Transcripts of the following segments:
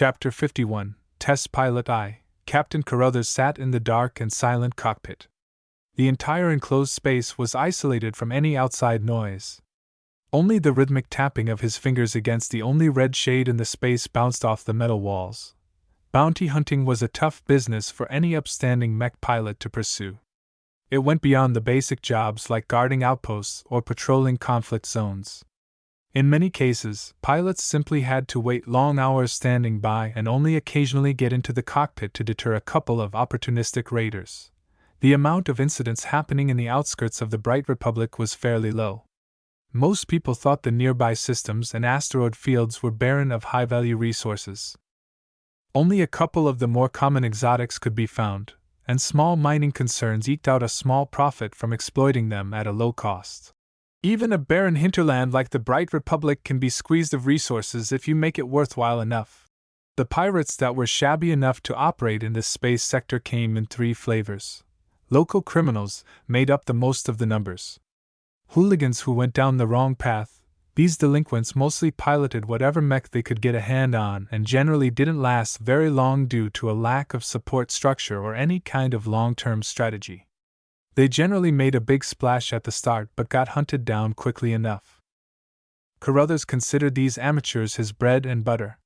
Chapter 51, Test Pilot I. Captain Carruthers sat in the dark and silent cockpit. The entire enclosed space was isolated from any outside noise. Only the rhythmic tapping of his fingers against the only red shade in the space bounced off the metal walls. Bounty hunting was a tough business for any upstanding mech pilot to pursue. It went beyond the basic jobs like guarding outposts or patrolling conflict zones. In many cases, pilots simply had to wait long hours standing by and only occasionally get into the cockpit to deter a couple of opportunistic raiders. The amount of incidents happening in the outskirts of the Bright Republic was fairly low. Most people thought the nearby systems and asteroid fields were barren of high-value resources. Only a couple of the more common exotics could be found, and small mining concerns eked out a small profit from exploiting them at a low cost. Even a barren hinterland like the Bright Republic can be squeezed of resources if you make it worthwhile enough. The pirates that were shabby enough to operate in this space sector came in three flavors. Local criminals made up the most of the numbers. Hooligans who went down the wrong path. These delinquents mostly piloted whatever mech they could get a hand on and generally didn't last very long due to a lack of support structure or any kind of long-term strategy. They generally made a big splash at the start but got hunted down quickly enough. Carruthers considered these amateurs his bread and butter.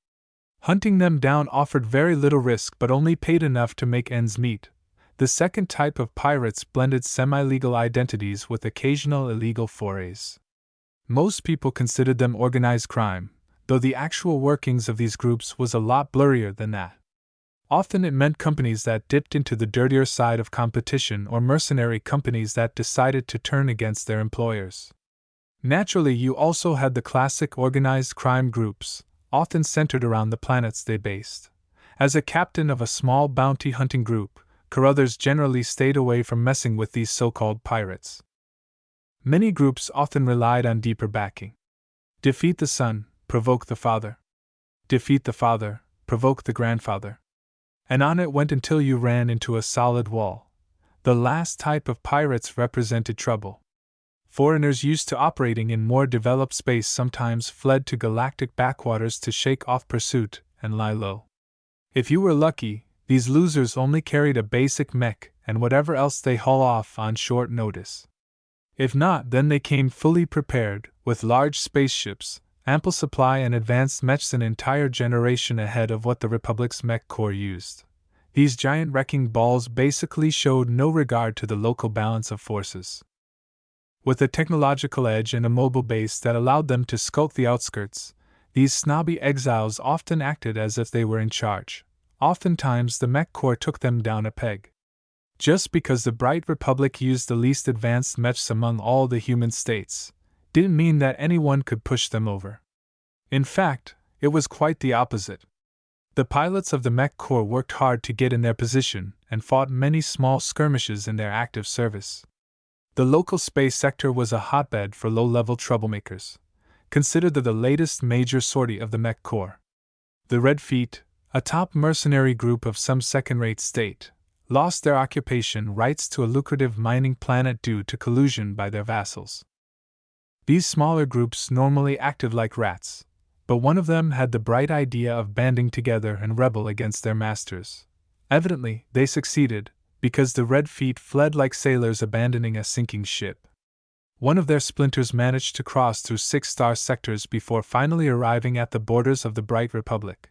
Hunting them down offered very little risk but only paid enough to make ends meet. The second type of pirates blended semi-legal identities with occasional illegal forays. Most people considered them organized crime, though the actual workings of these groups was a lot blurrier than that. Often it meant companies that dipped into the dirtier side of competition or mercenary companies that decided to turn against their employers. Naturally, you also had the classic organized crime groups, often centered around the planets they based. As a captain of a small bounty hunting group, Carruthers generally stayed away from messing with these so-called pirates. Many groups often relied on deeper backing. Defeat the son, provoke the father. Defeat the father, provoke the grandfather. And on it went until you ran into a solid wall. The last type of pirates represented trouble. Foreigners used to operating in more developed space sometimes fled to galactic backwaters to shake off pursuit and lie low. If you were lucky, these losers only carried a basic mech and whatever else they haul off on short notice. If not, then they came fully prepared, with large spaceships, ample supply and advanced mechs an entire generation ahead of what the Republic's mech corps used. These giant wrecking balls basically showed no regard to the local balance of forces. With a technological edge and a mobile base that allowed them to skulk the outskirts, these snobby exiles often acted as if they were in charge. Oftentimes the mech corps took them down a peg. Just because the Bright Republic used the least advanced mechs among all the human states, didn't mean that anyone could push them over. In fact, it was quite the opposite. The pilots of the mech corps worked hard to get in their position and fought many small skirmishes in their active service. The local space sector was a hotbed for low-level troublemakers, considered the latest major sortie of the mech corps. The Red Feet, a top mercenary group of some second-rate state, lost their occupation rights to a lucrative mining planet due to collusion by their vassals. These smaller groups normally acted like rats, but one of them had the bright idea of banding together and rebel against their masters. Evidently, they succeeded, because the Red Feet fled like sailors abandoning a sinking ship. One of their splinters managed to cross through 6-star sectors before finally arriving at the borders of the Bright Republic.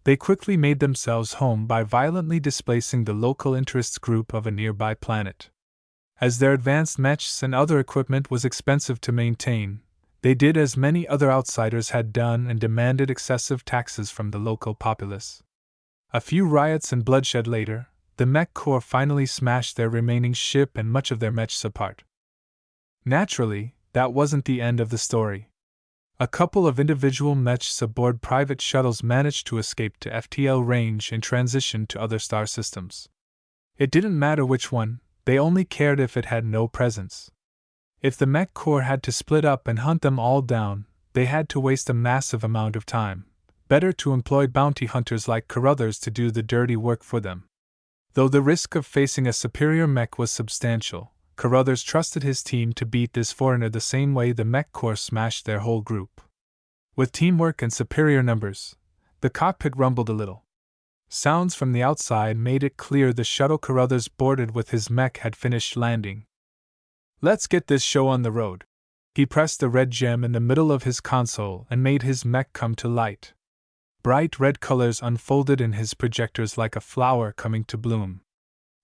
They quickly made themselves home by violently displacing the local interests group of a nearby planet. As their advanced mechs and other equipment was expensive to maintain, they did as many other outsiders had done and demanded excessive taxes from the local populace. A few riots and bloodshed later, the mech corps finally smashed their remaining ship and much of their mechs apart. Naturally, that wasn't the end of the story. A couple of individual mechs aboard private shuttles managed to escape to FTL range and transition to other star systems. It didn't matter which one, they only cared if it had no presence. If the mech corps had to split up and hunt them all down, they had to waste a massive amount of time. Better to employ bounty hunters like Carruthers to do the dirty work for them. Though the risk of facing a superior mech was substantial, Carruthers trusted his team to beat this foreigner the same way the mech corps smashed their whole group. With teamwork and superior numbers, The cockpit rumbled a little. Sounds from the outside made it clear the shuttle Carruthers boarded with his mech had finished landing. "Let's get this show on the road." He pressed the red gem in the middle of his console and made his mech come to light. Bright red colors unfolded in his projectors like a flower coming to bloom.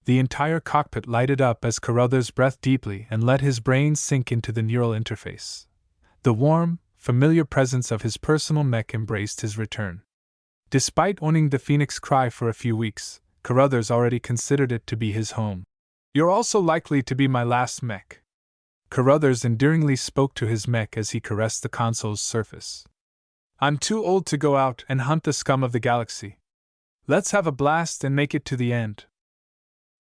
The entire cockpit lighted up as Carruthers breathed deeply and let his brain sink into the neural interface. The warm, familiar presence of his personal mech embraced his return. Despite owning the Phoenix Cry for a few weeks, Carruthers already considered it to be his home. "You're also likely to be my last mech." Carruthers endearingly spoke to his mech as he caressed the console's surface. "I'm too old to go out and hunt the scum of the galaxy. Let's have a blast and make it to the end."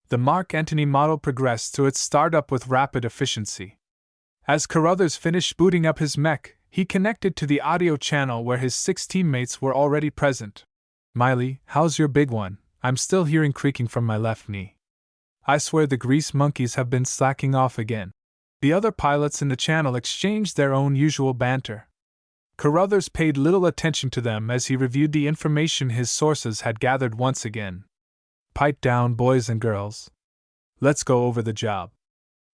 The Mark Antony model progressed through its startup with rapid efficiency. As Carruthers finished booting up his mech, he connected to the audio channel where his 6 teammates were already present. "Miley, how's your big one? I'm still hearing creaking from my left knee. I swear the grease monkeys have been slacking off again." The other pilots in the channel exchanged their own usual banter. Carruthers paid little attention to them as he reviewed the information his sources had gathered once again. "Pipe down, boys and girls. Let's go over the job.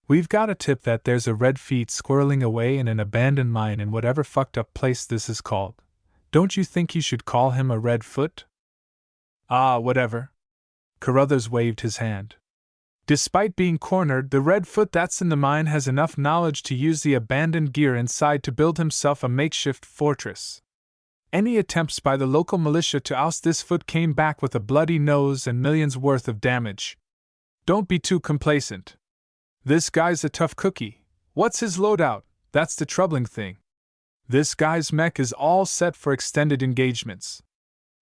We've got a tip that there's a red feet squirreling away in an abandoned mine in whatever fucked up place this is called. Don't you think you should call him a red foot?" "Ah, whatever." Carruthers waved his hand. Despite being cornered, the red foot that's in the mine has enough knowledge to use the abandoned gear inside to build himself a makeshift fortress. Any attempts by the local militia to oust this foot came back with a bloody nose and millions worth of damage. Don't be too complacent. This guy's a tough cookie. What's his loadout? That's the troubling thing. This guy's mech is all set for extended engagements.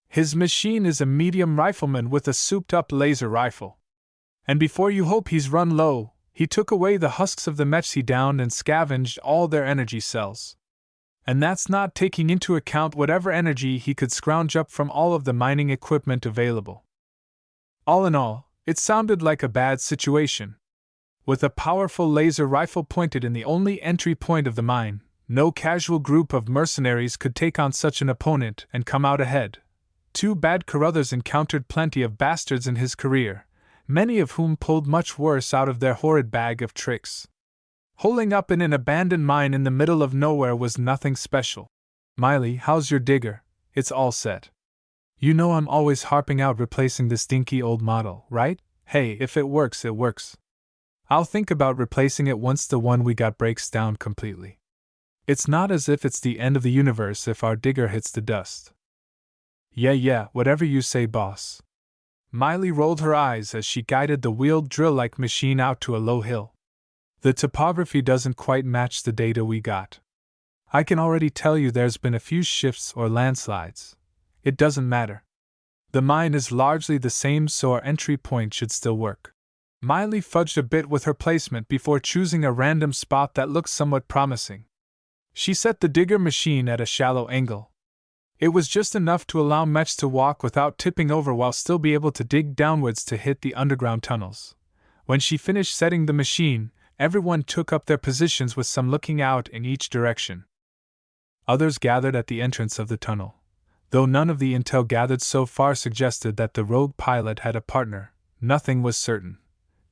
His machine is a medium rifleman with a souped-up laser rifle. And before you hope he's run low, he took away the husks of the mechs he downed and scavenged all their energy cells. And that's not taking into account whatever energy he could scrounge up from all of the mining equipment available. All in all, it sounded like a bad situation. With a powerful laser rifle pointed in the only entry point of the mine, no casual group of mercenaries could take on such an opponent and come out ahead. Too bad Carruthers encountered plenty of bastards in his career, many of whom pulled much worse out of their horrid bag of tricks. Holing up in an abandoned mine in the middle of nowhere was nothing special. "Miley, how's your digger? It's all set. You know I'm always harping out replacing this dinky old model, right? Hey, if it works, it works. I'll think about replacing it once the one we got breaks down completely. It's not as if it's the end of the universe if our digger hits the dust." Yeah, whatever you say, boss." Miley rolled her eyes as she guided the wheeled drill-like machine out to a low hill. "The topography doesn't quite match the data we got. I can already tell you there's been a few shifts or landslides. It doesn't matter. The mine is largely the same, so our entry point should still work." Miley fudged a bit with her placement before choosing a random spot that looked somewhat promising. She set the digger machine at a shallow angle. It was just enough to allow Mech to walk without tipping over while still be able to dig downwards to hit the underground tunnels. When she finished setting the machine, everyone took up their positions with some looking out in each direction. Others gathered at the entrance of the tunnel. Though none of the intel gathered so far suggested that the rogue pilot had a partner, nothing was certain.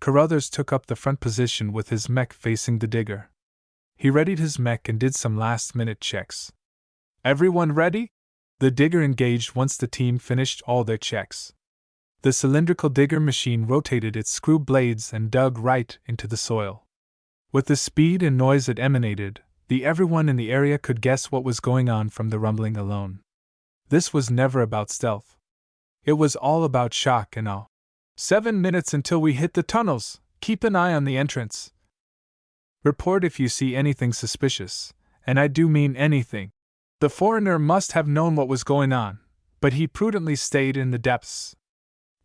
Carruthers took up the front position with his mech facing the digger. He readied his mech and did some last-minute checks. "Everyone ready?" The digger engaged once the team finished all their checks. The cylindrical digger machine rotated its screw blades and dug right into the soil. With the speed and noise it emanated, everyone in the area could guess what was going on from the rumbling alone. This was never about stealth. It was all about shock and awe. 7 minutes until we hit the tunnels. Keep an eye on the entrance. Report if you see anything suspicious, and I do mean anything. The foreigner must have known what was going on, but he prudently stayed in the depths.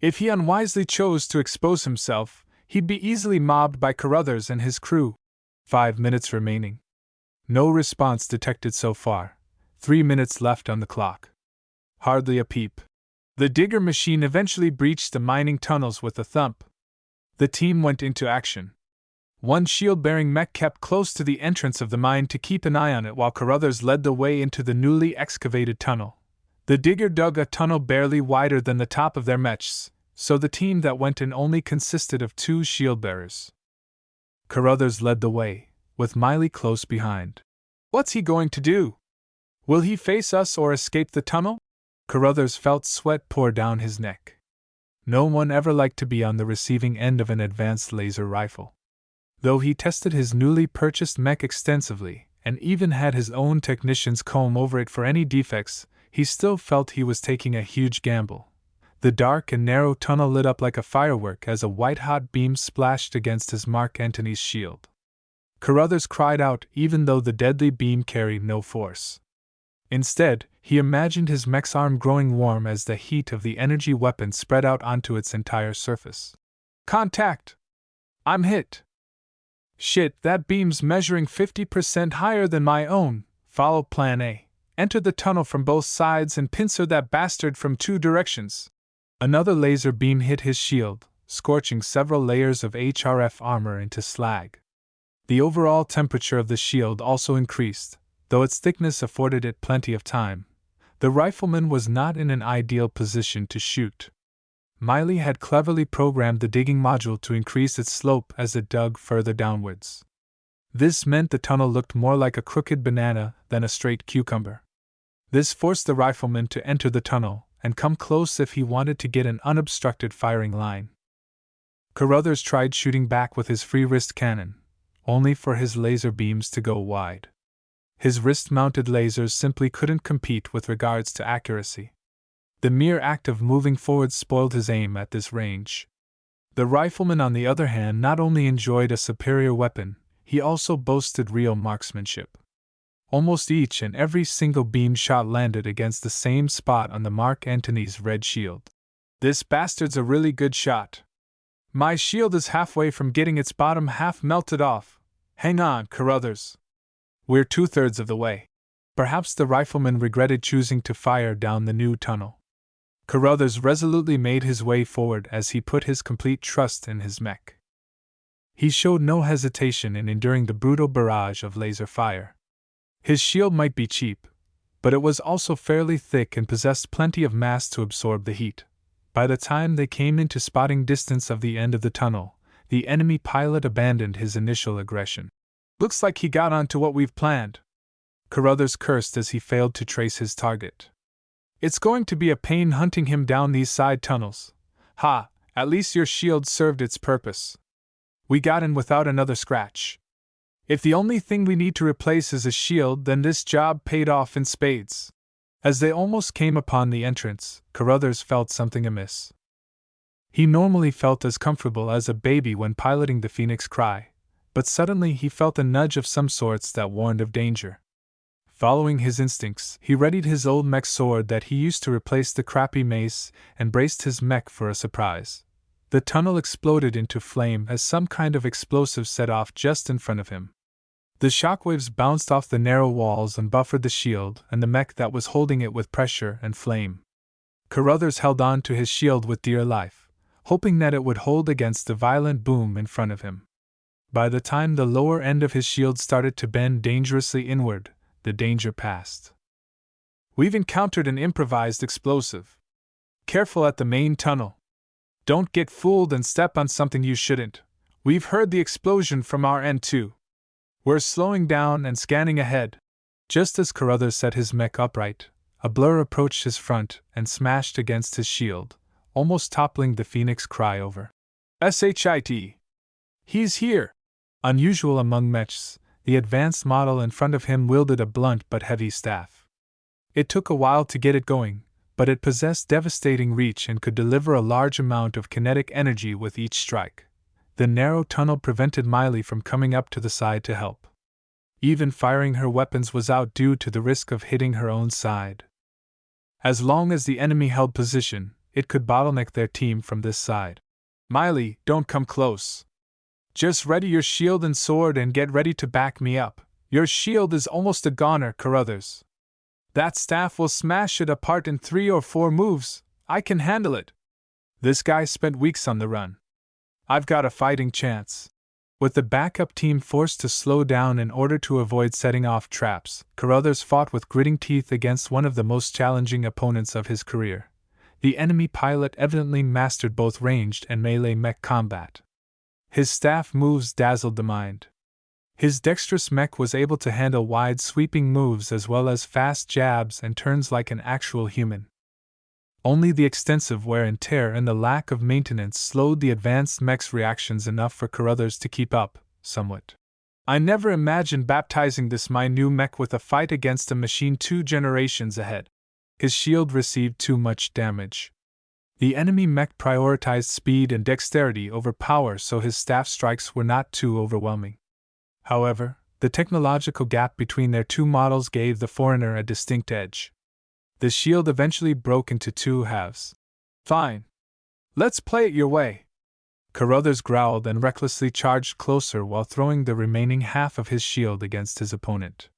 If he unwisely chose to expose himself, he'd be easily mobbed by Carruthers and his crew. 5 minutes remaining. No response detected so far. 3 minutes left on the clock. Hardly a peep. The digger machine eventually breached the mining tunnels with a thump. The team went into action. One shield-bearing mech kept close to the entrance of the mine to keep an eye on it while Carruthers led the way into the newly excavated tunnel. The digger dug a tunnel barely wider than the top of their mechs, so the team that went in only consisted of 2 shield bearers. Carruthers led the way, with Miley close behind. What's he going to do? Will he face us or escape the tunnel? Carruthers felt sweat pour down his neck. No one ever liked to be on the receiving end of an advanced laser rifle. Though he tested his newly purchased mech extensively, and even had his own technicians comb over it for any defects, he still felt he was taking a huge gamble. The dark and narrow tunnel lit up like a firework as a white-hot beam splashed against his Mark Antony's shield. Carruthers cried out even though the deadly beam carried no force. Instead, he imagined his mech's arm growing warm as the heat of the energy weapon spread out onto its entire surface. Contact! I'm hit! Shit, that beam's measuring 50% higher than my own. Follow Plan A. Enter the tunnel from both sides and pincer that bastard from 2 directions. Another laser beam hit his shield, scorching several layers of HRF armor into slag. The overall temperature of the shield also increased, though its thickness afforded it plenty of time. The rifleman was not in an ideal position to shoot. Miley had cleverly programmed the digging module to increase its slope as it dug further downwards. This meant the tunnel looked more like a crooked banana than a straight cucumber. This forced the rifleman to enter the tunnel and come close if he wanted to get an unobstructed firing line. Carruthers tried shooting back with his free wrist cannon, only for his laser beams to go wide. His wrist-mounted lasers simply couldn't compete with regards to accuracy. The mere act of moving forward spoiled his aim at this range. The rifleman, on the other hand, not only enjoyed a superior weapon, he also boasted real marksmanship. Almost each and every single beam shot landed against the same spot on the Mark Antony's red shield. This bastard's a really good shot. My shield is halfway from getting its bottom half melted off. Hang on, Carruthers. We're 2/3 of the way. Perhaps the rifleman regretted choosing to fire down the new tunnel. Carruthers resolutely made his way forward as he put his complete trust in his mech. He showed no hesitation in enduring the brutal barrage of laser fire. His shield might be cheap, but it was also fairly thick and possessed plenty of mass to absorb the heat. By the time they came into spotting distance of the end of the tunnel, the enemy pilot abandoned his initial aggression. Looks like he got onto what we've planned. Carruthers cursed as he failed to trace his target. It's going to be a pain hunting him down these side tunnels. Ha, at least your shield served its purpose. We got in without another scratch. If the only thing we need to replace is a shield, then this job paid off in spades. As they almost came upon the entrance, Carruthers felt something amiss. He normally felt as comfortable as a baby when piloting the Phoenix Cry, but suddenly he felt a nudge of some sorts that warned of danger. Following his instincts, he readied his old mech sword that he used to replace the crappy mace and braced his mech for a surprise. The tunnel exploded into flame as some kind of explosive set off just in front of him. The shockwaves bounced off the narrow walls and buffered the shield and the mech that was holding it with pressure and flame. Carruthers held on to his shield with dear life, hoping that it would hold against the violent boom in front of him. By the time the lower end of his shield started to bend dangerously inward, the danger passed. We've encountered an improvised explosive. Careful at the main tunnel. Don't get fooled and step on something you shouldn't. We've heard the explosion from our end too. We're slowing down and scanning ahead. Just as Carruthers set his mech upright, a blur approached his front and smashed against his shield, almost toppling the Phoenix Cry over. SHIT. He's here! Unusual among mechs, the advanced model in front of him wielded a blunt but heavy staff. It took a while to get it going, but it possessed devastating reach and could deliver a large amount of kinetic energy with each strike. The narrow tunnel prevented Miley from coming up to the side to help. Even firing her weapons was out due to the risk of hitting her own side. As long as the enemy held position, it could bottleneck their team from this side. Miley, don't come close. Just ready your shield and sword and get ready to back me up. Your shield is almost a goner, Carruthers. That staff will smash it apart in 3 or 4 moves. I can handle it. This guy spent weeks on the run. I've got a fighting chance. With the backup team forced to slow down in order to avoid setting off traps, Carruthers fought with gritting teeth against one of the most challenging opponents of his career. The enemy pilot evidently mastered both ranged and melee mech combat. His staff moves dazzled the mind. His dexterous mech was able to handle wide sweeping moves as well as fast jabs and turns like an actual human. Only the extensive wear and tear and the lack of maintenance slowed the advanced mech's reactions enough for Carruthers to keep up, somewhat. I never imagined baptizing this my new mech with a fight against a machine 2 generations ahead. His shield received too much damage. The enemy mech prioritized speed and dexterity over power, so his staff strikes were not too overwhelming. However, the technological gap between their two models gave the foreigner a distinct edge. The shield eventually broke into two halves. Fine. Let's play it your way. Carruthers growled and recklessly charged closer while throwing the remaining half of his shield against his opponent.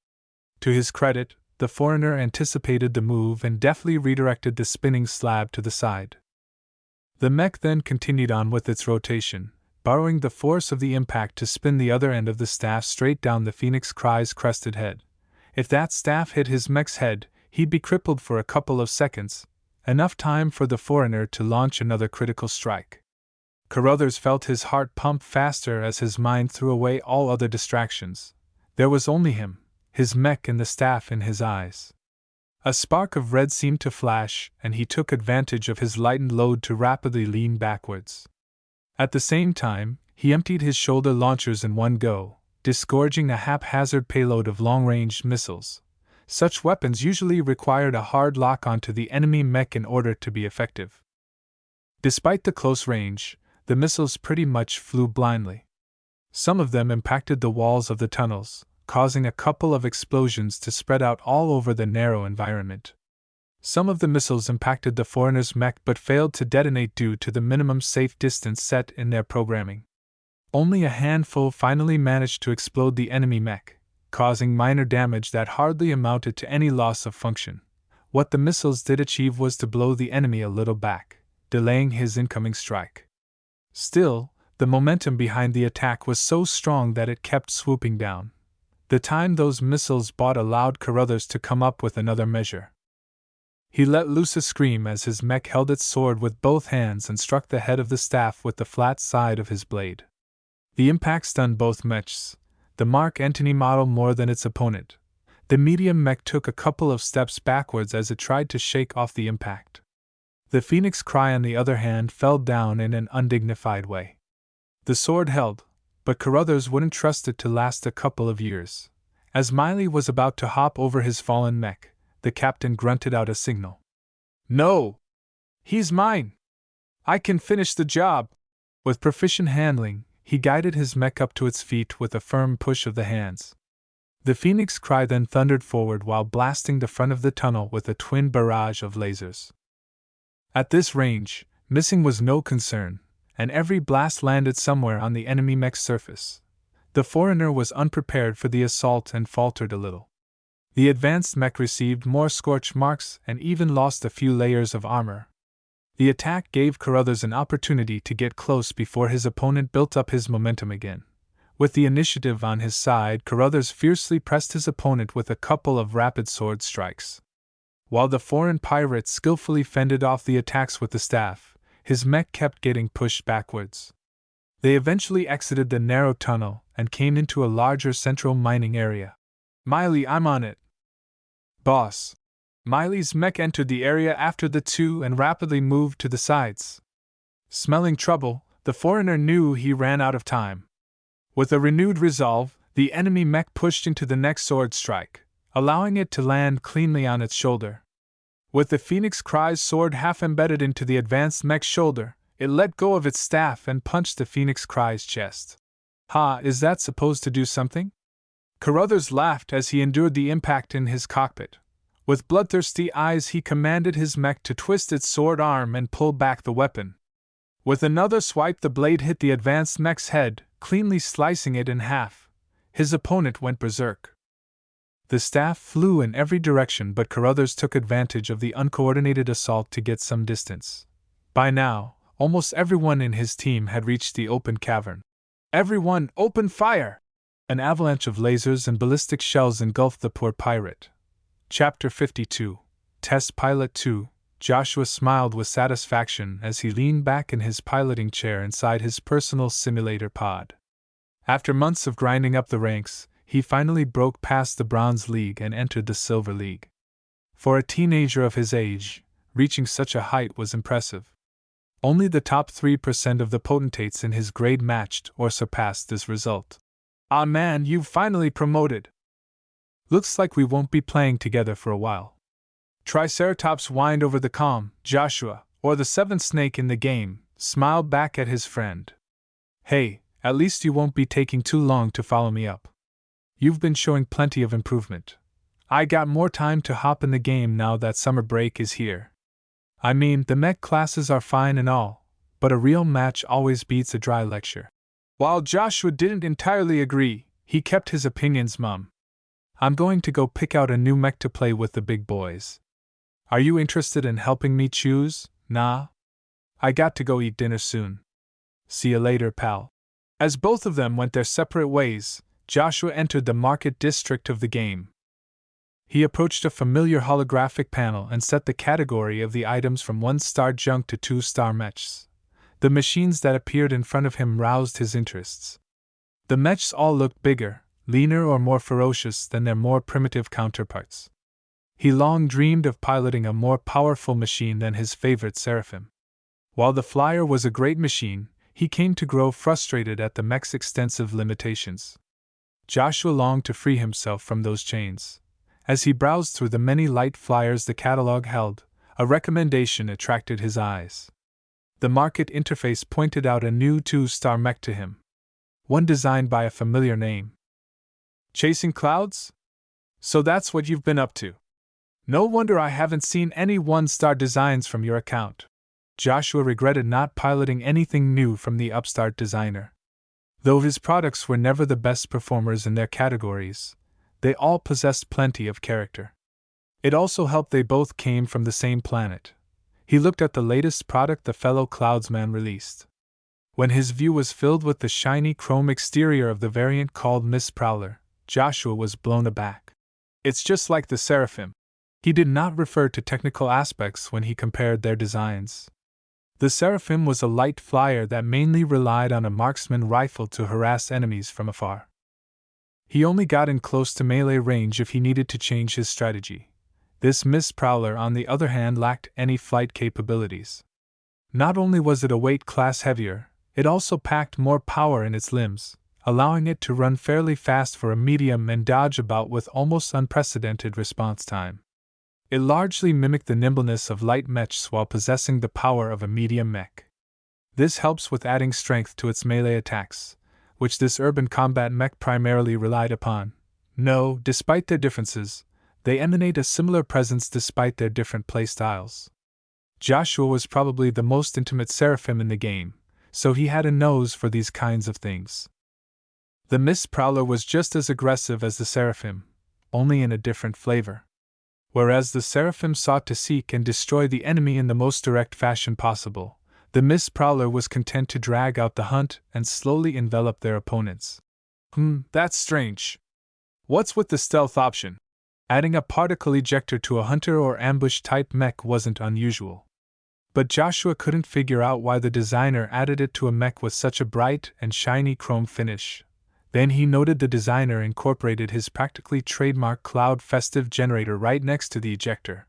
To his credit, the foreigner anticipated the move and deftly redirected the spinning slab to the side. The mech then continued on with its rotation, borrowing the force of the impact to spin the other end of the staff straight down the Phoenix Cry's crested head. If that staff hit his mech's head, he'd be crippled for a couple of seconds, enough time for the foreigner to launch another critical strike. Carruthers felt his heart pump faster as his mind threw away all other distractions. There was only him, his mech and the staff in his eyes. A spark of red seemed to flash, and he took advantage of his lightened load to rapidly lean backwards. At the same time, he emptied his shoulder launchers in one go, disgorging a haphazard payload of long-range missiles. Such weapons usually required a hard lock onto the enemy mech in order to be effective. Despite the close range, the missiles pretty much flew blindly. Some of them impacted the walls of the tunnels, causing a couple of explosions to spread out all over the narrow environment. Some of the missiles impacted the foreigner's mech but failed to detonate due to the minimum safe distance set in their programming. Only a handful finally managed to explode the enemy mech, causing minor damage that hardly amounted to any loss of function. What the missiles did achieve was to blow the enemy a little back, delaying his incoming strike. Still, the momentum behind the attack was so strong that it kept swooping down. The time those missiles bought allowed Carruthers to come up with another measure. He let loose a scream as his mech held its sword with both hands and struck the head of the staff with the flat side of his blade. The impact stunned both mechs, the Mark Antony model more than its opponent. The medium mech took a couple of steps backwards as it tried to shake off the impact. The Phoenix Cry, on the other hand, fell down in an undignified way. The sword held, but Carruthers wouldn't trust it to last a couple of years. As Miley was about to hop over his fallen mech, the captain grunted out a signal. "No! He's mine! I can finish the job!" With proficient handling, he guided his mech up to its feet with a firm push of the hands. The Phoenix Cry then thundered forward while blasting the front of the tunnel with a twin barrage of lasers. At this range, missing was no concern, and every blast landed somewhere on the enemy mech's surface. The foreigner was unprepared for the assault and faltered a little. The advanced mech received more scorch marks and even lost a few layers of armor. The attack gave Carruthers an opportunity to get close before his opponent built up his momentum again. With the initiative on his side, Carruthers fiercely pressed his opponent with a couple of rapid sword strikes. While the foreign pirate skillfully fended off the attacks with the staff, his mech kept getting pushed backwards. They eventually exited the narrow tunnel and came into a larger central mining area. "Miley, I'm on it." "Boss." Miley's mech entered the area after the two and rapidly moved to the sides. Smelling trouble, the foreigner knew he ran out of time. With a renewed resolve, the enemy mech pushed into the next sword strike, allowing it to land cleanly on its shoulder. With the Phoenix Cry's sword half embedded into the advanced mech's shoulder, it let go of its staff and punched the Phoenix Cry's chest. "Ha, is that supposed to do something?" Carruthers laughed as he endured the impact in his cockpit. With bloodthirsty eyes, he commanded his mech to twist its sword arm and pull back the weapon. With another swipe, the blade hit the advanced mech's head, cleanly slicing it in half. His opponent went berserk. The staff flew in every direction, but Carruthers took advantage of the uncoordinated assault to get some distance. By now, almost everyone in his team had reached the open cavern. Everyone, open fire! An avalanche of lasers and ballistic shells engulfed the poor pirate. Chapter 52, Test Pilot 2. Joshua smiled with satisfaction as he leaned back in his piloting chair inside his personal simulator pod. After months of grinding up the ranks, he finally broke past the Bronze League and entered the Silver League. For a teenager of his age, reaching such a height was impressive. Only the top 3% of the potentates in his grade matched or surpassed this result. Ah man, you've finally promoted! Looks like we won't be playing together for a while. Triceratops whined over the comm. Joshua, or the seventh snake in the game, smiled back at his friend. Hey, at least you won't be taking too long to follow me up. You've been showing plenty of improvement. I got more time to hop in the game now that summer break is here. I mean, the mech classes are fine and all, but a real match always beats a dry lecture. While Joshua didn't entirely agree, he kept his opinions mum. I'm going to go pick out a new mech to play with the big boys. Are you interested in helping me choose? Nah? I got to go eat dinner soon. See you later, pal. As both of them went their separate ways, Joshua entered the market district of the game. He approached a familiar holographic panel and set the category of the items from 1-star junk to 2-star mechs. The machines that appeared in front of him roused his interests. The mechs all looked bigger, leaner or more ferocious than their more primitive counterparts. He long dreamed of piloting a more powerful machine than his favorite Seraphim. While the Flyer was a great machine, he came to grow frustrated at the mech's extensive limitations. Joshua longed to free himself from those chains. As he browsed through the many light flyers the catalog held, a recommendation attracted his eyes. The market interface pointed out a new 2-star mech to him. One designed by a familiar name. Chasing clouds? So that's what you've been up to. No wonder I haven't seen any 1-star designs from your account. Joshua regretted not piloting anything new from the upstart designer. Though his products were never the best performers in their categories, they all possessed plenty of character. It also helped they both came from the same planet. He looked at the latest product the fellow Cloudsman released. When his view was filled with the shiny chrome exterior of the variant called Miss Prowler, Joshua was blown aback. It's just like the Seraphim. He did not refer to technical aspects when he compared their designs. The Seraphim was a light flyer that mainly relied on a marksman rifle to harass enemies from afar. He only got in close to melee range if he needed to change his strategy. This Miss Prowler, on the other hand, lacked any flight capabilities. Not only was it a weight class heavier, it also packed more power in its limbs, allowing it to run fairly fast for a medium and dodge about with almost unprecedented response time. It largely mimicked the nimbleness of light mechs while possessing the power of a medium mech. This helps with adding strength to its melee attacks, which this urban combat mech primarily relied upon. No, despite their differences, they emanate a similar presence despite their different playstyles. Joshua was probably the most intimate Seraphim in the game, so he had a nose for these kinds of things. The Miss Prowler was just as aggressive as the Seraphim, only in a different flavor. Whereas the Seraphim sought to seek and destroy the enemy in the most direct fashion possible, the Miss Prowler was content to drag out the hunt and slowly envelop their opponents. That's strange. What's with the stealth option? Adding a particle ejector to a hunter or ambush-type mech wasn't unusual. But Joshua couldn't figure out why the designer added it to a mech with such a bright and shiny chrome finish. Then he noted the designer incorporated his practically trademark cloud festive generator right next to the ejector.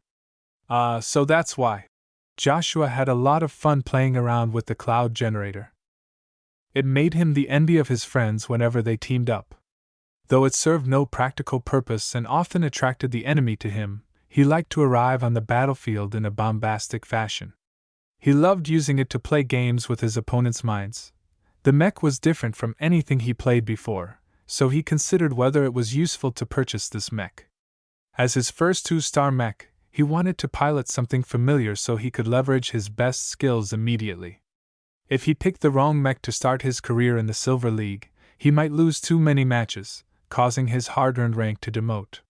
So that's why. Joshua had a lot of fun playing around with the cloud generator. It made him the envy of his friends whenever they teamed up. Though it served no practical purpose and often attracted the enemy to him, he liked to arrive on the battlefield in a bombastic fashion. He loved using it to play games with his opponents' minds. The mech was different from anything he played before, so he considered whether it was useful to purchase this mech. As his first 2-star mech, he wanted to pilot something familiar so he could leverage his best skills immediately. If he picked the wrong mech to start his career in the Silver League, he might lose too many matches, causing his hard-earned rank to demote.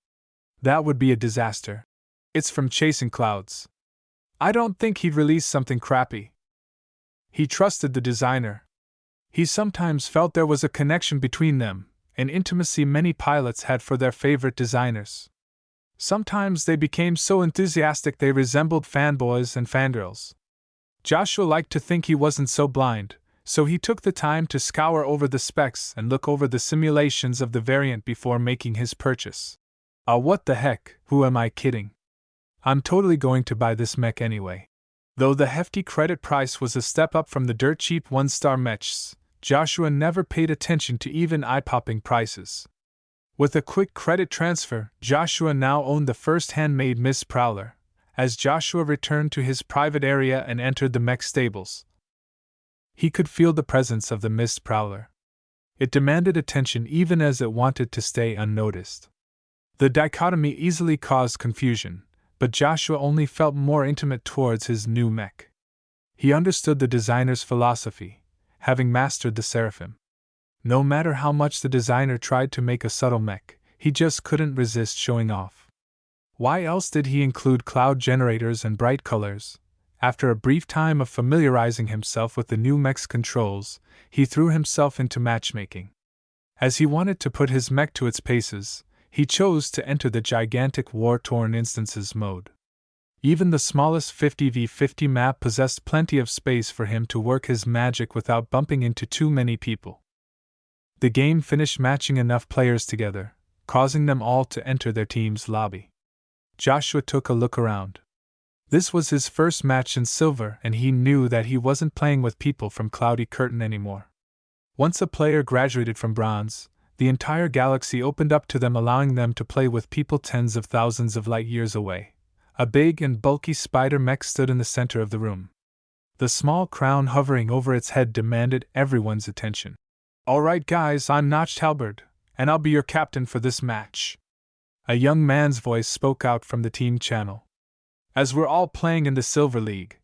That would be a disaster. It's from Chasing Clouds. I don't think he'd release something crappy. He trusted the designer. He sometimes felt there was a connection between them, an intimacy many pilots had for their favorite designers. Sometimes they became so enthusiastic they resembled fanboys and fangirls. Joshua liked to think he wasn't so blind, so he took the time to scour over the specs and look over the simulations of the variant before making his purchase. What the heck, who am I kidding? I'm totally going to buy this mech anyway. Though the hefty credit price was a step up from the dirt cheap 1-star mechs, Joshua never paid attention to even eye-popping prices. With a quick credit transfer, Joshua now owned the first handmade Miss Prowler. As Joshua returned to his private area and entered the mech stables, he could feel the presence of the Miss Prowler. It demanded attention even as it wanted to stay unnoticed. The dichotomy easily caused confusion, but Joshua only felt more intimate towards his new mech. He understood the designer's philosophy, having mastered the Seraphim. No matter how much the designer tried to make a subtle mech, he just couldn't resist showing off. Why else did he include cloud generators and bright colors? After a brief time of familiarizing himself with the new mech's controls, he threw himself into matchmaking. As he wanted to put his mech to its paces, he chose to enter the gigantic war-torn instances mode. Even the smallest 50v50 map possessed plenty of space for him to work his magic without bumping into too many people. The game finished matching enough players together, causing them all to enter their team's lobby. Joshua took a look around. This was his first match in silver, and he knew that he wasn't playing with people from Cloudy Curtain anymore. Once a player graduated from bronze, the entire galaxy opened up to them, allowing them to play with people tens of thousands of light years away. A big and bulky spider mech stood in the center of the room. The small crown hovering over its head demanded everyone's attention. "Alright guys, I'm Notched Halberd, and I'll be your captain for this match." A young man's voice spoke out from the team channel. "As we're all playing in the Silver League,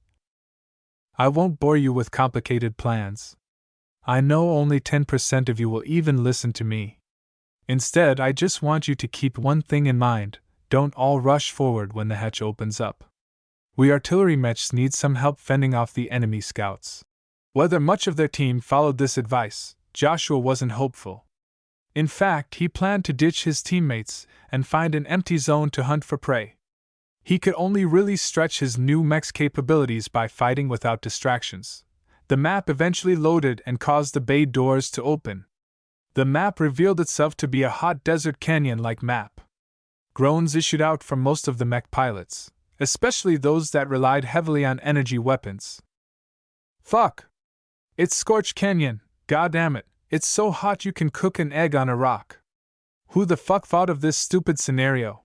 I won't bore you with complicated plans. I know only 10% of you will even listen to me. Instead, I just want you to keep one thing in mind: don't all rush forward when the hatch opens up. We artillery mechs need some help fending off the enemy scouts." Whether much of their team followed this advice, Joshua wasn't hopeful. In fact, he planned to ditch his teammates and find an empty zone to hunt for prey. He could only really stretch his new mech's capabilities by fighting without distractions. The map eventually loaded and caused the bay doors to open. The map revealed itself to be a hot desert canyon-like map. Groans issued out from most of the mech pilots, especially those that relied heavily on energy weapons. "Fuck! It's Scorched Canyon, goddammit, it's so hot you can cook an egg on a rock. Who the fuck thought of this stupid scenario?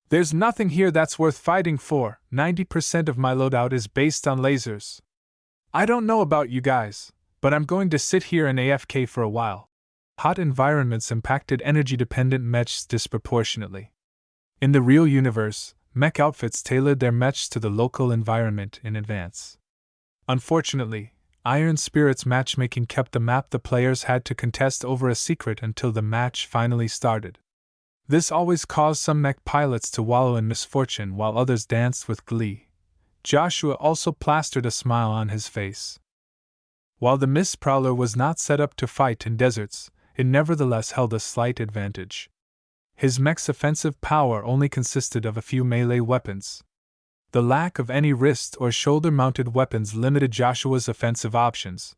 There's nothing here that's worth fighting for. 90% of my loadout is based on lasers. I don't know about you guys, but I'm going to sit here and AFK for a while." Hot environments impacted energy-dependent mechs disproportionately. In the real universe, mech outfits tailored their mechs to the local environment in advance. Unfortunately, Iron Spirit's matchmaking kept the map the players had to contest over a secret until the match finally started. This always caused some mech pilots to wallow in misfortune while others danced with glee. Joshua also plastered a smile on his face. While the Mist Prowler was not set up to fight in deserts, it nevertheless held a slight advantage. His mech's offensive power only consisted of a few melee weapons. The lack of any wrist or shoulder-mounted weapons limited Joshua's offensive options,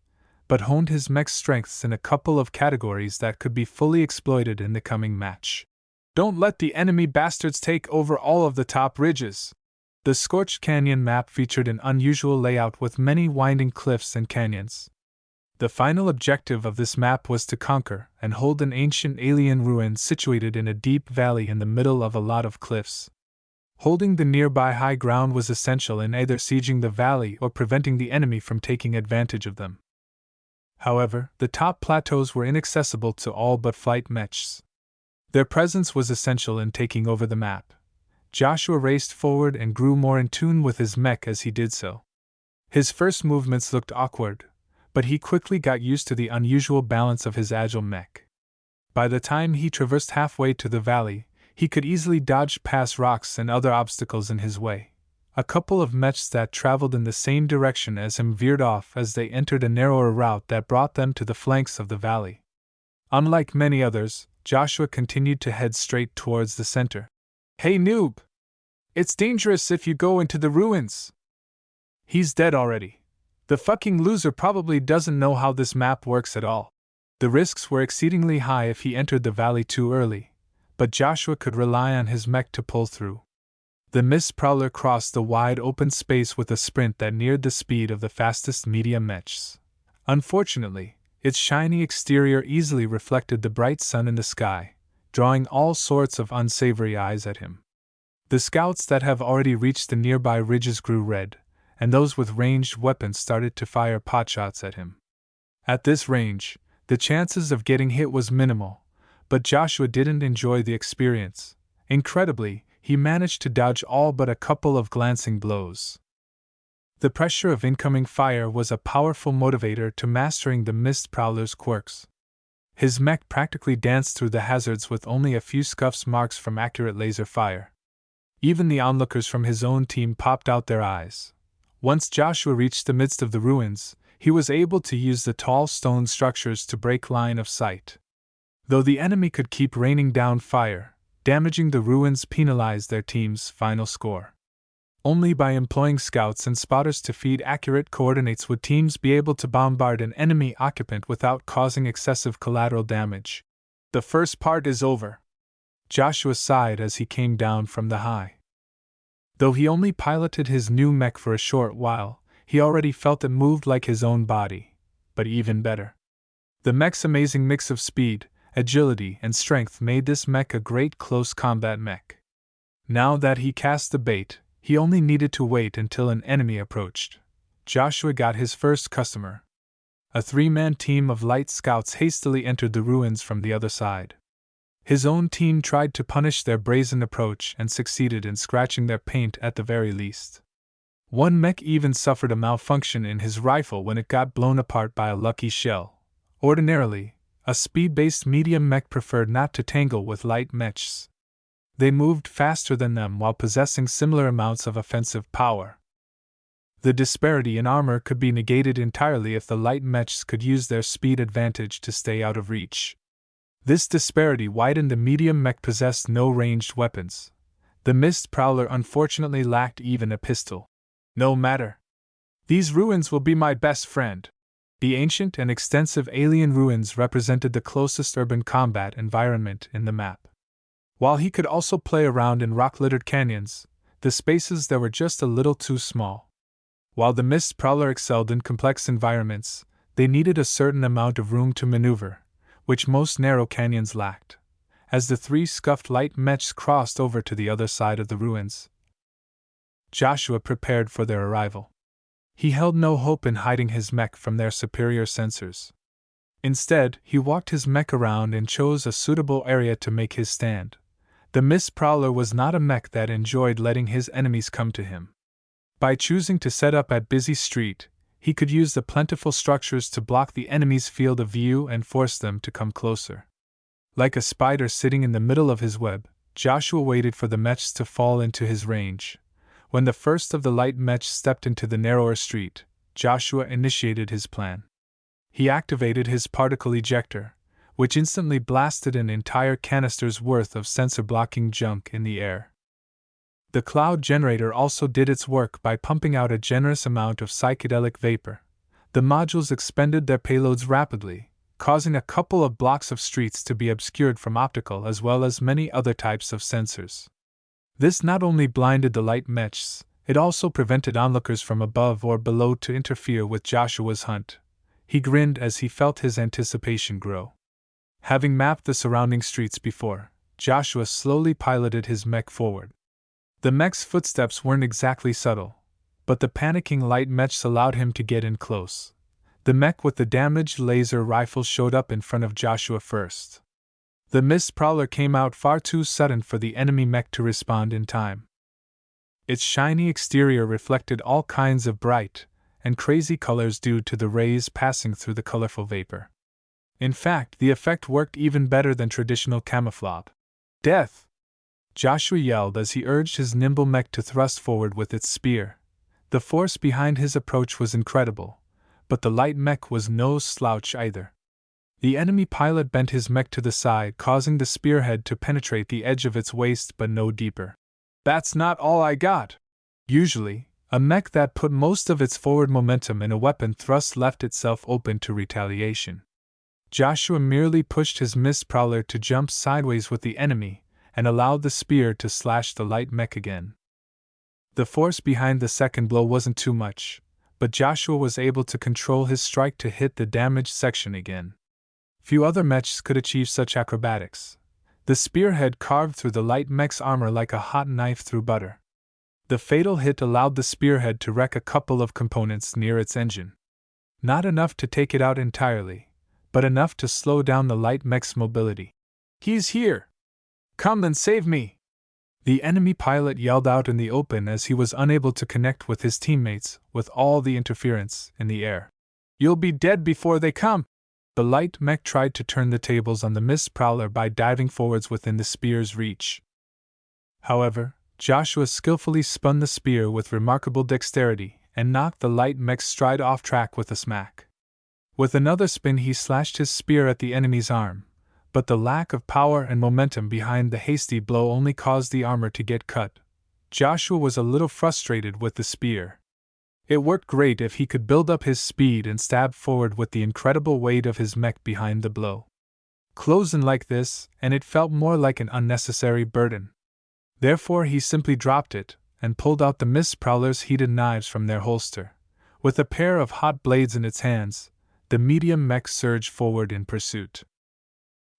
but honed his mech's strengths in a couple of categories that could be fully exploited in the coming match. "Don't let the enemy bastards take over all of the top ridges." The Scorched Canyon map featured an unusual layout with many winding cliffs and canyons. The final objective of this map was to conquer and hold an ancient alien ruin situated in a deep valley in the middle of a lot of cliffs. Holding the nearby high ground was essential in either sieging the valley or preventing the enemy from taking advantage of them. However, the top plateaus were inaccessible to all but flight mechs. Their presence was essential in taking over the map. Joshua raced forward and grew more in tune with his mech as he did so. His first movements looked awkward, but he quickly got used to the unusual balance of his agile mech. By the time he traversed halfway to the valley, he could easily dodge past rocks and other obstacles in his way. A couple of mechs that traveled in the same direction as him veered off as they entered a narrower route that brought them to the flanks of the valley. Unlike many others, Joshua continued to head straight towards the center. "Hey noob! It's dangerous if you go into the ruins." "He's dead already. The fucking loser probably doesn't know how this map works at all." The risks were exceedingly high if he entered the valley too early, but Joshua could rely on his mech to pull through. The mist prowler crossed the wide open space with a sprint that neared the speed of the fastest medium mechs. Unfortunately, its shiny exterior easily reflected the bright sun in the sky, drawing all sorts of unsavory eyes at him. The scouts that have already reached the nearby ridges grew red, and those with ranged weapons started to fire potshots at him. At this range, the chances of getting hit was minimal, but Joshua didn't enjoy the experience. Incredibly, he managed to dodge all but a couple of glancing blows. The pressure of incoming fire was a powerful motivator to mastering the mist prowler's quirks. His mech practically danced through the hazards with only a few scuffs marks from accurate laser fire. Even the onlookers from his own team popped out their eyes. Once Joshua reached the midst of the ruins, he was able to use the tall stone structures to break line of sight. Though the enemy could keep raining down fire, damaging the ruins penalized their team's final score. Only by employing scouts and spotters to feed accurate coordinates would teams be able to bombard an enemy occupant without causing excessive collateral damage. "The first part is over," Joshua sighed as he came down from the high. Though he only piloted his new mech for a short while, he already felt it moved like his own body, but even better. The mech's amazing mix of speed, agility, and strength made this mech a great close combat mech. Now that he cast the bait, he only needed to wait until an enemy approached. Joshua got his first customer. A three-man team of light scouts hastily entered the ruins from the other side. His own team tried to punish their brazen approach and succeeded in scratching their paint at the very least. One mech even suffered a malfunction in his rifle when it got blown apart by a lucky shell. Ordinarily, a speed-based medium mech preferred not to tangle with light mechs. They moved faster than them while possessing similar amounts of offensive power. The disparity in armor could be negated entirely if the light mechs could use their speed advantage to stay out of reach. This disparity widened. The medium mech possessed no ranged weapons. The mist prowler unfortunately lacked even a pistol. "No matter. These ruins will be my best friend." The ancient and extensive alien ruins represented the closest urban combat environment in the map. While he could also play around in rock-littered canyons, the spaces there were just a little too small. While the mist prowler excelled in complex environments, they needed a certain amount of room to maneuver, which most narrow canyons lacked. As the three scuffed light mechs crossed over to the other side of the ruins, Joshua prepared for their arrival. He held no hope in hiding his mech from their superior sensors. Instead, he walked his mech around and chose a suitable area to make his stand. The mist prowler was not a mech that enjoyed letting his enemies come to him. By choosing to set up at busy street, he could use the plentiful structures to block the enemy's field of view and force them to come closer. Like a spider sitting in the middle of his web, Joshua waited for the mechs to fall into his range. When the first of the light mechs stepped into the narrower street, Joshua initiated his plan. He activated his particle ejector, which instantly blasted an entire canister's worth of sensor-blocking junk in the air. The cloud generator also did its work by pumping out a generous amount of psychedelic vapor. The modules expended their payloads rapidly, causing a couple of blocks of streets to be obscured from optical as well as many other types of sensors. This not only blinded the light mechs, it also prevented onlookers from above or below to interfere with Joshua's hunt. He grinned as he felt his anticipation grow. Having mapped the surrounding streets before, Joshua slowly piloted his mech forward. The mech's footsteps weren't exactly subtle, but the panicking light mechs allowed him to get in close. The mech with the damaged laser rifle showed up in front of Joshua first. The mist prowler came out far too sudden for the enemy mech to respond in time. Its shiny exterior reflected all kinds of bright and crazy colors due to the rays passing through the colorful vapor. In fact, the effect worked even better than traditional camouflage. "Death!" Joshua yelled as he urged his nimble mech to thrust forward with its spear. The force behind his approach was incredible, but the light mech was no slouch either. The enemy pilot bent his mech to the side, causing the spearhead to penetrate the edge of its waist but no deeper. That's not all I got. Usually, a mech that put most of its forward momentum in a weapon thrust left itself open to retaliation. Joshua merely pushed his mist prowler to jump sideways with the enemy and allowed the spear to slash the light mech again. The force behind the second blow wasn't too much, but Joshua was able to control his strike to hit the damaged section again. Few other mechs could achieve such acrobatics. The spearhead carved through the light mech's armor like a hot knife through butter. The fatal hit allowed the spearhead to wreck a couple of components near its engine. Not enough to take it out entirely, but enough to slow down the light mech's mobility. "He's here! Come and save me!" The enemy pilot yelled out in the open as he was unable to connect with his teammates with all the interference in the air. "You'll be dead before they come!" The light mech tried to turn the tables on the mist prowler by diving forwards within the spear's reach. However, Joshua skillfully spun the spear with remarkable dexterity and knocked the light mech's stride off track with a smack. With another spin he slashed his spear at the enemy's arm, but the lack of power and momentum behind the hasty blow only caused the armor to get cut. Joshua was a little frustrated with the spear. It worked great if he could build up his speed and stab forward with the incredible weight of his mech behind the blow. Close in like this, and it felt more like an unnecessary burden. Therefore he simply dropped it, and pulled out the mist prowler's heated knives from their holster. With a pair of hot blades in its hands, the medium mech surged forward in pursuit.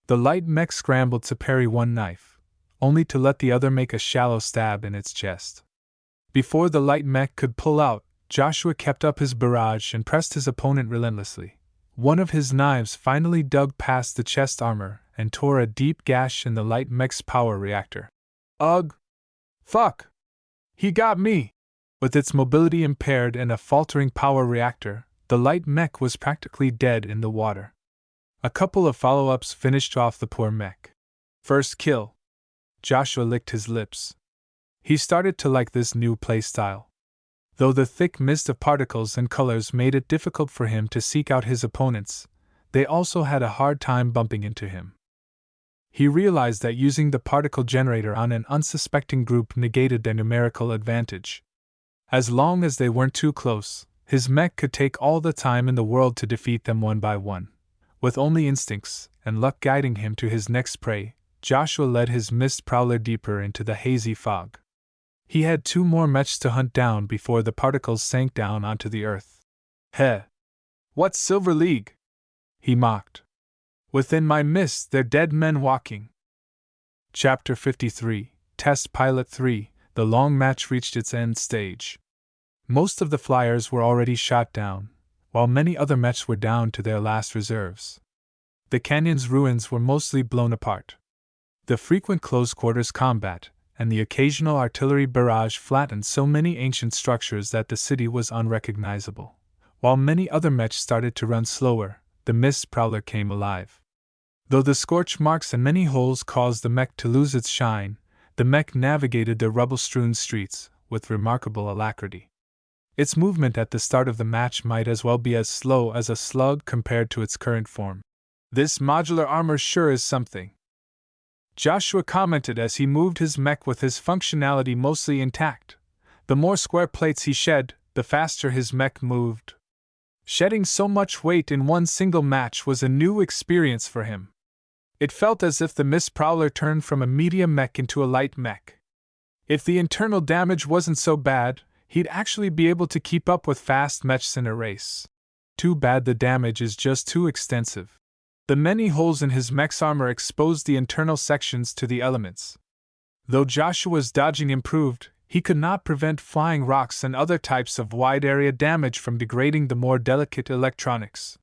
The light mech scrambled to parry one knife, only to let the other make a shallow stab in its chest. Before the light mech could pull out, Joshua kept up his barrage and pressed his opponent relentlessly. One of his knives finally dug past the chest armor and tore a deep gash in the light mech's power reactor. Ugh! Fuck! He got me! With its mobility impaired and a faltering power reactor, the light mech was practically dead in the water. A couple of follow-ups finished off the poor mech. First kill. Joshua licked his lips. He started to like this new playstyle. Though the thick mist of particles and colors made it difficult for him to seek out his opponents, they also had a hard time bumping into him. He realized that using the particle generator on an unsuspecting group negated their numerical advantage. As long as they weren't too close, his mech could take all the time in the world to defeat them one by one. With only instincts and luck guiding him to his next prey, Joshua led his mist prowler deeper into the hazy fog. He had 2 more mechs to hunt down before the particles sank down onto the earth. "Heh! What Silver League?" he mocked. "Within my mist they're dead men walking." Chapter 53, Test Pilot 3, The long match reached its end stage. Most of the flyers were already shot down, while many other mechs were down to their last reserves. The canyon's ruins were mostly blown apart. The frequent close-quarters combat and the occasional artillery barrage flattened so many ancient structures that the city was unrecognizable. While many other mechs started to run slower, the mist prowler came alive. Though the scorch marks and many holes caused the mech to lose its shine, the mech navigated the rubble-strewn streets with remarkable alacrity. Its movement at the start of the match might as well be as slow as a slug compared to its current form. "This modular armor sure is something," Joshua commented as he moved his mech with his functionality mostly intact. The more square plates he shed, the faster his mech moved. Shedding so much weight in one single match was a new experience for him. It felt as if the mist prowler turned from a medium mech into a light mech. If the internal damage wasn't so bad, he'd actually be able to keep up with fast mechs in a race. Too bad the damage is just too extensive. The many holes in his mech's armor exposed the internal sections to the elements. Though Joshua's dodging improved, he could not prevent flying rocks and other types of wide-area damage from degrading the more delicate electronics.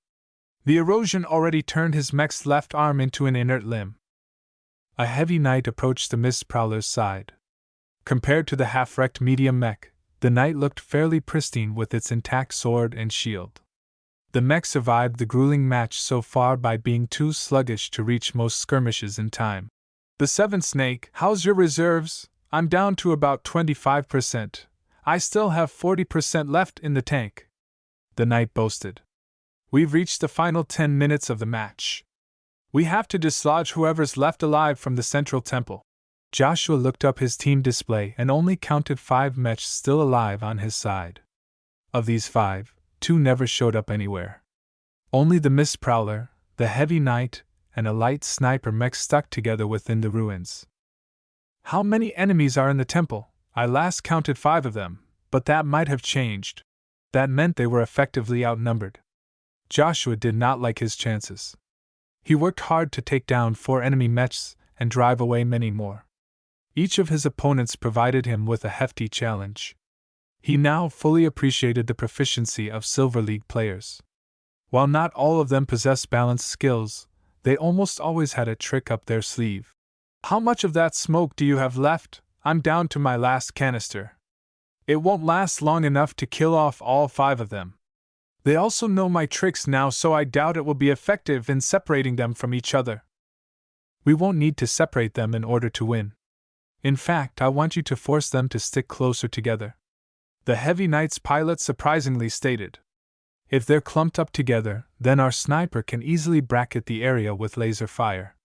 The erosion already turned his mech's left arm into an inert limb. A heavy knight approached the mist prowler's side. Compared to the half-wrecked medium mech, the knight looked fairly pristine with its intact sword and shield. The mech survived the grueling match so far by being too sluggish to reach most skirmishes in time. The seventh snake, how's your reserves? I'm down to about 25%. I still have 40% left in the tank. The knight boasted. We've reached the final 10 minutes of the match. We have to dislodge whoever's left alive from the central temple. Joshua looked up his team display and only counted 5 mechs still alive on his side. Of these 5, 2 never showed up anywhere. Only the mist prowler, the heavy knight, and a light sniper mech stuck together within the ruins. How many enemies are in the temple? I last counted 5 of them, but that might have changed. That meant they were effectively outnumbered. Joshua did not like his chances. He worked hard to take down 4 enemy mechs and drive away many more. Each of his opponents provided him with a hefty challenge. He now fully appreciated the proficiency of Silver League players. While not all of them possessed balanced skills, they almost always had a trick up their sleeve. How much of that smoke do you have left? I'm down to my last canister. It won't last long enough to kill off all 5 of them. They also know my tricks now, so I doubt it will be effective in separating them from each other. We won't need to separate them in order to win. In fact, I want you to force them to stick closer together. The Heavy Knight's pilot surprisingly stated. If they're clumped up together, then our sniper can easily bracket the area with laser fire.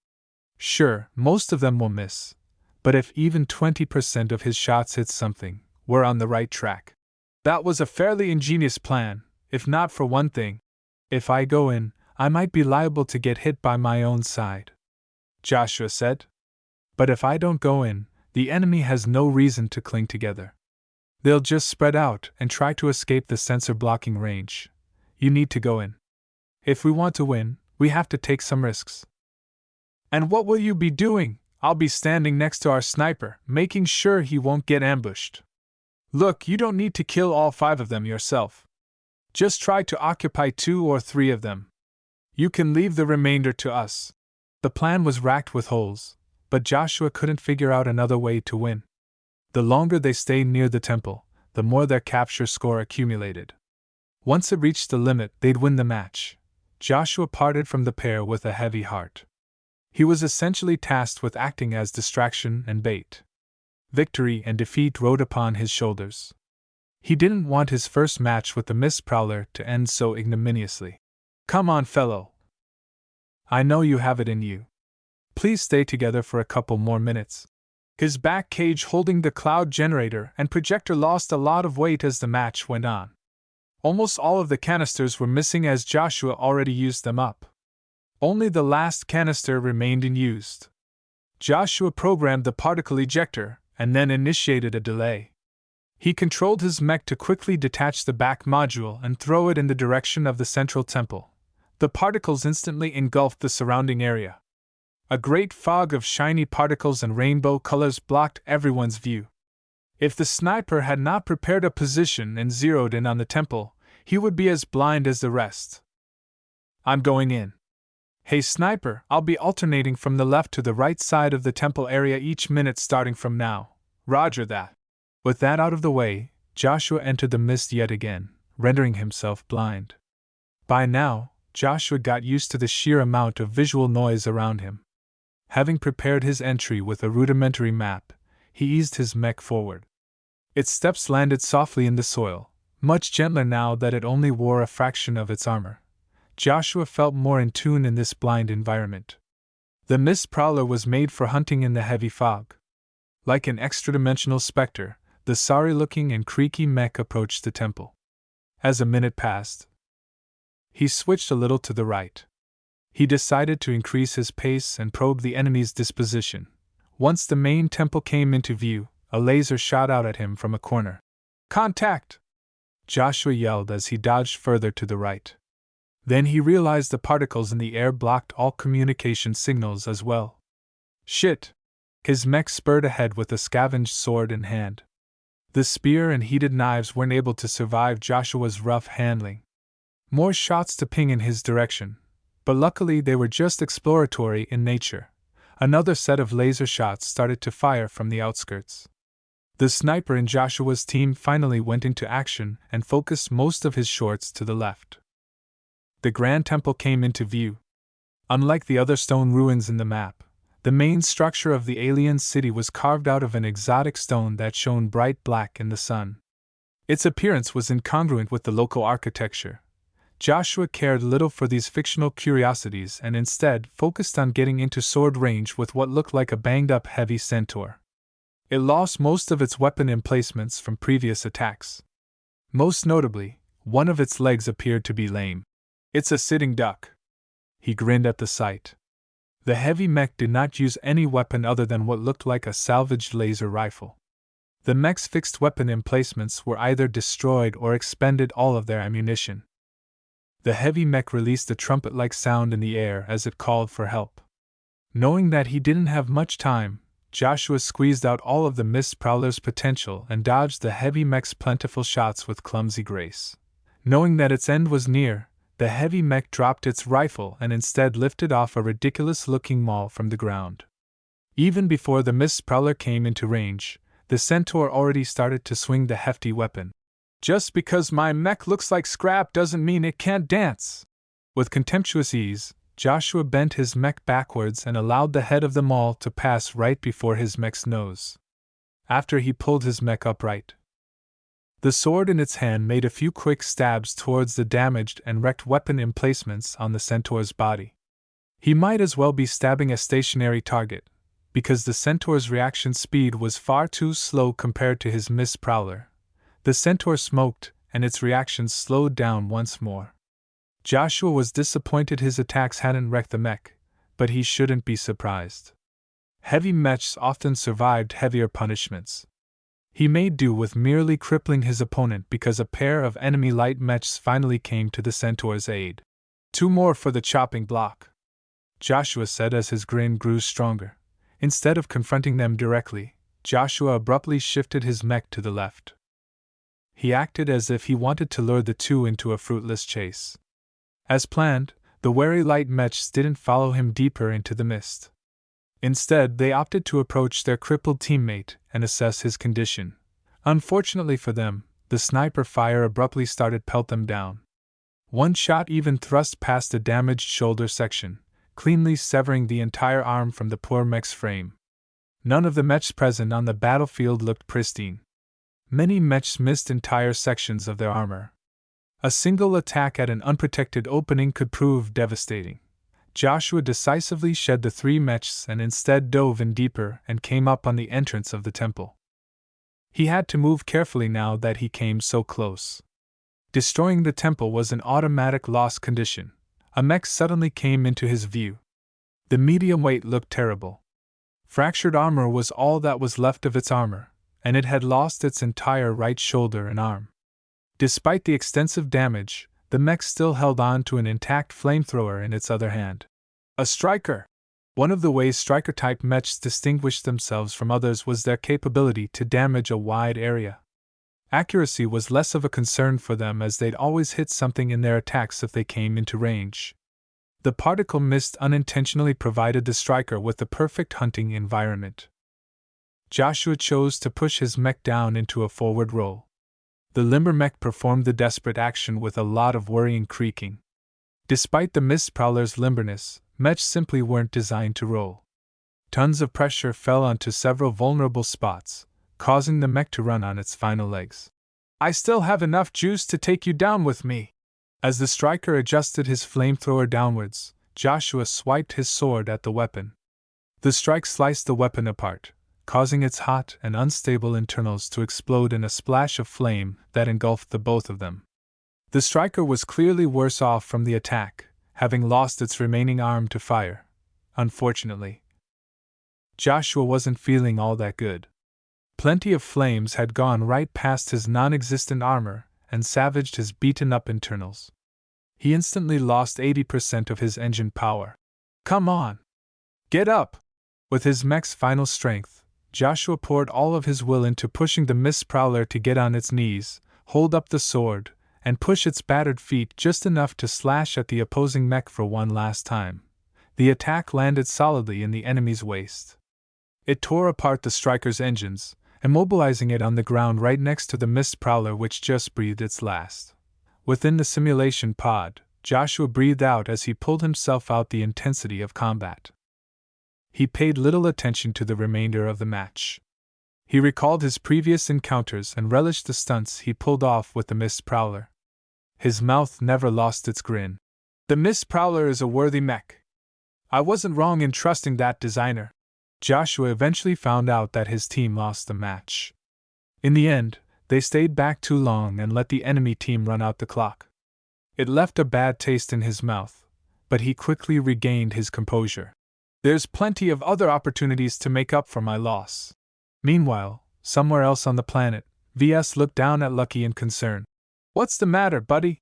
Sure, most of them will miss, but if even 20% of his shots hit something, we're on the right track. That was a fairly ingenious plan, if not for one thing. If I go in, I might be liable to get hit by my own side, Joshua said. But if I don't go in, the enemy has no reason to cling together. They'll just spread out and try to escape the sensor blocking range. You need to go in. If we want to win, we have to take some risks. And what will you be doing? I'll be standing next to our sniper, making sure he won't get ambushed. Look, you don't need to kill all 5 of them yourself. Just try to occupy 2 or 3 of them. You can leave the remainder to us. The plan was racked with holes, but Joshua couldn't figure out another way to win. The longer they stayed near the temple, the more their capture score accumulated. Once it reached the limit, they'd win the match. Joshua parted from the pair with a heavy heart. He was essentially tasked with acting as distraction and bait. Victory and defeat rode upon his shoulders. He didn't want his first match with the Mist Prowler to end so ignominiously. Come on, fellow. I know you have it in you. Please stay together for a couple more minutes. His back cage holding the cloud generator and projector lost a lot of weight as the match went on. Almost all of the canisters were missing as Joshua already used them up. Only the last canister remained unused. Joshua programmed the particle ejector and then initiated a delay. He controlled his mech to quickly detach the back module and throw it in the direction of the central temple. The particles instantly engulfed the surrounding area. A great fog of shiny particles and rainbow colors blocked everyone's view. If the sniper had not prepared a position and zeroed in on the temple, he would be as blind as the rest. I'm going in. Hey sniper, I'll be alternating from the left to the right side of the temple area each minute starting from now. Roger that. With that out of the way, Joshua entered the mist yet again, rendering himself blind. By now, Joshua got used to the sheer amount of visual noise around him. Having prepared his entry with a rudimentary map, he eased his mech forward. Its steps landed softly in the soil, much gentler now that it only wore a fraction of its armor. Joshua felt more in tune in this blind environment. The Mist Prowler was made for hunting in the heavy fog. Like an extra-dimensional specter, the sorry-looking and creaky mech approached the temple. As a minute passed, he switched a little to the right. He decided to increase his pace and probe the enemy's disposition. Once the main temple came into view, a laser shot out at him from a corner. Contact! Joshua yelled as he dodged further to the right. Then he realized the particles in the air blocked all communication signals as well. Shit! His mech spurred ahead with a scavenged sword in hand. The spear and heated knives weren't able to survive Joshua's rough handling. More shots to ping in his direction, but luckily they were just exploratory in nature. Another set of laser shots started to fire from the outskirts. The sniper in Joshua's team finally went into action and focused most of his shots to the left. The Grand Temple came into view. Unlike the other stone ruins in the map, The main structure of the alien city was carved out of an exotic stone that shone bright black in the sun. Its appearance was incongruent with the local architecture. Joshua cared little for these fictional curiosities and instead focused on getting into sword range with what looked like a banged-up heavy centaur. It lost most of its weapon emplacements from previous attacks. Most notably, one of its legs appeared to be lame. "It's a sitting duck." He grinned at the sight. The heavy mech did not use any weapon other than what looked like a salvaged laser rifle. The mech's fixed weapon emplacements were either destroyed or expended all of their ammunition. The heavy mech released a trumpet-like sound in the air as it called for help. Knowing that he didn't have much time, Joshua squeezed out all of the Mist Prowler's potential and dodged the heavy mech's plentiful shots with clumsy grace. Knowing that its end was near, the heavy mech dropped its rifle and instead lifted off a ridiculous-looking maul from the ground. Even before the Mist Prowler came into range, the centaur already started to swing the hefty weapon. "Just because my mech looks like scrap doesn't mean it can't dance!" With contemptuous ease, Joshua bent his mech backwards and allowed the head of the maul to pass right before his mech's nose. After he pulled his mech upright, the sword in its hand made a few quick stabs towards the damaged and wrecked weapon emplacements on the centaur's body. He might as well be stabbing a stationary target, because the centaur's reaction speed was far too slow compared to his Mist Prowler. The centaur smoked, and its reactions slowed down once more. Joshua was disappointed his attacks hadn't wrecked the mech, but he shouldn't be surprised. Heavy mechs often survived heavier punishments. He made do with merely crippling his opponent because a pair of enemy light mechs finally came to the centaur's aid. "Two more for the chopping block," Joshua said as his grin grew stronger. Instead of confronting them directly, Joshua abruptly shifted his mech to the left. He acted as if he wanted to lure the two into a fruitless chase. As planned, the wary light mechs didn't follow him deeper into the mist. Instead, they opted to approach their crippled teammate and assess his condition. Unfortunately for them, the sniper fire abruptly started pelt them down. One shot even thrust past the damaged shoulder section, cleanly severing the entire arm from the poor mech's frame. None of the mechs present on the battlefield looked pristine. Many mechs missed entire sections of their armor. A single attack at an unprotected opening could prove devastating. Joshua decisively shed the three mechs and instead dove in deeper and came up on the entrance of the temple. He had to move carefully now that he came so close. Destroying the temple was an automatic loss condition. A mech suddenly came into his view. The medium weight looked terrible. Fractured armor was all that was left of its armor, and it had lost its entire right shoulder and arm. Despite the extensive damage, the mech still held on to an intact flamethrower in its other hand. A striker! One of the ways striker-type mechs distinguished themselves from others was their capability to damage a wide area. Accuracy was less of a concern for them as they'd always hit something in their attacks if they came into range. The particle mist unintentionally provided the striker with the perfect hunting environment. Joshua chose to push his mech down into a forward roll. The limber mech performed the desperate action with a lot of worrying creaking. Despite the Mist Prowler's limberness, mechs simply weren't designed to roll. Tons of pressure fell onto several vulnerable spots, causing the mech to run on its final legs. "I still have enough juice to take you down with me." As the striker adjusted his flamethrower downwards, Joshua swiped his sword at the weapon. The strike sliced the weapon apart, causing its hot and unstable internals to explode in a splash of flame that engulfed the both of them. The striker was clearly worse off from the attack, having lost its remaining arm to fire. Unfortunately, Joshua wasn't feeling all that good. Plenty of flames had gone right past his non-existent armor and savaged his beaten-up internals. He instantly lost 80% of his engine power. "Come on! Get up!" With his mech's final strength, Joshua poured all of his will into pushing the Mist Prowler to get on its knees, hold up the sword, and push its battered feet just enough to slash at the opposing mech for one last time. The attack landed solidly in the enemy's waist. It tore apart the striker's engines, immobilizing it on the ground right next to the Mist Prowler, which just breathed its last. Within the simulation pod, Joshua breathed out as he pulled himself out the intensity of combat. he paid little attention to the remainder of the match. He recalled his previous encounters and relished the stunts he pulled off with the Mist Prowler. His mouth never lost its grin. The Mist Prowler is a worthy mech. I wasn't wrong in trusting that designer. Joshua eventually found out that his team lost the match. In the end, they stayed back too long and let the enemy team run out the clock. It left a bad taste in his mouth, but he quickly regained his composure. There's plenty of other opportunities to make up for my loss. Meanwhile, somewhere else on the planet, Ves looked down at Lucky in concern. What's the matter, buddy?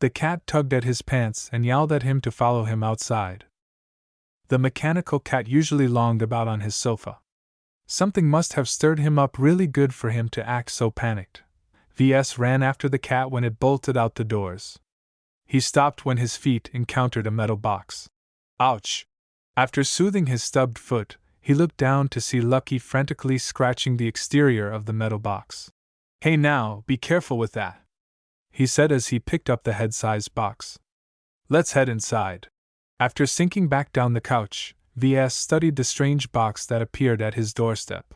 The cat tugged at his pants and yowled at him to follow him outside. The mechanical cat usually longed about on his sofa. Something must have stirred him up really good for him to act so panicked. Ves ran after the cat when it bolted out the doors. He stopped when his feet encountered a metal box. Ouch! After soothing his stubbed foot, he looked down to see Lucky frantically scratching the exterior of the metal box. Hey now, be careful with that, he said as he picked up the head-sized box. Let's head inside. After sinking back down the couch, Ves studied the strange box that appeared at his doorstep.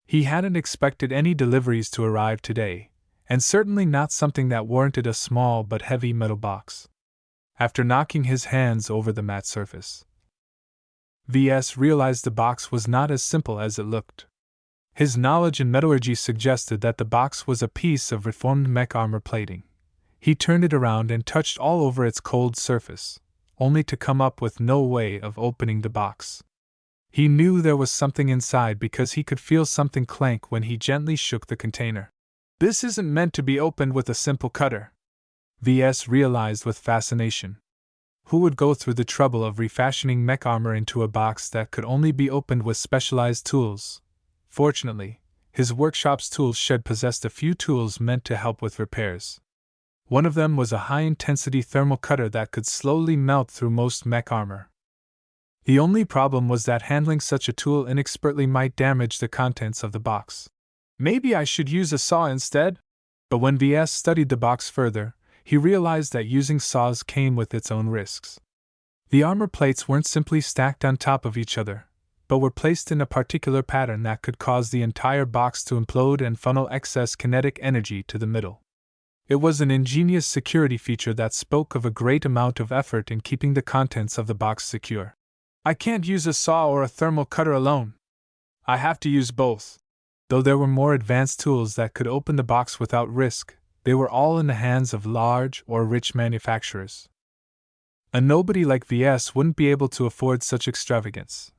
He hadn't expected any deliveries to arrive today, and certainly not something that warranted a small but heavy metal box. After knocking his hands over the matte surface, Ves realized the box was not as simple as it looked. His knowledge in metallurgy suggested that the box was a piece of reformed mech armor plating. He turned it around and touched all over its cold surface, only to come up with no way of opening the box. He knew there was something inside because he could feel something clank when he gently shook the container. This isn't meant to be opened with a simple cutter, Ves realized with fascination. Who would go through the trouble of refashioning mech armor into a box that could only be opened with specialized tools? Fortunately, his workshop's tool shed possessed a few tools meant to help with repairs. One of them was a high-intensity thermal cutter that could slowly melt through most mech armor. The only problem was that handling such a tool inexpertly might damage the contents of the box. Maybe I should use a saw instead? But when Ves studied the box further, he realized that using saws came with its own risks. The armor plates weren't simply stacked on top of each other, but were placed in a particular pattern that could cause the entire box to implode and funnel excess kinetic energy to the middle. It was an ingenious security feature that spoke of a great amount of effort in keeping the contents of the box secure. I can't use a saw or a thermal cutter alone. I have to use both. Though there were more advanced tools that could open the box without risk, they were all in the hands of large or rich manufacturers. A nobody like Ves wouldn't be able to afford such extravagance.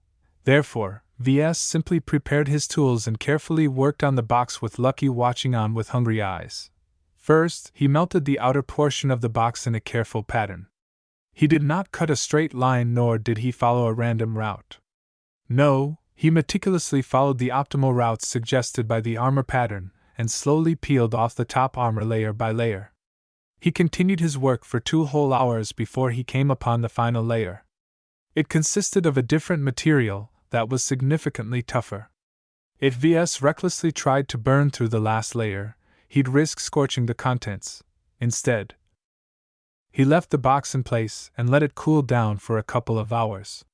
Therefore, Ves simply prepared his tools and carefully worked on the box with Lucky watching on with hungry eyes. First, he melted the outer portion of the box in a careful pattern. He did not cut a straight line nor did he follow a random route. No, he meticulously followed the optimal routes suggested by the armor pattern and slowly peeled off the top armor layer by layer. He continued his work for 2 whole hours before he came upon the final layer. It consisted of a different material that was significantly tougher. If Ves recklessly tried to burn through the last layer, he'd risk scorching the contents. Instead, he left the box in place and let it cool down for a couple of hours.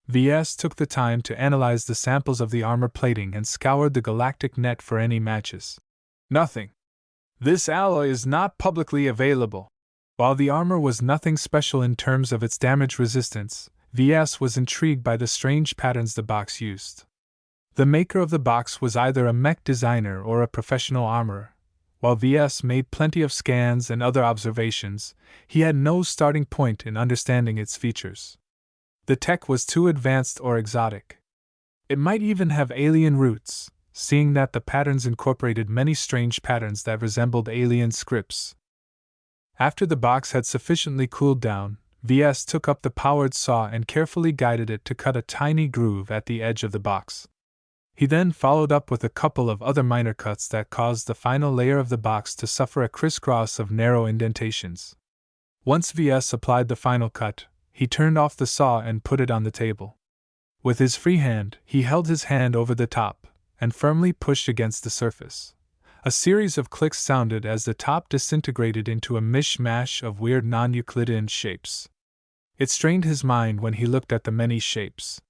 Ves took the time to analyze the samples of the armor plating and scoured the galactic net for any matches. Nothing. This alloy is not publicly available. While the armor was nothing special in terms of its damage resistance, Ves was intrigued by the strange patterns the box used. The maker of the box was either a mech designer or a professional armorer. While Ves made plenty of scans and other observations, he had no starting point in understanding its features. The tech was too advanced or exotic. It might even have alien roots, seeing that the patterns incorporated many strange patterns that resembled alien scripts. After the box had sufficiently cooled down, Ves took up the powered saw and carefully guided it to cut a tiny groove at the edge of the box. He then followed up with a couple of other minor cuts that caused the final layer of the box to suffer a crisscross of narrow indentations. Once Ves applied the final cut, he turned off the saw and put it on the table. With his free hand, he held his hand over the top and firmly pushed against the surface. A series of clicks sounded as the top disintegrated into a mishmash of weird non-Euclidean shapes. It strained his mind when he looked at the many shapes.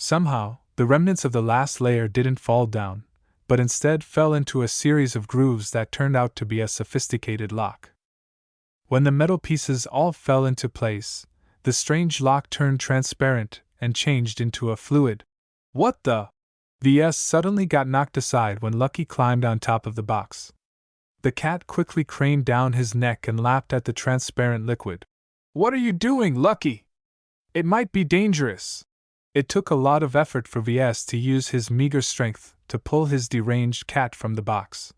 Somehow, the remnants of the last layer didn't fall down, but instead fell into a series of grooves that turned out to be a sophisticated lock. When the metal pieces all fell into place, the strange lock turned transparent and changed into a fluid. What the? Ves suddenly got knocked aside when Lucky climbed on top of the box. The cat quickly craned down his neck and lapped at the transparent liquid. What are you doing, Lucky? It might be dangerous. It took a lot of effort for Ves to use his meager strength to pull his deranged cat from the box.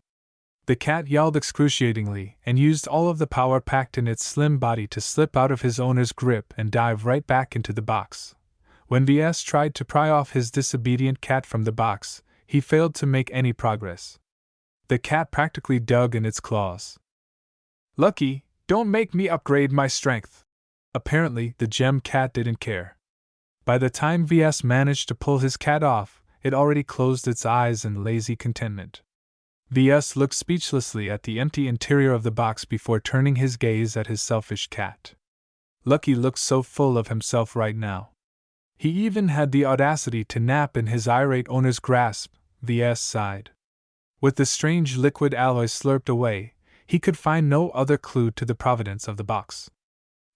The cat yelled excruciatingly and used all of the power packed in its slim body to slip out of his owner's grip and dive right back into the box. When Ves tried to pry off his disobedient cat from the box, he failed to make any progress. The cat practically dug in its claws. Lucky, don't make me upgrade my strength. Apparently, the gem cat didn't care. By the time Ves managed to pull his cat off, it already closed its eyes in lazy contentment. Ves looked speechlessly at the empty interior of the box before turning his gaze at his selfish cat. Lucky looked so full of himself right now. He even had the audacity to nap in his irate owner's grasp. Ves sighed. With the strange liquid alloy slurped away, he could find no other clue to the provenance of the box.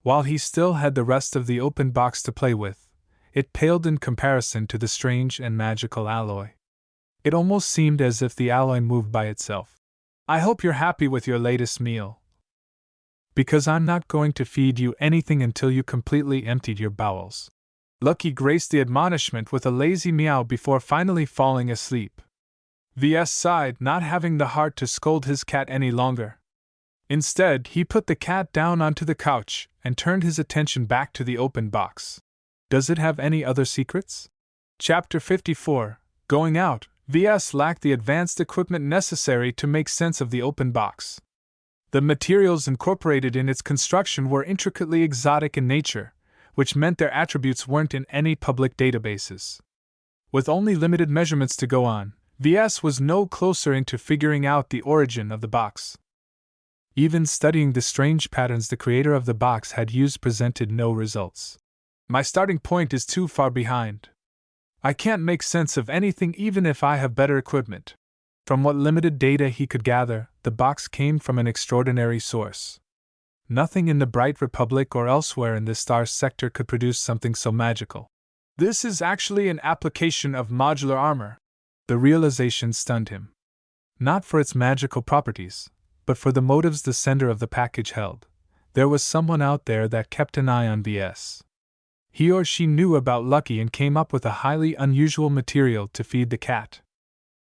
While he still had the rest of the open box to play with, it paled in comparison to the strange and magical alloy. It almost seemed as if the alloy moved by itself. I hope you're happy with your latest meal. Because I'm not going to feed you anything until you completely emptied your bowels. Lucky graced the admonishment with a lazy meow before finally falling asleep. Ves sighed, not having the heart to scold his cat any longer. Instead, he put the cat down onto the couch and turned his attention back to the open box. Does it have any other secrets? Chapter 54, Going Out. Ves lacked the advanced equipment necessary to make sense of the open box. The materials incorporated in its construction were intricately exotic in nature, which meant their attributes weren't in any public databases. With only limited measurements to go on, Ves was no closer into figuring out the origin of the box. Even studying the strange patterns the creator of the box had used presented no results. My starting point is too far behind. I can't make sense of anything even if I have better equipment. From what limited data he could gather, the box came from an extraordinary source. Nothing in the Bright Republic or elsewhere in the star sector could produce something so magical. This is actually an application of modular armor. The realization stunned him. Not for its magical properties, but for the motives the sender of the package held. There was someone out there that kept an eye on Ves. He or she knew about Lucky and came up with a highly unusual material to feed the cat.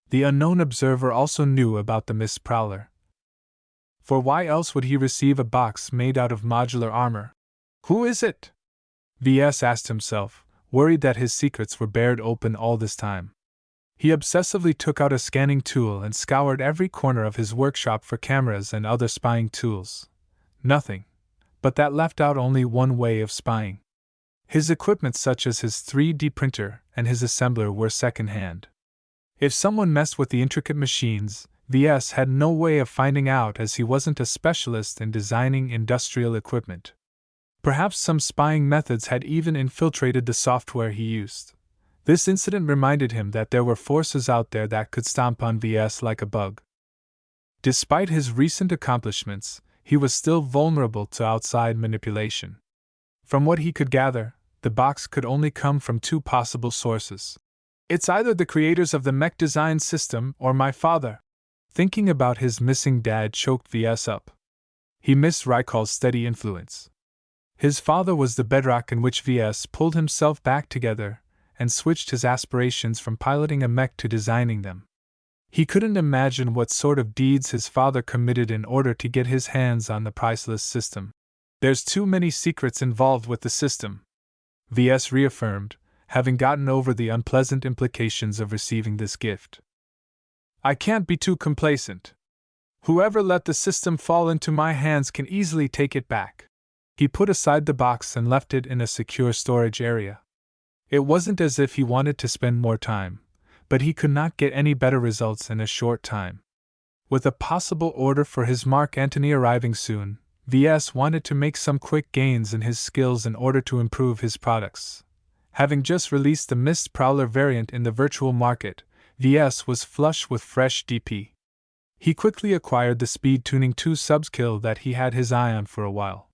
The unknown observer also knew about the Mist Prowler. For why else would he receive a box made out of modular armor? Who is it? Ves asked himself, worried that his secrets were bared open all this time. He obsessively took out a scanning tool and scoured every corner of his workshop for cameras and other spying tools. Nothing. But that left out only one way of spying. His equipment, such as his 3D printer and his assembler, were second-hand. If someone messed with the intricate machines, Ves had no way of finding out, as he wasn't a specialist in designing industrial equipment. Perhaps some spying methods had even infiltrated the software he used. This incident reminded him that there were forces out there that could stomp on Ves like a bug. Despite his recent accomplishments, he was still vulnerable to outside manipulation. From what he could gather, the box could only come from two possible sources. It's either the creators of the Mech Designer System or my father. Thinking about his missing dad choked Ves up. He missed Rykal's steady influence. His father was the bedrock in which Ves pulled himself back together and switched his aspirations from piloting a mech to designing them. He couldn't imagine what sort of deeds his father committed in order to get his hands on the priceless system. There's too many secrets involved with the system, Ves reaffirmed, having gotten over the unpleasant implications of receiving this gift. I can't be too complacent. Whoever let the system fall into my hands can easily take it back. He put aside the box and left it in a secure storage area. It wasn't as if he wanted to spend more time, but he could not get any better results in a short time. With a possible order for his Mark Antony arriving soon, Ves wanted to make some quick gains in his skills in order to improve his products. Having just released the Mist Prowler variant in the virtual market, Ves was flush with fresh DP. He quickly acquired the speed tuning 2 subskill that he had his eye on for a while.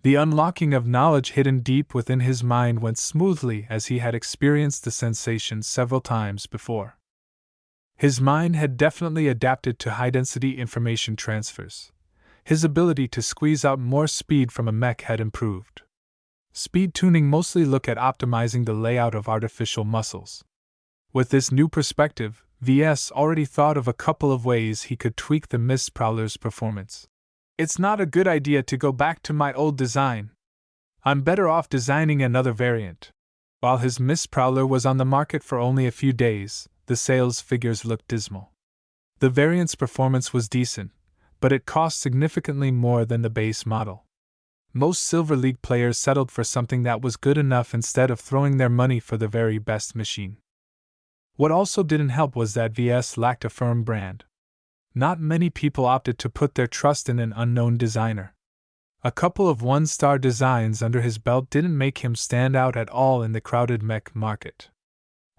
The unlocking of knowledge hidden deep within his mind went smoothly as he had experienced the sensation several times before. His mind had definitely adapted to high-density information transfers. His ability to squeeze out more speed from a mech had improved. Speed tuning mostly looked at optimizing the layout of artificial muscles. With this new perspective, Ves already thought of a couple of ways he could tweak the Mist Prowler's performance. It's not a good idea to go back to my old design. I'm better off designing another variant. While his Mist Prowler was on the market for only a few days, the sales figures looked dismal. The variant's performance was decent, but it cost significantly more than the base model. Most Silver League players settled for something that was good enough instead of throwing their money for the very best machine. What also didn't help was that Ves lacked a firm brand. Not many people opted to put their trust in an unknown designer. A couple of one-star designs under his belt didn't make him stand out at all in the crowded mech market.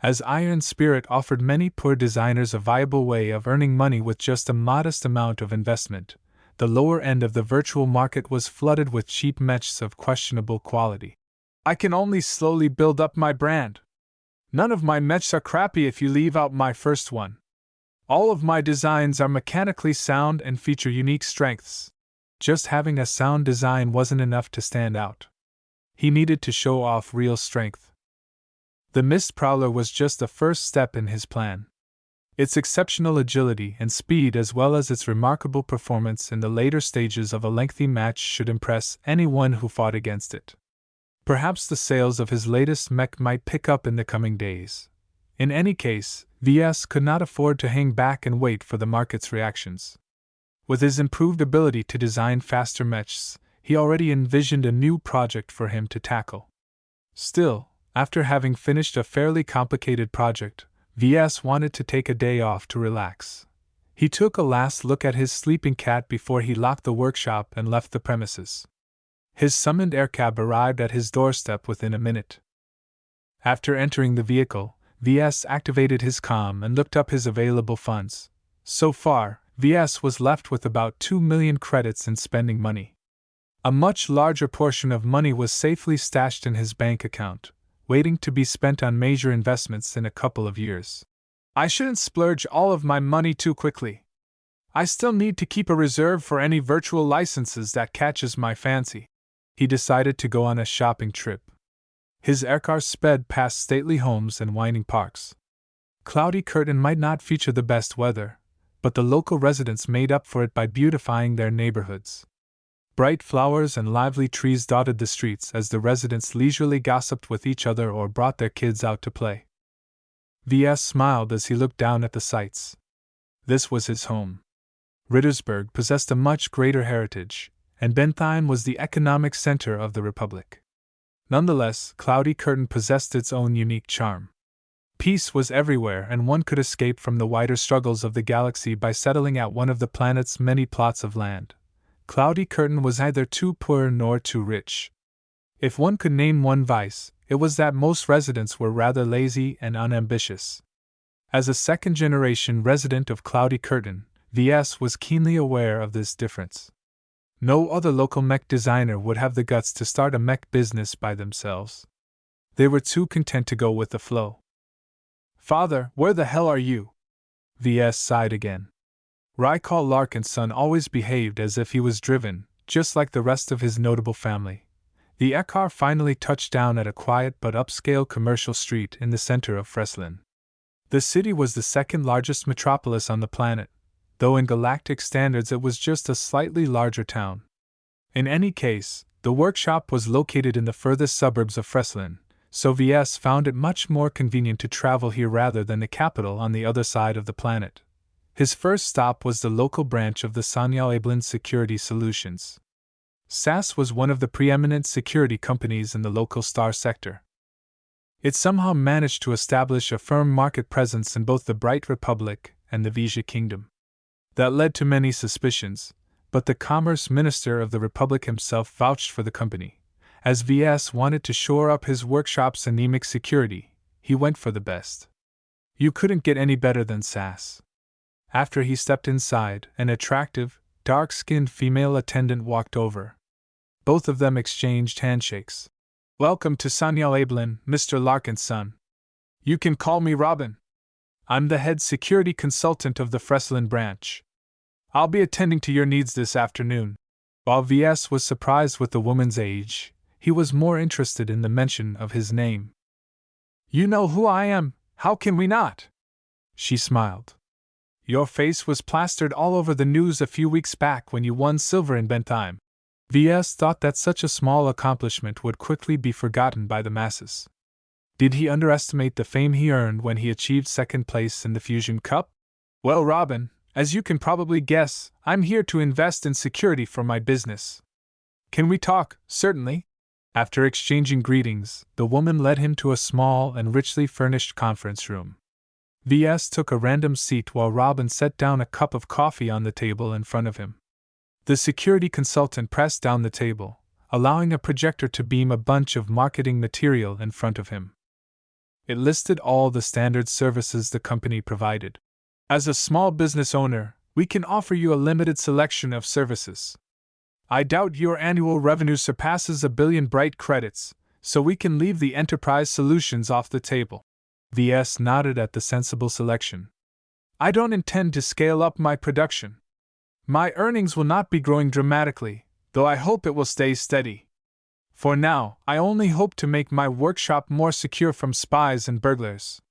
As Iron Spirit offered many poor designers a viable way of earning money with just a modest amount of investment, the lower end of the virtual market was flooded with cheap mechs of questionable quality. I can only slowly build up my brand. None of my mechs are crappy if you leave out my first one. All of my designs are mechanically sound and feature unique strengths. Just having a sound design wasn't enough to stand out. He needed to show off real strength. The Mist Prowler was just the first step in his plan. Its exceptional agility and speed, as well as its remarkable performance in the later stages of a lengthy match, should impress anyone who fought against it. Perhaps the sales of his latest mech might pick up in the coming days. In any case, Ves could not afford to hang back and wait for the market's reactions. With his improved ability to design faster mechs, he already envisioned a new project for him to tackle. Still, after having finished a fairly complicated project, Ves wanted to take a day off to relax. He took a last look at his sleeping cat before he locked the workshop and left the premises. His summoned aircab arrived at his doorstep within a minute. After entering the vehicle, Ves activated his comm and looked up his available funds. So far, Ves was left with about 2 million credits in spending money. A much larger portion of money was safely stashed in his bank account, waiting to be spent on major investments in a couple of years. I shouldn't splurge all of my money too quickly. I still need to keep a reserve for any virtual licenses that catches my fancy. He decided to go on a shopping trip. His aircar sped past stately homes and winding parks. Cloudy Curtain might not feature the best weather, but the local residents made up for it by beautifying their neighborhoods. Bright flowers and lively trees dotted the streets as the residents leisurely gossiped with each other or brought their kids out to play. Ves smiled as he looked down at the sights. This was his home. Rittersburg possessed a much greater heritage, and Bentheim was the economic center of the Republic. Nonetheless, Cloudy Curtain possessed its own unique charm. Peace was everywhere, and one could escape from the wider struggles of the galaxy by settling at one of the planet's many plots of land. Cloudy Curtain was neither too poor nor too rich. If one could name one vice, it was that most residents were rather lazy and unambitious. As a second-generation resident of Cloudy Curtain, Ves was keenly aware of this difference. No other local mech designer would have the guts to start a mech business by themselves. They were too content to go with the flow. Father, where the hell are you? Ves sighed again. Ves Larkinson always behaved as if he was driven, just like the rest of his notable family. The aircar finally touched down at a quiet but upscale commercial street in the center of Freslin. The city was the second largest metropolis on the planet, though in galactic standards it was just a slightly larger town. In any case, the workshop was located in the furthest suburbs of Freslin, so Ves found it much more convenient to travel here rather than the capital on the other side of the planet. His first stop was the local branch of the Sanyal Ablin Security Solutions. SAS was one of the preeminent security companies in the local star sector. It somehow managed to establish a firm market presence in both the Bright Republic and the Vija Kingdom. That led to many suspicions, but the Commerce Minister of the Republic himself vouched for the company, As VS wanted to shore up his workshop's anemic security, he went for the best. You couldn't get any better than SAS. After he stepped inside, an attractive, dark-skinned female attendant walked over. Both of them exchanged handshakes. "Welcome to Sanyal Ablin, Mr. Larkinson. You can call me Robin. I'm the head security consultant of the Freslin branch. I'll be attending to your needs this afternoon." While VS was surprised with the woman's age, he was more interested in the mention of his name. "You know who I am, how can we not?" She smiled. "Your face was plastered all over the news a few weeks back when you won silver in Bentheim." VS thought that such a small accomplishment would quickly be forgotten by the masses. Did he underestimate the fame he earned when he achieved second place in the Fusion Cup? "Well, Robin, as you can probably guess, I'm here to invest in security for my business. Can we talk?" "Certainly." After exchanging greetings, the woman led him to a small and richly furnished conference room. VS took a random seat while Robin set down a cup of coffee on the table in front of him. The security consultant pressed down the table, allowing a projector to beam a bunch of marketing material in front of him. It listed all the standard services the company provided. "As a small business owner, we can offer you a limited selection of services. I doubt your annual revenue surpasses 1 billion bright credits, so we can leave the enterprise solutions off the table." VS nodded at the sensible selection. "I don't intend to scale up my production. My earnings will not be growing dramatically, though I hope it will stay steady. For now, I only hope to make my workshop more secure from spies and burglars.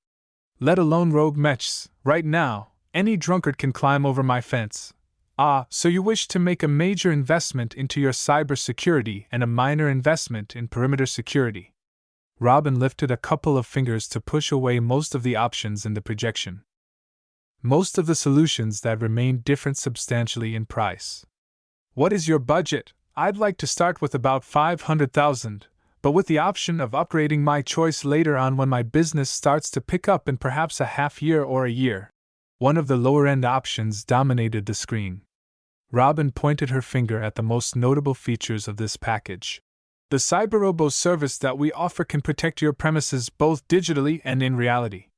Let alone rogue mechs. Right now, any drunkard can climb over my fence." "Ah, so you wish to make a major investment into your cybersecurity and a minor investment in perimeter security." Robin lifted a couple of fingers to push away most of the options in the projection. Most of the solutions that remained differed substantially in price. "What is your budget?" "I'd like to start with about 500,000, but with the option of upgrading my choice later on when my business starts to pick up in perhaps a half year or a year." One of the lower-end options dominated the screen. Robin pointed her finger at the most notable features of this package. "The CyberRobo service that we offer can protect your premises both digitally and in reality.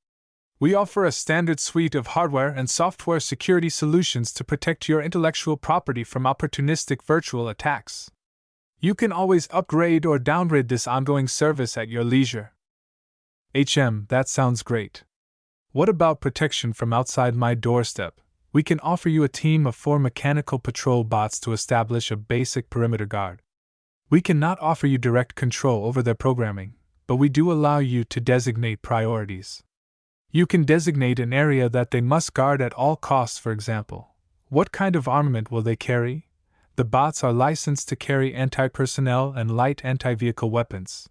We offer a standard suite of hardware and software security solutions to protect your intellectual property from opportunistic virtual attacks. You can always upgrade or downgrade this ongoing service at your leisure." That sounds great. What about protection from outside my doorstep?" "We can offer you a team of 4 mechanical patrol bots to establish a basic perimeter guard. We cannot offer you direct control over their programming, but we do allow you to designate priorities. You can designate an area that they must guard at all costs, for example. What kind of armament will they carry? The bots are licensed to carry anti-personnel and light anti-vehicle weapons.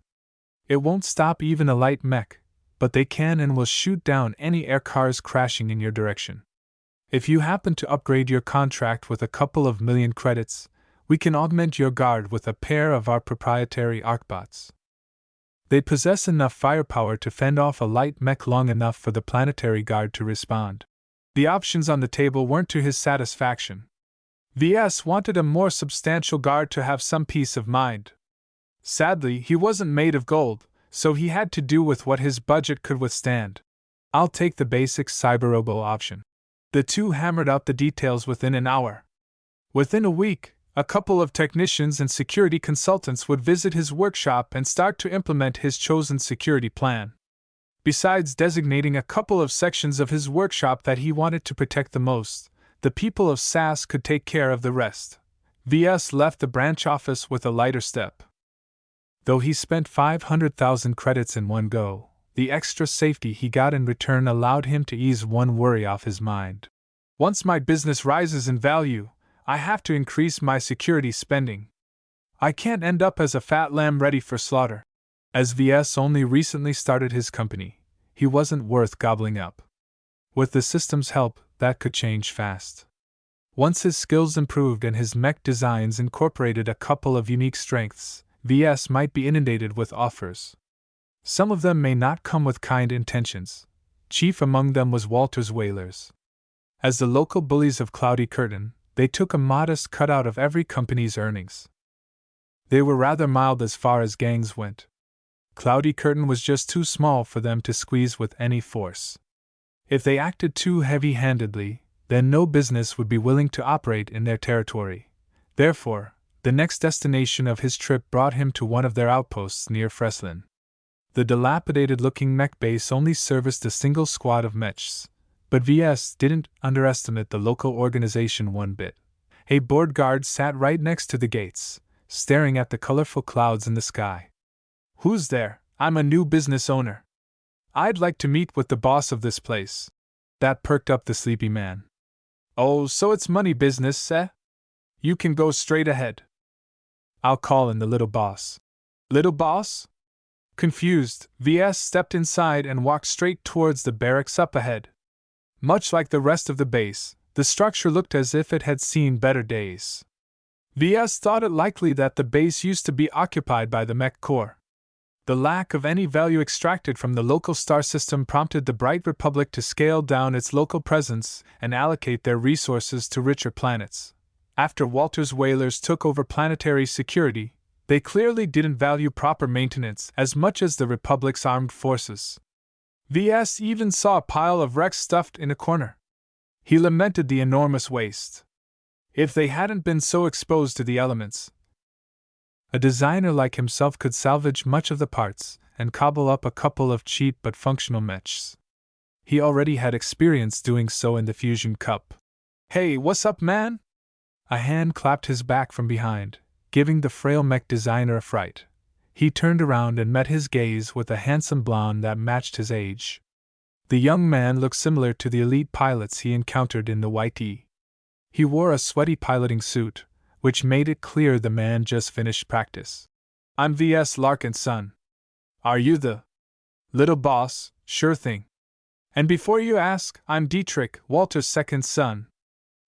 It won't stop even a light mech, but they can and will shoot down any air cars crashing in your direction. If you happen to upgrade your contract with a couple of million credits, we can augment your guard with a pair of our proprietary arcbots. They possess enough firepower to fend off a light mech long enough for the planetary guard to respond." The options on the table weren't to his satisfaction. VS wanted a more substantial guard to have some peace of mind. Sadly, he wasn't made of gold, so he had to do with what his budget could withstand. "I'll take the basic CyberRobo option." The two hammered out the details within an hour. Within a week, a couple of technicians and security consultants would visit his workshop and start to implement his chosen security plan. Besides designating a couple of sections of his workshop that he wanted to protect the most, the people of SAS could take care of the rest. VS left the branch office with a lighter step. Though he spent 500,000 credits in one go, the extra safety he got in return allowed him to ease one worry off his mind. "Once my business rises in value, I have to increase my security spending. I can't end up as a fat lamb ready for slaughter." As VS only recently started his company, he wasn't worth gobbling up. With the system's help, that could change fast. Once his skills improved and his mech designs incorporated a couple of unique strengths, VS might be inundated with offers. Some of them may not come with kind intentions. Chief among them was Walter's Whalers. As the local bullies of Cloudy Curtain, they took a modest cutout of every company's earnings. They were rather mild as far as gangs went. Cloudy Curtain was just too small for them to squeeze with any force. If they acted too heavy-handedly, then no business would be willing to operate in their territory. Therefore, the next destination of his trip brought him to one of their outposts near Freslin. The dilapidated-looking mech base only serviced a single squad of mechs, but VS didn't underestimate the local organization one bit. A board guard sat right next to the gates, staring at the colorful clouds in the sky. "Who's there? I'm a new business owner. I'd like to meet with the boss of this place." That perked up the sleepy man. "Oh, so it's money business, eh? You can go straight ahead. I'll call in the little boss." "Little boss?" Confused, VS stepped inside and walked straight towards the barracks up ahead. Much like the rest of the base, the structure looked as if it had seen better days. VS thought it likely that the base used to be occupied by the Mech Corps. The lack of any value extracted from the local star system prompted the Bright Republic to scale down its local presence and allocate their resources to richer planets. After Walter's whalers took over planetary security, they clearly didn't value proper maintenance as much as the Republic's armed forces. VS even saw a pile of wrecks stuffed in a corner. He lamented the enormous waste. If they hadn't been so exposed to the elements, a designer like himself could salvage much of the parts and cobble up a couple of cheap but functional mechs. He already had experience doing so in the Fusion Cup. "Hey, what's up, man?" A hand clapped his back from behind, giving the frail mech designer a fright. He turned around and met his gaze with a handsome blonde that matched his age. The young man looked similar to the elite pilots he encountered in the YT. He wore a sweaty piloting suit, which made it clear the man just finished practice. "I'm Ves Larkinson. Are you the little boss?" "Sure thing. And before you ask, I'm Dietrich, Walter's second son."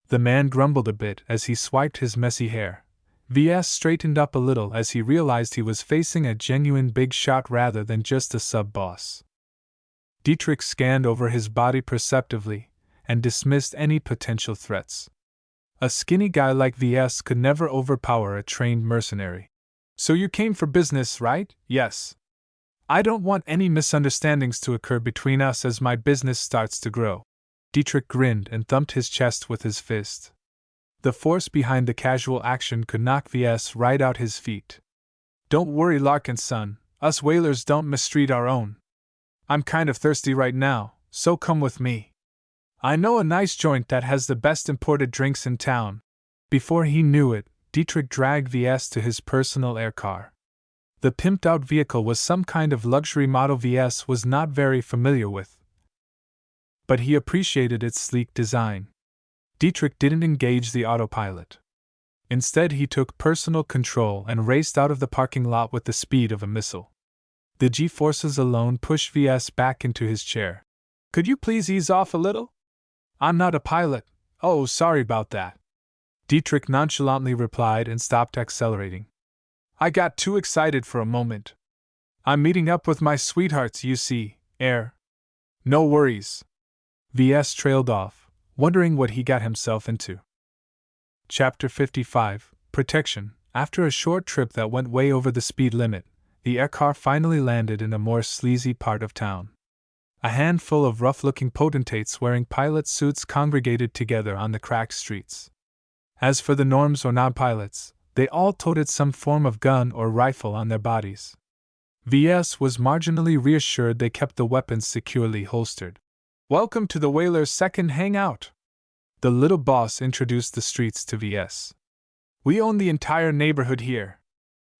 The man grumbled a bit as he swiped his messy hair. VS straightened up a little as he realized he was facing a genuine big shot rather than just a sub-boss. Dietrich scanned over his body perceptively and dismissed any potential threats. A skinny guy like VS could never overpower a trained mercenary. "So you came for business, right?" "Yes. I don't want any misunderstandings to occur between us as my business starts to grow." Dietrich grinned and thumped his chest with his fist. The force behind the casual action could knock VS right out his feet. "Don't worry, Larkinson, us whalers don't mistreat our own. I'm kind of thirsty right now, so come with me. I know a nice joint that has the best imported drinks in town." Before he knew it, Dietrich dragged VS to his personal air car. The pimped-out vehicle was some kind of luxury model VS was not very familiar with, but he appreciated its sleek design. Dietrich didn't engage the autopilot. Instead, he took personal control and raced out of the parking lot with the speed of a missile. The G-forces alone pushed VS back into his chair. "Could you please ease off a little? I'm not a pilot." "Oh, sorry about that," Dietrich nonchalantly replied and stopped accelerating. "I got too excited for a moment. I'm meeting up with my sweethearts, you see, Air." "No worries." VS trailed off, wondering what he got himself into. Chapter 55, Protection. After a short trip that went way over the speed limit, the aircar finally landed in a more sleazy part of town. A handful of rough-looking potentates wearing pilot suits congregated together on the cracked streets. As for the norms or non-pilots, they all toted some form of gun or rifle on their bodies. VS was marginally reassured they kept the weapons securely holstered. "Welcome to the whaler's second hangout." The little boss introduced the streets to VS. "We own the entire neighborhood here.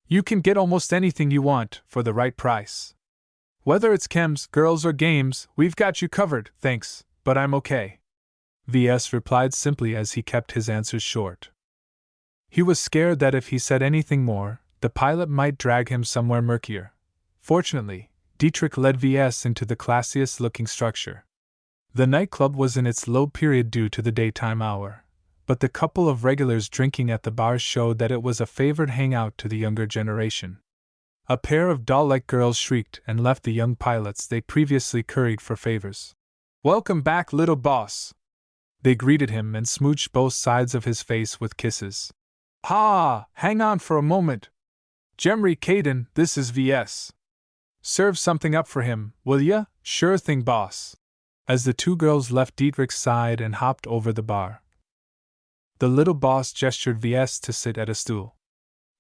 You can get almost anything you want for the right price. Whether it's chems, girls, or games, we've got you covered, thanks, but I'm okay." VS replied simply as he kept his answers short. He was scared that if he said anything more, the pilot might drag him somewhere murkier. Fortunately, Dietrich led VS into the classiest-looking structure. The nightclub was in its low period due to the daytime hour, but the couple of regulars drinking at the bars showed that it was a favored hangout to the younger generation. A pair of doll-like girls shrieked and left the young pilots they previously curried for favors. "Welcome back, little boss." They greeted him and smooched both sides of his face with kisses. "Ha! Hang on for a moment. Jemry Caden, this is VS. Serve something up for him, will ya? Sure thing, boss. As the two girls left Dietrich's side and hopped over the bar, the little boss gestured VS to sit at a stool.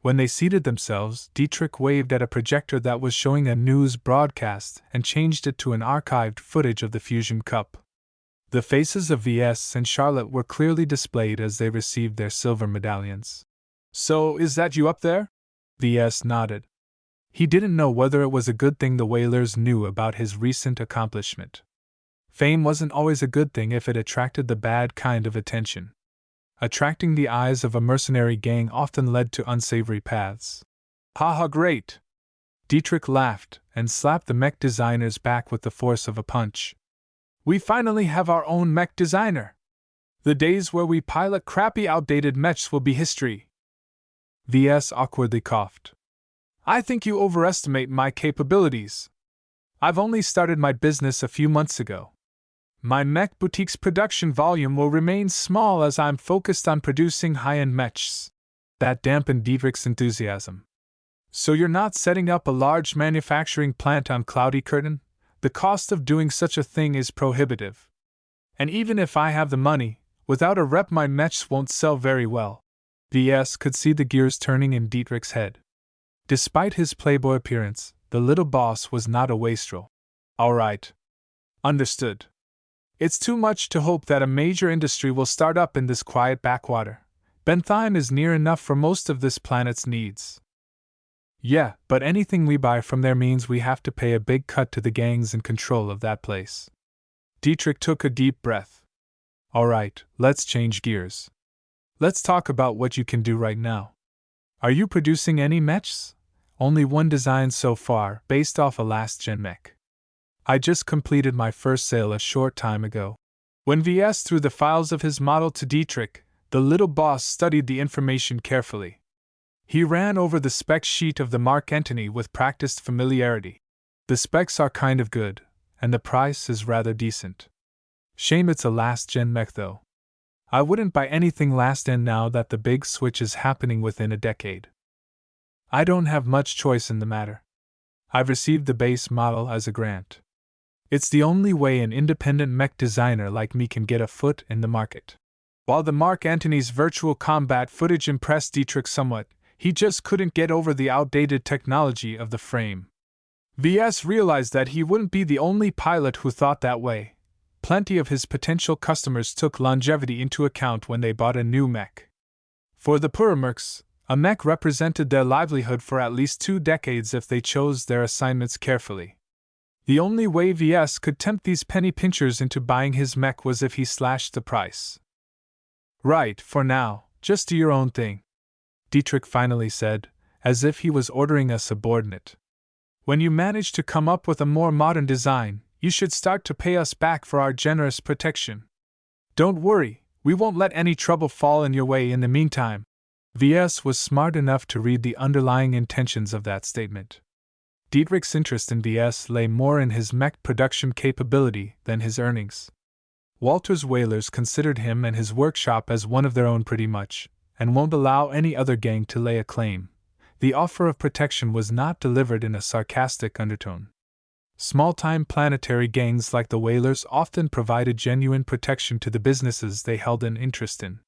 When they seated themselves, Dietrich waved at a projector that was showing a news broadcast and changed it to an archived footage of the Fusion Cup. The faces of VS and Charlotte were clearly displayed as they received their silver medallions. So, is that you up there? VS nodded. He didn't know whether it was a good thing the whalers knew about his recent accomplishment. Fame wasn't always a good thing if it attracted the bad kind of attention. Attracting the eyes of a mercenary gang often led to unsavory paths. Haha, great! Dietrich laughed and slapped the mech designer's back with the force of a punch. We finally have our own mech designer! The days where we pilot crappy outdated mechs will be history. VS awkwardly coughed. I think you overestimate my capabilities. I've only started my business a few months ago. My Mech Boutique's production volume will remain small as I'm focused on producing high-end mechs. That dampened Dietrich's enthusiasm. So you're not setting up a large manufacturing plant on Cloudy Curtain? The cost of doing such a thing is prohibitive. And even if I have the money, without a rep my mechs won't sell very well. VS could see the gears turning in Dietrich's head. Despite his playboy appearance, the little boss was not a wastrel. All right. Understood. It's too much to hope that a major industry will start up in this quiet backwater. Bentheim is near enough for most of this planet's needs. Yeah, but anything we buy from there means we have to pay a big cut to the gangs in control of that place. Dietrich took a deep breath. All right, let's change gears. Let's talk about what you can do right now. Are you producing any mechs? Only one design so far, based off a last-gen mech. I just completed my first sale a short time ago. When VS threw the files of his model to Dietrich, the little boss studied the information carefully. He ran over the spec sheet of the Mark Antony with practiced familiarity. The specs are kind of good, and the price is rather decent. Shame it's a last-gen mech though. I wouldn't buy anything last-gen now that the big switch is happening within a decade. I don't have much choice in the matter. I've received the base model as a grant. It's the only way an independent mech designer like me can get a foot in the market. While the Mark Antony's virtual combat footage impressed Dietrich somewhat, he just couldn't get over the outdated technology of the frame. VS realized that he wouldn't be the only pilot who thought that way. Plenty of his potential customers took longevity into account when they bought a new mech. For the poorer mercs, a mech represented their livelihood for at least 2 decades if they chose their assignments carefully. The only way VS could tempt these penny pinchers into buying his mech was if he slashed the price. Right, for now, just do your own thing, Dietrich finally said, as if he was ordering a subordinate. When you manage to come up with a more modern design, you should start to pay us back for our generous protection. Don't worry, we won't let any trouble fall in your way in the meantime. VS was smart enough to read the underlying intentions of that statement. Dietrich's interest in VS lay more in his mech production capability than his earnings. Walter's whalers considered him and his workshop as one of their own pretty much, and won't allow any other gang to lay a claim. The offer of protection was not delivered in a sarcastic undertone. Small-time planetary gangs like the whalers often provided genuine protection to the businesses they held an interest in.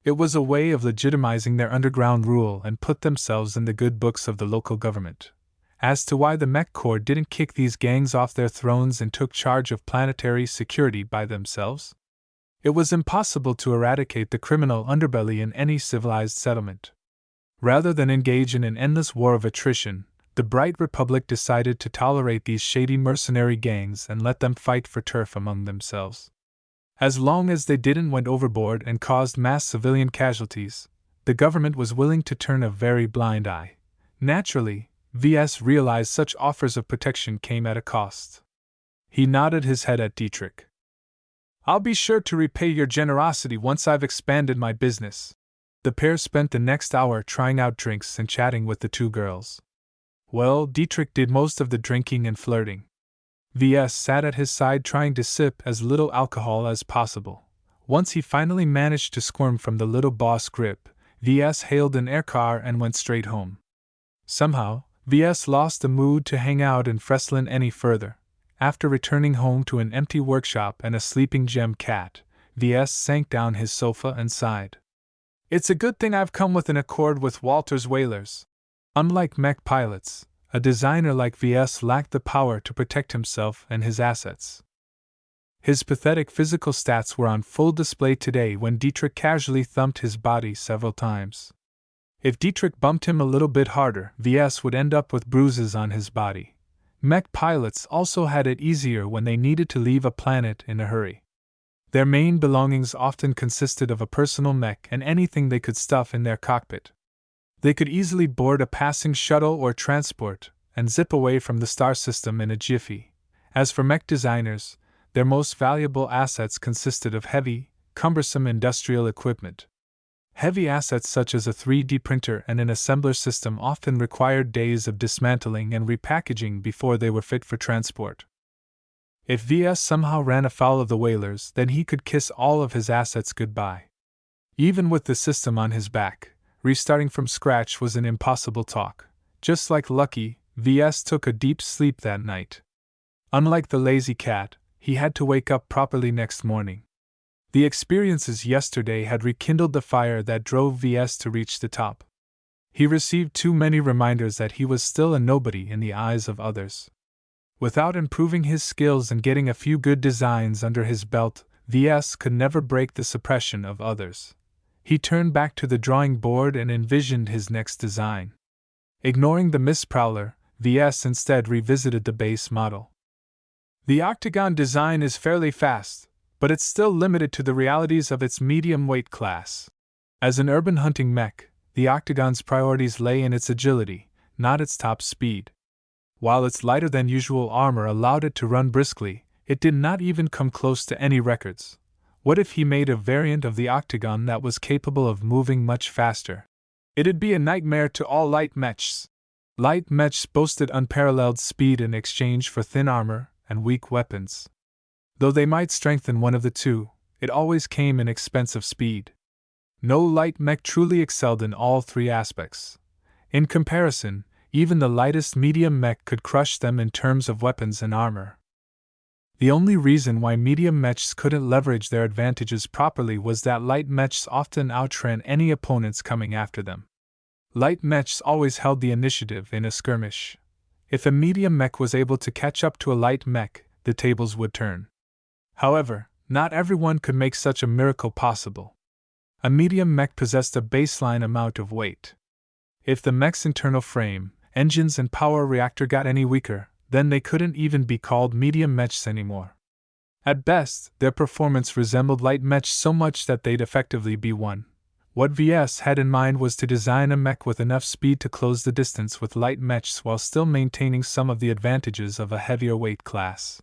It was a way of legitimizing their underground rule and put themselves in the good books of the local government. As to why the Mech Corps didn't kick these gangs off their thrones and took charge of planetary security by themselves? It was impossible to eradicate the criminal underbelly in any civilized settlement. Rather than engage in an endless war of attrition, the Bright Republic decided to tolerate these shady mercenary gangs and let them fight for turf among themselves. As long as they didn't went overboard and caused mass civilian casualties, the government was willing to turn a very blind eye. Naturally, VS realized such offers of protection came at a cost. He nodded his head at Dietrich. I'll be sure to repay your generosity once I've expanded my business. The pair spent the next hour trying out drinks and chatting with the two girls. Well, Dietrich did most of the drinking and flirting. VS sat at his side trying to sip as little alcohol as possible. Once he finally managed to squirm from the little boss grip, VS hailed an aircar and went straight home. Somehow, VS lost the mood to hang out in Freslin any further. After returning home to an empty workshop and a sleeping gem cat, VS sank down his sofa and sighed. It's a good thing I've come with an accord with Walter's whalers. Unlike mech pilots, a designer like VS lacked the power to protect himself and his assets. His pathetic physical stats were on full display today when Dietrich casually thumped his body several times. If Dietrich bumped him a little bit harder, VS would end up with bruises on his body. Mech pilots also had it easier when they needed to leave a planet in a hurry. Their main belongings often consisted of a personal mech and anything they could stuff in their cockpit. They could easily board a passing shuttle or transport and zip away from the star system in a jiffy. As for mech designers, their most valuable assets consisted of heavy, cumbersome industrial equipment. Heavy assets such as a 3D printer and an assembler system often required days of dismantling and repackaging before they were fit for transport. If VS somehow ran afoul of the whalers, then he could kiss all of his assets goodbye. Even with the system on his back, restarting from scratch was an impossible task. Just like Lucky, VS took a deep sleep that night. Unlike the lazy cat, he had to wake up properly next morning. The experiences yesterday had rekindled the fire that drove VS to reach the top. He received too many reminders that he was still a nobody in the eyes of others. Without improving his skills and getting a few good designs under his belt, VS could never break the suppression of others. He turned back to the drawing board and envisioned his next design. Ignoring the Miss Prowler, VS instead revisited the base model. The octagon design is fairly fast, but it's still limited to the realities of its medium weight class. As an urban hunting mech, the octagon's priorities lay in its agility, not its top speed. While its lighter than usual armor allowed it to run briskly, it did not even come close to any records. What if he made a variant of the octagon that was capable of moving much faster? It'd be a nightmare to all light mechs. Light mechs boasted unparalleled speed in exchange for thin armor and weak weapons. Though they might strengthen one of the two, it always came in expensive speed. No light mech truly excelled in all three aspects. In comparison, even the lightest medium mech could crush them in terms of weapons and armor. The only reason why medium mechs couldn't leverage their advantages properly was that light mechs often outran any opponents coming after them. Light mechs always held the initiative in a skirmish. If a medium mech was able to catch up to a light mech, the tables would turn. However, not everyone could make such a miracle possible. A medium mech possessed a baseline amount of weight. If the mech's internal frame, engines and power reactor got any weaker, then they couldn't even be called medium mechs anymore. At best, their performance resembled light mechs so much that they'd effectively be one. What VS had in mind was to design a mech with enough speed to close the distance with light mechs while still maintaining some of the advantages of a heavier weight class.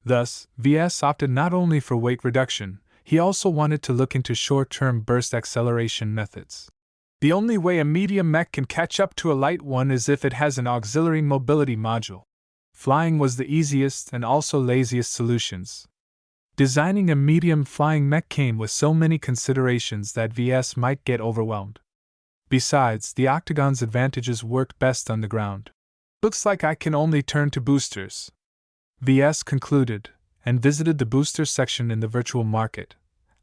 Thus, VS opted not only for weight reduction, he also wanted to look into short-term burst acceleration methods. The only way a medium mech can catch up to a light one is if it has an auxiliary mobility module. Flying was the easiest and also laziest solutions. Designing a medium flying mech came with so many considerations that VS might get overwhelmed. Besides, the octagon's advantages worked best on the ground. Looks like I can only turn to boosters, VS concluded, and visited the booster section in the virtual market.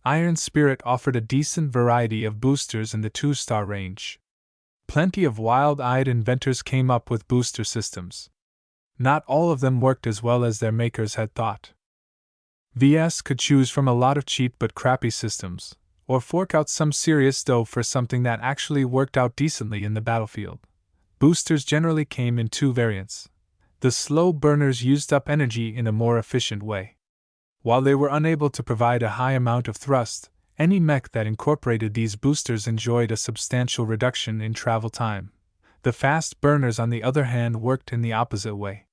Iron Spirit offered a decent variety of boosters in the 2-star range. Plenty of wild-eyed inventors came up with booster systems. Not all of them worked as well as their makers had thought. VS could choose from a lot of cheap but crappy systems, or fork out some serious dough for something that actually worked out decently in the battlefield. Boosters generally came in two variants. The slow burners used up energy in a more efficient way. While they were unable to provide a high amount of thrust, any mech that incorporated these boosters enjoyed a substantial reduction in travel time. The fast burners, on the other hand, worked in the opposite way.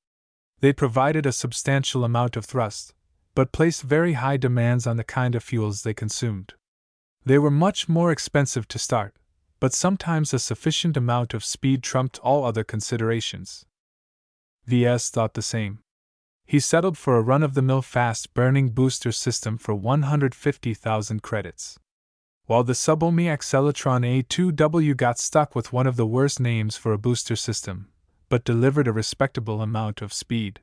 They provided a substantial amount of thrust, but placed very high demands on the kind of fuels they consumed. They were much more expensive to start, but sometimes a sufficient amount of speed trumped all other considerations. VS thought the same. He settled for a run-of-the-mill fast-burning booster system for 150,000 credits. while the Subomi Acceleron A2W got stuck with one of the worst names for a booster system, but delivered a respectable amount of speed.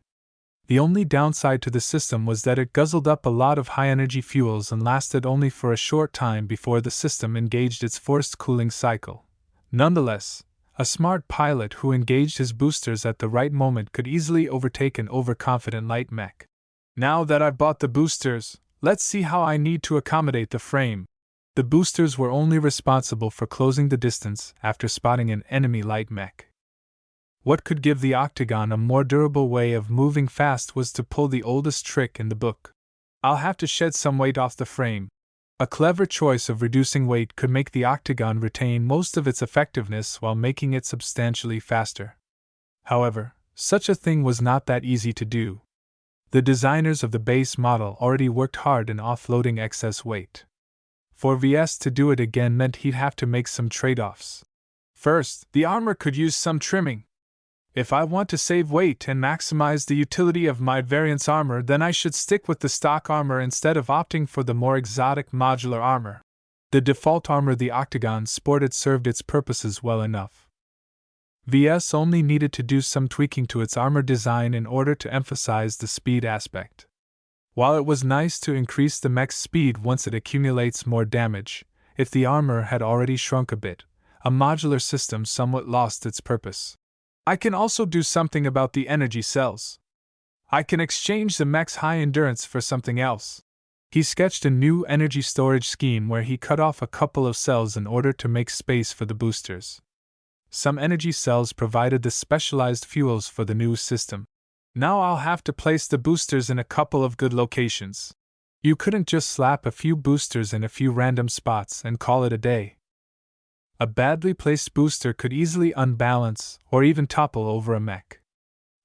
The only downside to the system was that it guzzled up a lot of high-energy fuels and lasted only for a short time before the system engaged its forced cooling cycle. Nonetheless, a smart pilot who engaged his boosters at the right moment could easily overtake an overconfident light mech. Now that I've bought the boosters, let's see how I need to accommodate the frame. The boosters were only responsible for closing the distance after spotting an enemy light mech. What could give the Octagon a more durable way of moving fast was to pull the oldest trick in the book. I'll have to shed some weight off the frame. A clever choice of reducing weight could make the Octagon retain most of its effectiveness while making it substantially faster. However, such a thing was not that easy to do. The designers of the base model already worked hard in offloading excess weight. For Ves to do it again meant he'd have to make some trade-offs. First, the armor could use some trimming. If I want to save weight and maximize the utility of my variant's armor, then I should stick with the stock armor instead of opting for the more exotic modular armor. The default armor the Octagon sported served its purposes well enough. Ves only needed to do some tweaking to its armor design in order to emphasize the speed aspect. While it was nice to increase the mech's speed once it accumulates more damage, if the armor had already shrunk a bit, a modular system somewhat lost its purpose. I can also do something about the energy cells. I can exchange the mech's high endurance for something else. He sketched a new energy storage scheme where he cut off a couple of cells in order to make space for the boosters. Some energy cells provided the specialized fuels for the new system. Now I'll have to place the boosters in a couple of good locations. You couldn't just slap a few boosters in a few random spots and call it a day. A badly placed booster could easily unbalance or even topple over a mech.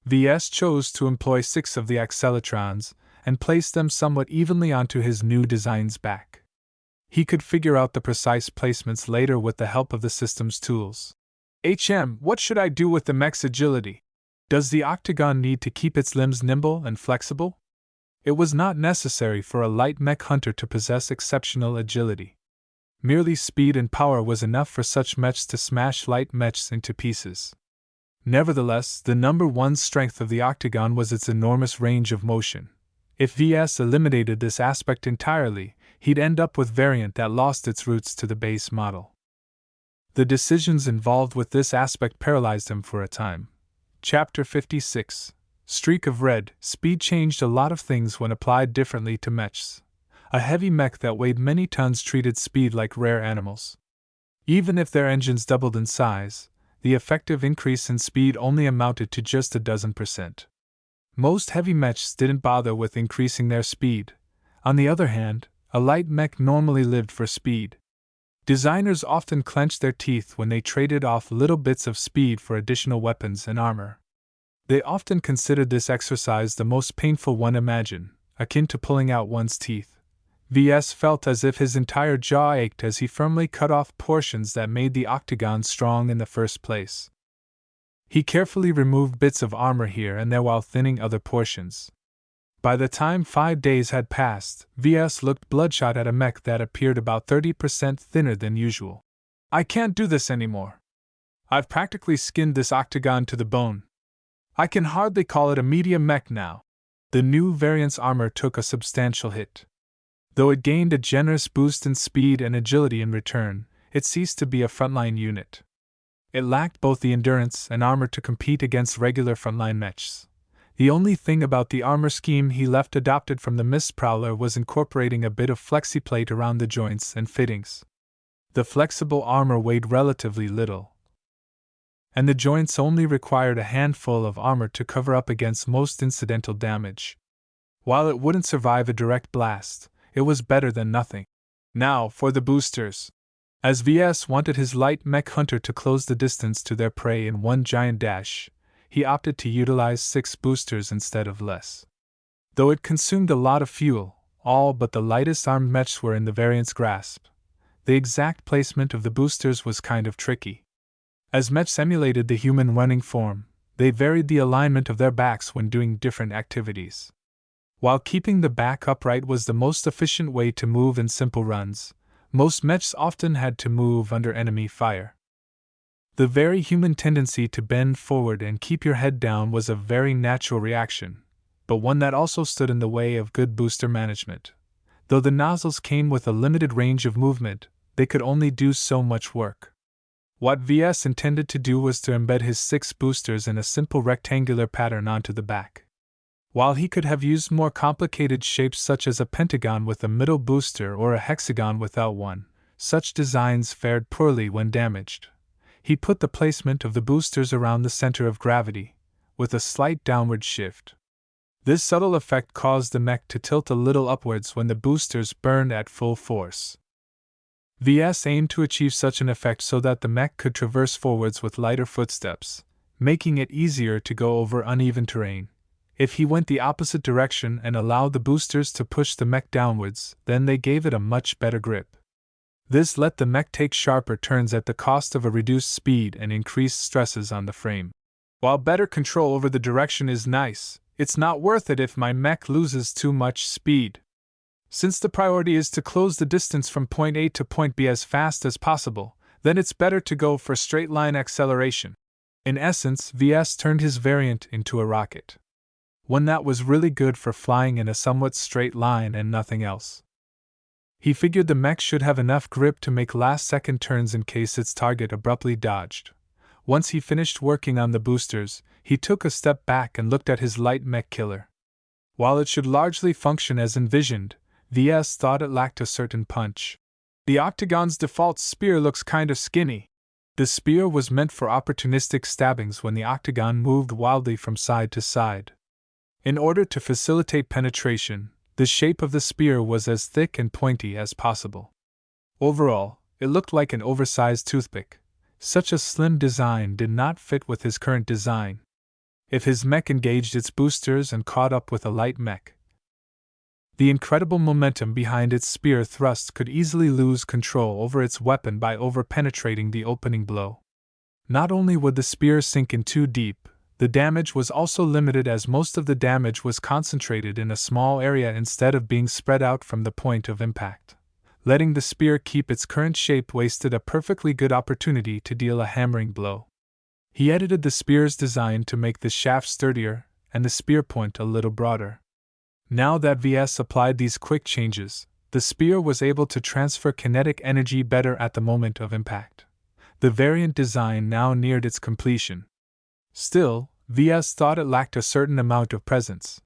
Ves chose to employ 6 of the Acceletrons and place them somewhat evenly onto his new design's back. He could figure out the precise placements later with the help of the system's tools. What should I do with the mech's agility? Does the Octagon need to keep its limbs nimble and flexible? It was not necessary for a light mech hunter to possess exceptional agility. Merely speed and power was enough for such mechs to smash light mechs into pieces. Nevertheless, the number one strength of the Octagon was its enormous range of motion. If Ves eliminated this aspect entirely, he'd end up with a variant that lost its roots to the base model. The decisions involved with this aspect paralyzed him for a time. Chapter 56. Streak of Red. Speed changed a lot of things when applied differently to mechs. A heavy mech that weighed many tons treated speed like rare animals. Even if their engines doubled in size, the effective increase in speed only amounted to just a dozen %. Most heavy mechs didn't bother with increasing their speed. On the other hand, a light mech normally lived for speed. Designers often clenched their teeth when they traded off little bits of speed for additional weapons and armor. They often considered this exercise the most painful one imagined, akin to pulling out one's teeth. Ves felt as if his entire jaw ached as he firmly cut off portions that made the Octagon strong in the first place. He carefully removed bits of armor here and there while thinning other portions. By the time 5 days had passed, Ves looked bloodshot at a mech that appeared about 30% thinner than usual. I can't do this anymore. I've practically skinned this Octagon to the bone. I can hardly call it a medium mech now. The new variant's armor took a substantial hit. Though it gained a generous boost in speed and agility in return, it ceased to be a frontline unit. It lacked both the endurance and armor to compete against regular frontline mechs. The only thing about the armor scheme he left adopted from the Mist Prowler was incorporating a bit of flexiplate around the joints and fittings. The flexible armor weighed relatively little, and the joints only required a handful of armor to cover up against most incidental damage. While it wouldn't survive a direct blast, it was better than nothing. Now for the boosters. As Ves wanted his light mech hunter to close the distance to their prey in one giant dash, he opted to utilize 6 boosters instead of less. Though it consumed a lot of fuel, all but the lightest armed mechs were in the variant's grasp. The exact placement of the boosters was kind of tricky. As mechs emulated the human running form, they varied the alignment of their backs when doing different activities. While keeping the back upright was the most efficient way to move in simple runs, most mechs often had to move under enemy fire. The very human tendency to bend forward and keep your head down was a very natural reaction, but one that also stood in the way of good booster management. Though the nozzles came with a limited range of movement, they could only do so much work. What Ves intended to do was to embed his 6 boosters in a simple rectangular pattern onto the back. While he could have used more complicated shapes such as a pentagon with a middle booster or a hexagon without one, such designs fared poorly when damaged. He put the placement of the boosters around the center of gravity, with a slight downward shift. This subtle effect caused the mech to tilt a little upwards when the boosters burned at full force. Ves aimed to achieve such an effect so that the mech could traverse forwards with lighter footsteps, making it easier to go over uneven terrain. If he went the opposite direction and allowed the boosters to push the mech downwards, then they gave it a much better grip. This let the mech take sharper turns at the cost of a reduced speed and increased stresses on the frame. While better control over the direction is nice, it's not worth it if my mech loses too much speed. Since the priority is to close the distance from point A to point B as fast as possible, then it's better to go for straight line acceleration. In essence, Ves turned his variant into a rocket. One that was really good for flying in a somewhat straight line and nothing else. He figured the mech should have enough grip to make last-second turns in case its target abruptly dodged. Once he finished working on the boosters, he took a step back and looked at his light mech killer. While it should largely function as envisioned, Ves thought it lacked a certain punch. The octagon's default spear looks kinda skinny. The spear was meant for opportunistic stabbings when the octagon moved wildly from side to side. In order to facilitate penetration, the shape of the spear was as thick and pointy as possible. Overall, it looked like an oversized toothpick. Such a slim design did not fit with his current design. If his mech engaged its boosters and caught up with a light mech, the incredible momentum behind its spear thrust could easily lose control over its weapon by over-penetrating the opening blow. Not only would the spear sink in too deep, the damage was also limited as most of the damage was concentrated in a small area instead of being spread out from the point of impact. Letting the spear keep its current shape wasted a perfectly good opportunity to deal a hammering blow. He edited the spear's design to make the shaft sturdier and the spear point a little broader. Now that Ves applied these quick changes, the spear was able to transfer kinetic energy better at the moment of impact. The variant design now neared its completion. Still, Ves thought it lacked a certain amount of presence.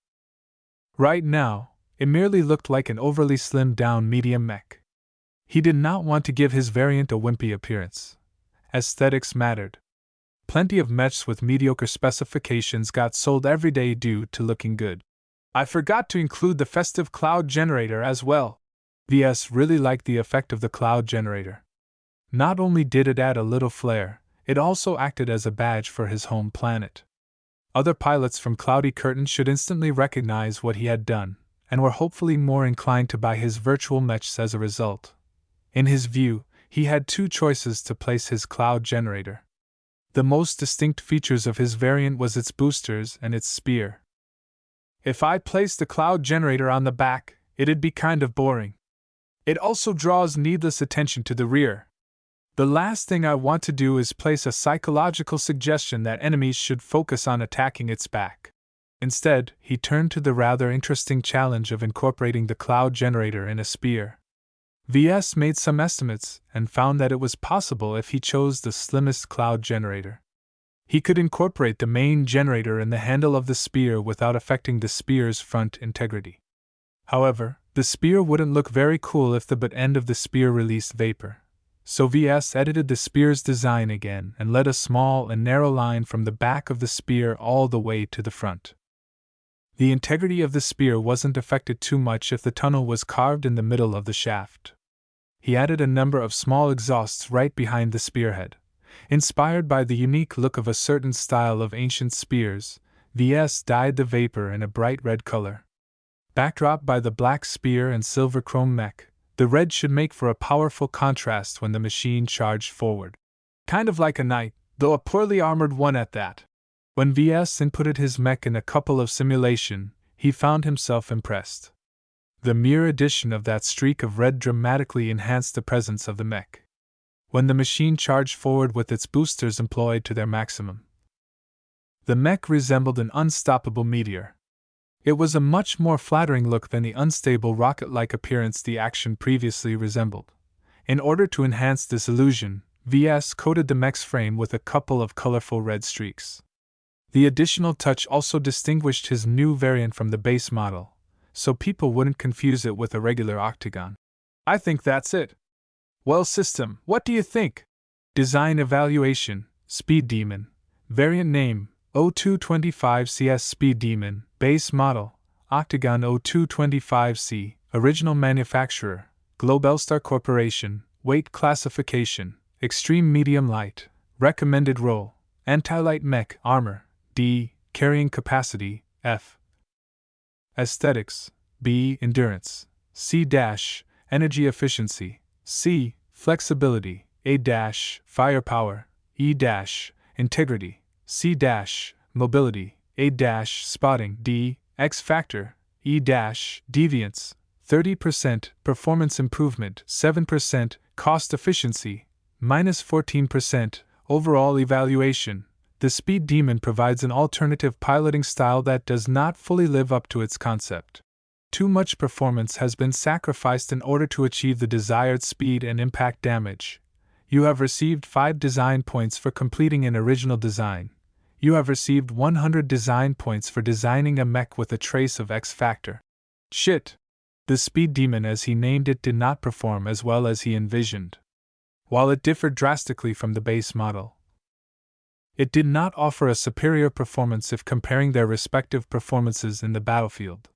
Right now, it merely looked like an overly slimmed-down medium mech. He did not want to give his variant a wimpy appearance. Aesthetics mattered. Plenty of mechs with mediocre specifications got sold every day due to looking good. I forgot to include the festive cloud generator as well. Ves really liked the effect of the cloud generator. Not only did it add a little flair, it also acted as a badge for his home planet. Other pilots from Cloudy Curtain should instantly recognize what he had done, and were hopefully more inclined to buy his virtual mechs as a result. In his view, he had 2 choices to place his cloud generator. The most distinct features of his variant was its boosters and its spear. If I placed the cloud generator on the back, it'd be kind of boring. It also draws needless attention to the rear. The last thing I want to do is place a psychological suggestion that enemies should focus on attacking its back. Instead, he turned to the rather interesting challenge of incorporating the cloud generator in a spear. Ves made some estimates and found that it was possible if he chose the slimmest cloud generator. He could incorporate the main generator in the handle of the spear without affecting the spear's front integrity. However, the spear wouldn't look very cool if the butt end of the spear released vapor. So Ves edited the spear's design again and led a small and narrow line from the back of the spear all the way to the front. The integrity of the spear wasn't affected too much if the tunnel was carved in the middle of the shaft. He added a number of small exhausts right behind the spearhead. Inspired by the unique look of a certain style of ancient spears, Ves dyed the vapor in a bright red color. Backdropped by the black spear and silver chrome mech, the red should make for a powerful contrast when the machine charged forward. Kind of like a knight, though a poorly armored one at that. When Ves inputted his mech in a couple of simulation, he found himself impressed. The mere addition of that streak of red dramatically enhanced the presence of the mech. When the machine charged forward with its boosters employed to their maximum, the mech resembled an unstoppable meteor. It was a much more flattering look than the unstable rocket-like appearance the action previously resembled. In order to enhance this illusion, Ves coated the mech's frame with a couple of colorful red streaks. The additional touch also distinguished his new variant from the base model, so people wouldn't confuse it with a regular octagon. I think that's it. Well, system, what do you think? Design evaluation, Speed Demon. Variant name, O225CS Speed Demon. Base model, Octagon O225C. Original manufacturer, Globelstar Corporation. Weight classification, Extreme Medium Light. Recommended role, Anti-Light Mech. Armor, D. Carrying capacity, F. Aesthetics, B. Endurance, C. Energy efficiency, C. Flexibility, A. Firepower, E. Integrity, C. Mobility, A. Spotting, D. X factor, E. Deviance, 30%, performance improvement, 7%, cost efficiency, -14%, overall evaluation. The Speed Demon provides an alternative piloting style that does not fully live up to its concept. Too much performance has been sacrificed in order to achieve the desired speed and impact damage. You have received 5 design points for completing an original design. You have received 100 design points for designing a mech with a trace of X factor. Shit! The Speed Demon, as he named it, did not perform as well as he envisioned. While it differed drastically from the base model, it did not offer a superior performance if comparing their respective performances in the battlefield.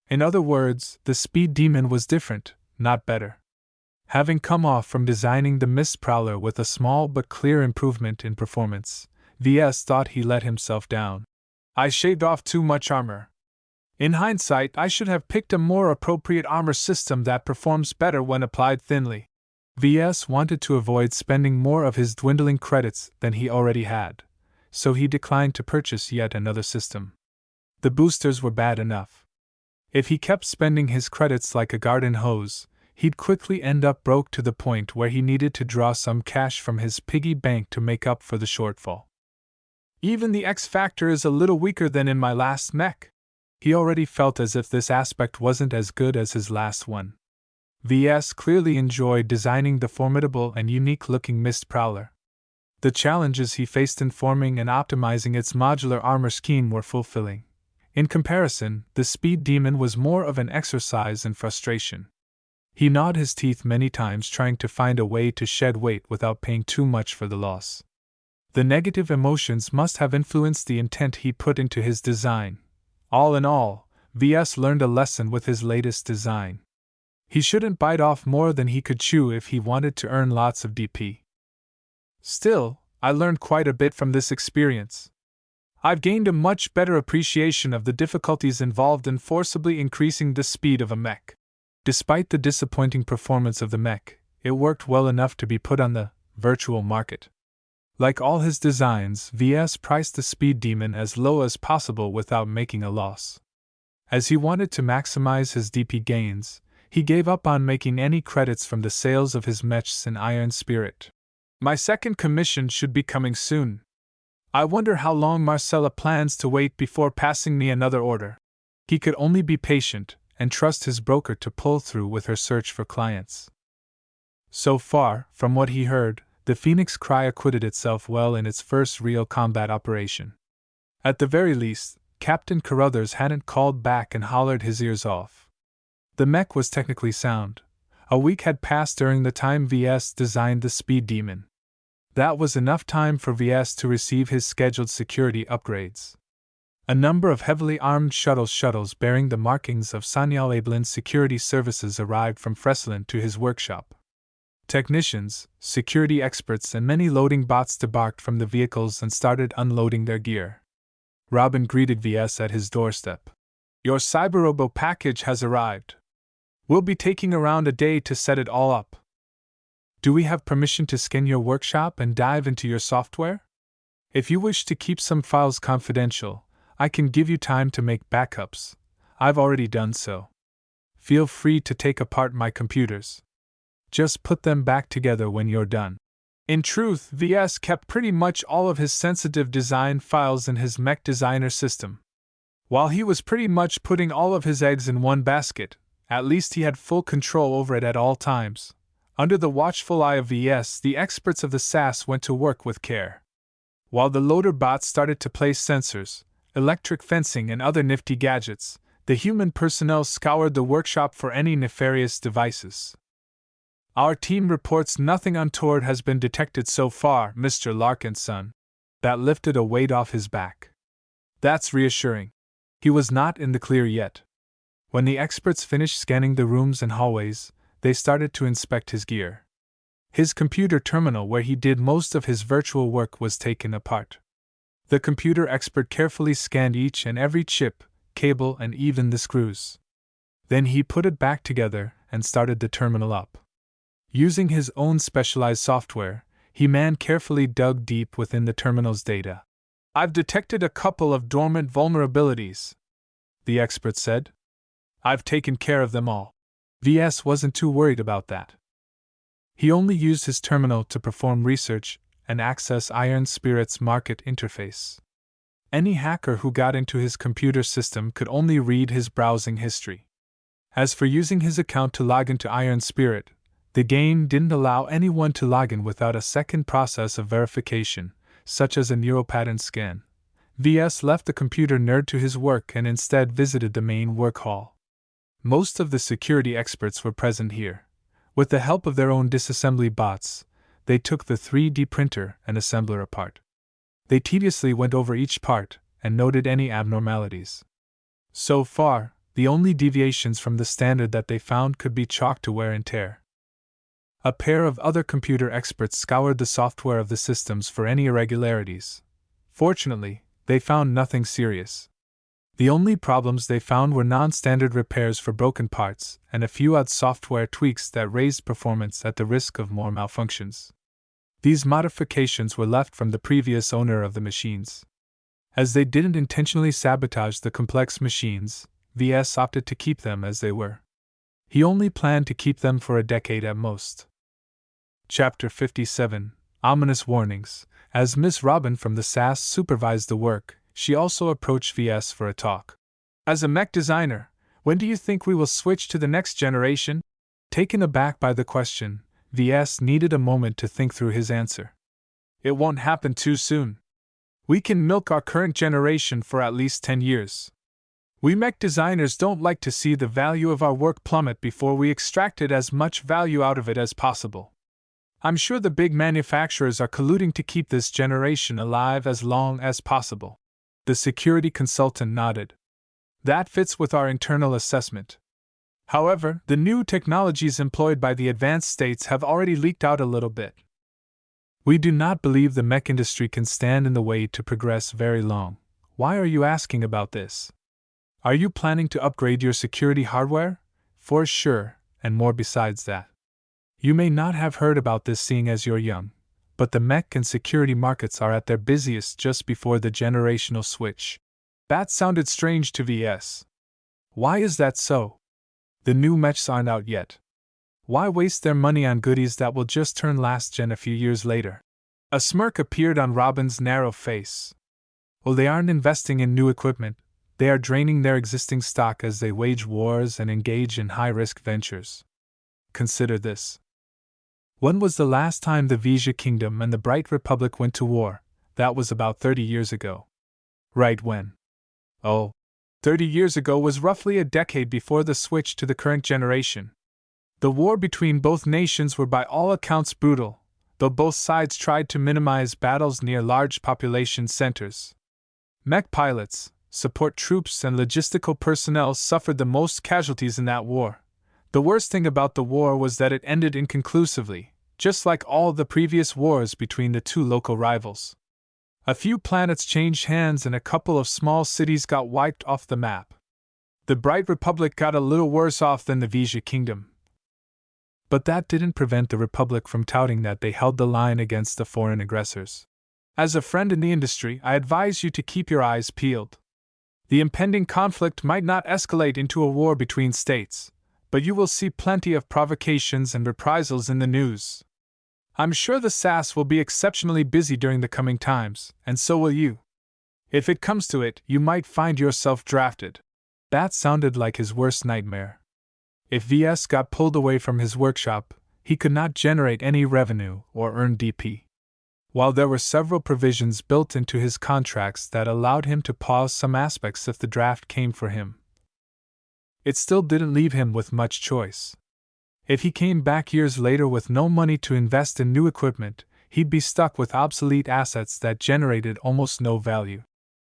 In other words, the Speed Demon was different, not better. Having come off from designing the Mist Prowler with a small but clear improvement in performance, Ves thought he let himself down. I shaved off too much armor. In hindsight, I should have picked a more appropriate armor system that performs better when applied thinly. Ves wanted to avoid spending more of his dwindling credits than he already had, so he declined to purchase yet another system. The boosters were bad enough. If he kept spending his credits like a garden hose, he'd quickly end up broke to the point where he needed to draw some cash from his piggy bank to make up for the shortfall. Even the X factor is a little weaker than in my last mech. He already felt as if this aspect wasn't as good as his last one. Ves clearly enjoyed designing the formidable and unique-looking Mist Prowler. The challenges he faced in forming and optimizing its modular armor scheme were fulfilling. In comparison, the Speed Demon was more of an exercise in frustration. He gnawed his teeth many times trying to find a way to shed weight without paying too much for the loss. The negative emotions must have influenced the intent he put into his design. All in all, Ves learned a lesson with his latest design. He shouldn't bite off more than he could chew if he wanted to earn lots of DP. Still, I learned quite a bit from this experience. I've gained a much better appreciation of the difficulties involved in forcibly increasing the speed of a mech. Despite the disappointing performance of the mech, it worked well enough to be put on the virtual market. Like all his designs, Ves priced the Speed Demon as low as possible without making a loss. As he wanted to maximize his DP gains, he gave up on making any credits from the sales of his mechs in Iron Spirit. My second commission should be coming soon. I wonder how long Marcella plans to wait before passing me another order. He could only be patient and trust his broker to pull through with her search for clients. So far, from what he heard, the Phoenix Cry acquitted itself well in its first real combat operation. At the very least, Captain Carruthers hadn't called back and hollered his ears off. The mech was technically sound. A week had passed during the time Ves designed the Speed Demon. That was enough time for Ves to receive his scheduled security upgrades. A number of heavily armed shuttles bearing the markings of Sanyal Abelin Security Services arrived from Freslin to his workshop. Technicians, security experts, and many loading bots debarked from the vehicles and started unloading their gear. Robin greeted Ves at his doorstep. Your Cyberobo package has arrived. We'll be taking around a day to set it all up. Do we have permission to scan your workshop and dive into your software? If you wish to keep some files confidential, I can give you time to make backups. I've already done so. feel free to take apart my computers. Just put them back together when you're done. In truth, Ves kept pretty much all of his sensitive design files in his Mech Designer System. While he was pretty much putting all of his eggs in one basket, at least he had full control over it at all times. Under the watchful eye of Ves, the experts of the SAS went to work with care. While the loader bots started to place sensors, electric fencing, and other nifty gadgets, the human personnel scoured the workshop for any nefarious devices. Our team reports nothing untoward has been detected so far, Mr. Larkinson. That lifted a weight off his back. That's reassuring. He was not in the clear yet. When the experts finished scanning the rooms and hallways, they started to inspect his gear. His computer terminal where he did most of his virtual work was taken apart. The computer expert carefully scanned each and every chip, cable, and even the screws. Then he put it back together and started the terminal up. Using his own specialized software, he carefully dug deep within the terminal's data. I've detected a couple of dormant vulnerabilities, the expert said. I've taken care of them all. Ves wasn't too worried about that. He only used his terminal to perform research and access Iron Spirit's market interface. Any hacker who got into his computer system could only read his browsing history. As for using his account to log into Iron Spirit, the game didn't allow anyone to log in without a second process of verification, such as a neuropattern scan. Ves left the computer nerd to his work and instead visited the main work hall. Most of the security experts were present here. With the help of their own disassembly bots, they took the 3D printer and assembler apart. They tediously went over each part and noted any abnormalities. So far, the only deviations from the standard that they found could be chalked to wear and tear. A pair of other computer experts scoured the software of the systems for any irregularities. Fortunately, they found nothing serious. The only problems they found were non-standard repairs for broken parts and a few odd software tweaks that raised performance at the risk of more malfunctions. These modifications were left from the previous owner of the machines. As they didn't intentionally sabotage the complex machines, Ves opted to keep them as they were. He only planned to keep them for a decade at most. Chapter 57 Ominous Warnings. As Miss Robin from the SAS supervised the work, she also approached Ves for a talk. As a mech designer, when do you think we will switch to the next generation? Taken aback by the question, Ves needed a moment to think through his answer. It won't happen too soon. We can milk our current generation for at least 10 years. We mech designers don't like to see the value of our work plummet before we extracted as much value out of it as possible. I'm sure the big manufacturers are colluding to keep this generation alive as long as possible. The security consultant nodded. That fits with our internal assessment. However, the new technologies employed by the advanced states have already leaked out a little bit. We do not believe the mech industry can stand in the way to progress very long. Why are you asking about this? Are you planning to upgrade your security hardware? For sure, and more besides that. You may not have heard about this seeing as you're young, but the mech and security markets are at their busiest just before the generational switch. That sounded strange to Ves. Why is that so? The new mechs aren't out yet. Why waste their money on goodies that will just turn last gen a few years later? A smirk appeared on Robin's narrow face. Well, they aren't investing in new equipment. They are draining their existing stock as they wage wars and engage in high-risk ventures. Consider this. When was the last time the Ves Kingdom and the Bright Republic went to war? That was about 30 years ago. Right when? Oh, 30 years ago was roughly a decade before the switch to the current generation. The war between both nations were by all accounts brutal, though both sides tried to minimize battles near large population centers. Mech pilots, support troops, and logistical personnel suffered the most casualties in that war. The worst thing about the war was that it ended inconclusively, just like all the previous wars between the two local rivals. A few planets changed hands and a couple of small cities got wiped off the map. The Bright Republic got a little worse off than the Ves Kingdom. But that didn't prevent the Republic from touting that they held the line against the foreign aggressors. As a friend in the industry, I advise you to keep your eyes peeled. The impending conflict might not escalate into a war between states, but you will see plenty of provocations and reprisals in the news. I'm sure the SAS will be exceptionally busy during the coming times, and so will you. If it comes to it, you might find yourself drafted. That sounded like his worst nightmare. If Ves got pulled away from his workshop, he could not generate any revenue or earn DP. While there were several provisions built into his contracts that allowed him to pause some aspects if the draft came for him, it still didn't leave him with much choice. If he came back years later with no money to invest in new equipment, he'd be stuck with obsolete assets that generated almost no value.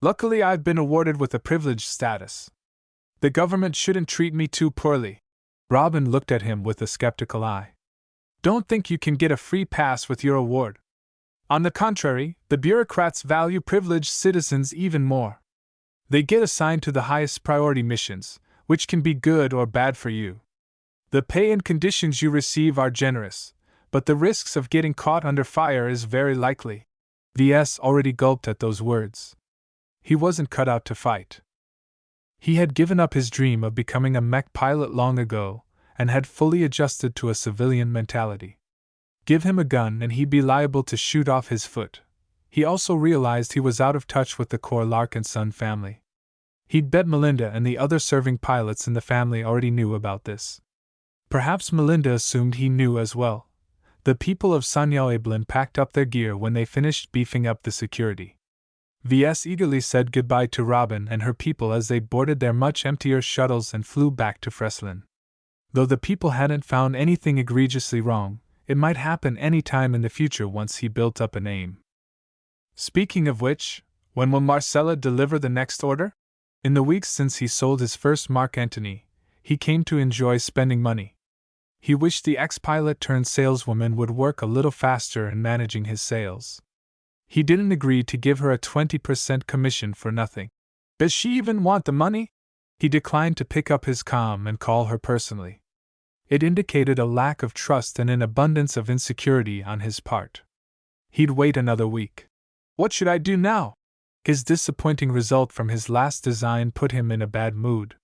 Luckily, I've been awarded with a privileged status. The government shouldn't treat me too poorly. Robin looked at him with a skeptical eye. Don't think you can get a free pass with your award. On the contrary, the bureaucrats value privileged citizens even more. They get assigned to the highest priority missions, which can be good or bad for you. The pay and conditions you receive are generous, but the risks of getting caught under fire is very likely. Ves already gulped at those words. He wasn't cut out to fight. He had given up his dream of becoming a mech pilot long ago, and had fully adjusted to a civilian mentality. Give him a gun and he'd be liable to shoot off his foot. He also realized he was out of touch with the core Larkinson family. He'd bet Melinda and the other serving pilots in the family already knew about this. Perhaps Melinda assumed he knew as well. The people of Sanyal-Ablin packed up their gear when they finished beefing up the security. Ves eagerly said goodbye to Robin and her people as they boarded their much emptier shuttles and flew back to Freslin. Though the people hadn't found anything egregiously wrong, it might happen any time in the future once he built up a name. Speaking of which, when will Marcella deliver the next order? In the weeks since he sold his first Mark Antony, he came to enjoy spending money. He wished the ex-pilot turned saleswoman would work a little faster in managing his sales. He didn't agree to give her a 20% commission for nothing. Does she even want the money? He declined to pick up his comm and call her personally. It indicated a lack of trust and an abundance of insecurity on his part. He'd wait another week. What should I do now? His disappointing result from his last design put him in a bad mood.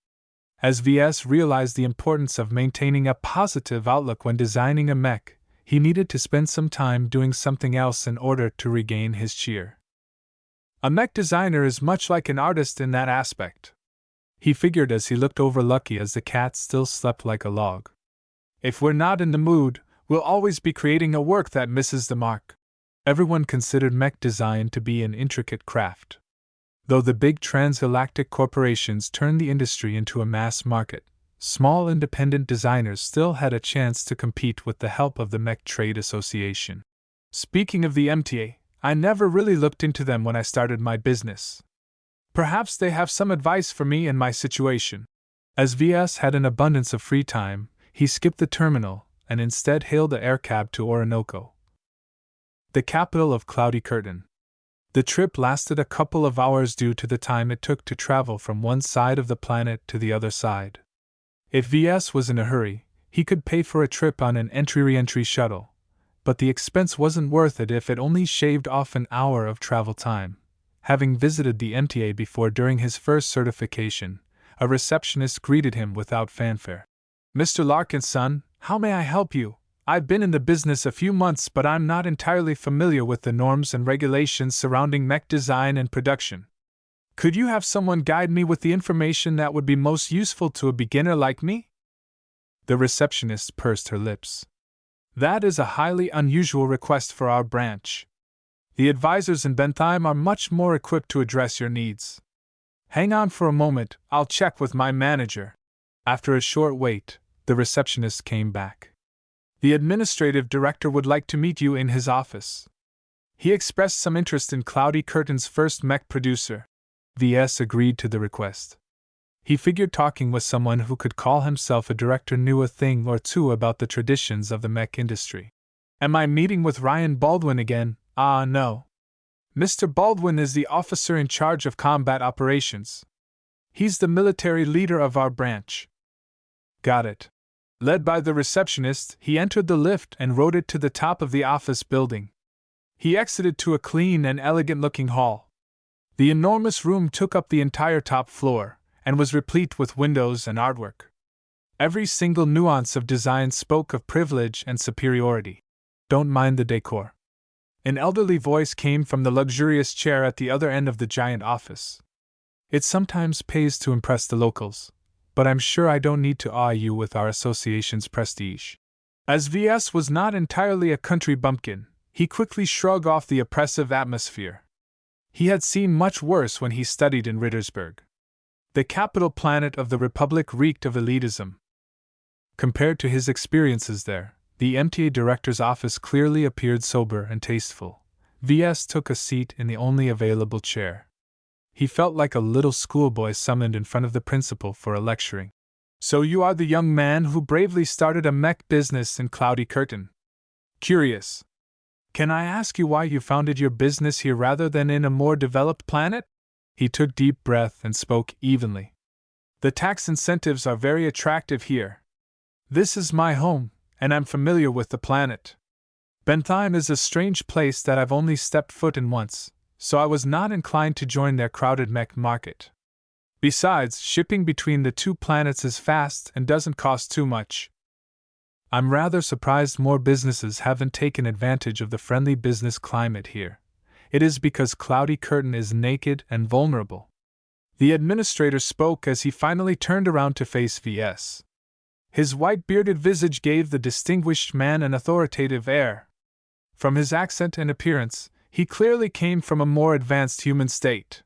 As Ves realized the importance of maintaining a positive outlook when designing a mech, he needed to spend some time doing something else in order to regain his cheer. A mech designer is much like an artist in that aspect, he figured as he looked over Lucky as the cat still slept like a log. If we're not in the mood, we'll always be creating a work that misses the mark. Everyone considered mech design to be an intricate craft. Though the big transgalactic corporations turned the industry into a mass market, small independent designers still had a chance to compete with the help of the Mech Trade Association. Speaking of the MTA, I never really looked into them when I started my business. Perhaps they have some advice for me in my situation. As Ves had an abundance of free time, he skipped the terminal and instead hailed a air cab to Orinoco, the capital of Cloudy Curtain. The trip lasted a couple of hours due to the time it took to travel from one side of the planet to the other side. If Ves was in a hurry, he could pay for a trip on an entry-re-entry shuttle, but the expense wasn't worth it if it only shaved off an hour of travel time. Having visited the MTA before during his first certification, a receptionist greeted him without fanfare. Mr. Larkinson, how may I help you? I've been in the business a few months, but I'm not entirely familiar with the norms and regulations surrounding mech design and production. Could you have someone guide me with the information that would be most useful to a beginner like me? The receptionist pursed her lips. That is a highly unusual request for our branch. The advisors in Bentheim are much more equipped to address your needs. Hang on for a moment, I'll check with my manager. After a short wait, the receptionist came back. The administrative director would like to meet you in his office. He expressed some interest in Cloudy Curtain's first mech producer. Ves agreed to the request. He figured talking with someone who could call himself a director knew a thing or two about the traditions of the mech industry. Am I meeting with Ryan Baldwin again? Ah, no. Mr. Baldwin is the officer in charge of combat operations. He's the military leader of our branch. Got it. Led by the receptionist, he entered the lift and rode it to the top of the office building. He exited to a clean and elegant-looking hall. The enormous room took up the entire top floor, and was replete with windows and artwork. Every single nuance of design spoke of privilege and superiority. Don't mind the decor. An elderly voice came from the luxurious chair at the other end of the giant office. It sometimes pays to impress the locals, but I'm sure I don't need to awe you with our association's prestige. As VS was not entirely a country bumpkin, he quickly shrugged off the oppressive atmosphere. He had seen much worse when he studied in Rittersburg. The capital planet of the Republic reeked of elitism. Compared to his experiences there, the MTA director's office clearly appeared sober and tasteful. VS took a seat in the only available chair. He felt like a little schoolboy summoned in front of the principal for a lecturing. So you are the young man who bravely started a mech business in Cloudy Curtain. Curious. Can I ask you why you founded your business here rather than in a more developed planet? He took deep breath and spoke evenly. The tax incentives are very attractive here. This is my home, and I'm familiar with the planet. Bentheim is a strange place that I've only stepped foot in once, so I was not inclined to join their crowded mech market. Besides, shipping between the two planets is fast and doesn't cost too much. I'm rather surprised more businesses haven't taken advantage of the friendly business climate here. It is because Cloudy Curtain is naked and vulnerable. The administrator spoke as he finally turned around to face VS. His white-bearded visage gave the distinguished man an authoritative air. From his accent and appearance, he clearly came from a more advanced human state.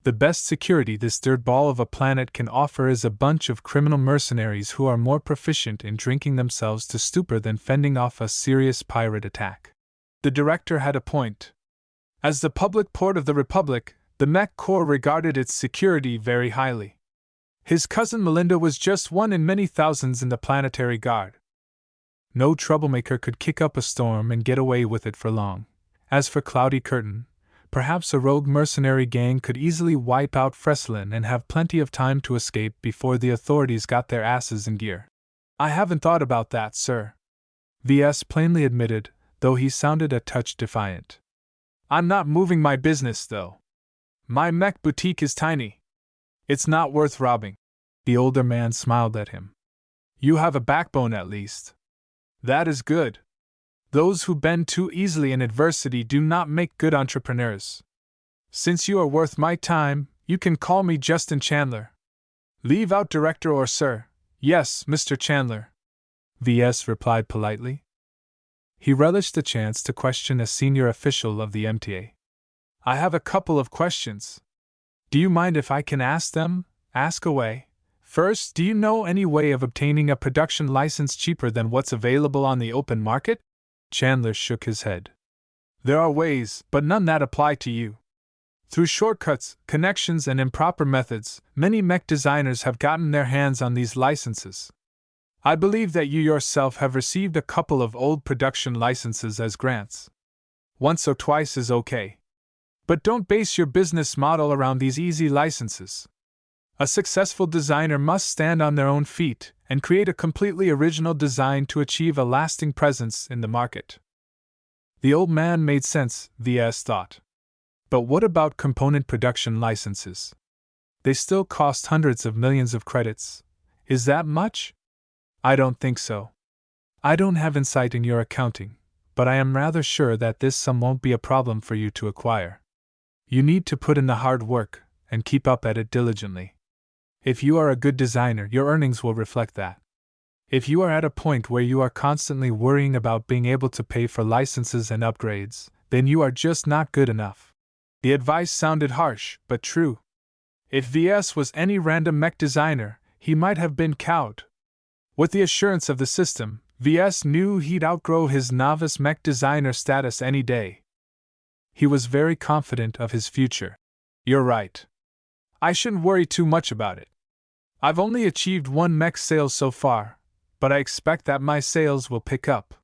The best security this dirtball of a planet can offer is a bunch of criminal mercenaries who are more proficient in drinking themselves to stupor than fending off a serious pirate attack. The director had a point. As the public port of the Republic, the Mech Corps regarded its security very highly. His cousin Melinda was just one in many thousands in the Planetary Guard. No troublemaker could kick up a storm and get away with it for long. As for Cloudy Curtain, perhaps a rogue mercenary gang could easily wipe out Freslin and have plenty of time to escape before the authorities got their asses in gear. I haven't thought about that, sir. VS plainly admitted, though he sounded a touch defiant. I'm not moving my business, though. My mech boutique is tiny. It's not worth robbing. The older man smiled at him. You have a backbone at least. That is good. Those who bend too easily in adversity do not make good entrepreneurs. Since you are worth my time, you can call me Justin Chandler. Leave out director or sir. Yes, Mr. Chandler. VS replied politely. He relished the chance to question a senior official of the MTA. I have a couple of questions. Do you mind if I can ask them? Ask away. First, do you know any way of obtaining a production license cheaper than what's available on the open market? Chandler shook his head. There are ways, but none that apply to you. Through shortcuts, connections, and improper methods, many mech designers have gotten their hands on these licenses. I believe that you yourself have received a couple of old production licenses as grants. Once or twice is okay. But don't base your business model around these easy licenses. A successful designer must stand on their own feet and create a completely original design to achieve a lasting presence in the market. The old man made sense, VS thought. But what about component production licenses? They still cost hundreds of millions of credits. Is that much? I don't think so. I don't have insight in your accounting, but I am rather sure that this sum won't be a problem for you to acquire. You need to put in the hard work and keep up at it diligently. If you are a good designer, your earnings will reflect that. If you are at a point where you are constantly worrying about being able to pay for licenses and upgrades, then you are just not good enough. The advice sounded harsh, but true. If VS was any random mech designer, he might have been cowed. With the assurance of the system, VS knew he'd outgrow his novice mech designer status any day. He was very confident of his future. You're right. I shouldn't worry too much about it. I've only achieved one mech sale so far, but I expect that my sales will pick up.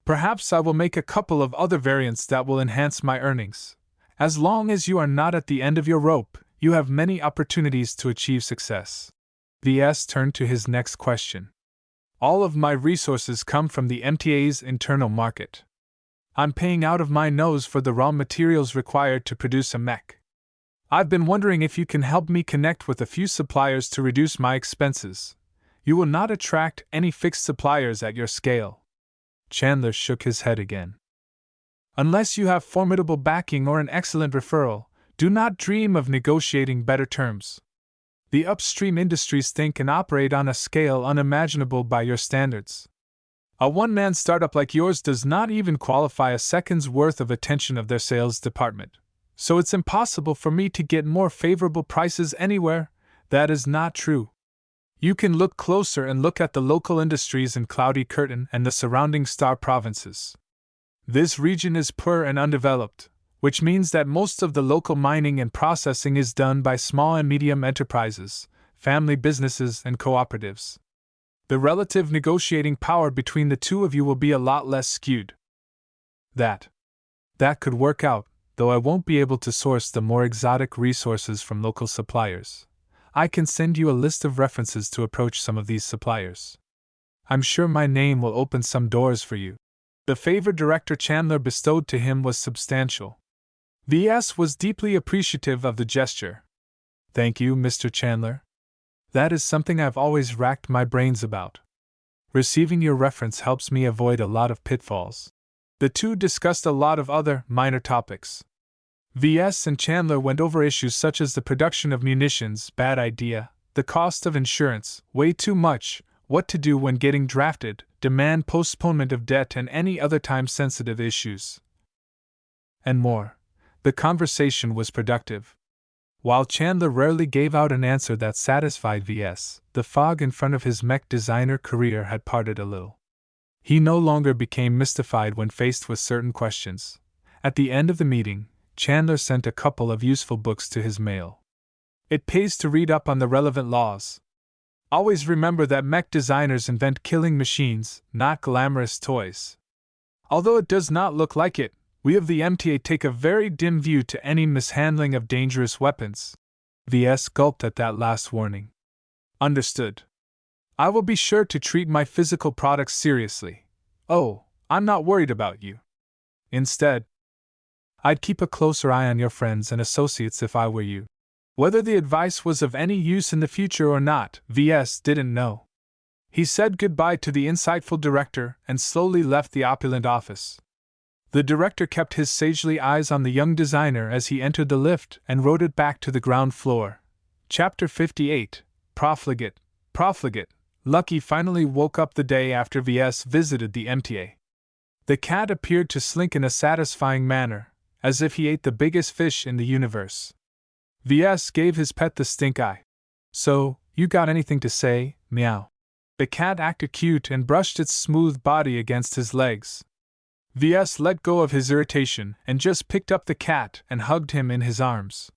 Perhaps I will make a couple of other variants that will enhance my earnings. As long as you are not at the end of your rope, you have many opportunities to achieve success. VS turned to his next question. All of my resources come from the MTA's internal market. I'm paying out of my nose for the raw materials required to produce a mech. I've been wondering if you can help me connect with a few suppliers to reduce my expenses. You will not attract any fixed suppliers at your scale. Chandler shook his head again. Unless you have formidable backing or an excellent referral, do not dream of negotiating better terms. The upstream industries think and operate on a scale unimaginable by your standards. A one-man startup like yours does not even qualify a second's worth of attention of their sales department, so it's impossible for me to get more favorable prices anywhere. That is not true. You can look closer and look at the local industries in Cloudy Curtain and the surrounding Star provinces. This region is poor and undeveloped, which means that most of the local mining and processing is done by small and medium enterprises, family businesses, and cooperatives. The relative negotiating power between the two of you will be a lot less skewed. That could work out, though I won't be able to source the more exotic resources from local suppliers. I can send you a list of references to approach some of these suppliers. I'm sure my name will open some doors for you. The favor Director Chandler bestowed to him was substantial. Ves was deeply appreciative of the gesture. Thank you, Mr. Chandler. That is something I've always racked my brains about. Receiving your reference helps me avoid a lot of pitfalls. The two discussed a lot of other, minor topics. Ves and Chandler went over issues such as the production of munitions, bad idea, the cost of insurance, way too much, what to do when getting drafted, demand postponement of debt, and any other time-sensitive issues. And more. The conversation was productive. While Chandler rarely gave out an answer that satisfied Ves, the fog in front of his mech designer career had parted a little. He no longer became mystified when faced with certain questions. At the end of the meeting, Chandler sent a couple of useful books to his mail. It pays to read up on the relevant laws. Always remember that mech designers invent killing machines, not glamorous toys. Although it does not look like it, we of the MTA take a very dim view to any mishandling of dangerous weapons. Ves gulped at that last warning. Understood. I will be sure to treat my physical products seriously. Oh, I'm not worried about you. Instead, I'd keep a closer eye on your friends and associates if I were you. Whether the advice was of any use in the future or not, Ves didn't know. He said goodbye to the insightful director and slowly left the opulent office. The director kept his sagely eyes on the young designer as he entered the lift and rode it back to the ground floor. Chapter 58, Profligate. Lucky finally woke up the day after Ves visited the MTA. The cat appeared to slink in a satisfying manner, as if he ate the biggest fish in the universe. Ves gave his pet the stink eye. So, you got anything to say, meow? The cat acted cute and brushed its smooth body against his legs. Ves let go of his irritation and just picked up the cat and hugged him in his arms.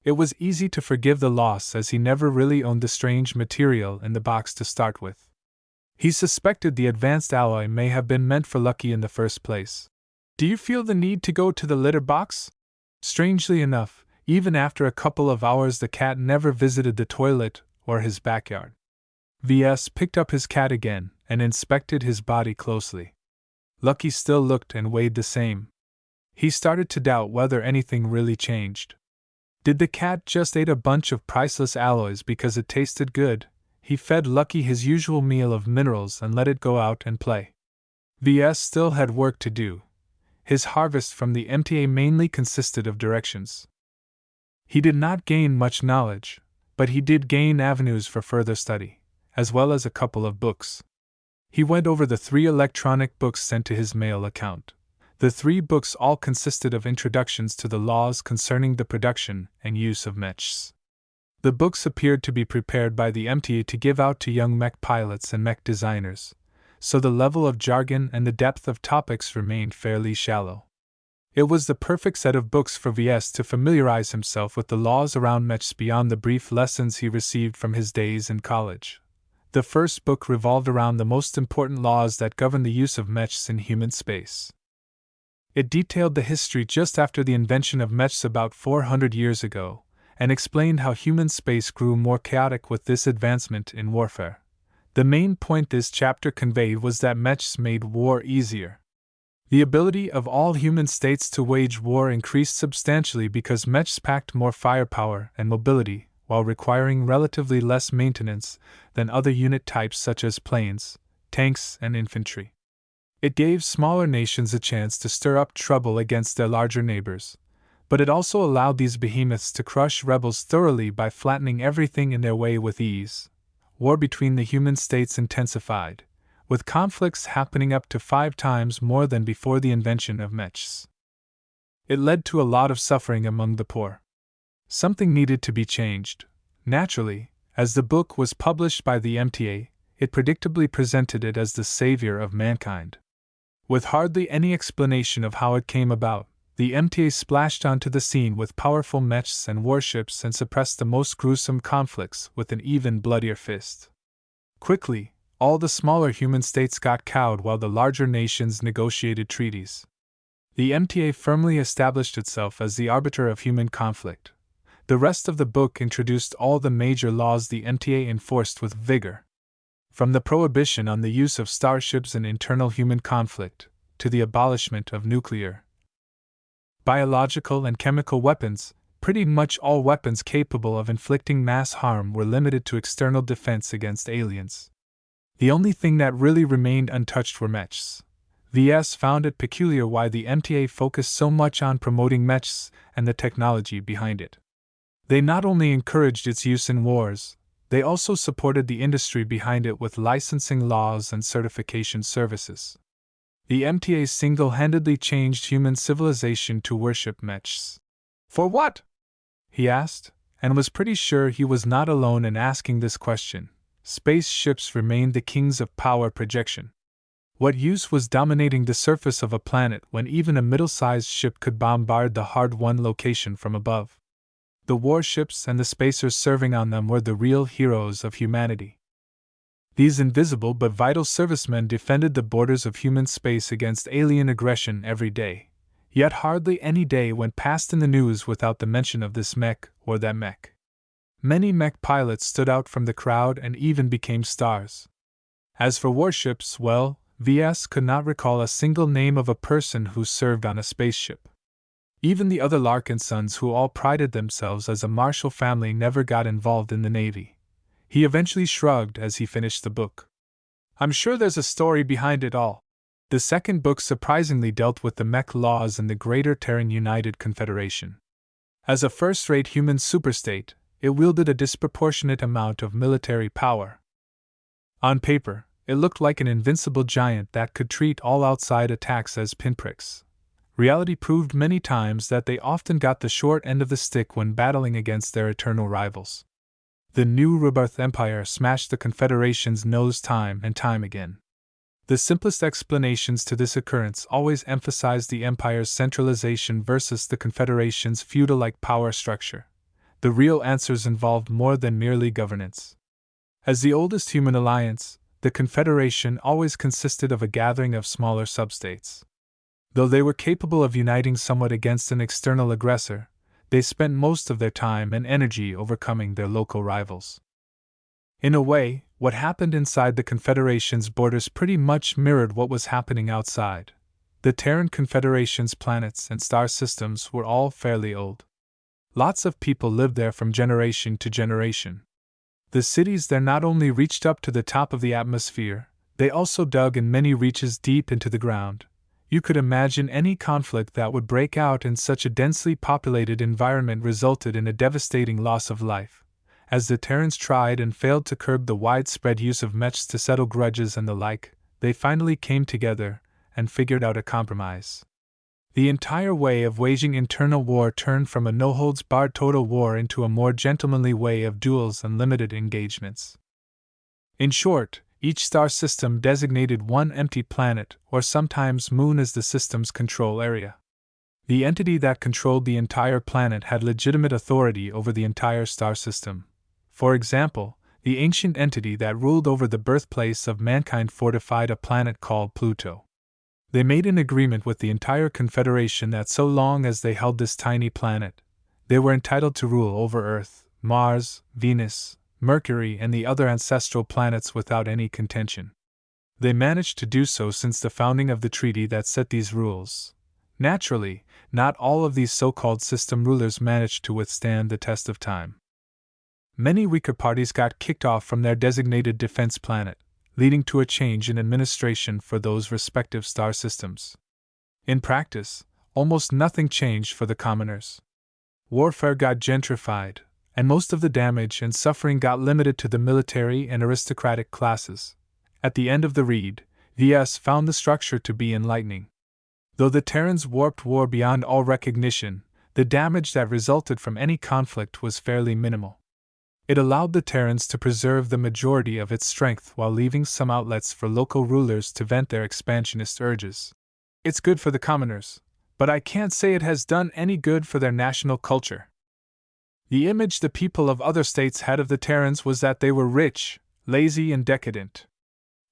It was easy to forgive the loss as he never really owned the strange material in the box to start with. He suspected the advanced alloy may have been meant for Lucky in the first place. Do you feel the need to go to the litter box? Strangely enough, even after a couple of hours the cat never visited the toilet or his backyard. Ves picked up his cat again and inspected his body closely. Lucky still looked and weighed the same. He started to doubt whether anything really changed. Did the cat just eat a bunch of priceless alloys because it tasted good? He fed Lucky his usual meal of minerals and let it go out and play. Ves still had work to do. His harvest from the MTA mainly consisted of directions. He did not gain much knowledge, but he did gain avenues for further study, as well as a couple of books. He went over the 3 electronic books sent to his mail account. The 3 books all consisted of introductions to the laws concerning the production and use of mechs. The books appeared to be prepared by the MTA to give out to young mech pilots and mech designers, so the level of jargon and the depth of topics remained fairly shallow. It was the perfect set of books for Ves to familiarize himself with the laws around mechs beyond the brief lessons he received from his days in college. The first book revolved around the most important laws that govern the use of mechs in human space. It detailed the history just after the invention of mechs about 400 years ago, and explained how human space grew more chaotic with this advancement in warfare. The main point this chapter conveyed was that mechs made war easier. The ability of all human states to wage war increased substantially because mechs packed more firepower and mobility, while requiring relatively less maintenance than other unit types such as planes, tanks, and infantry. It gave smaller nations a chance to stir up trouble against their larger neighbors, but it also allowed these behemoths to crush rebels thoroughly by flattening everything in their way with ease. War between the human states intensified, with conflicts happening up to 5 times more than before the invention of mechs. It led to a lot of suffering among the poor. Something needed to be changed. Naturally, as the book was published by the MTA, it predictably presented it as the savior of mankind. With hardly any explanation of how it came about, the MTA splashed onto the scene with powerful mechs and warships and suppressed the most gruesome conflicts with an even bloodier fist. Quickly, all the smaller human states got cowed while the larger nations negotiated treaties. The MTA firmly established itself as the arbiter of human conflict. The rest of the book introduced all the major laws the MTA enforced with vigor. From the prohibition on the use of starships in internal human conflict, to the abolishment of nuclear, biological, and chemical weapons, pretty much all weapons capable of inflicting mass harm were limited to external defense against aliens. The only thing that really remained untouched were mechs. Ves found it peculiar why the MTA focused so much on promoting mechs and the technology behind it. They not only encouraged its use in wars, they also supported the industry behind it with licensing laws and certification services. The MTA single-handedly changed human civilization to worship mechs. For what? He asked, and was pretty sure he was not alone in asking this question. Spaceships remained the kings of power projection. What use was dominating the surface of a planet when even a middle-sized ship could bombard the hard-won location from above? The warships and the spacers serving on them were the real heroes of humanity. These invisible but vital servicemen defended the borders of human space against alien aggression every day, yet hardly any day went past in the news without the mention of this mech or that mech. Many mech pilots stood out from the crowd and even became stars. As for warships, well, Ves could not recall a single name of a person who served on a spaceship. Even the other Larkinsons, who all prided themselves as a martial family, never got involved in the Navy. He eventually shrugged as he finished the book. I'm sure there's a story behind it all. The second book surprisingly dealt with the mech laws in the Greater Terran United Confederation. As a first-rate human superstate, it wielded a disproportionate amount of military power. On paper, it looked like an invincible giant that could treat all outside attacks as pinpricks. Reality proved many times that they often got the short end of the stick when battling against their eternal rivals. The new rebirth empire smashed the Confederation's nose time and time again. The simplest explanations to this occurrence always emphasized the empire's centralization versus the Confederation's feudal-like power structure. The real answers involved more than merely governance. As the oldest human alliance, the Confederation always consisted of a gathering of smaller substates. Though they were capable of uniting somewhat against an external aggressor, they spent most of their time and energy overcoming their local rivals. In a way, what happened inside the Confederation's borders pretty much mirrored what was happening outside. The Terran Confederation's planets and star systems were all fairly old. Lots of people lived there from generation to generation. The cities there not only reached up to the top of the atmosphere, they also dug in many reaches deep into the ground. You could imagine any conflict that would break out in such a densely populated environment resulted in a devastating loss of life. As the Terrans tried and failed to curb the widespread use of mechs to settle grudges and the like, they finally came together and figured out a compromise. The entire way of waging internal war turned from a no-holds-barred total war into a more gentlemanly way of duels and limited engagements. In short, each star system designated one empty planet or sometimes moon as the system's control area. The entity that controlled the entire planet had legitimate authority over the entire star system. For example, the ancient entity that ruled over the birthplace of mankind fortified a planet called Pluto. They made an agreement with the entire Confederation that so long as they held this tiny planet, they were entitled to rule over Earth, Mars, Venus, Mercury, and the other ancestral planets without any contention. They managed to do so since the founding of the treaty that set these rules. Naturally, not all of these so-called system rulers managed to withstand the test of time. many weaker parties got kicked off from their designated defense planet, leading to a change in administration for those respective star systems. In practice, almost nothing changed for the commoners. Warfare got gentrified, and most of the damage and suffering got limited to the military and aristocratic classes. At the end of the read, Ves found the structure to be enlightening. Though the Terrans warped war beyond all recognition, the damage that resulted from any conflict was fairly minimal. It allowed the Terrans to preserve the majority of its strength while leaving some outlets for local rulers to vent their expansionist urges. It's good for the commoners, but I can't say it has done any good for their national culture. The image the people of other states had of the Terrans was that they were rich, lazy, and decadent.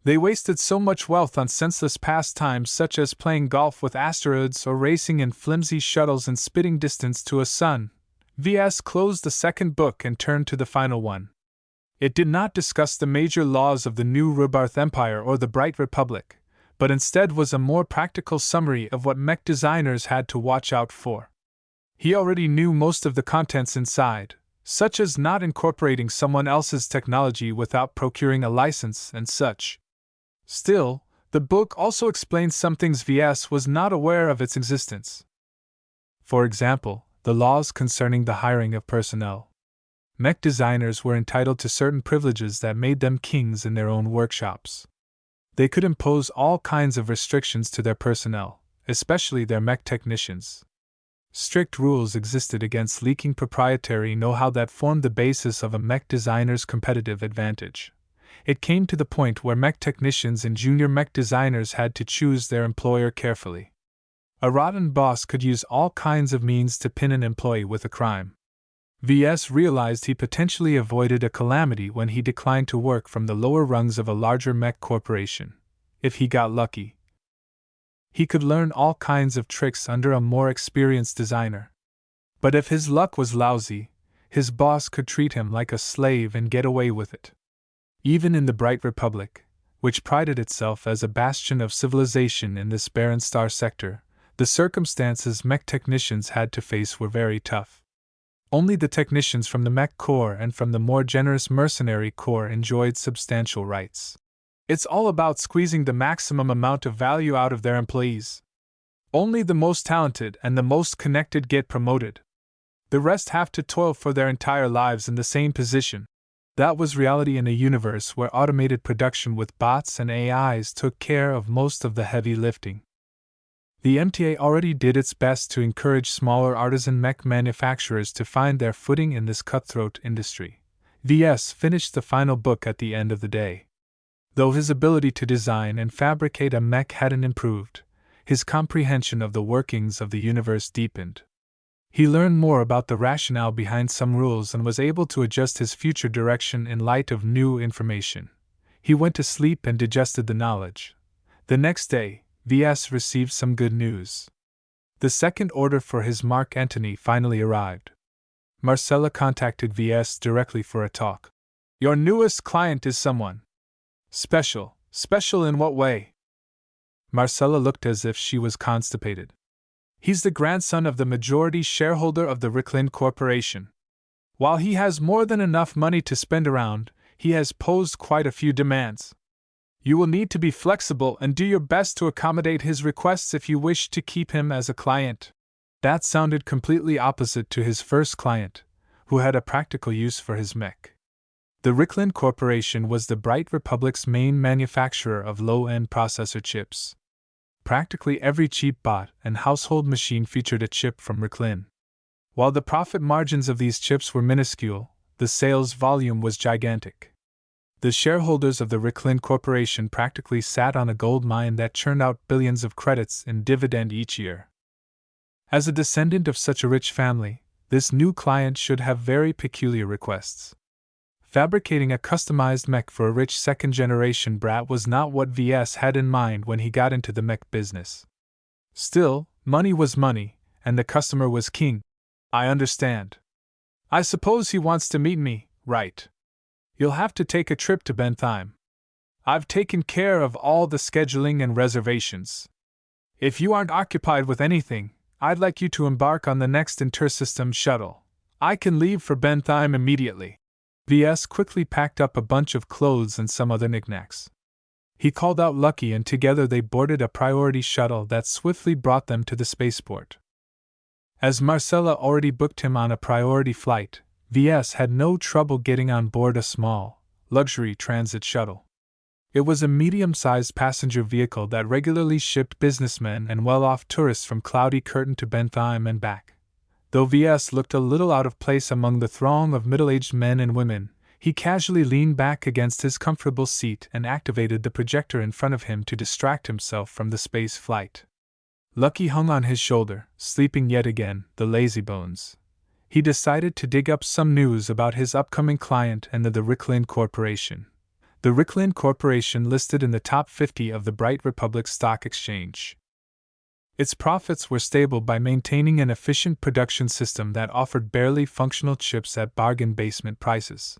They wasted so much wealth on senseless pastimes such as playing golf with asteroids or racing in flimsy shuttles and spitting distance to a sun. Ves closed the second book and turned to the final one. It did not discuss the major laws of the new Rubarth Empire or the Bright Republic, but instead was a more practical summary of what mech designers had to watch out for. He already knew most of the contents inside, such as not incorporating someone else's technology without procuring a license and such. Still, the book also explained some things Ves was not aware of its existence. For example, the laws concerning the hiring of personnel. Mech designers were entitled to certain privileges that made them kings in their own workshops. They could impose all kinds of restrictions to their personnel, especially their mech technicians. Strict rules existed against leaking proprietary know-how that formed the basis of a mech designer's competitive advantage. It came to the point where mech technicians and junior mech designers had to choose their employer carefully. A rotten boss could use all kinds of means to pin an employee with a crime. Ves realized he potentially avoided a calamity when he declined to work from the lower rungs of a larger mech corporation. If he got lucky, he could learn all kinds of tricks under a more experienced designer. But if his luck was lousy, his boss could treat him like a slave and get away with it. Even in the Bright Republic, which prided itself as a bastion of civilization in this barren star sector, the circumstances mech technicians had to face were very tough. Only the technicians from the Mech Corps and from the more generous Mercenary Corps enjoyed substantial rights. It's all about squeezing the maximum amount of value out of their employees. Only the most talented and the most connected get promoted. The rest have to toil for their entire lives in the same position. That was reality in a universe where automated production with bots and AIs took care of most of the heavy lifting. The MTA already did its best to encourage smaller artisan mech manufacturers to find their footing in this cutthroat industry. Ves finished the final book at the end of the day. Though his ability to design and fabricate a mech hadn't improved, his comprehension of the workings of the universe deepened. He learned more about the rationale behind some rules and was able to adjust his future direction in light of new information. He went to sleep and digested the knowledge. The next day, Ves received some good news. The second order for his Mark Antony finally arrived. Marcella contacted Ves directly for a talk. Your newest client is someone special. Special in what way? Marcella looked as if she was constipated. He's the grandson of the majority shareholder of the Ricklin Corporation. While he has more than enough money to spend around, he has posed quite a few demands. You will need to be flexible and do your best to accommodate his requests if you wish to keep him as a client. That sounded completely opposite to his first client, who had a practical use for his mech. The Ricklin Corporation was the Bright Republic's main manufacturer of low-end processor chips. Practically every cheap bot and household machine featured a chip from Ricklin. While the profit margins of these chips were minuscule, the sales volume was gigantic. The shareholders of the Ricklin Corporation practically sat on a gold mine that churned out billions of credits in dividend each year. As a descendant of such a rich family, this new client should have very peculiar requests. Fabricating a customized mech for a rich second-generation brat was not what Ves had in mind when he got into the mech business. Still, money was money, and the customer was king. I understand. I suppose he wants to meet me, right? You'll have to take a trip to Bentheim. I've taken care of all the scheduling and reservations. If you aren't occupied with anything, I'd like you to embark on the next intersystem shuttle. I can leave for Bentheim immediately. VS quickly packed up a bunch of clothes and some other knickknacks. He called out Lucky and together they boarded a priority shuttle that swiftly brought them to the spaceport. As Marcella already booked him on a priority flight, VS had no trouble getting on board a small, luxury transit shuttle. It was a medium-sized passenger vehicle that regularly shipped businessmen and well-off tourists from Cloudy Curtain to Bentheim and back. Though VS looked a little out of place among the throng of middle-aged men and women, he casually leaned back against his comfortable seat and activated the projector in front of him to distract himself from the space flight. Lucky hung on his shoulder, sleeping yet again, the lazybones. He decided to dig up some news about his upcoming client and the Ricklin Corporation. The Ricklin Corporation listed in the top 50 of the Bright Republic Stock Exchange. Its profits were stable by maintaining an efficient production system that offered barely functional chips at bargain basement prices.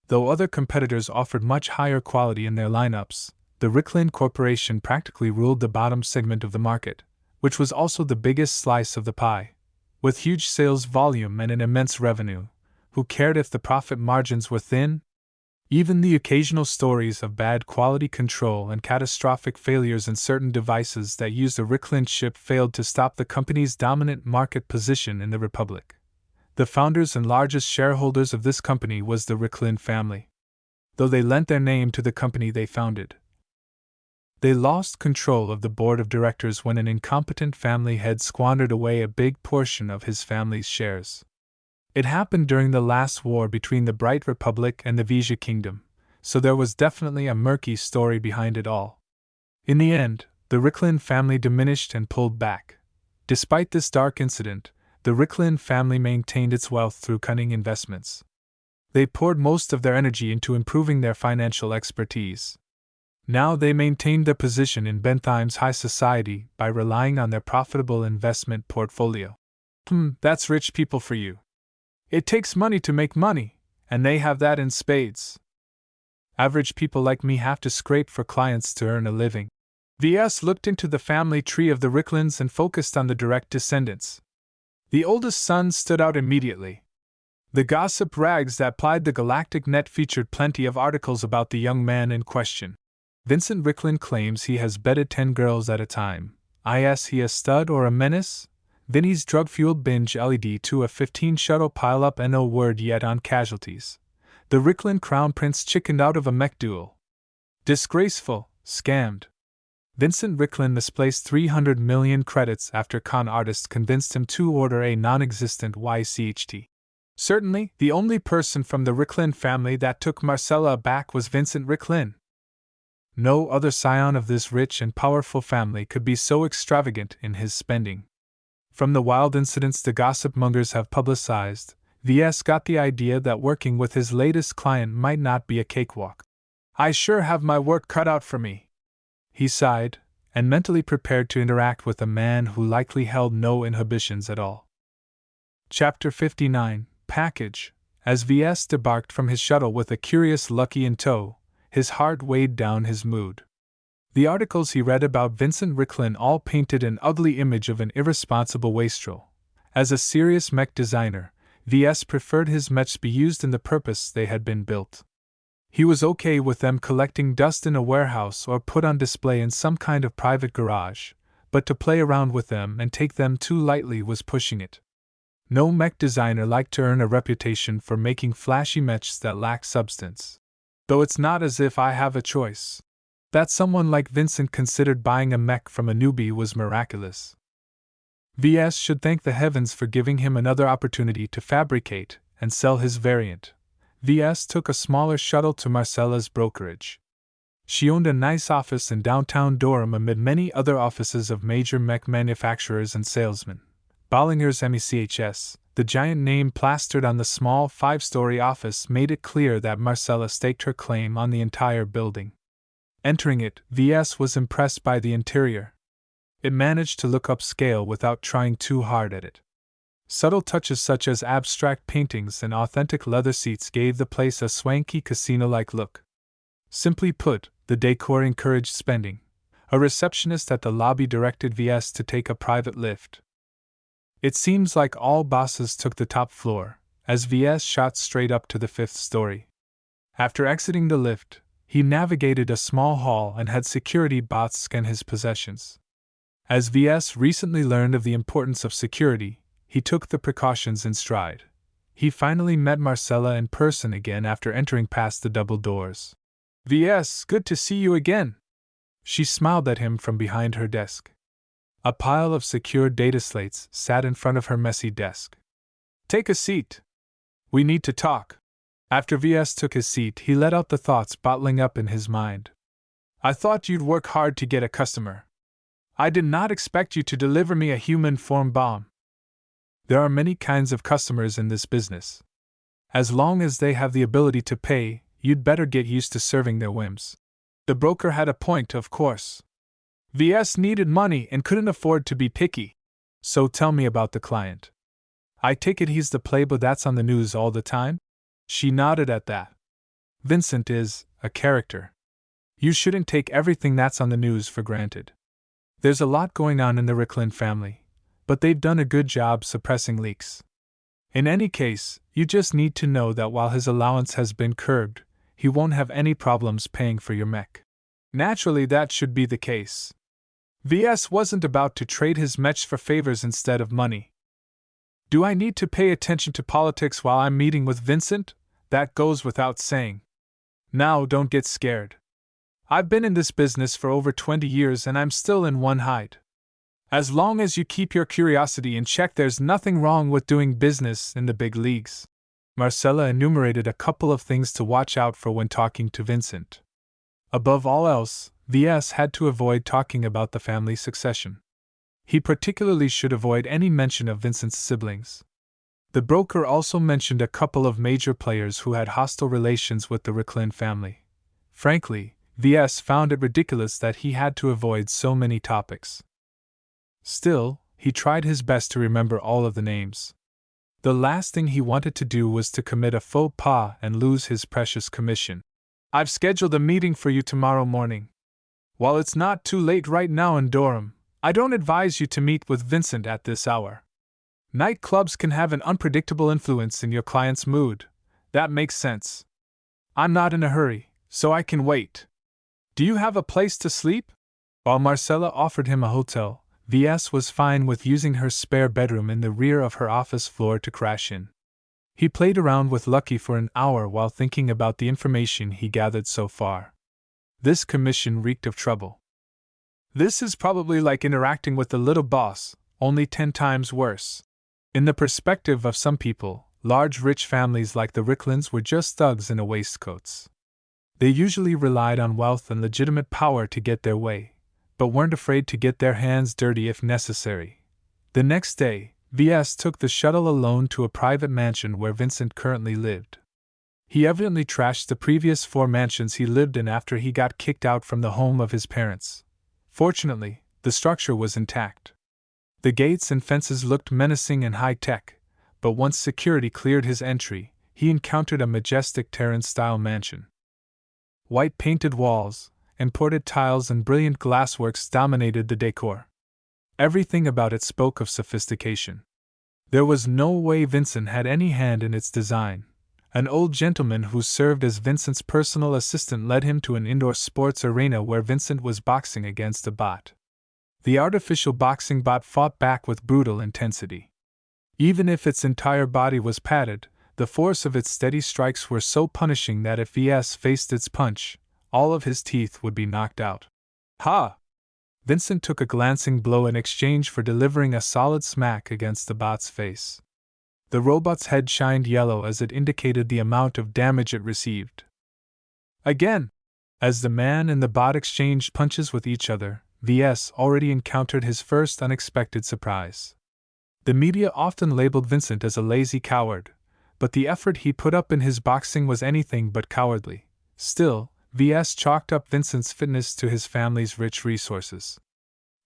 Though other competitors offered much higher quality in their lineups, the Ricklin Corporation practically ruled the bottom segment of the market, which was also the biggest slice of the pie. With huge sales volume and an immense revenue, who cared if the profit margins were thin? Even the occasional stories of bad quality control and catastrophic failures in certain devices that used a Ricklin chip failed to stop the company's dominant market position in the Republic. The founders and largest shareholders of this company was the Ricklin family. Though they lent their name to the company they founded, they lost control of the board of directors when an incompetent family head squandered away a big portion of his family's shares. It happened during the last war between the Bright Republic and the Vesia Kingdom, so there was definitely a murky story behind it all. In the end, the Ricklin family diminished and pulled back. Despite this dark incident, the Ricklin family maintained its wealth through cunning investments. They poured most of their energy into improving their financial expertise. Now they maintained their position in Bentheim's high society by relying on their profitable investment portfolio. That's rich people for you. It takes money to make money, and they have that in spades. Average people like me have to scrape for clients to earn a living. VS looked into the family tree of the Ricklins and focused on the direct descendants. The oldest son stood out immediately. The gossip rags that plied the Galactic Net featured plenty of articles about the young man in question. Vincent Ricklin claims he has bedded 10 girls at a time. Is he a stud or a menace? Vinny's drug-fueled binge led to a 15 shuttle pile-up and no word yet on casualties. The Ricklin Crown Prince chickened out of a mech duel. Disgraceful, scammed. Vincent Ricklin misplaced 300 million credits after con artists convinced him to order a non-existent YCHT. Certainly, the only person from the Ricklin family that took Marcella aback was Vincent Ricklin. No other scion of this rich and powerful family could be so extravagant in his spending. From the wild incidents the gossip mongers have publicized, VS got the idea that working with his latest client might not be a cakewalk. I sure have my work cut out for me. He sighed, and mentally prepared to interact with a man who likely held no inhibitions at all. Chapter 59, Package. As VS debarked from his shuttle with a curious Lucky in tow, his heart weighed down his mood. The articles he read about Vincent Ricklin all painted an ugly image of an irresponsible wastrel. As a serious mech designer, VS preferred his mechs be used in the purpose they had been built. He was okay with them collecting dust in a warehouse or put on display in some kind of private garage, but to play around with them and take them too lightly was pushing it. No mech designer liked to earn a reputation for making flashy mechs that lack substance. Though it's not as if I have a choice. That someone like Vincent considered buying a mech from a newbie was miraculous. VS should thank the heavens for giving him another opportunity to fabricate and sell his variant. VS took a smaller shuttle to Marcella's brokerage. She owned a nice office in downtown Durham amid many other offices of major mech manufacturers and salesmen. Bollinger's MECHS, the giant name plastered on the small 5-story office, made it clear that Marcella staked her claim on the entire building. Entering it, VS was impressed by the interior. It managed to look upscale without trying too hard at it. Subtle touches such as abstract paintings and authentic leather seats gave the place a swanky casino-like look. Simply put, the decor encouraged spending. A receptionist at the lobby directed VS to take a private lift. It seems like all bosses took the top floor, as VS shot straight up to the 5th story. After exiting the lift, he navigated a small hall and had security bots scan his possessions. As VS recently learned of the importance of security, he took the precautions in stride. He finally met Marcella in person again after entering past the double doors. "VS, good to see you again." She smiled at him from behind her desk. A pile of secured data slates sat in front of her messy desk. "Take a seat. We need to talk." After VS took his seat, he let out the thoughts bottling up in his mind. "I thought you'd work hard to get a customer. I did not expect you to deliver me a human-form bomb." There are many kinds of customers in this business. As long as they have the ability to pay, you'd better get used to serving their whims. The broker had a point, of course. VS needed money and couldn't afford to be picky. "So tell me about the client. I take it he's the playboy that's on the news all the time?" She nodded at that. "Vincent is a character. You shouldn't take everything that's on the news for granted. There's a lot going on in the Ricklin family, but they've done a good job suppressing leaks. In any case, you just need to know that while his allowance has been curbed, he won't have any problems paying for your mech." Naturally, that should be the case. VS wasn't about to trade his mechs for favors instead of money. "Do I need to pay attention to politics while I'm meeting with Vincent? That goes without saying. Now, don't get scared. I've been in this business for over 20 years and I'm still in one hide. As long as you keep your curiosity in check, there's nothing wrong with doing business in the big leagues." Marcella enumerated a couple of things to watch out for when talking to Vincent. Above all else, VS had to avoid talking about the family succession. He particularly should avoid any mention of Vincent's siblings. The broker also mentioned a couple of major players who had hostile relations with the Ricklin family. Frankly, VS found it ridiculous that he had to avoid so many topics. Still, he tried his best to remember all of the names. The last thing he wanted to do was to commit a faux pas and lose his precious commission. "I've scheduled a meeting for you tomorrow morning. While it's not too late right now in Durham, I don't advise you to meet with Vincent at this hour. Nightclubs can have an unpredictable influence in your client's mood. That makes sense. I'm not in a hurry, so I can wait. Do you have a place to sleep?" While Marcella offered him a hotel, VS was fine with using her spare bedroom in the rear of her office floor to crash in. He played around with Lucky for an hour while thinking about the information he gathered so far. This commission reeked of trouble. This is probably like interacting with the little boss, only 10 times worse. In the perspective of some people, large rich families like the Ricklins were just thugs in a waistcoats. They usually relied on wealth and legitimate power to get their way, but weren't afraid to get their hands dirty if necessary. The next day, VS took the shuttle alone to a private mansion where Vincent currently lived. He evidently trashed the previous 4 mansions he lived in after he got kicked out from the home of his parents. Fortunately, the structure was intact. The gates and fences looked menacing and high-tech, but once security cleared his entry, he encountered a majestic Terran-style mansion. White painted walls, imported tiles and brilliant glassworks dominated the decor. Everything about it spoke of sophistication. There was no way Vincent had any hand in its design. An old gentleman who served as Vincent's personal assistant led him to an indoor sports arena where Vincent was boxing against a bot. The artificial boxing bot fought back with brutal intensity. Even if its entire body was padded, the force of its steady strikes were so punishing that if VS faced its punch, all of his teeth would be knocked out. "Ha!" Vincent took a glancing blow in exchange for delivering a solid smack against the bot's face. The robot's head shined yellow as it indicated the amount of damage it received. Again! As the man and the bot exchanged punches with each other, VS already encountered his first unexpected surprise. The media often labeled Vincent as a lazy coward, but the effort he put up in his boxing was anything but cowardly. Still, VS chalked up Vincent's fitness to his family's rich resources.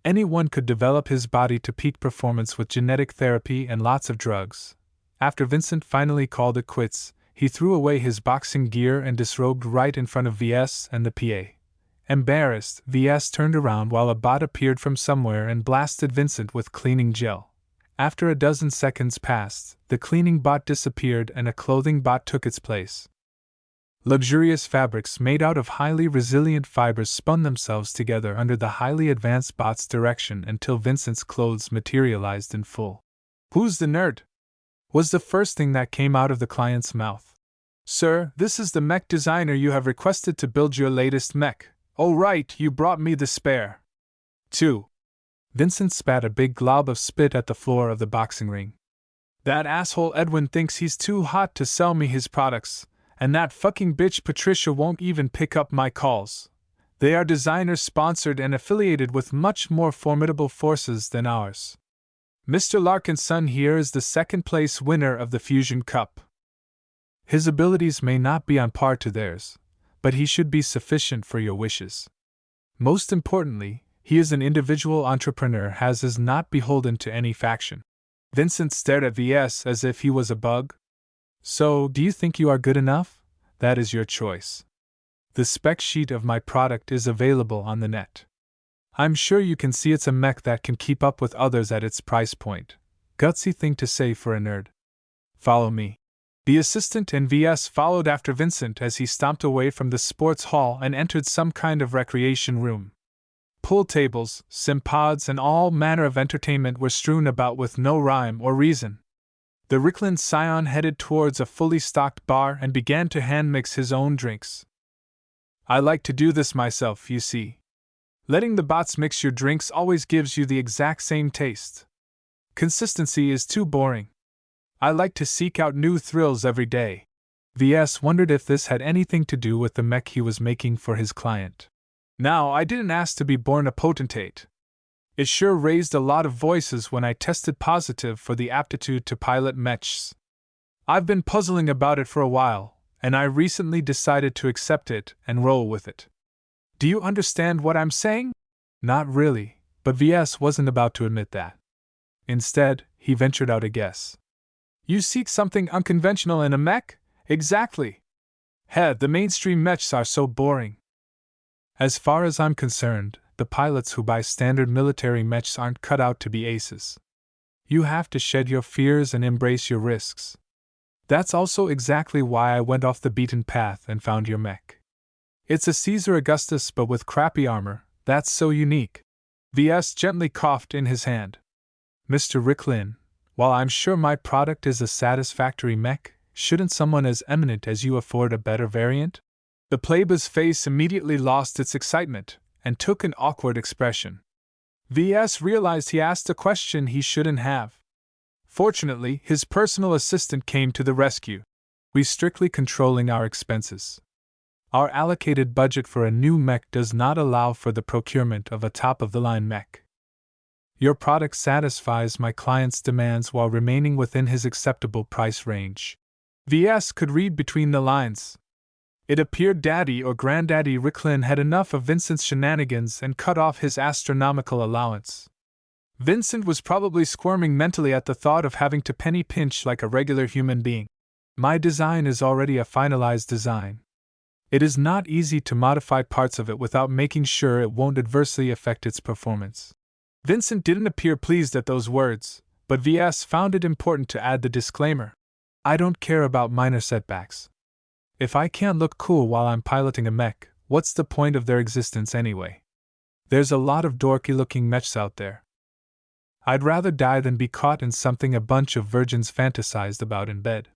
Anyone could develop his body to peak performance with genetic therapy and lots of drugs. After Vincent finally called it quits, he threw away his boxing gear and disrobed right in front of VS and the PA. Embarrassed, VS turned around while a bot appeared from somewhere and blasted Vincent with cleaning gel. After a dozen seconds passed, the cleaning bot disappeared and a clothing bot took its place. Luxurious fabrics made out of highly resilient fibers spun themselves together under the highly advanced bot's direction until Vincent's clothes materialized in full. "Who's the nerd?" was the first thing that came out of the client's mouth. "Sir, this is the mech designer you have requested to build your latest mech. Oh right, you brought me the spare." 2. Vincent spat a big glob of spit at the floor of the boxing ring. "That asshole Edwin thinks he's too hot to sell me his products, and that fucking bitch Patricia won't even pick up my calls. They are designers sponsored and affiliated with much more formidable forces than ours. Mr. Larkinson here is the second-place winner of the Fusion Cup. His abilities may not be on par to theirs, but he should be sufficient for your wishes. Most importantly, he is an individual entrepreneur as is not beholden to any faction." Vincent stared at VS as if he was a bug. "So, do you think you are good enough? That is your choice. The spec sheet of my product is available on the net. I'm sure you can see it's a mech that can keep up with others at its price point. Gutsy thing to say for a nerd. Follow me." The assistant and VS followed after Vincent as he stomped away from the sports hall and entered some kind of recreation room. Pool tables, sim pods, and all manner of entertainment were strewn about with no rhyme or reason. The Ricklin scion headed towards a fully stocked bar and began to hand-mix his own drinks. "I like to do this myself, you see. Letting the bots mix your drinks always gives you the exact same taste. Consistency is too boring. I like to seek out new thrills every day." VS wondered if this had anything to do with the mech he was making for his client. "Now, I didn't ask to be born a potentate. It sure raised a lot of voices when I tested positive for the aptitude to pilot mechs. I've been puzzling about it for a while, and I recently decided to accept it and roll with it. Do you understand what I'm saying?" Not really, but VS wasn't about to admit that. Instead, he ventured out a guess. "You seek something unconventional in a mech? Exactly. The mainstream mechs are so boring. As far as I'm concerned, the pilots who buy standard military mechs aren't cut out to be aces. You have to shed your fears and embrace your risks. That's also exactly why I went off the beaten path and found your mech. It's a Caesar Augustus but with crappy armor, that's so unique." VS gently coughed in his hand. "Mr. Ricklin, while I'm sure my product is a satisfactory mech, shouldn't someone as eminent as you afford a better variant?" The playba's face immediately lost its excitement and took an awkward expression. VS realized he asked a question he shouldn't have. Fortunately, his personal assistant came to the rescue. "We're strictly controlling our expenses. Our allocated budget for a new mech does not allow for the procurement of a top-of-the-line mech. Your product satisfies my client's demands while remaining within his acceptable price range." VS could read between the lines. It appeared Daddy or Granddaddy Ricklin had enough of Vincent's shenanigans and cut off his astronomical allowance. Vincent was probably squirming mentally at the thought of having to penny pinch like a regular human being. "My design is already a finalized design. It is not easy to modify parts of it without making sure it won't adversely affect its performance." Vincent didn't appear pleased at those words, but VS found it important to add the disclaimer. "I don't care about minor setbacks. If I can't look cool while I'm piloting a mech, what's the point of their existence anyway? There's a lot of dorky-looking mechs out there. I'd rather die than be caught in something a bunch of virgins fantasized about in bed.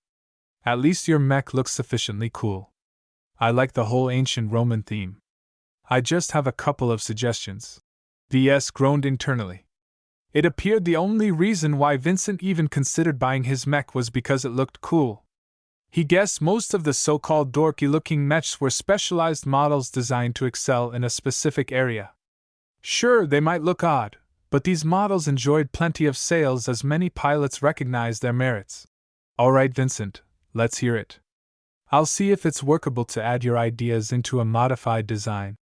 At least your mech looks sufficiently cool. I like the whole ancient Roman theme. I just have a couple of suggestions." VS groaned internally. It appeared the only reason why Vincent even considered buying his mech was because it looked cool. He guessed most of the so-called dorky-looking mechs were specialized models designed to excel in a specific area. Sure, they might look odd, but these models enjoyed plenty of sales as many pilots recognized their merits. "All right, Vincent, let's hear it. I'll see if it's workable to add your ideas into a modified design."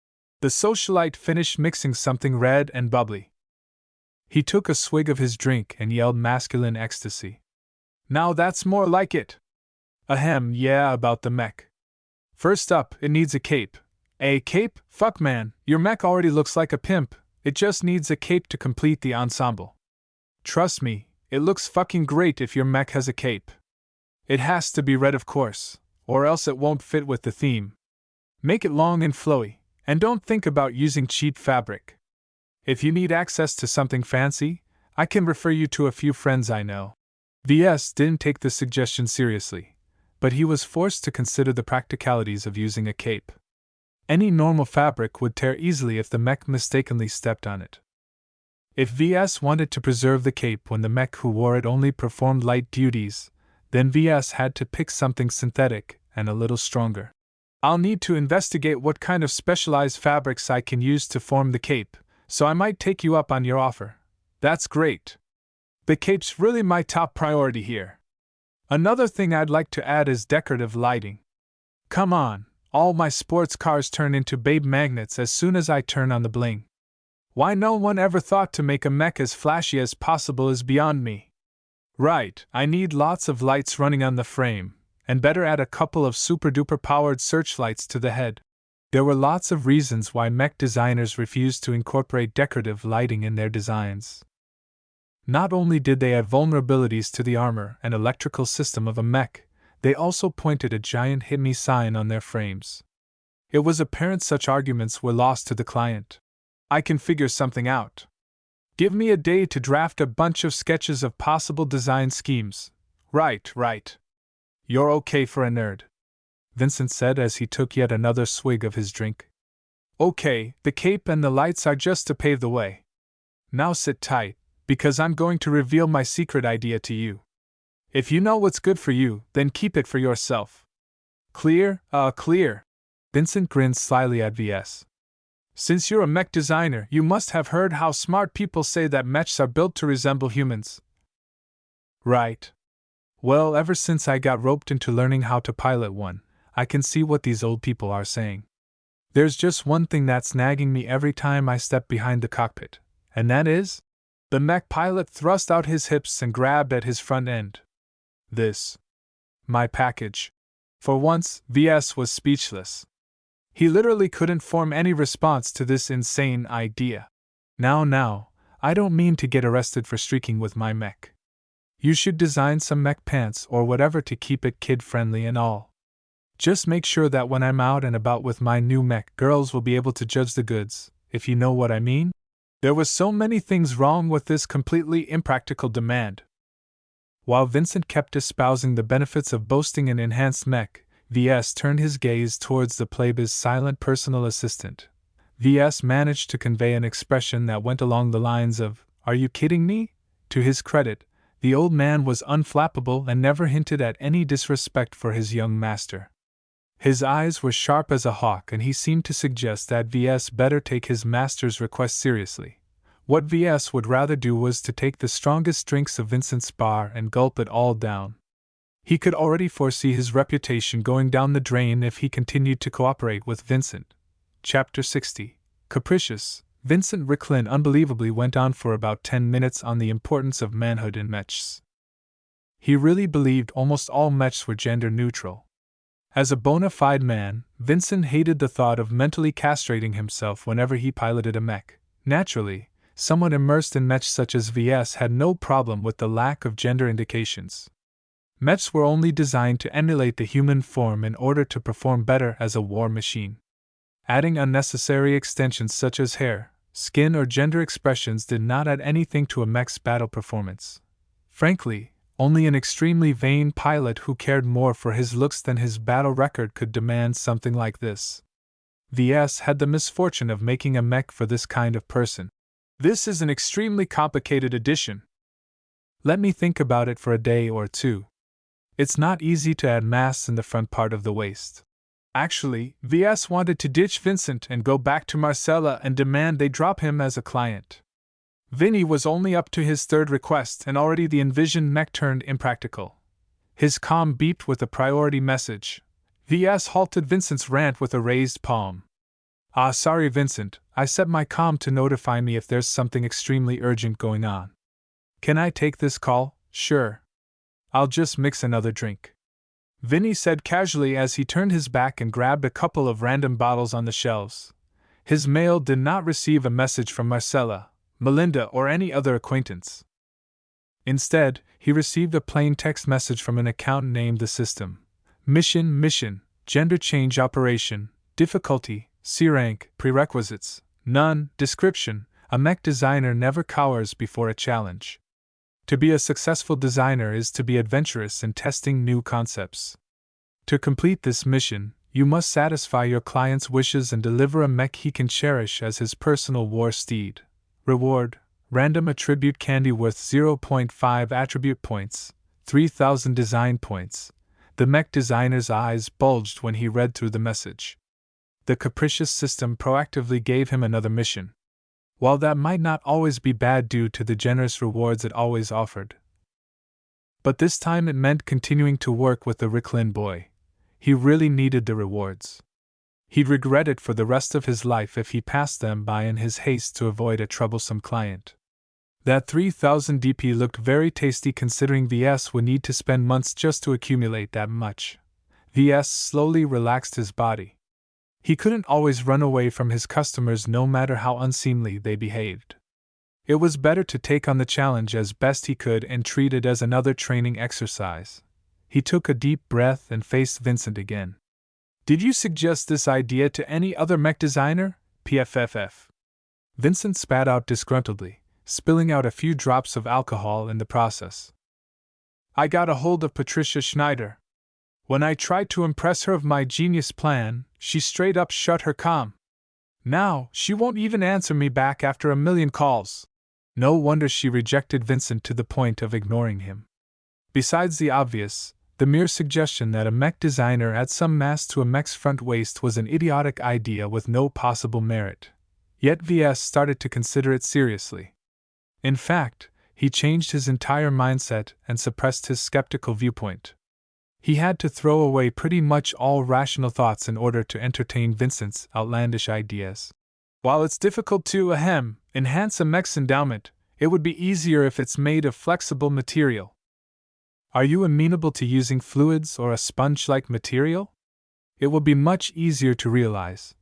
The socialite finished mixing something red and bubbly. He took a swig of his drink and yelled masculine ecstasy. "Now that's more like it. Ahem, yeah, about the mech. First up, it needs a cape." "A cape? Fuck man, your mech already looks like a pimp, it just needs a cape to complete the ensemble. Trust me, it looks fucking great if your mech has a cape. It has to be red, of course, or else it won't fit with the theme. Make it long and flowy, and don't think about using cheap fabric. If you need access to something fancy, I can refer you to a few friends I know. VS didn't take the suggestion seriously, but he was forced to consider the practicalities of using a cape. Any normal fabric would tear easily if the mech mistakenly stepped on it. If VS wanted to preserve the cape when the mech who wore it only performed light duties, then VS had to pick something synthetic and a little stronger. I'll need to investigate what kind of specialized fabrics I can use to form the cape, so I might take you up on your offer. That's great. The cape's really my top priority here. Another thing I'd like to add is decorative lighting. Come on, all my sports cars turn into babe magnets as soon as I turn on the bling. Why no one ever thought to make a mech as flashy as possible is beyond me. Right, I need lots of lights running on the frame, and better add a couple of super-duper powered searchlights to the head. There were lots of reasons why mech designers refused to incorporate decorative lighting in their designs. Not only did they add vulnerabilities to the armor and electrical system of a mech, they also pointed a giant "Hit Me" sign on their frames. It was apparent such arguments were lost to the client. I can figure something out. Give me a day to draft a bunch of sketches of possible design schemes. Right. You're okay for a nerd, Vincent said as he took yet another swig of his drink. Okay, the cape and the lights are just to pave the way. Now sit tight, because I'm going to reveal my secret idea to you. If you know what's good for you, then keep it for yourself. Clear? Clear. Vincent grinned slyly at VS. Since you're a mech designer, you must have heard how smart people say that mechs are built to resemble humans. Right. Well, ever since I got roped into learning how to pilot one, I can see what these old people are saying. There's just one thing that's nagging me every time I step behind the cockpit, and that is? The mech pilot thrust out his hips and grabbed at his front end. This. My package. For once, VS was speechless. He literally couldn't form any response to this insane idea. Now, I don't mean to get arrested for streaking with my mech. You should design some mech pants or whatever to keep it kid-friendly and all. Just make sure that when I'm out and about with my new mech, girls will be able to judge the goods, if you know what I mean. There was so many things wrong with this completely impractical demand. While Vincent kept espousing the benefits of boasting an enhanced mech, VS turned his gaze towards the playboy's silent personal assistant. VS managed to convey an expression that went along the lines of, "Are you kidding me?" To his credit, the old man was unflappable and never hinted at any disrespect for his young master. His eyes were sharp as a hawk, and he seemed to suggest that VS better take his master's request seriously. What VS would rather do was to take the strongest drinks of Vincent's bar and gulp it all down. He could already foresee his reputation going down the drain if he continued to cooperate with Vincent. Chapter 60. Capricious. Vincent Ricklin unbelievably went on for about 10 minutes on the importance of manhood in mechs. He really believed almost all mechs were gender neutral. As a bona fide man, Vincent hated the thought of mentally castrating himself whenever he piloted a mech. Naturally, someone immersed in mechs such as VS had no problem with the lack of gender indications. Mechs were only designed to emulate the human form in order to perform better as a war machine. Adding unnecessary extensions such as hair, skin, or gender expressions did not add anything to a mech's battle performance. Frankly, only an extremely vain pilot who cared more for his looks than his battle record could demand something like this. VS had the misfortune of making a mech for this kind of person. This is an extremely complicated addition. Let me think about it for a day or two. It's not easy to add mass in the front part of the waist. Actually, VS wanted to ditch Vincent and go back to Marcella and demand they drop him as a client. Vinny was only up to his third request and already the envisioned mech turned impractical. His comm beeped with a priority message. VS halted Vincent's rant with a raised palm. Sorry Vincent, I set my comm to notify me if there's something extremely urgent going on. Can I take this call? Sure. I'll just mix another drink. Vinny said casually as he turned his back and grabbed a couple of random bottles on the shelves. His mail did not receive a message from Marcella, Melinda, or any other acquaintance. Instead, he received a plain text message from an account named The System. Mission, gender change operation, difficulty, C rank, prerequisites, none, description, a mech designer never cowers before a challenge. To be a successful designer is to be adventurous in testing new concepts. To complete this mission, you must satisfy your client's wishes and deliver a mech he can cherish as his personal war steed. Reward: random attribute candy worth 0.5 attribute points, 3,000 design points. The mech designer's eyes bulged when he read through the message. The capricious system proactively gave him another mission. While that might not always be bad due to the generous rewards it always offered, but this time it meant continuing to work with the Ricklin boy. He really needed the rewards. He'd regret it for the rest of his life if he passed them by in his haste to avoid a troublesome client. That 3,000 DP looked very tasty considering VS would need to spend months just to accumulate that much. VS slowly relaxed his body. He couldn't always run away from his customers no matter how unseemly they behaved. It was better to take on the challenge as best he could and treat it as another training exercise. He took a deep breath and faced Vincent again. Did you suggest this idea to any other mech designer? PFFF. Vincent spat out disgruntledly, spilling out a few drops of alcohol in the process. I got a hold of Patricia Schneider. When I tried to impress her of my genius plan, she straight up shut her comm. Now, she won't even answer me back after a million calls. No wonder she rejected Vincent to the point of ignoring him. Besides the obvious, the mere suggestion that a mech designer add some mass to a mech's front waist was an idiotic idea with no possible merit. Yet VS started to consider it seriously. In fact, he changed his entire mindset and suppressed his skeptical viewpoint. He had to throw away pretty much all rational thoughts in order to entertain Vincent's outlandish ideas. While it's difficult to enhance a mech's endowment, it would be easier if it's made of flexible material. Are you amenable to using fluids or a sponge-like material? It will be much easier to realize,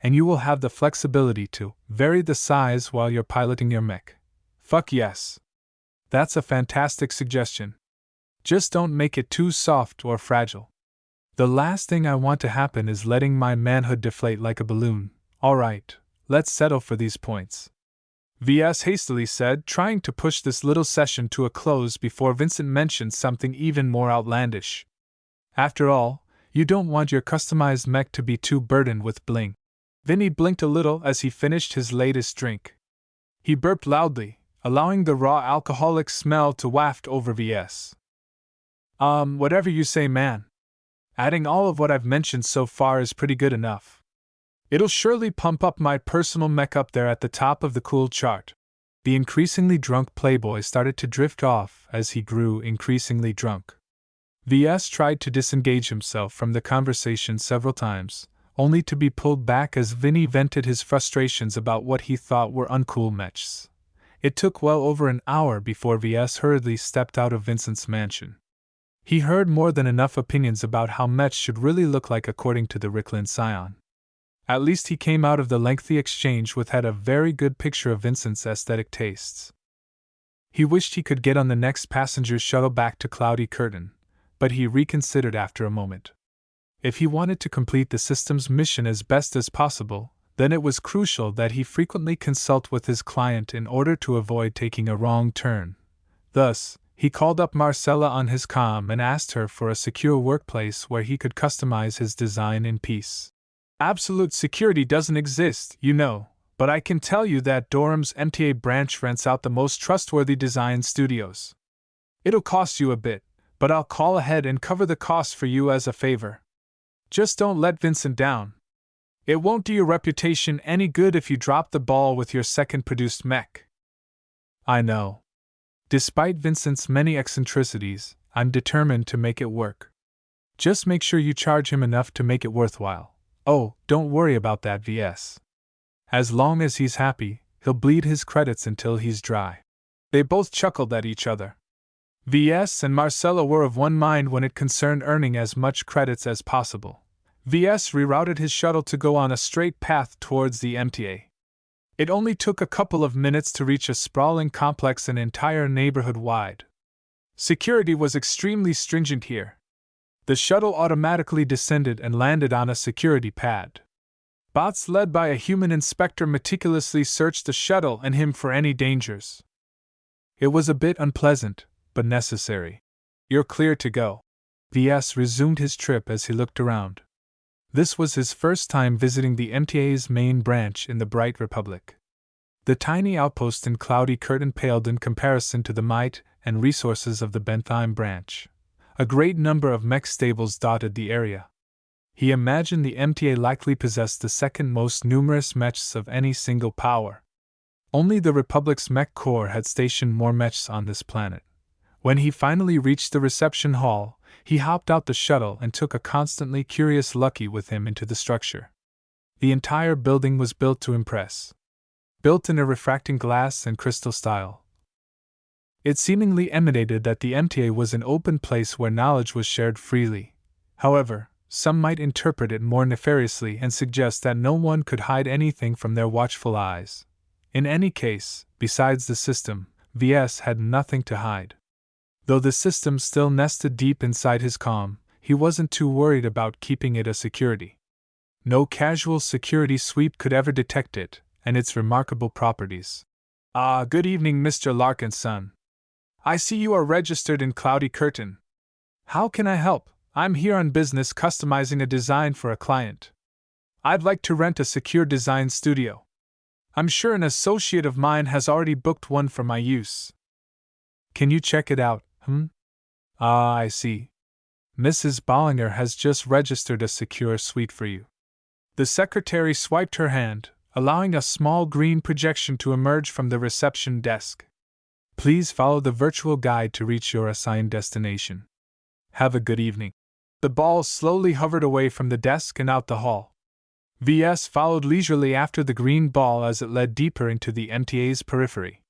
and you will have the flexibility to vary the size while you're piloting your mech. Fuck yes. That's a fantastic suggestion. Just don't make it too soft or fragile. The last thing I want to happen is letting my manhood deflate like a balloon. Alright, let's settle for these points. VS hastily said, trying to push this little session to a close before Vincent mentioned something even more outlandish. After all, you don't want your customized mech to be too burdened with bling. Vinny blinked a little as he finished his latest drink. He burped loudly, allowing the raw alcoholic smell to waft over VS. Whatever you say, man. Adding all of what I've mentioned so far is pretty good enough. It'll surely pump up my personal mech up there at the top of the cool chart. The increasingly drunk playboy started to drift off as he grew increasingly drunk. VS tried to disengage himself from the conversation several times, only to be pulled back as Vinny vented his frustrations about what he thought were uncool mechs. It took well over an hour before VS hurriedly stepped out of Vincent's mansion. He heard more than enough opinions about how mechs should really look like according to the Ricklin scion. At least he came out of the lengthy exchange with had a very good picture of Vincent's aesthetic tastes. He wished he could get on the next passenger's shuttle back to Cloudy Curtain, but he reconsidered after a moment. If he wanted to complete the system's mission as best as possible, then it was crucial that he frequently consult with his client in order to avoid taking a wrong turn. Thus, he called up Marcella on his comm and asked her for a secure workplace where he could customize his design in peace. Absolute security doesn't exist, you know, but I can tell you that Durham's MTA branch rents out the most trustworthy design studios. It'll cost you a bit, but I'll call ahead and cover the cost for you as a favor. Just don't let Vincent down. It won't do your reputation any good if you drop the ball with your second produced mech. I know. Despite Vincent's many eccentricities, I'm determined to make it work. Just make sure you charge him enough to make it worthwhile. Oh, don't worry about that, VS. As long as he's happy, he'll bleed his credits until he's dry. They both chuckled at each other. VS and Marcella were of one mind when it concerned earning as much credits as possible. VS rerouted his shuttle to go on a straight path towards the MTA. It only took a couple of minutes to reach a sprawling complex an entire neighborhood wide, Security was extremely stringent here. The shuttle automatically descended and landed on a security pad. Bots led by a human inspector meticulously searched the shuttle and him for any dangers. It was a bit unpleasant, but necessary. You're clear to go. Ves resumed his trip as he looked around. This was his first time visiting the MTA's main branch in the Bright Republic. The tiny outpost in Cloudy Curtain paled in comparison to the might and resources of the Bentheim branch. A great number of mech stables dotted the area. He imagined the MTA likely possessed the second most numerous mechs of any single power. Only the Republic's mech corps had stationed more mechs on this planet. When he finally reached the reception hall, he hopped out the shuttle and took a constantly curious Lucky with him into the structure. The entire building was built to impress. Built in a refracting glass and crystal style. It seemingly emanated that the MTA was an open place where knowledge was shared freely. However, some might interpret it more nefariously and suggest that no one could hide anything from their watchful eyes. In any case, besides the system, Ves had nothing to hide. Though the system still nested deep inside his comm, he wasn't too worried about keeping it a security. No casual security sweep could ever detect it, and its remarkable properties. Good evening, Mr. Larkinson. I see you are registered in Cloudy Curtain. How can I help? I'm here on business customizing a design for a client. I'd like to rent a secure design studio. I'm sure an associate of mine has already booked one for my use. Can you check it out, I see. Mrs. Bollinger has just registered a secure suite for you. The secretary swiped her hand, allowing a small green projection to emerge from the reception desk. Please follow the virtual guide to reach your assigned destination. Have a good evening. The ball slowly hovered away from the desk and out the hall. Ves followed leisurely after the green ball as it led deeper into the MTA's periphery.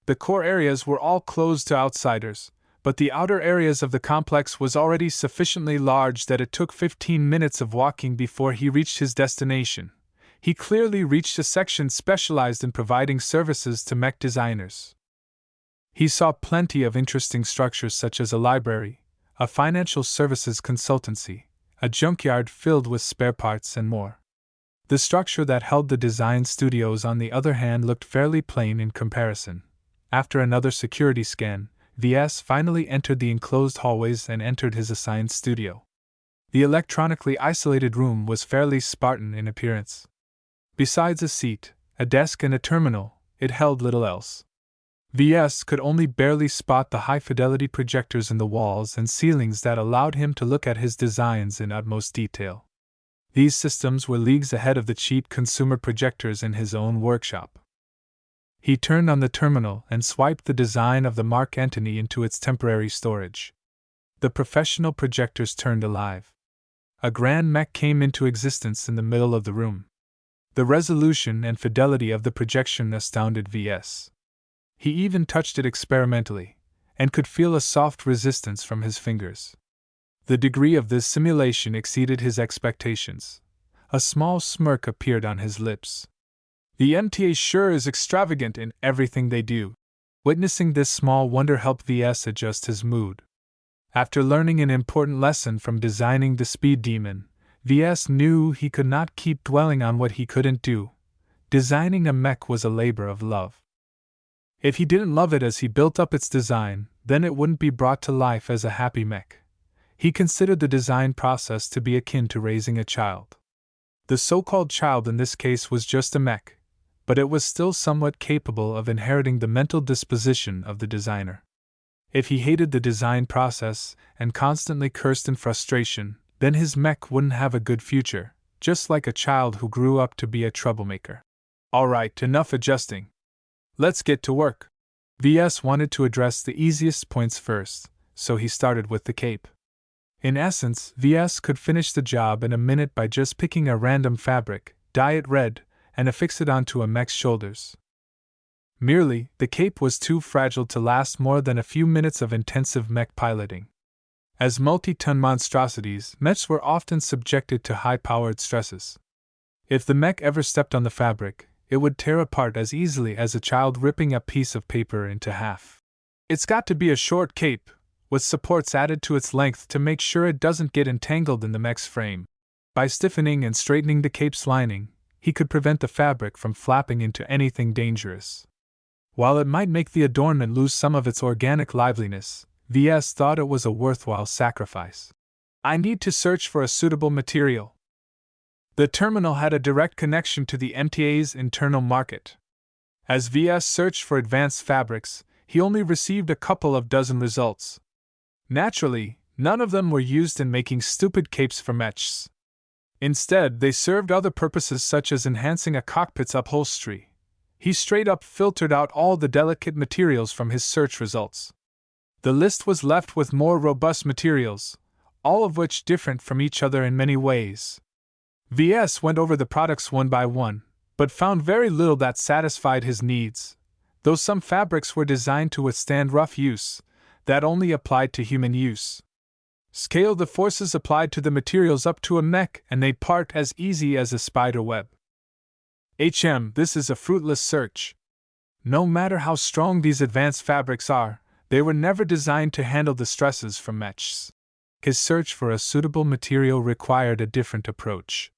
The core areas were all closed to outsiders, but the outer areas of the complex was already sufficiently large that it took 15 minutes of walking before he reached his destination. He clearly reached a section specialized in providing services to mech designers. He saw plenty of interesting structures such as a library, a financial services consultancy, a junkyard filled with spare parts, and more. The structure that held the design studios, on the other hand, looked fairly plain in comparison. After another security scan, Ves finally entered the enclosed hallways and entered his assigned studio. The electronically isolated room was fairly Spartan in appearance. Besides a seat, a desk, and a terminal, it held little else. Ves could only barely spot the high-fidelity projectors in the walls and ceilings that allowed him to look at his designs in utmost detail. These systems were leagues ahead of the cheap consumer projectors in his own workshop. He turned on the terminal and swiped the design of the Mark Antony into its temporary storage. The professional projectors turned alive. A grand mech came into existence in the middle of the room. The resolution and fidelity of the projection astounded Ves. He even touched it experimentally, and could feel a soft resistance from his fingers. The degree of this simulation exceeded his expectations. A small smirk appeared on his lips. The MTA sure is extravagant in everything they do. Witnessing this small wonder helped Ves adjust his mood. After learning an important lesson from designing the Speed Demon, Ves knew he could not keep dwelling on what he couldn't do. Designing a mech was a labor of love. If he didn't love it as he built up its design, then it wouldn't be brought to life as a happy mech. He considered the design process to be akin to raising a child. The so-called child in this case was just a mech, but it was still somewhat capable of inheriting the mental disposition of the designer. If he hated the design process and constantly cursed in frustration, then his mech wouldn't have a good future, just like a child who grew up to be a troublemaker. Alright, enough adjusting. Let's get to work. Ves wanted to address the easiest points first, so he started with the cape. In essence, Ves could finish the job in a minute by just picking a random fabric, dye it red, and affix it onto a mech's shoulders. Merely, the cape was too fragile to last more than a few minutes of intensive mech piloting. As multi-ton monstrosities, mechs were often subjected to high-powered stresses. If the mech ever stepped on the fabric, it would tear apart as easily as a child ripping a piece of paper into half. It's got to be a short cape, with supports added to its length to make sure it doesn't get entangled in the mech's frame. By stiffening and straightening the cape's lining, he could prevent the fabric from flapping into anything dangerous. While it might make the adornment lose some of its organic liveliness, Ves thought it was a worthwhile sacrifice. I need to search for a suitable material. The terminal had a direct connection to the MTA's internal market. As Ves searched for advanced fabrics, he only received a couple of dozen results. Naturally, none of them were used in making stupid capes for mechs. Instead, they served other purposes such as enhancing a cockpit's upholstery. He straight up filtered out all the delicate materials from his search results. The list was left with more robust materials, all of which different from each other in many ways. Ves went over the products one by one, but found very little that satisfied his needs. Though some fabrics were designed to withstand rough use, that only applied to human use. Scale the forces applied to the materials up to a mech and they'd part as easy as a spider web. This is a fruitless search. No matter how strong these advanced fabrics are, they were never designed to handle the stresses from mechs. His search for a suitable material required a different approach.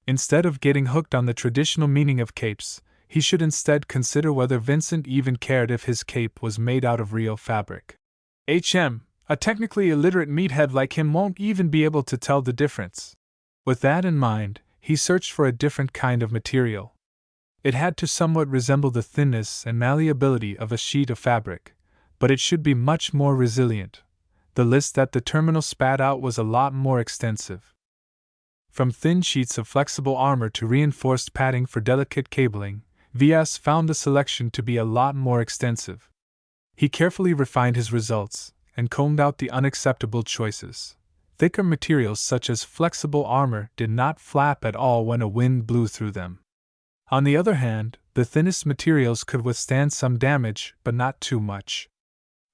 Instead of getting hooked on the traditional meaning of capes, he should instead consider whether Vincent even cared if his cape was made out of real fabric. A technically illiterate meathead like him won't even be able to tell the difference. With that in mind, he searched for a different kind of material. It had to somewhat resemble the thinness and malleability of a sheet of fabric, but it should be much more resilient. The list that the terminal spat out was a lot more extensive. From thin sheets of flexible armor to reinforced padding for delicate cabling, Ves found the selection to be a lot more extensive. He carefully refined his results and combed out the unacceptable choices. Thicker materials such as flexible armor did not flap at all when a wind blew through them. On the other hand, the thinnest materials could withstand some damage, but not too much.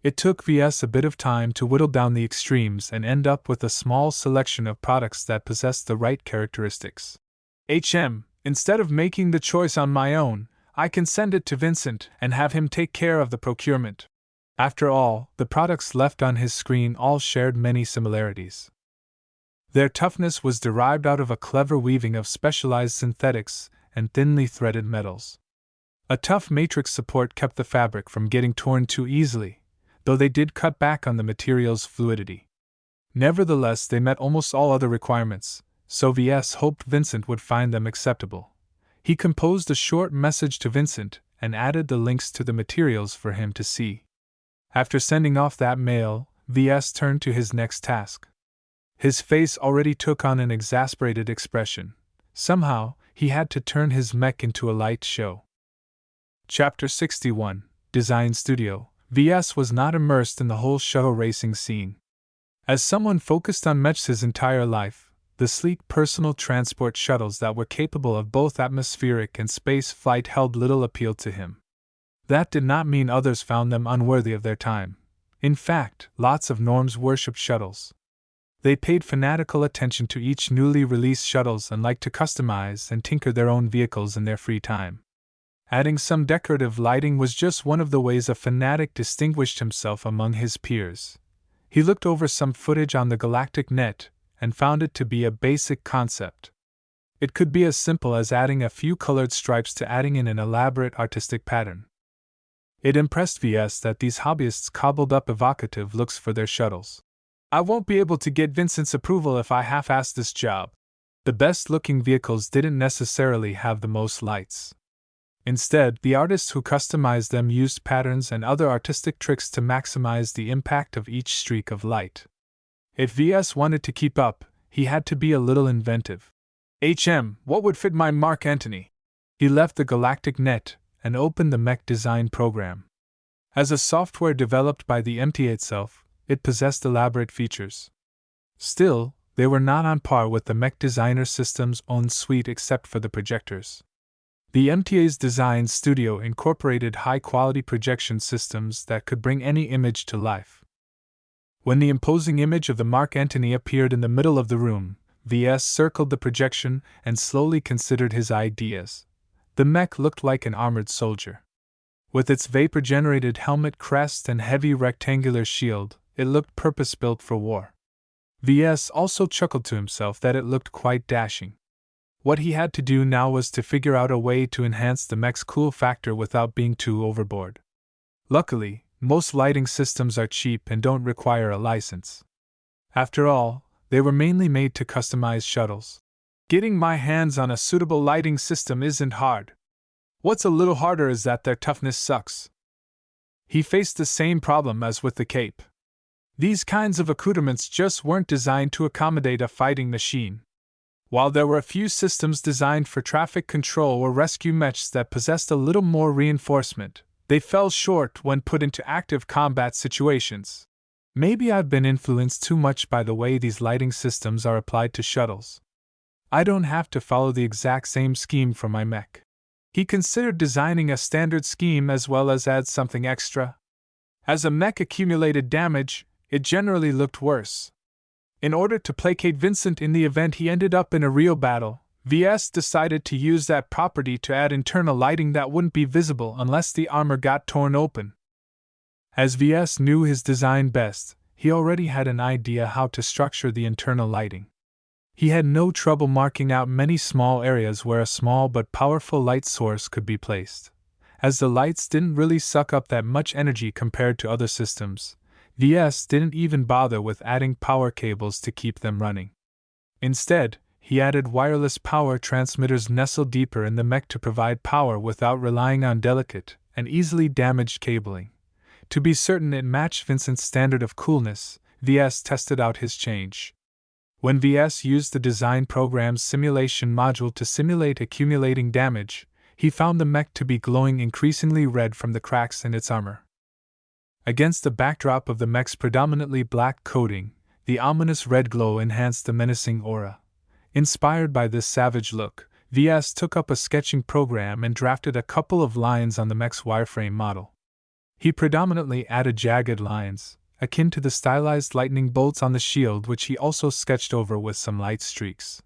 It took Ves a bit of time to whittle down the extremes and end up with a small selection of products that possessed the right characteristics. Instead of making the choice on my own, I can send it to Vincent and have him take care of the procurement. After all, the products left on his screen all shared many similarities. Their toughness was derived out of a clever weaving of specialized synthetics and thinly threaded metals. A tough matrix support kept the fabric from getting torn too easily, though they did cut back on the material's fluidity. Nevertheless, they met almost all other requirements, so Ves hoped Vincent would find them acceptable. He composed a short message to Vincent and added the links to the materials for him to see. After sending off that mail, Ves turned to his next task. His face already took on an exasperated expression. Somehow, he had to turn his mech into a light show. Chapter 61, Design Studio. Ves was not immersed in the whole shuttle racing scene. As someone focused on mechs his entire life, the sleek personal transport shuttles that were capable of both atmospheric and space flight held little appeal to him. That did not mean others found them unworthy of their time. In fact, lots of norms worshipped shuttles. They paid fanatical attention to each newly released shuttles and liked to customize and tinker their own vehicles in their free time. Adding some decorative lighting was just one of the ways a fanatic distinguished himself among his peers. He looked over some footage on the galactic net and found it to be a basic concept. It could be as simple as adding a few colored stripes to adding in an elaborate artistic pattern. It impressed Ves that these hobbyists cobbled up evocative looks for their shuttles. I won't be able to get Vincent's approval if I half-ass this job. The best-looking vehicles didn't necessarily have the most lights. Instead, the artists who customized them used patterns and other artistic tricks to maximize the impact of each streak of light. If Ves wanted to keep up, he had to be a little inventive. What would fit my Mark Antony? He left the galactic net and opened the Mech Design program. As a software developed by the MTA itself, it possessed elaborate features. Still, they were not on par with the Mech Designer System's own suite except for the projectors. The MTA's design studio incorporated high-quality projection systems that could bring any image to life. When the imposing image of the Mark Antony appeared in the middle of the room, Ves circled the projection and slowly considered his ideas. The mech looked like an armored soldier. With its vapor-generated helmet crest and heavy rectangular shield, it looked purpose-built for war. Ves also chuckled to himself that it looked quite dashing. What he had to do now was to figure out a way to enhance the mech's cool factor without being too overboard. Luckily, most lighting systems are cheap and don't require a license. After all, they were mainly made to customize shuttles. Getting my hands on a suitable lighting system isn't hard. What's a little harder is that their toughness sucks. He faced the same problem as with the cape. These kinds of accoutrements just weren't designed to accommodate a fighting machine. While there were a few systems designed for traffic control or rescue mechs that possessed a little more reinforcement, they fell short when put into active combat situations. Maybe I've been influenced too much by the way these lighting systems are applied to shuttles. I don't have to follow the exact same scheme for my mech. He considered designing a standard scheme as well as add something extra. As a mech accumulated damage, it generally looked worse. In order to placate Vincent in the event he ended up in a real battle, Ves decided to use that property to add internal lighting that wouldn't be visible unless the armor got torn open. As Ves knew his design best, he already had an idea how to structure the internal lighting. He had no trouble marking out many small areas where a small but powerful light source could be placed. As the lights didn't really suck up that much energy compared to other systems, Ves didn't even bother with adding power cables to keep them running. Instead, he added wireless power transmitters nestled deeper in the mech to provide power without relying on delicate and easily damaged cabling. To be certain it matched Vincent's standard of coolness, Ves tested out his change. When Ves used the design program's simulation module to simulate accumulating damage, he found the mech to be glowing increasingly red from the cracks in its armor. Against the backdrop of the mech's predominantly black coating, the ominous red glow enhanced the menacing aura. Inspired by this savage look, Ves took up a sketching program and drafted a couple of lines on the mech's wireframe model. He predominantly added jagged lines, akin to the stylized lightning bolts on the shield, which he also sketched over with some light streaks.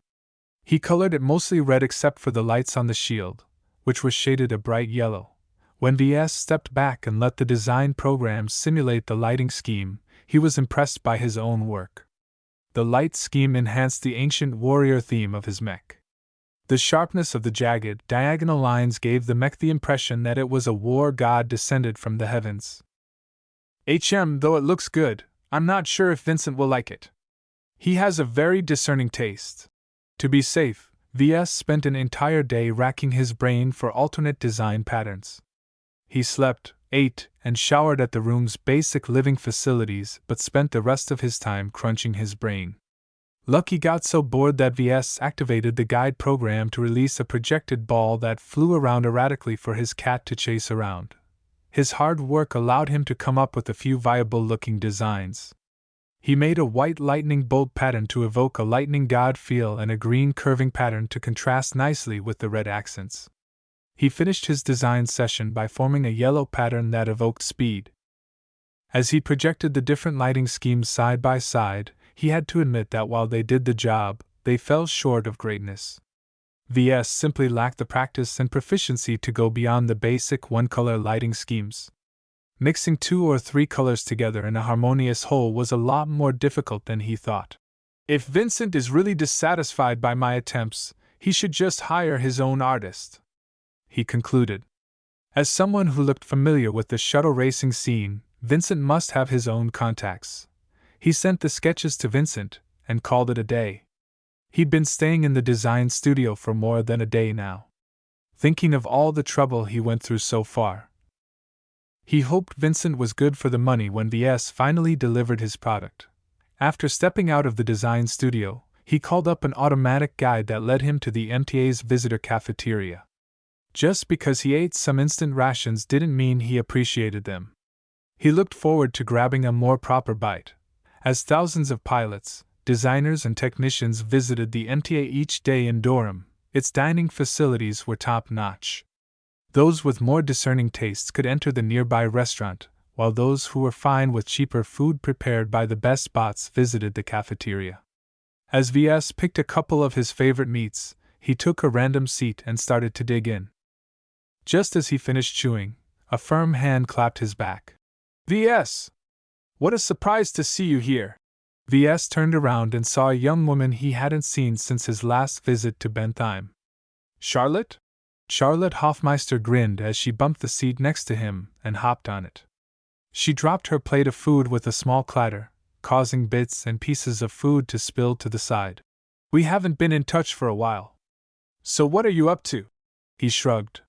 He colored it mostly red except for the lights on the shield, which were shaded a bright yellow. When Ves stepped back and let the design program simulate the lighting scheme, he was impressed by his own work. The light scheme enhanced the ancient warrior theme of his mech. The sharpness of the jagged, diagonal lines gave the mech the impression that it was a war god descended from the heavens. Though it looks good, I'm not sure if Vincent will like it. He has a very discerning taste. To be safe, Ves spent an entire day racking his brain for alternate design patterns. He slept, ate, and showered at the room's basic living facilities, but spent the rest of his time crunching his brain. Lucky got so bored that Ves activated the guide program to release a projected ball that flew around erratically for his cat to chase around. His hard work allowed him to come up with a few viable-looking designs. He made a white lightning bolt pattern to evoke a lightning god feel and a green curving pattern to contrast nicely with the red accents. He finished his design session by forming a yellow pattern that evoked speed. As he projected the different lighting schemes side by side, he had to admit that while they did the job, they fell short of greatness. Ves simply lacked the practice and proficiency to go beyond the basic one-color lighting schemes. Mixing 2 or 3 colors together in a harmonious whole was a lot more difficult than he thought. If Vincent is really dissatisfied by my attempts, he should just hire his own artist, he concluded. As someone who looked familiar with the shuttle racing scene, Vincent must have his own contacts. He sent the sketches to Vincent, and called it a day. He'd been staying in the design studio for more than a day now. Thinking of all the trouble he went through so far, he hoped Vincent was good for the money when Ves finally delivered his product. After stepping out of the design studio, he called up an automatic guide that led him to the MTA's visitor cafeteria. Just because he ate some instant rations didn't mean he appreciated them. He looked forward to grabbing a more proper bite. As thousands of pilots, designers and technicians visited the MTA each day in Durham, its dining facilities were top-notch. Those with more discerning tastes could enter the nearby restaurant, while those who were fine with cheaper food prepared by the best bots visited the cafeteria. As Ves picked a couple of his favorite meats, he took a random seat and started to dig in. Just as he finished chewing, a firm hand clapped his back. "Ves! What a surprise to see you here. Ves turned around and saw a young woman he hadn't seen since his last visit to Bentheim. Charlotte? Charlotte Hofmeister grinned as she bumped the seat next to him and hopped on it. She dropped her plate of food with a small clatter, causing bits and pieces of food to spill to the side. We haven't been in touch for a while. So what are you up to? He shrugged.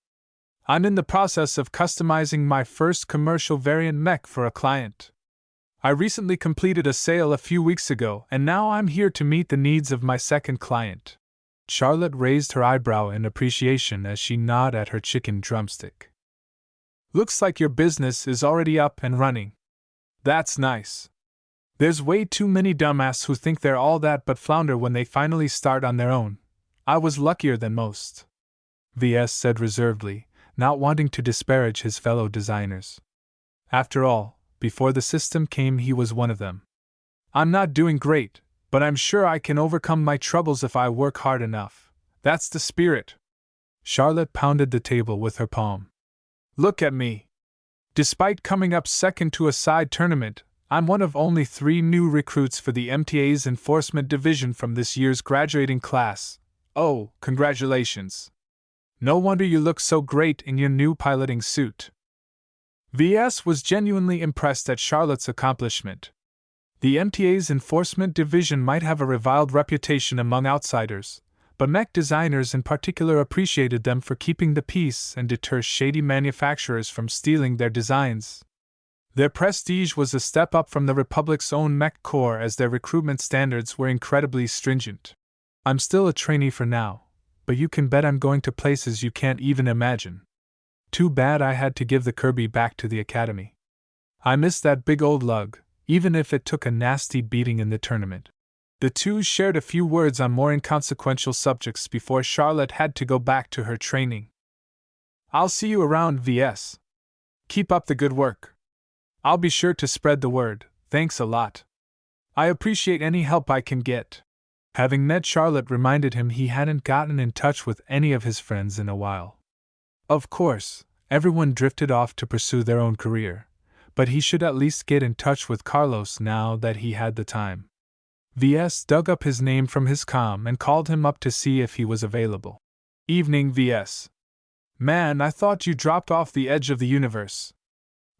I'm in the process of customizing my first commercial variant mech for a client. I recently completed a sale a few weeks ago, and now I'm here to meet the needs of my second client. Charlotte raised her eyebrow in appreciation as she gnawed at her chicken drumstick. Looks like your business is already up and running. That's nice. There's way too many dumbasses who think they're all that but flounder when they finally start on their own. I was luckier than most. Ves said reservedly, not wanting to disparage his fellow designers. After all, before the system came he was one of them. I'm not doing great, but I'm sure I can overcome my troubles if I work hard enough. That's the spirit. Charlotte pounded the table with her palm. Look at me. Despite coming up second to a side tournament, I'm one of only 3 new recruits for the MTA's Enforcement Division from this year's graduating class. Oh, congratulations. No wonder you look so great in your new piloting suit. Ves was genuinely impressed at Charlotte's accomplishment. The MTA's Enforcement Division might have a reviled reputation among outsiders, but mech designers in particular appreciated them for keeping the peace and deter shady manufacturers from stealing their designs. Their prestige was a step up from the Republic's own mech corps as their recruitment standards were incredibly stringent. I'm still a trainee for now, but you can bet I'm going to places you can't even imagine. Too bad I had to give the Kirby back to the academy. I miss that big old lug, even if it took a nasty beating in the tournament. The two shared a few words on more inconsequential subjects before Charlotte had to go back to her training. I'll see you around, Ves. Keep up the good work. I'll be sure to spread the word, thanks a lot. I appreciate any help I can get. Having met Charlotte reminded him he hadn't gotten in touch with any of his friends in a while. Of course, everyone drifted off to pursue their own career, but he should at least get in touch with Carlos now that he had the time. Ves dug up his name from his comm and called him up to see if he was available. Evening, Ves. Man, I thought you dropped off the edge of the universe.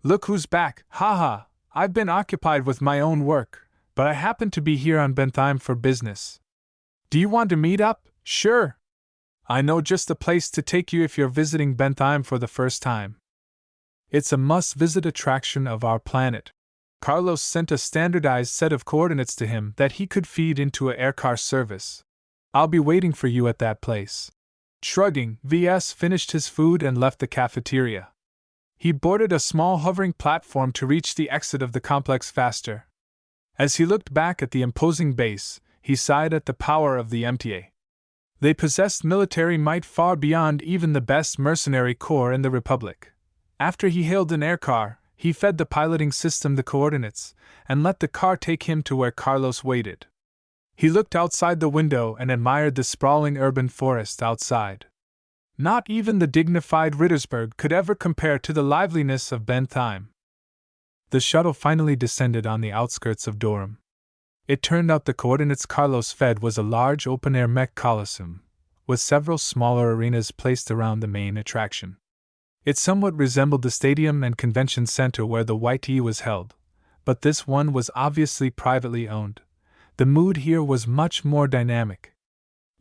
Look who's back, haha. I've been occupied with my own work, but I happen to be here on Bentheim for business. Do you want to meet up? Sure. I know just the place to take you if you're visiting Bentheim for the first time. It's a must-visit attraction of our planet. Carlos sent a standardized set of coordinates to him that he could feed into a aircar service. I'll be waiting for you at that place. Shrugging, Ves finished his food and left the cafeteria. He boarded a small hovering platform to reach the exit of the complex faster. As he looked back at the imposing base, he sighed at the power of the MTA. They possessed military might far beyond even the best mercenary corps in the Republic. After he hailed an aircar, he fed the piloting system the coordinates, and let the car take him to where Carlos waited. He looked outside the window and admired the sprawling urban forest outside. Not even the dignified Rittersburg could ever compare to the liveliness of Bentheim. The shuttle finally descended on the outskirts of Durham. It turned out the coordinates Carlos fed was a large open-air mech coliseum, with several smaller arenas placed around the main attraction. It somewhat resembled the stadium and convention center where the White E was held, but this one was obviously privately owned. The mood here was much more dynamic.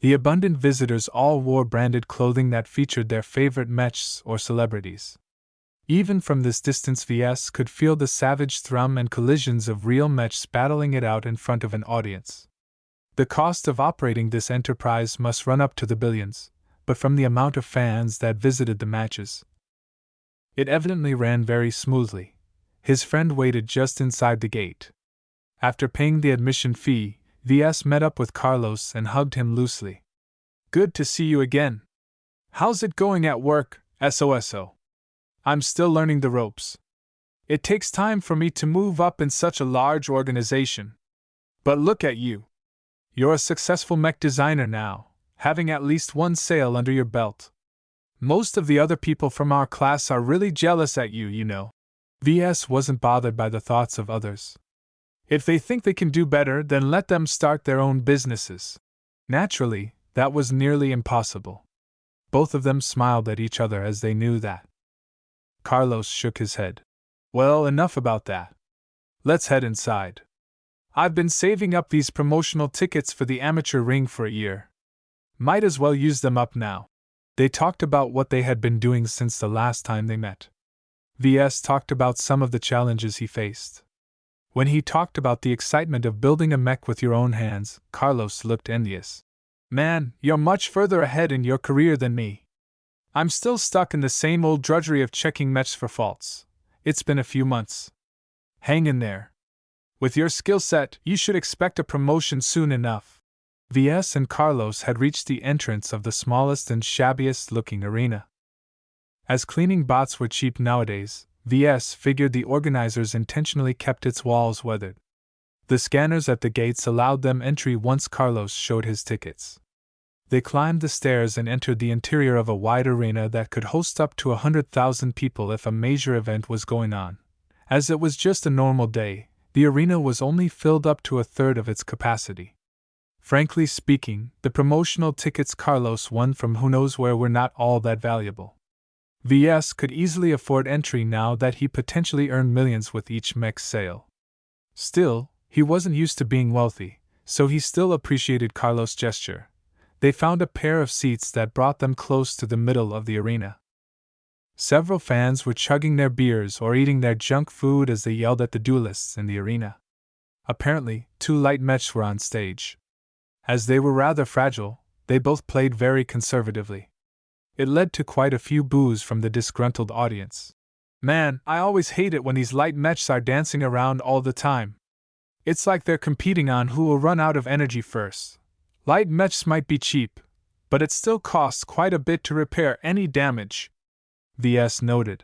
The abundant visitors all wore branded clothing that featured their favorite mechs or celebrities. Even from this distance, Ves could feel the savage thrum and collisions of real mechs battling it out in front of an audience. The cost of operating this enterprise must run up to the billions, but from the amount of fans that visited the matches, it evidently ran very smoothly. His friend waited just inside the gate. After paying the admission fee, Ves met up with Carlos and hugged him loosely. Good to see you again. How's it going at work, SOSO? I'm still learning the ropes. It takes time for me to move up in such a large organization. But look at you. You're a successful mech designer now, having at least one sale under your belt. Most of the other people from our class are really jealous at you, you know. Ves wasn't bothered by the thoughts of others. If they think they can do better, then let them start their own businesses. Naturally, that was nearly impossible. Both of them smiled at each other as they knew that. Carlos shook his head. Well, enough about that. Let's head inside. I've been saving up these promotional tickets for the amateur ring for a year. Might as well use them up now. They talked about what they had been doing since the last time they met. Ves talked about some of the challenges he faced. When he talked about the excitement of building a mech with your own hands, Carlos looked envious. Man, you're much further ahead in your career than me. I'm still stuck in the same old drudgery of checking mechs for faults. It's been a few months. Hang in there. With your skill set, you should expect a promotion soon enough. Ves and Carlos had reached the entrance of the smallest and shabbiest looking arena. As cleaning bots were cheap nowadays, Ves figured the organizers intentionally kept its walls weathered. The scanners at the gates allowed them entry once Carlos showed his tickets. They climbed the stairs and entered the interior of a wide arena that could host up to 100,000 people if a major event was going on. As it was just a normal day, the arena was only filled up to a third of its capacity. Frankly speaking, the promotional tickets Carlos won from who knows where were not all that valuable. Ves could easily afford entry now that he potentially earned millions with each mech sale. Still, he wasn't used to being wealthy, so he still appreciated Carlos' gesture. They found a pair of seats that brought them close to the middle of the arena. Several fans were chugging their beers or eating their junk food as they yelled at the duelists in the arena. Apparently, 2 light mechs were on stage. As they were rather fragile, they both played very conservatively. It led to quite a few boos from the disgruntled audience. Man, I always hate it when these light mechs are dancing around all the time. It's like they're competing on who will run out of energy first. Light mechs might be cheap, but it still costs quite a bit to repair any damage, Ves noted.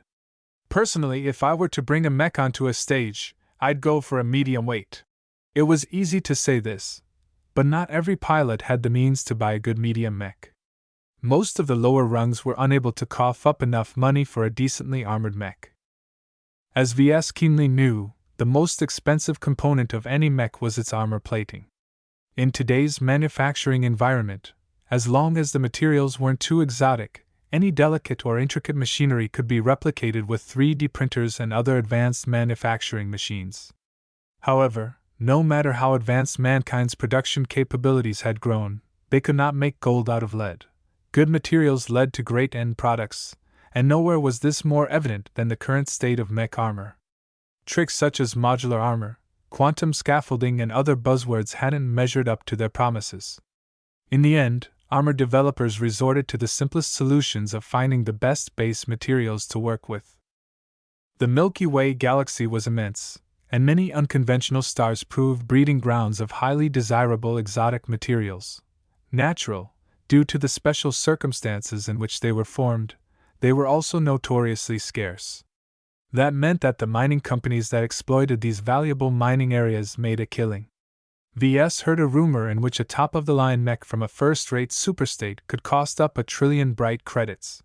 Personally, if I were to bring a mech onto a stage, I'd go for a medium weight. It was easy to say this, but not every pilot had the means to buy a good medium mech. Most of the lower rungs were unable to cough up enough money for a decently armored mech. As Ves keenly knew, the most expensive component of any mech was its armor plating. In today's manufacturing environment, as long as the materials weren't too exotic, any delicate or intricate machinery could be replicated with 3D printers and other advanced manufacturing machines. However, no matter how advanced mankind's production capabilities had grown, they could not make gold out of lead. Good materials led to great end products, and nowhere was this more evident than the current state of mech armor. Tricks such as modular armor, quantum scaffolding, and other buzzwords hadn't measured up to their promises. In the end, armor developers resorted to the simplest solutions of finding the best base materials to work with. The Milky Way galaxy was immense, and many unconventional stars proved breeding grounds of highly desirable exotic materials. Natural, due to the special circumstances in which they were formed, they were also notoriously scarce. That meant that the mining companies that exploited these valuable mining areas made a killing. Ves heard a rumor in which a top-of-the-line mech from a first-rate superstate could cost up 1 trillion bright credits.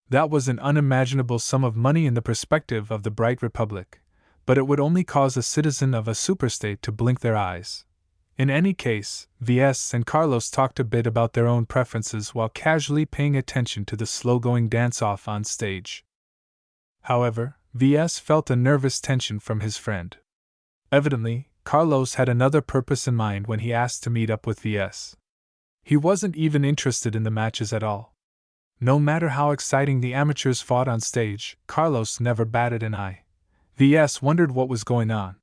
That was an unimaginable sum of money in the perspective of the Bright Republic, but it would only cause a citizen of a superstate to blink their eyes. In any case, Ves and Carlos talked a bit about their own preferences while casually paying attention to the slow-going dance-off on stage. However, Ves felt a nervous tension from his friend. Evidently, Carlos had another purpose in mind when he asked to meet up with Ves. He wasn't even interested in the matches at all. No matter how exciting the amateurs fought on stage, Carlos never batted an eye. Ves wondered what was going on.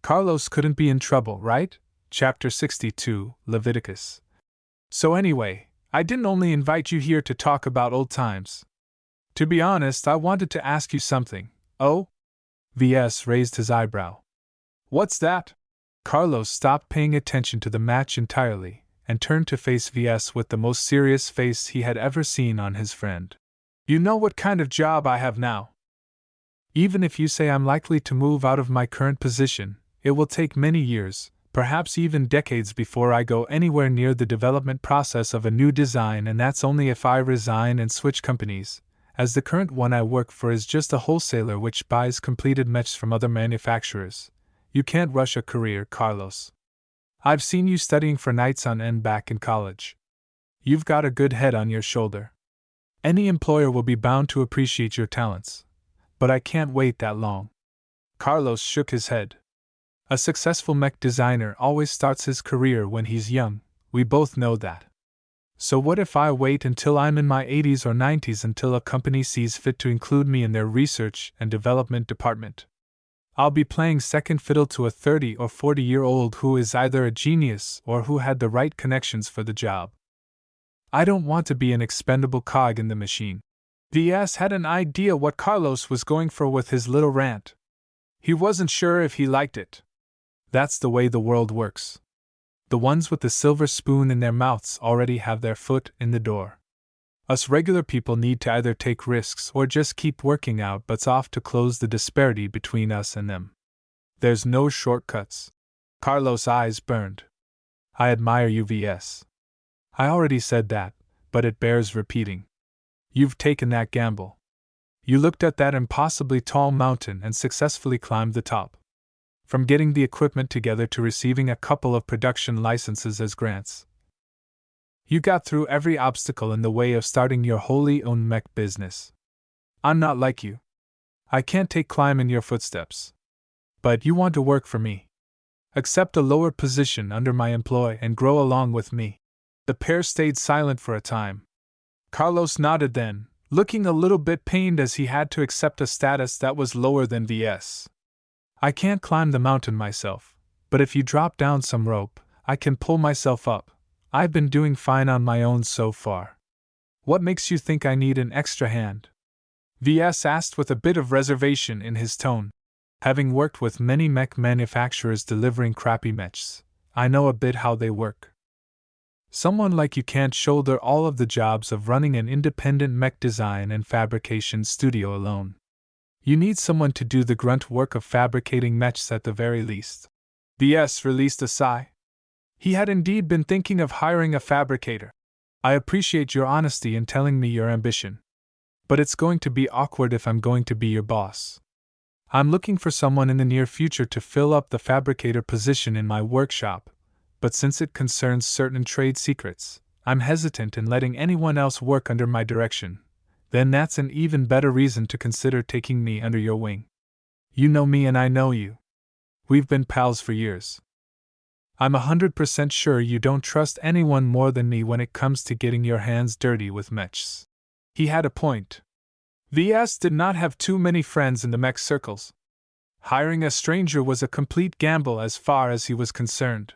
Carlos couldn't be in trouble, right? Chapter 62, Leviticus. So anyway, I didn't only invite you here to talk about old times. To be honest, I wanted to ask you something. Oh? Ves raised his eyebrow. What's that? Carlos stopped paying attention to the match entirely, and turned to face Ves with the most serious face he had ever seen on his friend. You know what kind of job I have now. Even if you say I'm likely to move out of my current position, it will take many years, perhaps even decades before I go anywhere near the development process of a new design, and that's only if I resign and switch companies, as the current one I work for is just a wholesaler which buys completed mechs from other manufacturers. You can't rush a career, Carlos. I've seen you studying for nights on end back in college. You've got a good head on your shoulder. Any employer will be bound to appreciate your talents. But I can't wait that long. Carlos shook his head. A successful mech designer always starts his career when he's young, we both know that. So what if I wait until I'm in my 80s or 90s until a company sees fit to include me in their research and development department? I'll be playing second fiddle to a 30 or 40-year-old who is either a genius or who had the right connections for the job. I don't want to be an expendable cog in the machine. Ves had an idea what Carlos was going for with his little rant. He wasn't sure if he liked it. That's the way the world works. The ones with the silver spoon in their mouths already have their foot in the door. Us regular people need to either take risks or just keep working out butts off to close the disparity between us and them. There's no shortcuts. Carlos' eyes burned. I admire you, Ves. I already said that, but it bears repeating. You've taken that gamble. You looked at that impossibly tall mountain and successfully climbed the top. From getting the equipment together to receiving a couple of production licenses as grants. You got through every obstacle in the way of starting your wholly owned mech business. I'm not like you. I can't climb in your footsteps. But you want to work for me. Accept a lower position under my employ and grow along with me. The pair stayed silent for a time. Carlos nodded then, looking a little bit pained as he had to accept a status that was lower than Ves. I can't climb the mountain myself, but if you drop down some rope, I can pull myself up. I've been doing fine on my own so far. What makes you think I need an extra hand? Ves asked with a bit of reservation in his tone. Having worked with many mech manufacturers delivering crappy mechs, I know a bit how they work. Someone like you can't shoulder all of the jobs of running an independent mech design and fabrication studio alone. You need someone to do the grunt work of fabricating mechs at the very least. Ves released a sigh. He had indeed been thinking of hiring a fabricator. I appreciate your honesty in telling me your ambition. But it's going to be awkward if I'm going to be your boss. I'm looking for someone in the near future to fill up the fabricator position in my workshop, but since it concerns certain trade secrets, I'm hesitant in letting anyone else work under my direction. Then that's an even better reason to consider taking me under your wing. You know me and I know you. We've been pals for years. I'm 100% sure you don't trust anyone more than me when it comes to getting your hands dirty with mechs. He had a point. Ves did not have too many friends in the mech circles. Hiring a stranger was a complete gamble as far as he was concerned.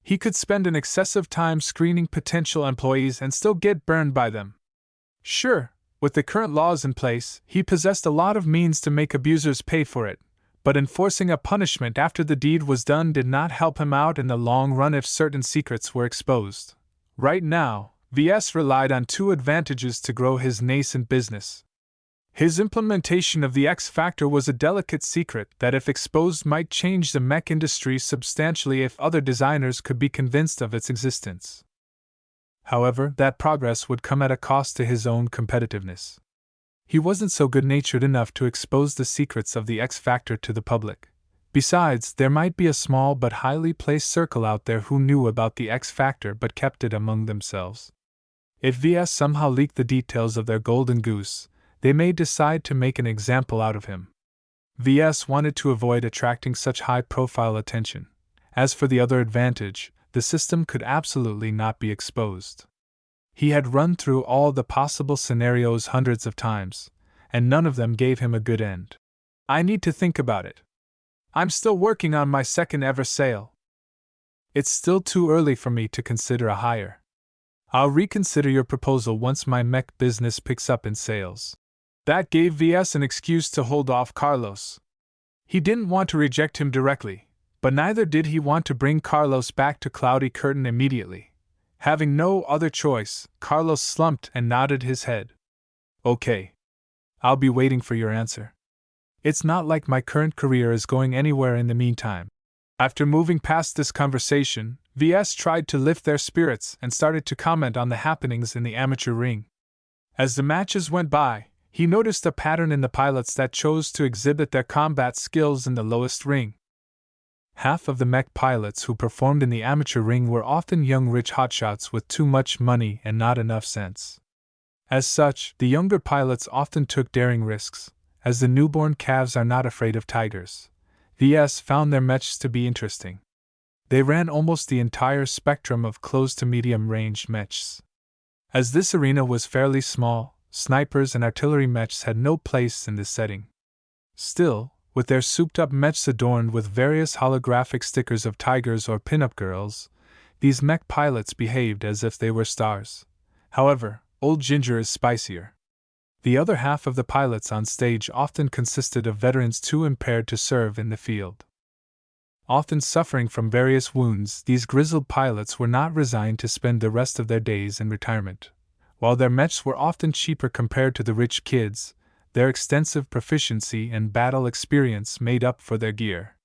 He could spend an excessive time screening potential employees and still get burned by them. Sure, with the current laws in place, he possessed a lot of means to make abusers pay for it, but enforcing a punishment after the deed was done did not help him out in the long run if certain secrets were exposed. Right now, Ves relied on two advantages to grow his nascent business. His implementation of the X Factor was a delicate secret that, if exposed, might change the mech industry substantially if other designers could be convinced of its existence. However, that progress would come at a cost to his own competitiveness. He wasn't so good-natured enough to expose the secrets of the X Factor to the public. Besides, there might be a small but highly placed circle out there who knew about the X Factor but kept it among themselves. If Ves somehow leaked the details of their golden goose, they may decide to make an example out of him. Ves wanted to avoid attracting such high-profile attention. As for the other advantage, the system could absolutely not be exposed. He had run through all the possible scenarios hundreds of times, and none of them gave him a good end. I need to think about it. I'm still working on my second ever sale. It's still too early for me to consider a hire. I'll reconsider your proposal once my mech business picks up in sales. That gave Ves an excuse to hold off Carlos. He didn't want to reject him directly, but neither did he want to bring Carlos back to Cloudy Curtain immediately. Having no other choice, Carlos slumped and nodded his head. Okay. I'll be waiting for your answer. It's not like my current career is going anywhere in the meantime. After moving past this conversation, Ves tried to lift their spirits and started to comment on the happenings in the amateur ring. As the matches went by, he noticed a pattern in the pilots that chose to exhibit their combat skills in the lowest ring. Half of the mech pilots who performed in the amateur ring were often young rich hotshots with too much money and not enough sense. As such, the younger pilots often took daring risks, as the newborn calves are not afraid of tigers. Ves found their mechs to be interesting. They ran almost the entire spectrum of close to medium range mechs. As this arena was fairly small, snipers and artillery mechs had no place in this setting. Still, with their souped-up mechs adorned with various holographic stickers of tigers or pin-up girls, these mech pilots behaved as if they were stars. However, Old Ginger is spicier. The other half of the pilots on stage often consisted of veterans too impaired to serve in the field. Often suffering from various wounds, these grizzled pilots were not resigned to spend the rest of their days in retirement. While their mechs were often cheaper compared to the rich kids, their extensive proficiency and battle experience made up for their gear.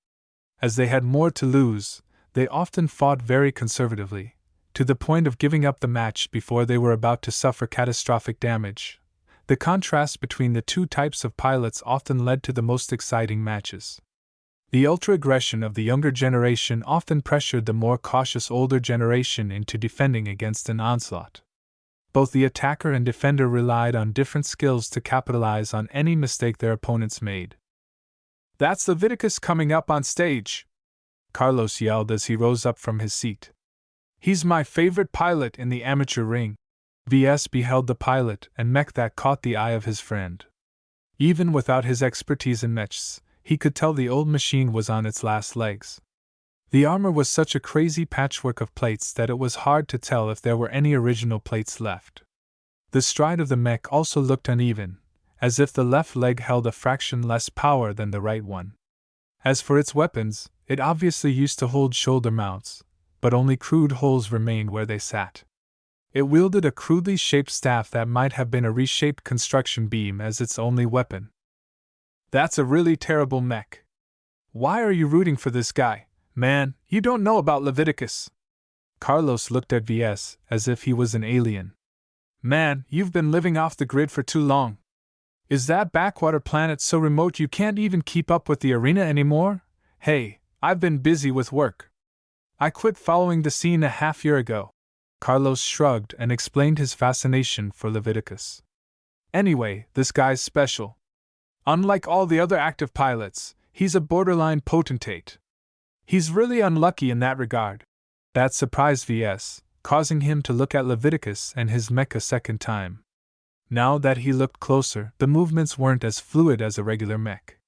As they had more to lose, they often fought very conservatively, to the point of giving up the match before they were about to suffer catastrophic damage. The contrast between the two types of pilots often led to the most exciting matches. The ultra-aggression of the younger generation often pressured the more cautious older generation into defending against an onslaught. Both the attacker and defender relied on different skills to capitalize on any mistake their opponents made. "That's Leviticus coming up on stage!" Carlos yelled as he rose up from his seat. "He's my favorite pilot in the amateur ring." Ves beheld the pilot and mech that caught the eye of his friend. Even without his expertise in mechs, he could tell the old machine was on its last legs. The armor was such a crazy patchwork of plates that it was hard to tell if there were any original plates left. The stride of the mech also looked uneven, as if the left leg held a fraction less power than the right one. As for its weapons, it obviously used to hold shoulder mounts, but only crude holes remained where they sat. It wielded a crudely shaped staff that might have been a reshaped construction beam as its only weapon. "That's a really terrible mech. Why are you rooting for this guy? Man, you don't know about Leviticus." Carlos looked at Ves as if he was an alien. "Man, you've been living off the grid for too long. Is that backwater planet so remote you can't even keep up with the arena anymore? Hey, I've been busy with work. I quit following the scene a half-year ago." Carlos shrugged and explained his fascination for Leviticus. "Anyway, this guy's special. Unlike all the other active pilots, he's a borderline potentate. He's really unlucky in that regard." That surprised Ves, causing him to look at Leviticus and his mech a second time. Now that he looked closer, the movements weren't as fluid as a regular mech.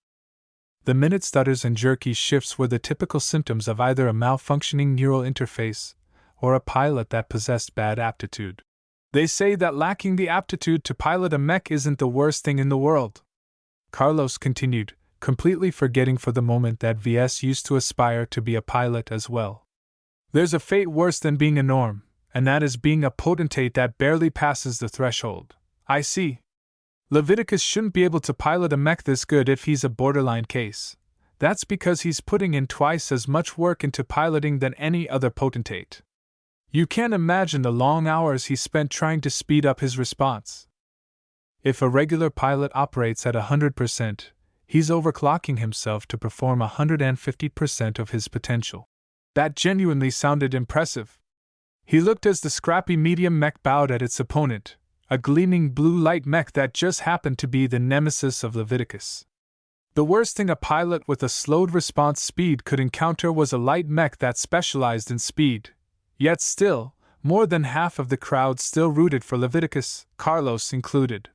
The minute stutters and jerky shifts were the typical symptoms of either a malfunctioning neural interface or a pilot that possessed bad aptitude. "They say that lacking the aptitude to pilot a mech isn't the worst thing in the world," Carlos continued, completely forgetting for the moment that Ves used to aspire to be a pilot as well. "There's a fate worse than being a norm, and that is being a potentate that barely passes the threshold. I see. Leviticus shouldn't be able to pilot a mech this good if he's a borderline case. That's because he's putting in twice as much work into piloting than any other potentate. You can't imagine the long hours he spent trying to speed up his response. If a regular pilot operates at 100%, he's overclocking himself to perform 150% of his potential." That genuinely sounded impressive. He looked as the scrappy medium mech bowed at its opponent, a gleaming blue light mech that just happened to be the nemesis of Leviticus. The worst thing a pilot with a slowed response speed could encounter was a light mech that specialized in speed. Yet still, more than half of the crowd still rooted for Leviticus, Carlos included.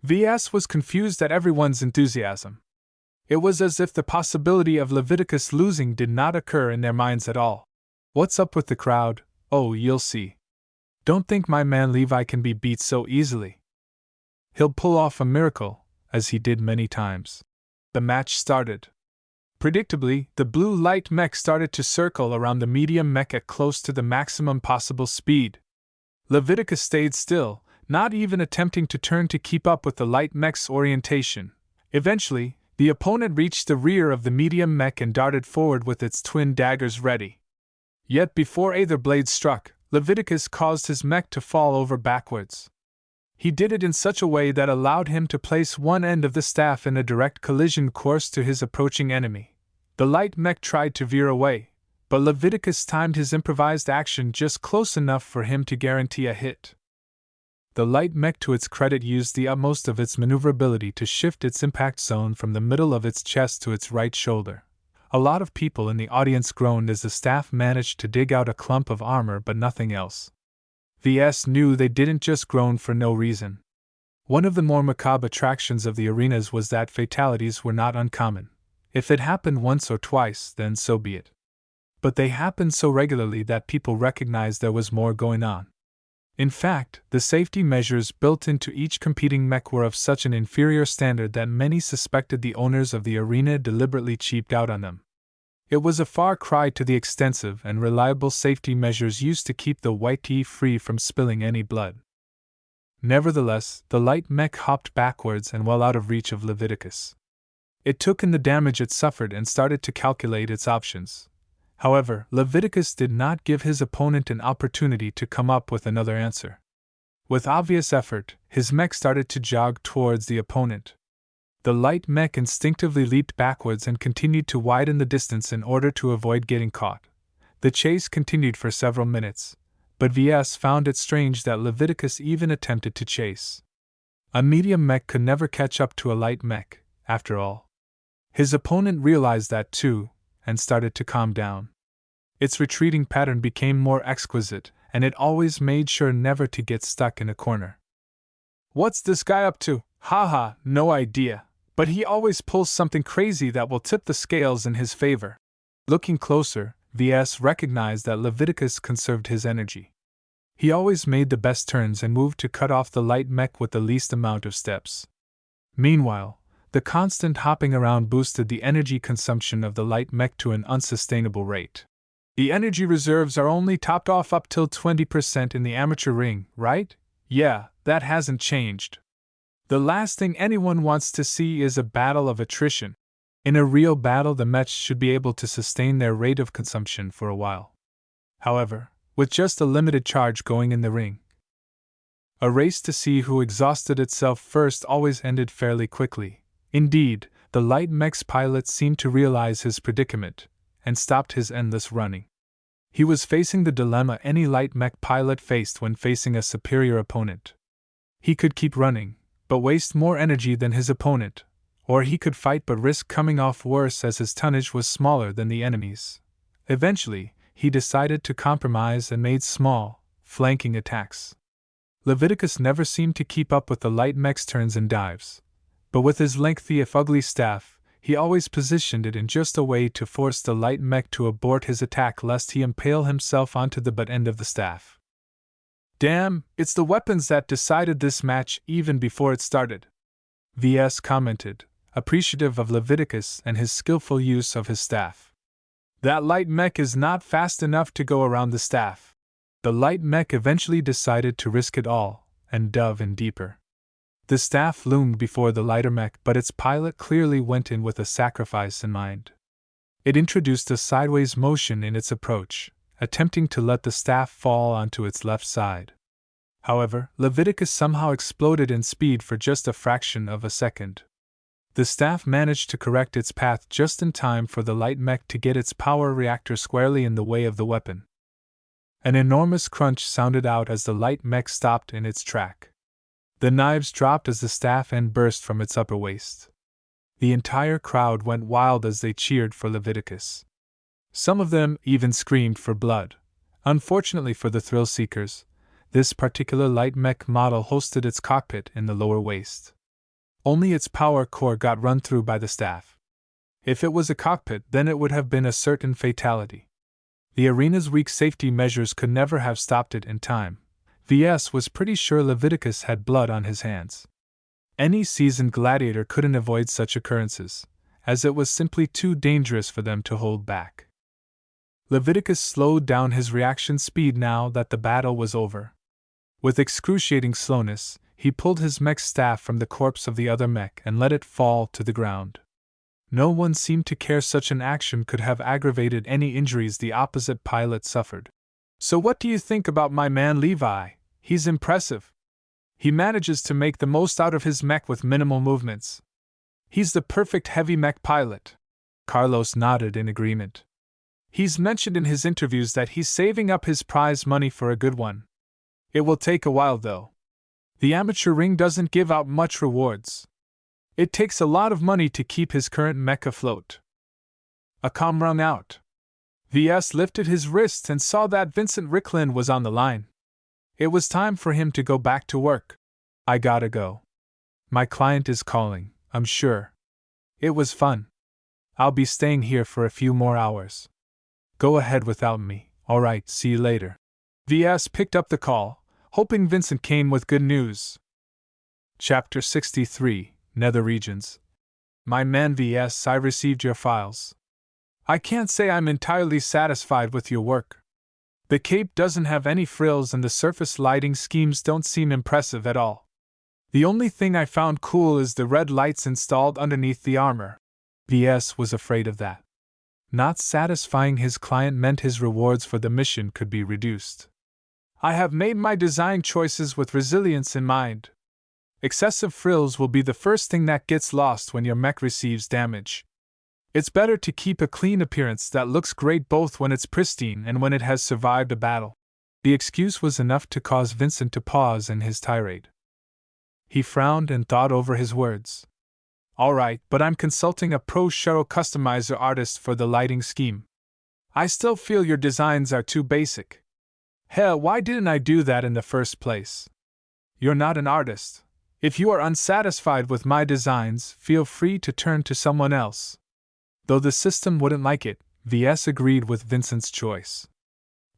Ves was confused at everyone's enthusiasm. It was as if the possibility of Leviticus losing did not occur in their minds at all. "What's up with the crowd? Oh, you'll see. Don't think my man Levi can be beat so easily. He'll pull off a miracle, as he did many times." The match started. Predictably, the blue light mech started to circle around the medium mech at close to the maximum possible speed. Leviticus stayed still, not even attempting to turn to keep up with the light mech's orientation. Eventually, the opponent reached the rear of the medium mech and darted forward with its twin daggers ready. Yet before either blade struck, Leviticus caused his mech to fall over backwards. He did it in such a way that allowed him to place one end of the staff in a direct collision course to his approaching enemy. The light mech tried to veer away, but Leviticus timed his improvised action just close enough for him to guarantee a hit. The light mech, to its credit, used the utmost of its maneuverability to shift its impact zone from the middle of its chest to its right shoulder. A lot of people in the audience groaned as the staff managed to dig out a clump of armor, but nothing else. Ves knew they didn't just groan for no reason. One of the more macabre attractions of the arenas was that fatalities were not uncommon. If it happened once or twice, then so be it. But they happened so regularly that people recognized there was more going on. In fact, the safety measures built into each competing mech were of such an inferior standard that many suspected the owners of the arena deliberately cheaped out on them. It was a far cry to the extensive and reliable safety measures used to keep the white tea free from spilling any blood. Nevertheless, the light mech hopped backwards and well out of reach of Leviticus. It took in the damage it suffered and started to calculate its options. However, Leviticus did not give his opponent an opportunity to come up with another answer. With obvious effort, his mech started to jog towards the opponent. The light mech instinctively leaped backwards and continued to widen the distance in order to avoid getting caught. The chase continued for several minutes, but Ves found it strange that Leviticus even attempted to chase. A medium mech could never catch up to a light mech, after all. His opponent realized that too, and started to calm down. Its retreating pattern became more exquisite, and it always made sure never to get stuck in a corner. "What's this guy up to? Haha, no idea. But he always pulls something crazy that will tip the scales in his favor." Looking closer, Ves recognized that Leviticus conserved his energy. He always made the best turns and moved to cut off the light mech with the least amount of steps. Meanwhile, the constant hopping around boosted the energy consumption of the light mech to an unsustainable rate. "The energy reserves are only topped off up till 20% in the amateur ring, right? Yeah, that hasn't changed. The last thing anyone wants to see is a battle of attrition. In a real battle, the mechs should be able to sustain their rate of consumption for a while. However, with just a limited charge going in the ring, a race to see who exhausted itself first always ended fairly quickly. Indeed, the light mech's pilot seemed to realize his predicament, and stopped his endless running. He was facing the dilemma any light mech pilot faced when facing a superior opponent. He could keep running, but waste more energy than his opponent, or he could fight but risk coming off worse as his tonnage was smaller than the enemy's. Eventually, he decided to compromise and made small, flanking attacks. Leviticus never seemed to keep up with the light mech's turns and dives, but with his lengthy if ugly staff, he always positioned it in just a way to force the light mech to abort his attack lest he impale himself onto the butt end of the staff. "Damn, it's the weapons that decided this match even before it started," Ves commented, appreciative of Leviticus and his skillful use of his staff. "That light mech is not fast enough to go around the staff." The light mech eventually decided to risk it all, and dove in deeper. The staff loomed before the lighter mech, but its pilot clearly went in with a sacrifice in mind. It introduced a sideways motion in its approach, attempting to let the staff fall onto its left side. However, Leviticus somehow exploded in speed for just a fraction of a second. The staff managed to correct its path just in time for the light mech to get its power reactor squarely in the way of the weapon. An enormous crunch sounded out as the light mech stopped in its track. The knives dropped as the staff end burst from its upper waist. The entire crowd went wild as they cheered for Leviticus. Some of them even screamed for blood. Unfortunately for the thrill seekers, this particular light mech model hosted its cockpit in the lower waist. Only its power core got run through by the staff. If it was a cockpit, then it would have been a certain fatality. The arena's weak safety measures could never have stopped it in time. Ves was pretty sure Leviticus had blood on his hands. Any seasoned gladiator couldn't avoid such occurrences, as it was simply too dangerous for them to hold back. Leviticus slowed down his reaction speed now that the battle was over. With excruciating slowness, he pulled his mech staff from the corpse of the other mech and let it fall to the ground. No one seemed to care such an action could have aggravated any injuries the opposite pilot suffered. "So what do you think about my man Levi? He's impressive. He manages to make the most out of his mech with minimal movements. He's the perfect heavy mech pilot." Carlos nodded in agreement. He's mentioned in his interviews that he's saving up his prize money for a good one. It will take a while, though. The amateur ring doesn't give out much rewards. It takes a lot of money to keep his current mech afloat. A comm rung out. Ves lifted his wrist and saw that Vincent Ricklin was on the line. It was time for him to go back to work. I gotta go. My client is calling, I'm sure. It was fun. I'll be staying here for a few more hours. Go ahead without me, alright, see you later. Ves picked up the call, hoping Vincent came with good news. Chapter 63, Nether Regions. My man Ves, I received your files. I can't say I'm entirely satisfied with your work. The cape doesn't have any frills and the surface lighting schemes don't seem impressive at all. The only thing I found cool is the red lights installed underneath the armor. Ves was afraid of that. Not satisfying his client meant his rewards for the mission could be reduced. I have made my design choices with resilience in mind. Excessive frills will be the first thing that gets lost when your mech receives damage. It's better to keep a clean appearance that looks great both when it's pristine and when it has survived a battle. The excuse was enough to cause Vincent to pause in his tirade. He frowned and thought over his words. Alright, but I'm consulting a pro shuttle customizer artist for the lighting scheme. I still feel your designs are too basic. Hell, why didn't I do that in the first place? You're not an artist. If you are unsatisfied with my designs, feel free to turn to someone else. Though the system wouldn't like it, Ves agreed with Vincent's choice.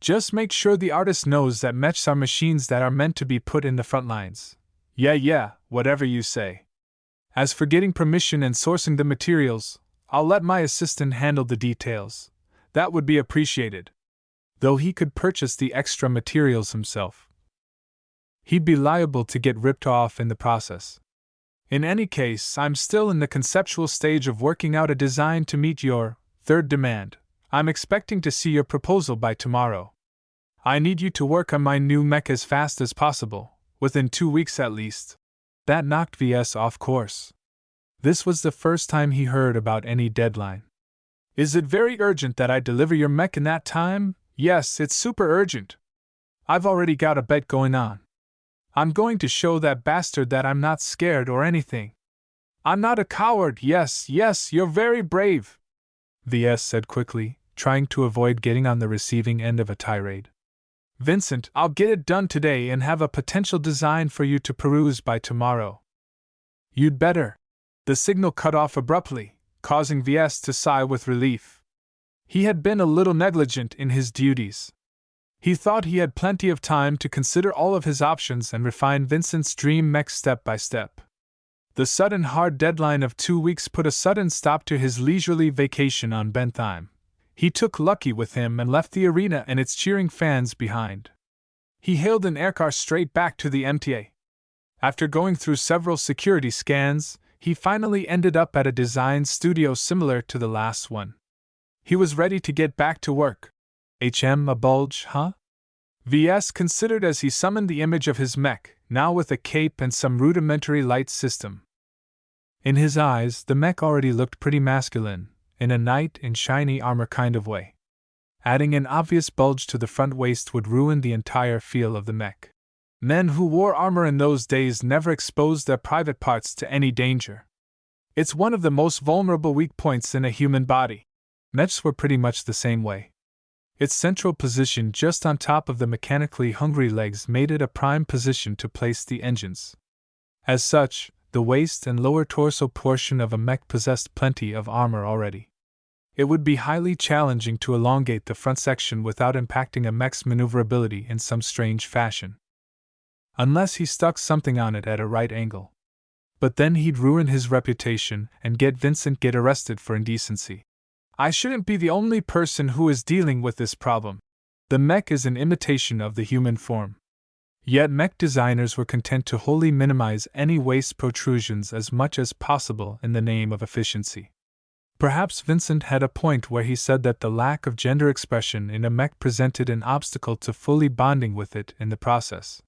Just make sure the artist knows that mechs are machines that are meant to be put in the front lines. Yeah, whatever you say. As for getting permission and sourcing the materials, I'll let my assistant handle the details. That would be appreciated. Though he could purchase the extra materials himself, he'd be liable to get ripped off in the process. In any case, I'm still in the conceptual stage of working out a design to meet your third demand. I'm expecting to see your proposal by tomorrow. I need you to work on my new mech as fast as possible, within 2 weeks at least. That knocked Ves off course. This was the first time he heard about any deadline. Is it very urgent that I deliver your mech in that time? Yes, it's super urgent. I've already got a bet going on. I'm going to show that bastard that I'm not scared or anything. I'm not a coward, yes, you're very brave, Ves said quickly, trying to avoid getting on the receiving end of a tirade. Vincent, I'll get it done today and have a potential design for you to peruse by tomorrow. You'd better. The signal cut off abruptly, causing Ves to sigh with relief. He had been a little negligent in his duties. He thought he had plenty of time to consider all of his options and refine Vincent's dream mech step by step. The sudden hard deadline of 2 weeks put a sudden stop to his leisurely vacation on Bentheim. He took Lucky with him and left the arena and its cheering fans behind. He hailed an aircar straight back to the MTA. After going through several security scans, he finally ended up at a design studio similar to the last one. He was ready to get back to work. A bulge, huh? Ves considered as he summoned the image of his mech, now with a cape and some rudimentary light system. In his eyes, the mech already looked pretty masculine, in a knight in shiny armor kind of way. Adding an obvious bulge to the front waist would ruin the entire feel of the mech. Men who wore armor in those days never exposed their private parts to any danger. It's one of the most vulnerable weak points in a human body. Mechs were pretty much the same way. Its central position just on top of the mechanically hungry legs made it a prime position to place the engines. As such, the waist and lower torso portion of a mech possessed plenty of armor already. It would be highly challenging to elongate the front section without impacting a mech's maneuverability in some strange fashion. Unless he stuck something on it at a right angle. But then he'd ruin his reputation and get Vincent arrested for indecency. I shouldn't be the only person who is dealing with this problem. The mech is an imitation of the human form. Yet mech designers were content to wholly minimize any waist protrusions as much as possible in the name of efficiency. Perhaps Vincent had a point where he said that the lack of gender expression in a mech presented an obstacle to fully bonding with it in the process.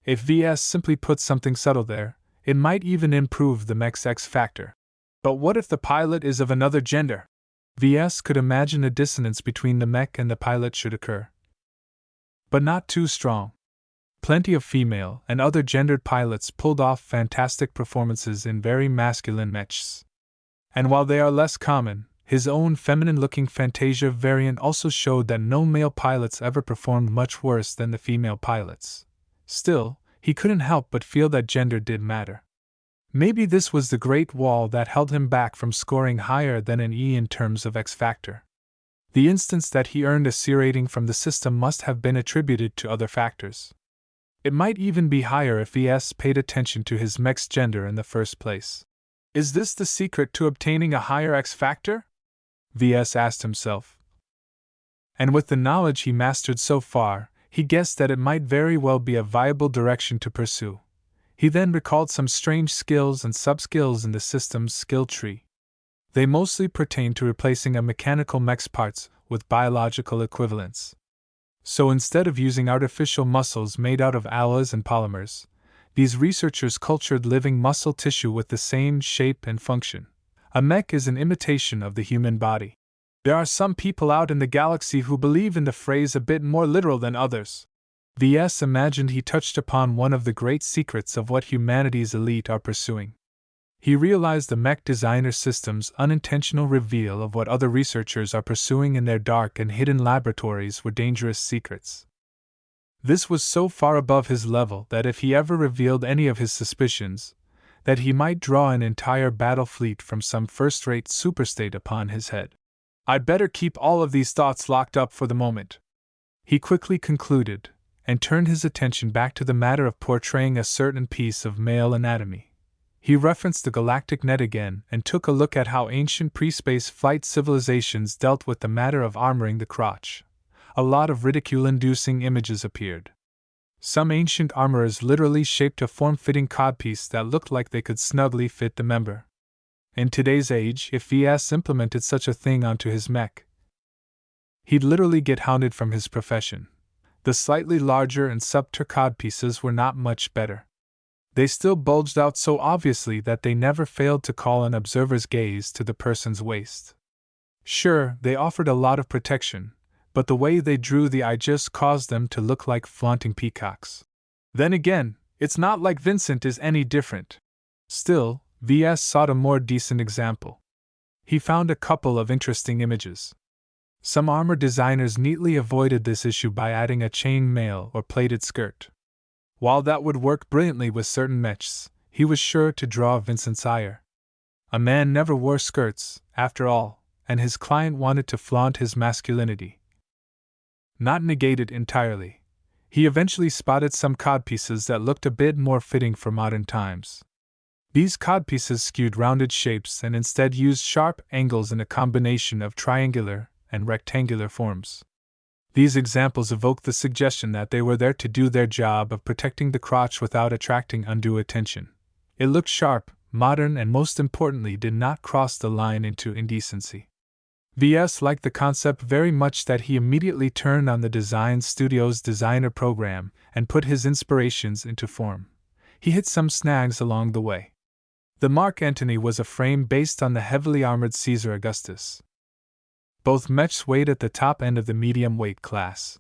If Ves simply put something subtle there, it might even improve the mech's X factor. But what if the pilot is of another gender? VS could imagine a dissonance between the mech and the pilot should occur. But not too strong. Plenty of female and other gendered pilots pulled off fantastic performances in very masculine mechs. And while they are less common, his own feminine-looking Fantasia variant also showed that no male pilots ever performed much worse than the female pilots. Still, he couldn't help but feel that gender did matter. Maybe this was the great wall that held him back from scoring higher than an E in terms of X factor. The instance that he earned a C rating from the system must have been attributed to other factors. It might even be higher if VS paid attention to his mech's gender in the first place. Is this the secret to obtaining a higher X factor? VS asked himself. And with the knowledge he mastered so far, he guessed that it might very well be a viable direction to pursue. He then recalled some strange skills and sub-skills in the system's skill tree. They mostly pertain to replacing a mechanical mech's parts with biological equivalents. So instead of using artificial muscles made out of alloys and polymers, these researchers cultured living muscle tissue with the same shape and function. A mech is an imitation of the human body. There are some people out in the galaxy who believe in the phrase a bit more literal than others. VS imagined he touched upon one of the great secrets of what humanity's elite are pursuing. He realized the Mech Designer System's unintentional reveal of what other researchers are pursuing in their dark and hidden laboratories were dangerous secrets. This was so far above his level that if he ever revealed any of his suspicions, that he might draw an entire battle fleet from some first-rate superstate upon his head. I'd better keep all of these thoughts locked up for the moment, he quickly concluded, and turned his attention back to the matter of portraying a certain piece of male anatomy. He referenced the galactic net again and took a look at how ancient pre-space flight civilizations dealt with the matter of armoring the crotch. A lot of ridicule-inducing images appeared. Some ancient armorers literally shaped a form-fitting codpiece that looked like they could snugly fit the member. In today's age, if VS implemented such a thing onto his mech, he'd literally get hounded from his profession. The slightly larger and subtler codpieces were not much better. They still bulged out so obviously that they never failed to call an observer's gaze to the person's waist. Sure, they offered a lot of protection, but the way they drew the eye just caused them to look like flaunting peacocks. Then again, it's not like Vincent is any different. Still, VS sought a more decent example. He found a couple of interesting images. Some armor designers neatly avoided this issue by adding a chain mail or plated skirt. While that would work brilliantly with certain mechs, he was sure to draw Vincent's ire. A man never wore skirts, after all, and his client wanted to flaunt his masculinity. Not negated entirely, he eventually spotted some codpieces that looked a bit more fitting for modern times. These codpieces skewed rounded shapes and instead used sharp angles in a combination of triangular and rectangular forms. These examples evoke the suggestion that they were there to do their job of protecting the crotch without attracting undue attention. It looked sharp, modern, and most importantly did not cross the line into indecency. VS liked the concept very much that he immediately turned on the design studio's designer program and put his inspirations into form. He hit some snags along the way. The Mark Antony was a frame based on the heavily armored Caesar Augustus. Both mechs weighed at the top end of the medium weight class.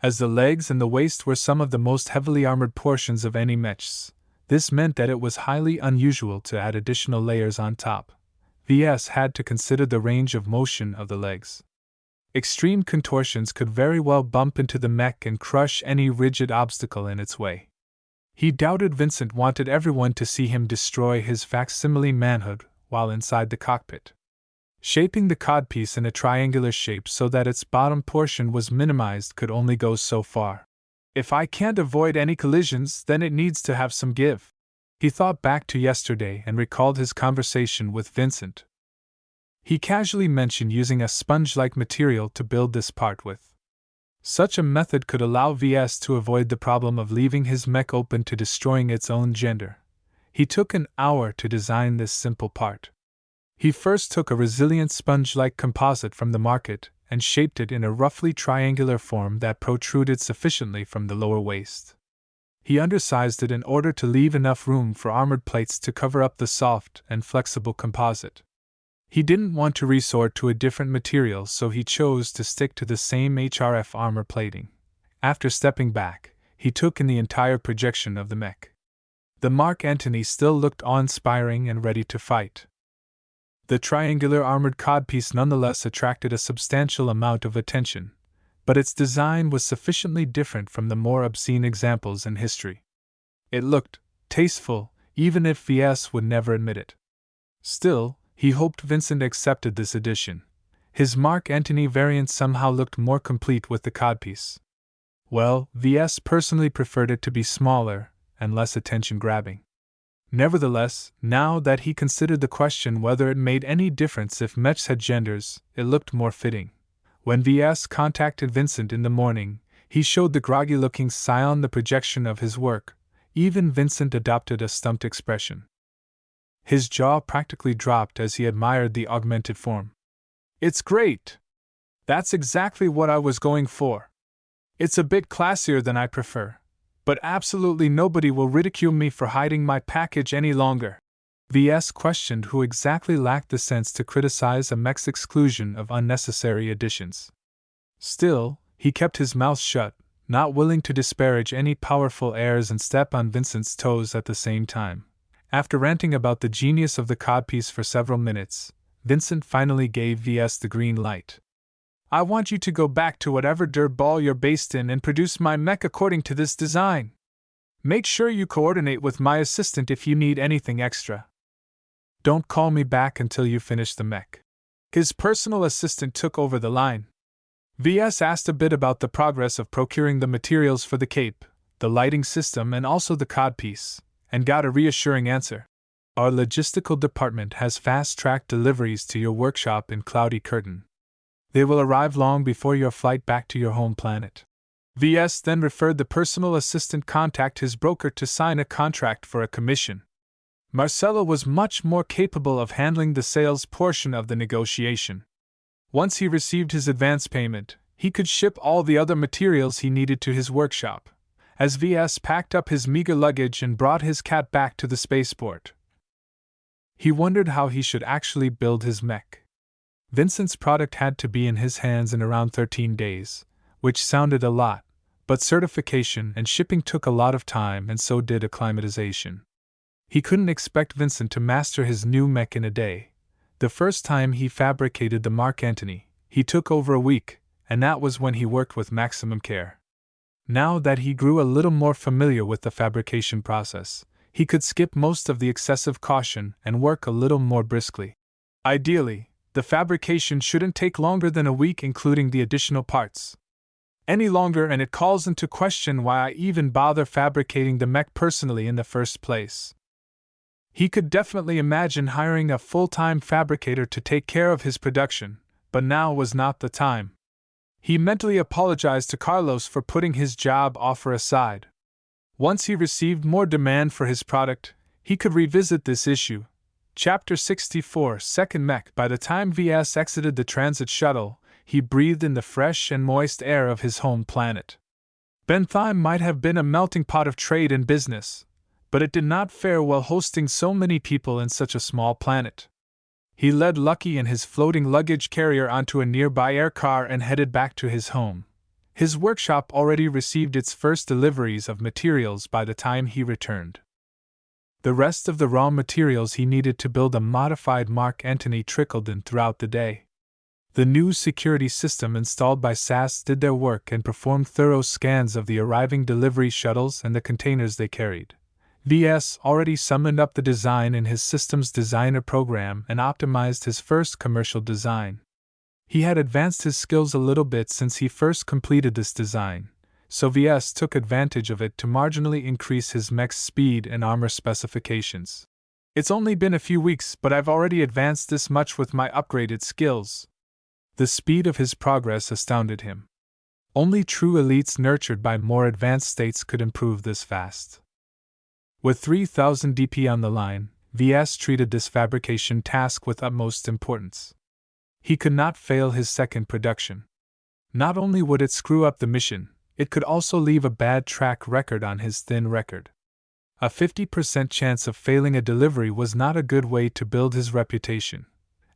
As the legs and the waist were some of the most heavily armored portions of any mechs, this meant that it was highly unusual to add additional layers on top. VS had to consider the range of motion of the legs. Extreme contortions could very well bump into the mech and crush any rigid obstacle in its way. He doubted Vincent wanted everyone to see him destroy his facsimile manhood while inside the cockpit. Shaping the codpiece in a triangular shape so that its bottom portion was minimized could only go so far. If I can't avoid any collisions, then it needs to have some give. He thought back to yesterday and recalled his conversation with Vincent. He casually mentioned using a sponge-like material to build this part with. Such a method could allow VS to avoid the problem of leaving his mech open to destroying its own gender. He took an hour to design this simple part. He first took a resilient sponge-like composite from the market and shaped it in a roughly triangular form that protruded sufficiently from the lower waist. He undersized it in order to leave enough room for armored plates to cover up the soft and flexible composite. He didn't want to resort to a different material, so he chose to stick to the same HRF armor plating. After stepping back, he took in the entire projection of the mech. The Mark Antony still looked awe-inspiring and ready to fight. The triangular armored codpiece nonetheless attracted a substantial amount of attention, but its design was sufficiently different from the more obscene examples in history. It looked tasteful, even if Ves would never admit it. Still, he hoped Vincent accepted this addition. His Mark Antony variant somehow looked more complete with the codpiece. Well, Ves personally preferred it to be smaller and less attention-grabbing. Nevertheless, now that he considered the question whether it made any difference if mechs had genders, it looked more fitting. When Ves contacted Vincent in the morning, he showed the groggy-looking scion the projection of his work. Even Vincent adopted a stumped expression. His jaw practically dropped as he admired the augmented form. "It's great! That's exactly what I was going for. It's a bit classier than I prefer, but absolutely nobody will ridicule me for hiding my package any longer." Ves questioned who exactly lacked the sense to criticize a mech's exclusion of unnecessary additions. Still, he kept his mouth shut, not willing to disparage any powerful heirs and step on Vincent's toes at the same time. After ranting about the genius of the codpiece for several minutes, Vincent finally gave Ves the green light. "I want you to go back to whatever dirtball you're based in and produce my mech according to this design. Make sure you coordinate with my assistant if you need anything extra. Don't call me back until you finish the mech." His personal assistant took over the line. Ves asked a bit about the progress of procuring the materials for the cape, the lighting system, and also the codpiece, and got a reassuring answer. "Our logistical department has fast-tracked deliveries to your workshop in Cloudy Curtain. They will arrive long before your flight back to your home planet." Ves then referred the personal assistant contact his broker to sign a contract for a commission. Marcelo was much more capable of handling the sales portion of the negotiation. Once he received his advance payment, he could ship all the other materials he needed to his workshop. As Ves packed up his meager luggage and brought his cat back to the spaceport, he wondered how he should actually build his mech. Vincent's product had to be in his hands in around 13 days, which sounded a lot, but certification and shipping took a lot of time, and so did acclimatization. He couldn't expect Vincent to master his new mech in a day. The first time he fabricated the Mark Antony, he took over a week, and that was when he worked with maximum care. Now that he grew a little more familiar with the fabrication process, he could skip most of the excessive caution and work a little more briskly. Ideally, the fabrication shouldn't take longer than a week, including the additional parts. Any longer and it calls into question why I even bother fabricating the mech personally in the first place. He could definitely imagine hiring a full-time fabricator to take care of his production, but now was not the time. He mentally apologized to Carlos for putting his job offer aside. Once he received more demand for his product, he could revisit this issue. Chapter 64, Second Mech. By the time Ves exited the transit shuttle, he breathed in the fresh and moist air of his home planet. Bentheim might have been a melting pot of trade and business, but it did not fare well hosting so many people in such a small planet. He led Lucky and his floating luggage carrier onto a nearby air car and headed back to his home. His workshop already received its first deliveries of materials by the time he returned. The rest of the raw materials he needed to build a modified Mark Antony trickled in throughout the day. The new security system installed by SAS did their work and performed thorough scans of the arriving delivery shuttles and the containers they carried. Ves already summoned up the design in his systems designer program and optimized his first commercial design. He had advanced his skills a little bit since he first completed this design, so Ves took advantage of it to marginally increase his mech's speed and armor specifications. "It's only been a few weeks, but I've already advanced this much with my upgraded skills." The speed of his progress astounded him. Only true elites nurtured by more advanced states could improve this fast. With 3,000 DP on the line, Ves treated this fabrication task with utmost importance. He could not fail his second production. Not only would it screw up the mission, it could also leave a bad track record on his thin record. A 50% chance of failing a delivery was not a good way to build his reputation,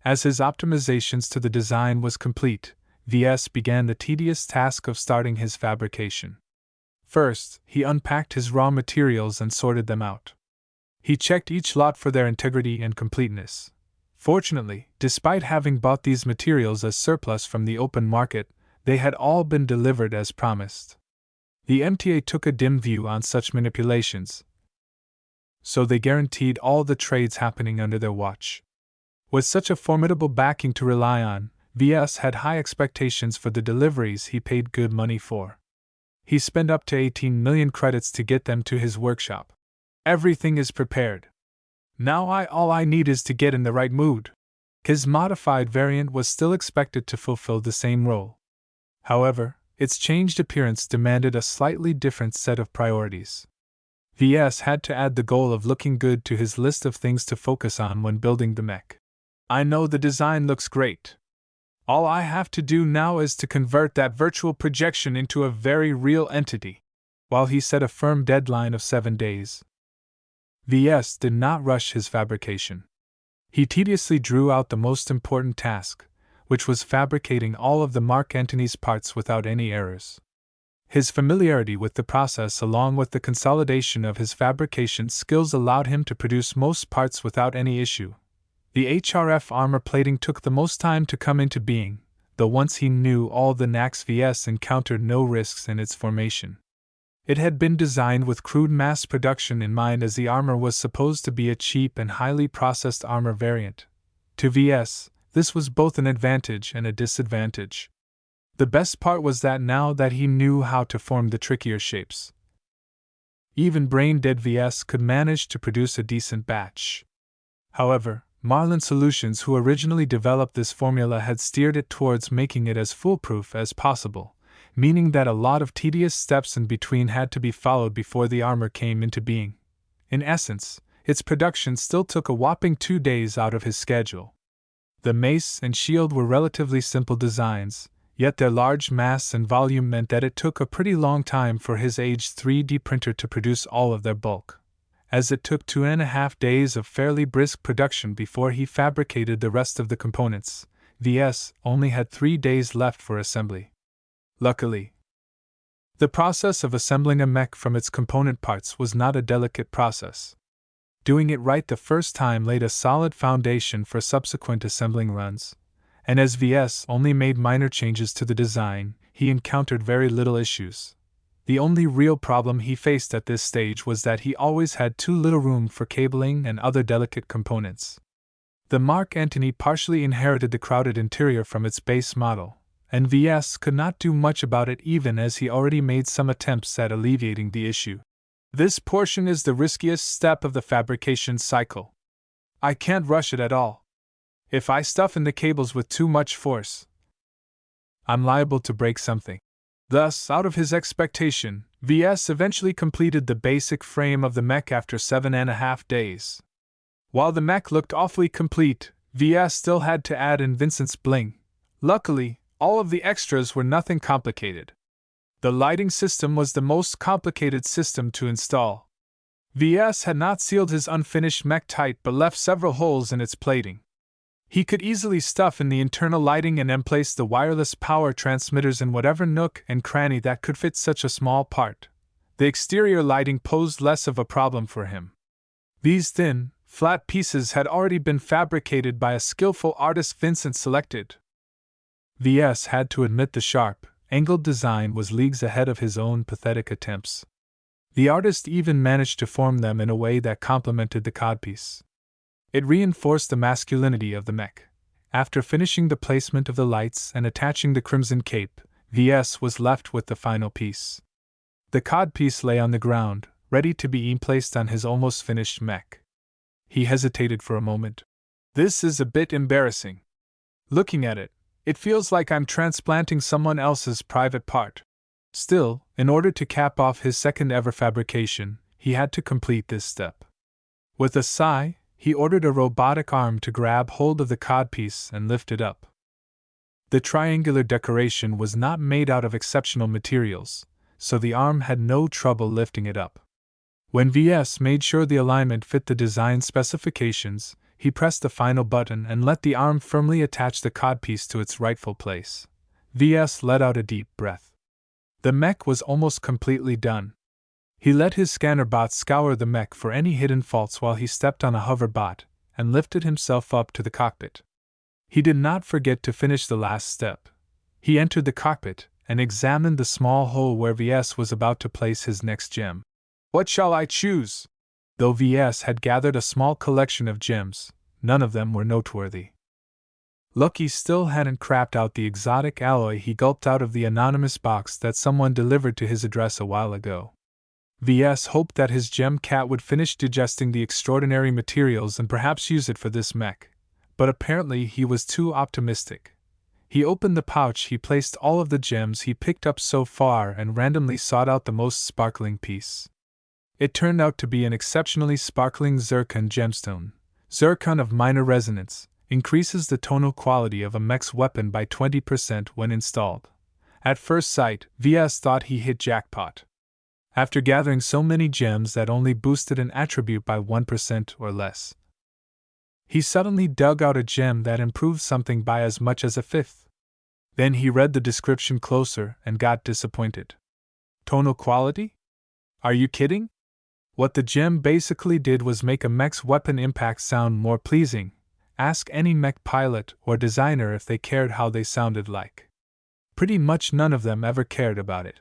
As his optimizations to the design was complete, Ves began the tedious task of starting his fabrication. First, he unpacked his raw materials and sorted them out. He checked each lot for their integrity and completeness. Fortunately, despite having bought these materials as surplus from the open market, they had all been delivered as promised. The MTA took a dim view on such manipulations, so they guaranteed all the trades happening under their watch. With such a formidable backing to rely on, Ves had high expectations for the deliveries he paid good money for. He spent up to 18 million credits to get them to his workshop. Everything is prepared. Now all I need is to get in the right mood. His modified variant was still expected to fulfill the same role. However, its changed appearance demanded a slightly different set of priorities. Ves had to add the goal of looking good to his list of things to focus on when building the mech. I know the design looks great. All I have to do now is to convert that virtual projection into a very real entity. While he set a firm deadline of 7 days, Ves did not rush his fabrication. He tediously drew out the most important task, which was fabricating all of the Mark Antony's parts without any errors. His familiarity with the process along with the consolidation of his fabrication skills allowed him to produce most parts without any issue. The HRF armor plating took the most time to come into being, though once he knew all the knacks, Ves encountered no risks in its formation. It had been designed with crude mass production in mind, as the armor was supposed to be a cheap and highly processed armor variant. To Ves, this was both an advantage and a disadvantage. The best part was that now that he knew how to form the trickier shapes, even brain-dead Ves could manage to produce a decent batch. However, Marlin Solutions, who originally developed this formula, had steered it towards making it as foolproof as possible, meaning that a lot of tedious steps in between had to be followed before the armor came into being. In essence, its production still took a whopping 2 days out of his schedule. The mace and shield were relatively simple designs, yet their large mass and volume meant that it took a pretty long time for his aged 3D printer to produce all of their bulk, as it took 2.5 days of fairly brisk production before he fabricated the rest of the components. Ves only had 3 days left for assembly. Luckily, the process of assembling a mech from its component parts was not a delicate process. Doing it right the first time laid a solid foundation for subsequent assembling runs, and as Ves only made minor changes to the design, he encountered very little issues. The only real problem he faced at this stage was that he always had too little room for cabling and other delicate components. The Mark Antony partially inherited the crowded interior from its base model, and Ves could not do much about it, even as he already made some attempts at alleviating the issue. This portion is the riskiest step of the fabrication cycle. I can't rush it at all. If I stuff in the cables with too much force, I'm liable to break something. Thus, out of his expectation, Ves eventually completed the basic frame of the mech after 7.5 days. While the mech looked awfully complete, Ves still had to add in Vincent's bling. Luckily, all of the extras were nothing complicated. The lighting system was the most complicated system to install. Ves had not sealed his unfinished mech tight but left several holes in its plating. He could easily stuff in the internal lighting and then place the wireless power transmitters in whatever nook and cranny that could fit such a small part. The exterior lighting posed less of a problem for him. These thin, flat pieces had already been fabricated by a skillful artist Vincent selected. Ves had to admit the sharp, angled design was leagues ahead of his own pathetic attempts. The artist even managed to form them in a way that complemented the codpiece. It reinforced the masculinity of the mech. After finishing the placement of the lights and attaching the crimson cape, Ves was left with the final piece. The codpiece lay on the ground, ready to be placed on his almost finished mech. He hesitated for a moment. This is a bit embarrassing. Looking at it, it feels like I'm transplanting someone else's private part. Still, in order to cap off his second ever fabrication, he had to complete this step. With a sigh, he ordered a robotic arm to grab hold of the codpiece and lift it up. The triangular decoration was not made out of exceptional materials, so the arm had no trouble lifting it up. When Ves made sure the alignment fit the design specifications, he pressed the final button and let the arm firmly attach the codpiece to its rightful place. Ves let out a deep breath. The mech was almost completely done. He let his scanner bot scour the mech for any hidden faults while he stepped on a hover bot and lifted himself up to the cockpit. He did not forget to finish the last step. He entered the cockpit and examined the small hole where Ves was about to place his next gem. What shall I choose? Though Ves had gathered a small collection of gems, none of them were noteworthy. Lucky still hadn't crapped out the exotic alloy he gulped out of the anonymous box that someone delivered to his address a while ago. Ves hoped that his gem cat would finish digesting the extraordinary materials and perhaps use it for this mech, but apparently he was too optimistic. He opened the pouch he placed all of the gems he picked up so far and randomly sought out the most sparkling piece. It turned out to be an exceptionally sparkling zircon gemstone. Zircon of minor resonance increases the tonal quality of a mech's weapon by 20% when installed. At first sight, Ves thought he hit jackpot. After gathering so many gems that only boosted an attribute by 1% or less, he suddenly dug out a gem that improved something by as much as a fifth. Then he read the description closer and got disappointed. Tonal quality? Are you kidding? What the gem basically did was make a mech's weapon impact sound more pleasing. Ask any mech pilot or designer if they cared how they sounded like. Pretty much none of them ever cared about it.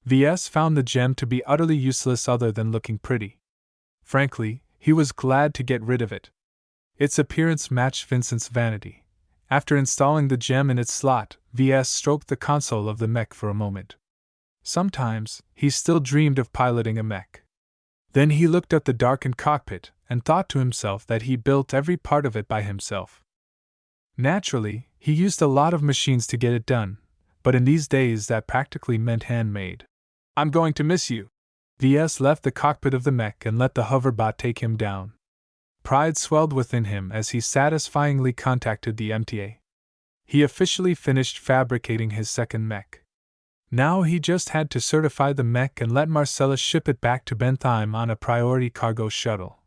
Ves found the gem to be utterly useless other than looking pretty. Frankly, he was glad to get rid of it. Its appearance matched Vincent's vanity. After installing the gem in its slot, Ves stroked the console of the mech for a moment. Sometimes, he still dreamed of piloting a mech. Then he looked at the darkened cockpit and thought to himself that he built every part of it by himself. Naturally, he used a lot of machines to get it done, but in these days that practically meant handmade. I'm going to miss you. Ves left the cockpit of the mech and let the hoverbot take him down. Pride swelled within him as he satisfyingly contacted the MTA. He officially finished fabricating his second mech. Now he just had to certify the mech and let Marcella ship it back to Bentheim on a priority cargo shuttle.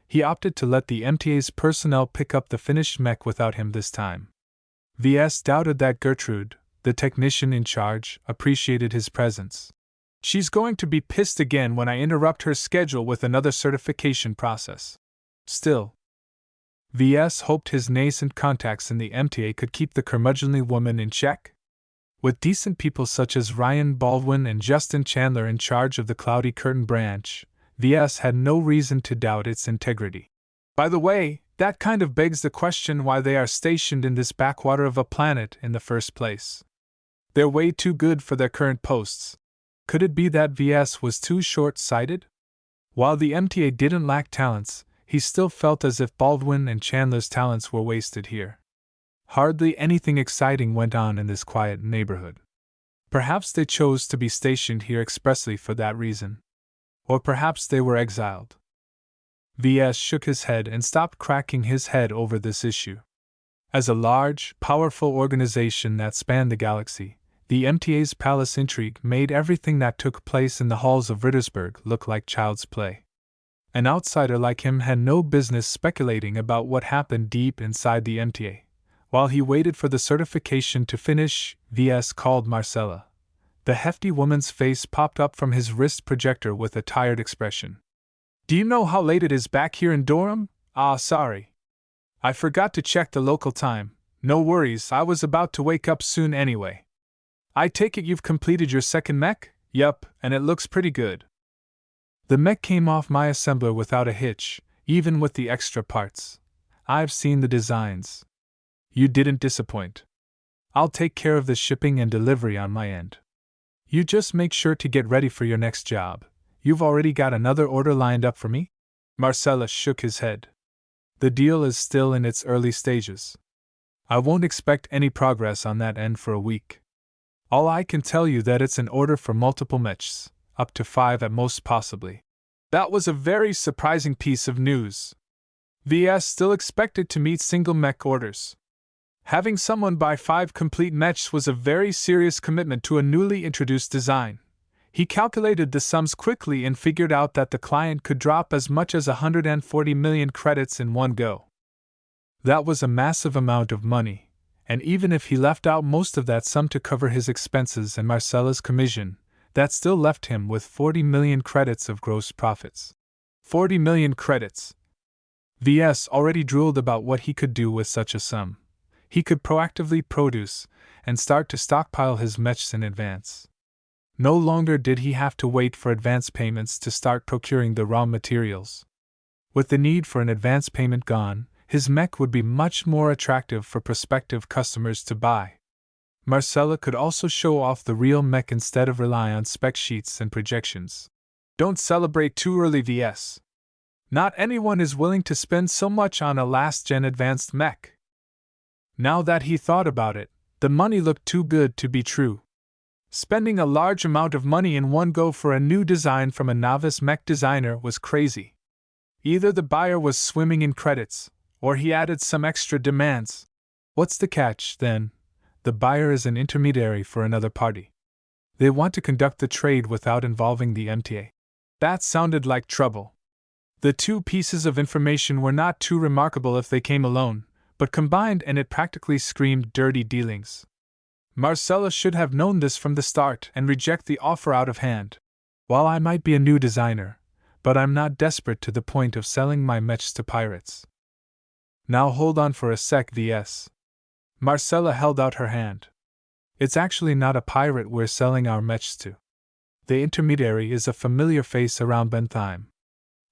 He opted to let the MTA's personnel pick up the finished mech without him this time. Ves doubted that Gertrude, the technician in charge, appreciated his presence. She's going to be pissed again when I interrupt her schedule with another certification process. Still, Ves hoped his nascent contacts in the MTA could keep the curmudgeonly woman in check. With decent people such as Ryan Baldwin and Justin Chandler in charge of the Cloudy Curtain branch, Ves had no reason to doubt its integrity. By the way, that kind of begs the question why they are stationed in this backwater of a planet in the first place. They're way too good for their current posts. Could it be that Ves was too short-sighted? While the MTA didn't lack talents, he still felt as if Baldwin and Chandler's talents were wasted here. Hardly anything exciting went on in this quiet neighborhood. Perhaps they chose to be stationed here expressly for that reason. Or perhaps they were exiled. Ves shook his head and stopped cracking his head over this issue. As a large, powerful organization that spanned the galaxy, the MTA's palace intrigue made everything that took place in the halls of Rittersburg look like child's play. An outsider like him had no business speculating about what happened deep inside the MTA. While he waited for the certification to finish, Ves called Marcella. The hefty woman's face popped up from his wrist projector with a tired expression. Do you know how late it is back here in Durham? Sorry. I forgot to check the local time. No worries, I was about to wake up soon anyway. I take it you've completed your second mech? Yup, and it looks pretty good. The mech came off my assembler without a hitch, even with the extra parts. I've seen the designs. You didn't disappoint. I'll take care of the shipping and delivery on my end. You just make sure to get ready for your next job. You've already got another order lined up for me? Marcella shook his head. The deal is still in its early stages. I won't expect any progress on that end for a week. All I can tell you that it's an order for multiple mechs, up to 5 at most possibly. That was a very surprising piece of news. Ves still expected to meet single mech orders. Having someone buy 5 complete mechs was a very serious commitment to a newly introduced design. He calculated the sums quickly and figured out that the client could drop as much as 140 million credits in one go. That was a massive amount of money, and even if he left out most of that sum to cover his expenses and Marcella's commission, that still left him with 40 million credits of gross profits. 40 million credits! VS already drooled about what he could do with such a sum. He could proactively produce and start to stockpile his mechs in advance. No longer did he have to wait for advance payments to start procuring the raw materials. With the need for an advance payment gone, his mech would be much more attractive for prospective customers to buy. Marcella could also show off the real mech instead of rely on spec sheets and projections. Don't celebrate too early, VS. Not anyone is willing to spend so much on a last-gen advanced mech. Now that he thought about it, the money looked too good to be true. Spending a large amount of money in one go for a new design from a novice mech designer was crazy. Either the buyer was swimming in credits, or he added some extra demands. What's the catch, then? The buyer is an intermediary for another party. They want to conduct the trade without involving the MTA. That sounded like trouble. The two pieces of information were not too remarkable if they came alone, but combined and it practically screamed dirty dealings. Marcella should have known this from the start and reject the offer out of hand. While I might be a new designer, but I'm not desperate to the point of selling my mechs to pirates. Now hold on for a sec, VS. Marcella held out her hand. It's actually not a pirate we're selling our mechs to. The intermediary is a familiar face around Bentheim.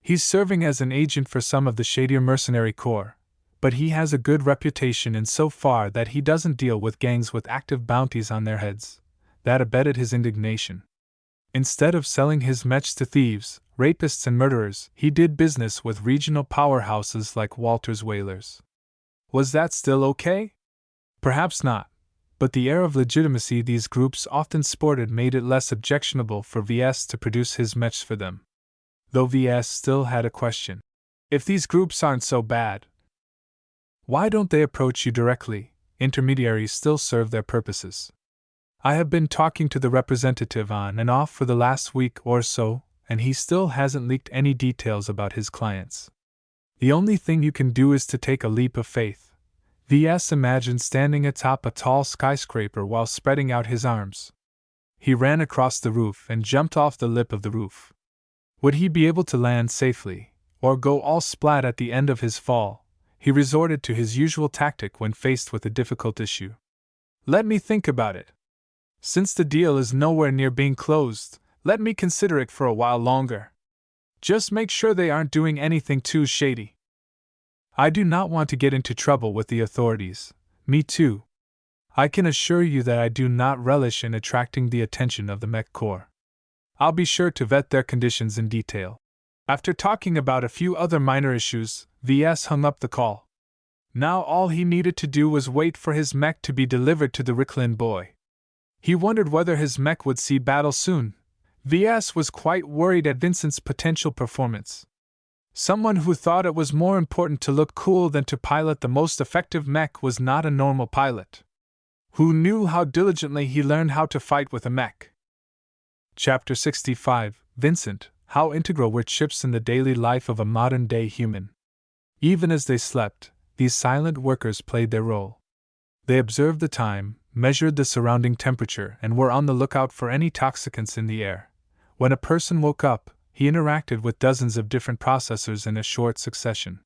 He's serving as an agent for some of the shadier mercenary corps, but he has a good reputation in so far that he doesn't deal with gangs with active bounties on their heads. That abetted his indignation. Instead of selling his mechs to thieves, rapists and murderers, he did business with regional powerhouses like Walter's Whalers. Was that still okay? Perhaps not, but the air of legitimacy these groups often sported made it less objectionable for VS to produce his mechs for them. Though VS still had a question. If these groups aren't so bad, why don't they approach you directly? Intermediaries still serve their purposes. I have been talking to the representative on and off for the last week or so, and he still hasn't leaked any details about his clients. The only thing you can do is to take a leap of faith. VS imagined standing atop a tall skyscraper while spreading out his arms. He ran across the roof and jumped off the lip of the roof. Would he be able to land safely, or go all splat at the end of his fall? He resorted to his usual tactic when faced with a difficult issue. Let me think about it. Since the deal is nowhere near being closed, let me consider it for a while longer. Just make sure they aren't doing anything too shady. I do not want to get into trouble with the authorities. Me too. I can assure you that I do not relish in attracting the attention of the Mech Corps. I'll be sure to vet their conditions in detail. After talking about a few other minor issues, VS hung up the call. Now all he needed to do was wait for his mech to be delivered to the Ricklin boy. He wondered whether his mech would see battle soon. VS was quite worried at Vincent's potential performance. Someone who thought it was more important to look cool than to pilot the most effective mech was not a normal pilot. Who knew how diligently he learned how to fight with a mech? Chapter 65, Vincent, How Integral Were Chips in the Daily Life of a Modern-Day Human. Even as they slept, these silent workers played their role. They observed the time, measured the surrounding temperature, and were on the lookout for any toxicants in the air. When a person woke up, he interacted with dozens of different processors in a short succession.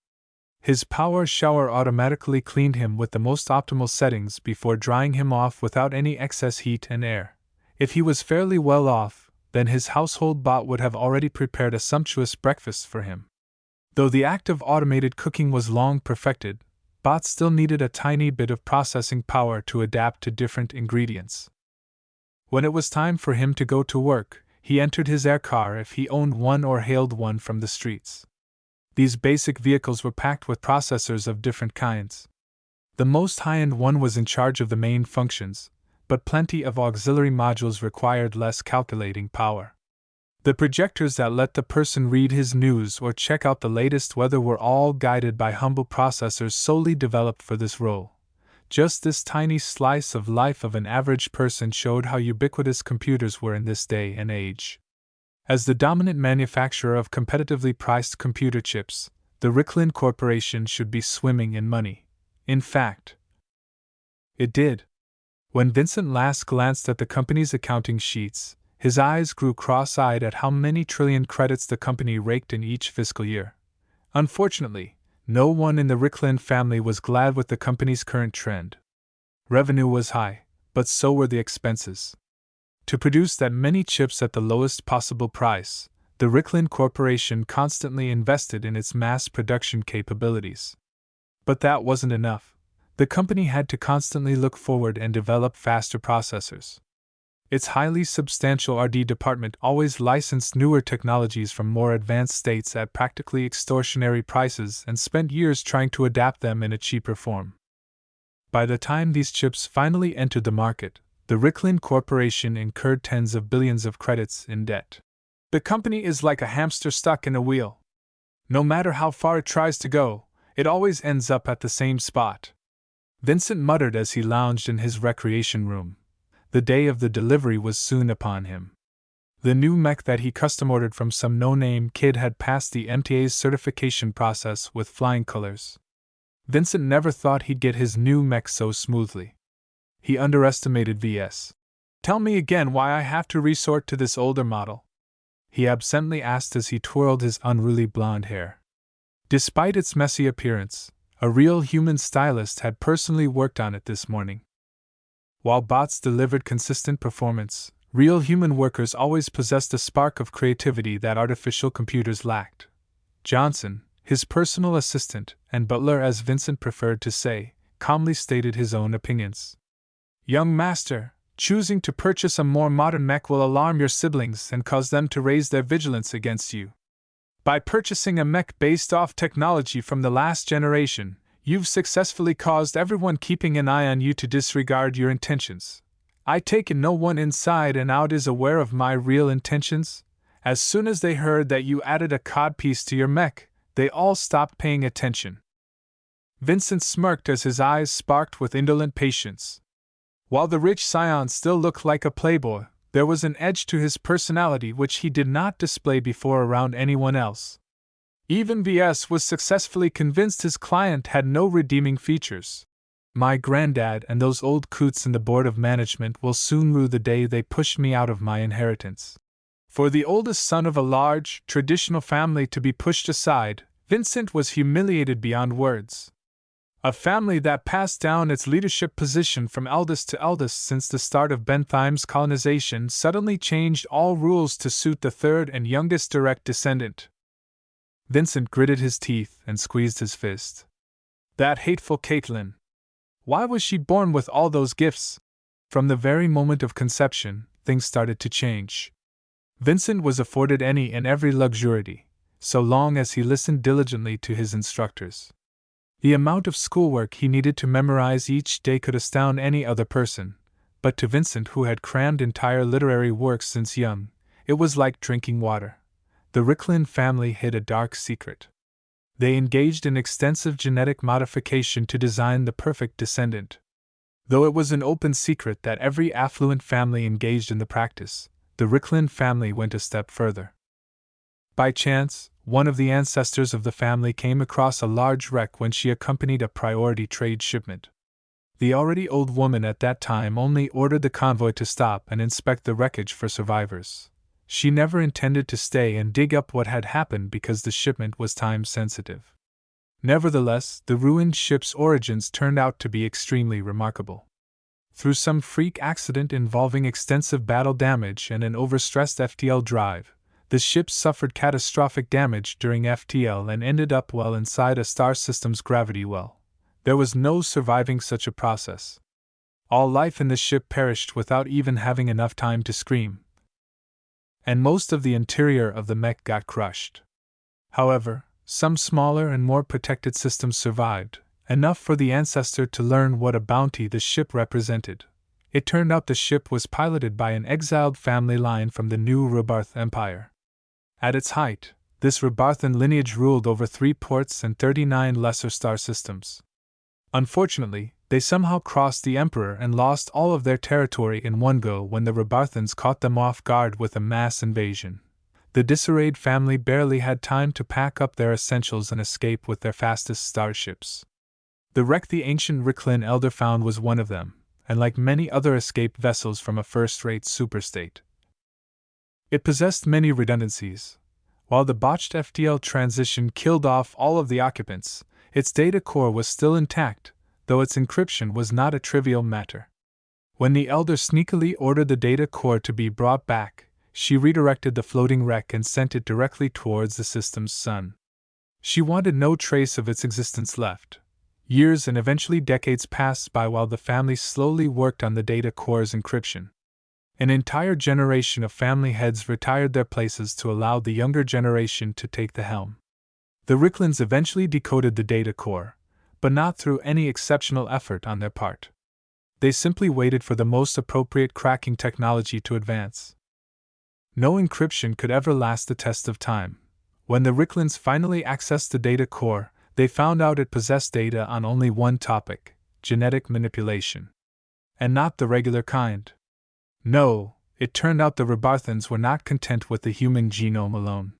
His power shower automatically cleaned him with the most optimal settings before drying him off without any excess heat and air. If he was fairly well off, then his household bot would have already prepared a sumptuous breakfast for him. Though the act of automated cooking was long perfected, bots still needed a tiny bit of processing power to adapt to different ingredients. When it was time for him to go to work, he entered his air car if he owned one or hailed one from the streets. These basic vehicles were packed with processors of different kinds. The most high-end one was in charge of the main functions, but plenty of auxiliary modules required less calculating power. The projectors that let the person read his news or check out the latest weather were all guided by humble processors solely developed for this role. Just this tiny slice of life of an average person showed how ubiquitous computers were in this day and age. As the dominant manufacturer of competitively priced computer chips, the Ricklin Corporation should be swimming in money. In fact, it did. When Vincent last glanced at the company's accounting sheets, his eyes grew cross-eyed at how many trillion credits the company raked in each fiscal year. Unfortunately, no one in the Ricklin family was glad with the company's current trend. Revenue was high, but so were the expenses. To produce that many chips at the lowest possible price, the Ricklin Corporation constantly invested in its mass production capabilities. But that wasn't enough. The company had to constantly look forward and develop faster processors. Its highly substantial R&D department always licensed newer technologies from more advanced states at practically extortionary prices and spent years trying to adapt them in a cheaper form. By the time these chips finally entered the market, the Ricklin Corporation incurred tens of billions of credits in debt. The company is like a hamster stuck in a wheel. No matter how far it tries to go, it always ends up at the same spot. Vincent muttered as he lounged in his recreation room. The day of the delivery was soon upon him. The new mech that he custom ordered from some no-name kid had passed the MTA's certification process with flying colors. Vincent never thought he'd get his new mech so smoothly. He underestimated Ves. "Tell me again why I have to resort to this older model?" he absently asked as he twirled his unruly blonde hair. Despite its messy appearance, a real human stylist had personally worked on it this morning. While bots delivered consistent performance, real human workers always possessed a spark of creativity that artificial computers lacked. Johnson, his personal assistant, and butler as Vincent preferred to say, calmly stated his own opinions. "Young master, choosing to purchase a more modern mech will alarm your siblings and cause them to raise their vigilance against you. By purchasing a mech based off technology from the last generation, you've successfully caused everyone keeping an eye on you to disregard your intentions. I take it no one inside and out is aware of my real intentions? As soon as they heard that you added a codpiece to your mech, they all stopped paying attention." Vincent smirked as his eyes sparkled with indolent patience. While the rich scion still looked like a playboy, there was an edge to his personality which he did not display before around anyone else. Even Ves was successfully convinced his client had no redeeming features. "My granddad and those old coots in the board of management will soon rue the day they pushed me out of my inheritance." For the oldest son of a large, traditional family to be pushed aside, Vincent was humiliated beyond words. A family that passed down its leadership position from eldest to eldest since the start of Bentheim's colonization suddenly changed all rules to suit the third and youngest direct descendant. Vincent gritted his teeth and squeezed his fist. That hateful Caitlin! Why was she born with all those gifts? From the very moment of conception, things started to change. Vincent was afforded any and every luxury, so long as he listened diligently to his instructors. The amount of schoolwork he needed to memorize each day could astound any other person, but to Vincent, who had crammed entire literary works since young, it was like drinking water. The Ricklin family hid a dark secret. They engaged in extensive genetic modification to design the perfect descendant. Though it was an open secret that every affluent family engaged in the practice, the Ricklin family went a step further. By chance, one of the ancestors of the family came across a large wreck when she accompanied a priority trade shipment. The already old woman at that time only ordered the convoy to stop and inspect the wreckage for survivors. She never intended to stay and dig up what had happened because the shipment was time-sensitive. Nevertheless, the ruined ship's origins turned out to be extremely remarkable. Through some freak accident involving extensive battle damage and an overstressed FTL drive, the ship suffered catastrophic damage during FTL and ended up well inside a star system's gravity well. There was no surviving such a process. All life in the ship perished without even having enough time to scream. And most of the interior of the mech got crushed. However, some smaller and more protected systems survived, enough for the ancestor to learn what a bounty the ship represented. It turned out the ship was piloted by an exiled family line from the new Robarth Empire. At its height, this Robarthan lineage ruled over 3 ports and 39 lesser star systems. Unfortunately, they somehow crossed the Emperor and lost all of their territory in one go when the Robarthans caught them off guard with a mass invasion. The disarrayed family barely had time to pack up their essentials and escape with their fastest starships. The wreck the ancient Ricklin elder found was one of them, and like many other escaped vessels from a first-rate superstate, it possessed many redundancies. While the botched FTL transition killed off all of the occupants, its data core was still intact, though its encryption was not a trivial matter. When the elder sneakily ordered the data core to be brought back, she redirected the floating wreck and sent it directly towards the system's sun. She wanted no trace of its existence left. Years and eventually decades passed by while the family slowly worked on the data core's encryption. An entire generation of family heads retired their places to allow the younger generation to take the helm. The Ricklins eventually decoded the data core, but not through any exceptional effort on their part. They simply waited for the most appropriate cracking technology to advance. No encryption could ever last the test of time. When the Ricklins finally accessed the data core, they found out it possessed data on only one topic: genetic manipulation. And not the regular kind. No, it turned out the Rebarthans were not content with the human genome alone.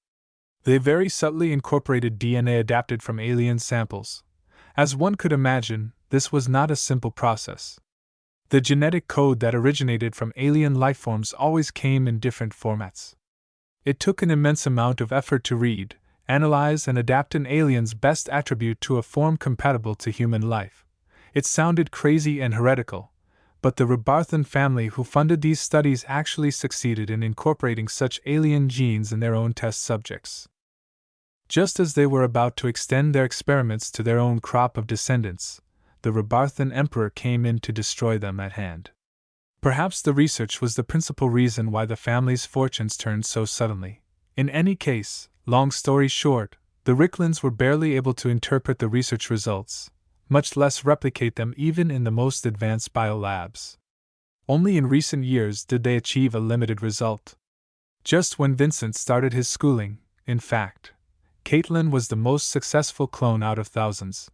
They very subtly incorporated DNA adapted from alien samples. As one could imagine, this was not a simple process. The genetic code that originated from alien lifeforms always came in different formats. It took an immense amount of effort to read, analyze, and adapt an alien's best attribute to a form compatible to human life. It sounded crazy and heretical, but the Rebarthan family who funded these studies actually succeeded in incorporating such alien genes in their own test subjects. Just as they were about to extend their experiments to their own crop of descendants, the Rebarthan emperor came in to destroy them at hand. Perhaps the research was the principal reason why the family's fortunes turned so suddenly. In any case, long story short, the Ricklins were barely able to interpret the research results, much less replicate them even in the most advanced biolabs. Only in recent years did they achieve a limited result. Just when Vincent started his schooling, in fact, Caitlin was the most successful clone out of thousands.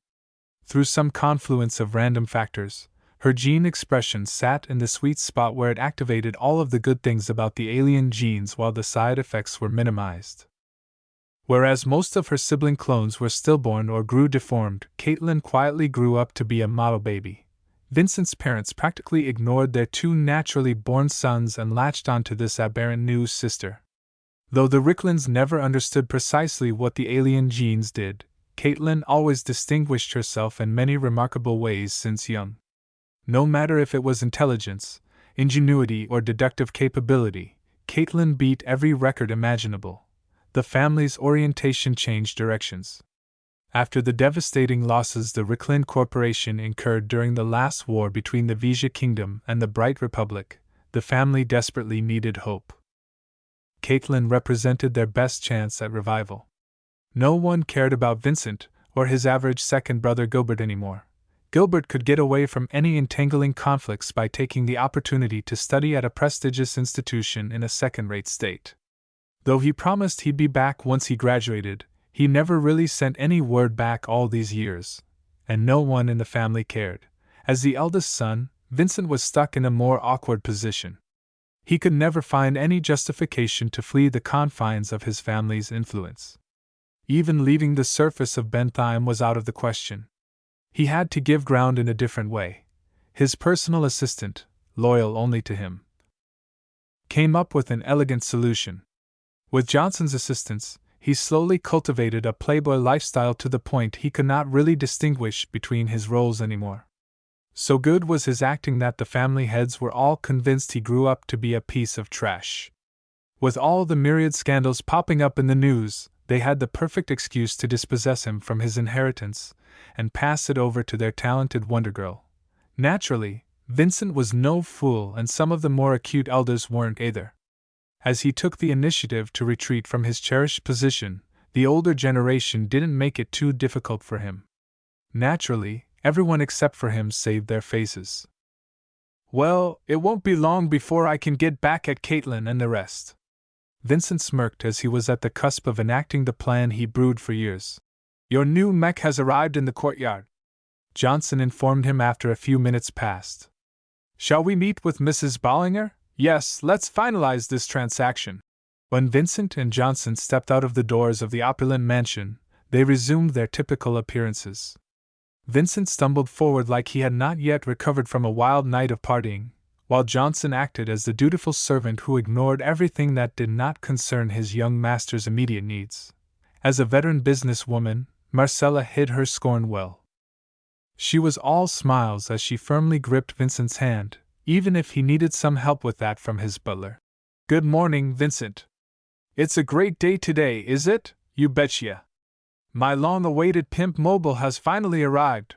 Through some confluence of random factors, her gene expression sat in the sweet spot where it activated all of the good things about the alien genes while the side effects were minimized. Whereas most of her sibling clones were stillborn or grew deformed, Caitlin quietly grew up to be a model baby. Vincent's parents practically ignored their two naturally born sons and latched onto this aberrant new sister. Though the Ricklins never understood precisely what the alien genes did, Caitlin always distinguished herself in many remarkable ways since young. No matter if it was intelligence, ingenuity, or deductive capability, Caitlin beat every record imaginable. The family's orientation changed directions. After the devastating losses the Ricklin Corporation incurred during the last war between the Vesia Kingdom and the Bright Republic, the family desperately needed hope. Caitlin represented their best chance at revival. No one cared about Vincent or his average second brother Gilbert anymore. Gilbert could get away from any entangling conflicts by taking the opportunity to study at a prestigious institution in a second-rate state. Though he promised he'd be back once he graduated, he never really sent any word back all these years, and no one in the family cared. As the eldest son, Vincent was stuck in a more awkward position. He could never find any justification to flee the confines of his family's influence. Even leaving the surface of Bentheim was out of the question. He had to give ground in a different way. His personal assistant, loyal only to him, came up with an elegant solution. With Johnson's assistance, he slowly cultivated a playboy lifestyle to the point he could not really distinguish between his roles anymore. So good was his acting that the family heads were all convinced he grew up to be a piece of trash. With all the myriad scandals popping up in the news, they had the perfect excuse to dispossess him from his inheritance and pass it over to their talented Wonder Girl. Naturally, Vincent was no fool, and some of the more acute elders weren't either. As he took the initiative to retreat from his cherished position, the older generation didn't make it too difficult for him. Naturally, everyone except for him saved their faces. "Well, it won't be long before I can get back at Caitlin and the rest." Vincent smirked as he was at the cusp of enacting the plan he brewed for years. "Your new mech has arrived in the courtyard," Johnson informed him after a few minutes passed. "Shall we meet with Mrs. Bollinger? Yes, let's finalize this transaction." When Vincent and Johnson stepped out of the doors of the opulent mansion, they resumed their typical appearances. Vincent stumbled forward like he had not yet recovered from a wild night of partying, while Johnson acted as the dutiful servant who ignored everything that did not concern his young master's immediate needs. As a veteran businesswoman, Marcella hid her scorn well. She was all smiles as she firmly gripped Vincent's hand, even if he needed some help with that from his butler. "Good morning, Vincent. It's a great day today, is it? You betcha. My long-awaited pimp mobile has finally arrived.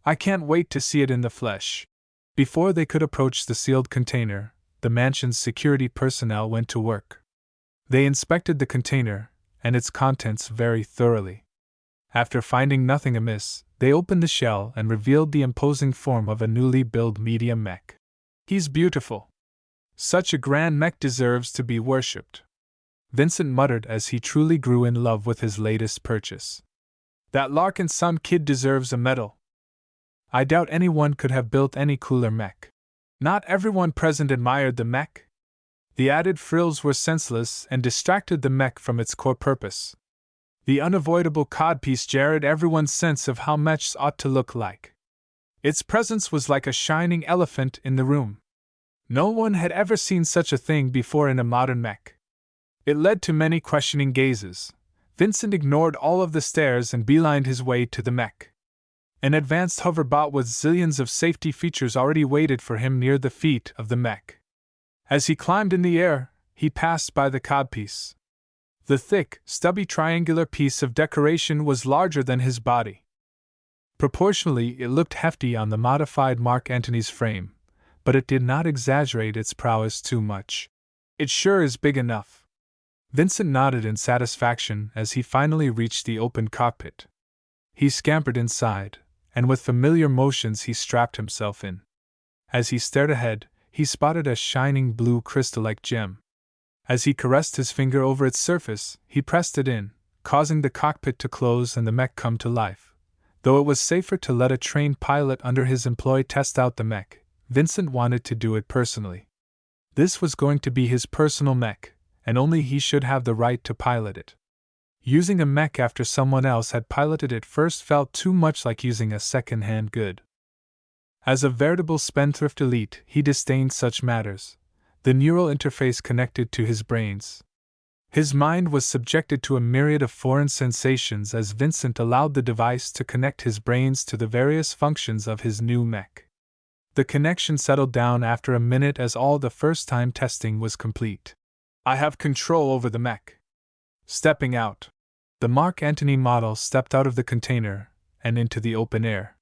I can't wait to see it in the flesh." Before they could approach the sealed container, the mansion's security personnel went to work. They inspected the container and its contents very thoroughly. After finding nothing amiss, they opened the shell and revealed the imposing form of a newly built medium mech. "He's beautiful. Such a grand mech deserves to be worshipped," Vincent muttered as he truly grew in love with his latest purchase. "That Larkinson kid deserves a medal. I doubt anyone could have built any cooler mech." Not everyone present admired the mech. The added frills were senseless and distracted the mech from its core purpose. The unavoidable codpiece jarred everyone's sense of how mechs ought to look like. Its presence was like a shining elephant in the room. No one had ever seen such a thing before in a modern mech. It led to many questioning gazes. Vincent ignored all of the stares and beelined his way to the mech. An advanced hoverbot with zillions of safety features already waited for him near the feet of the mech. As he climbed in the air, he passed by the codpiece. The thick, stubby triangular piece of decoration was larger than his body. Proportionally, it looked hefty on the modified Mark Antony's frame, but it did not exaggerate its prowess too much. "It sure is big enough." Vincent nodded in satisfaction as he finally reached the open cockpit. He scampered inside, and with familiar motions he strapped himself in. As he stared ahead, he spotted a shining blue crystal-like gem. As he caressed his finger over its surface, he pressed it in, causing the cockpit to close and the mech come to life. Though it was safer to let a trained pilot under his employ test out the mech, Vincent wanted to do it personally. This was going to be his personal mech, and only he should have the right to pilot it. Using a mech after someone else had piloted it first felt too much like using a second-hand good. As a veritable spendthrift elite, he disdained such matters. The neural interface connected to his brains. His mind was subjected to a myriad of foreign sensations as Vincent allowed the device to connect his brains to the various functions of his new mech. The connection settled down after a minute as all the first-time testing was complete. "I have control over the mech." Stepping out, the Mark Antony model stepped out of the container and into the open air.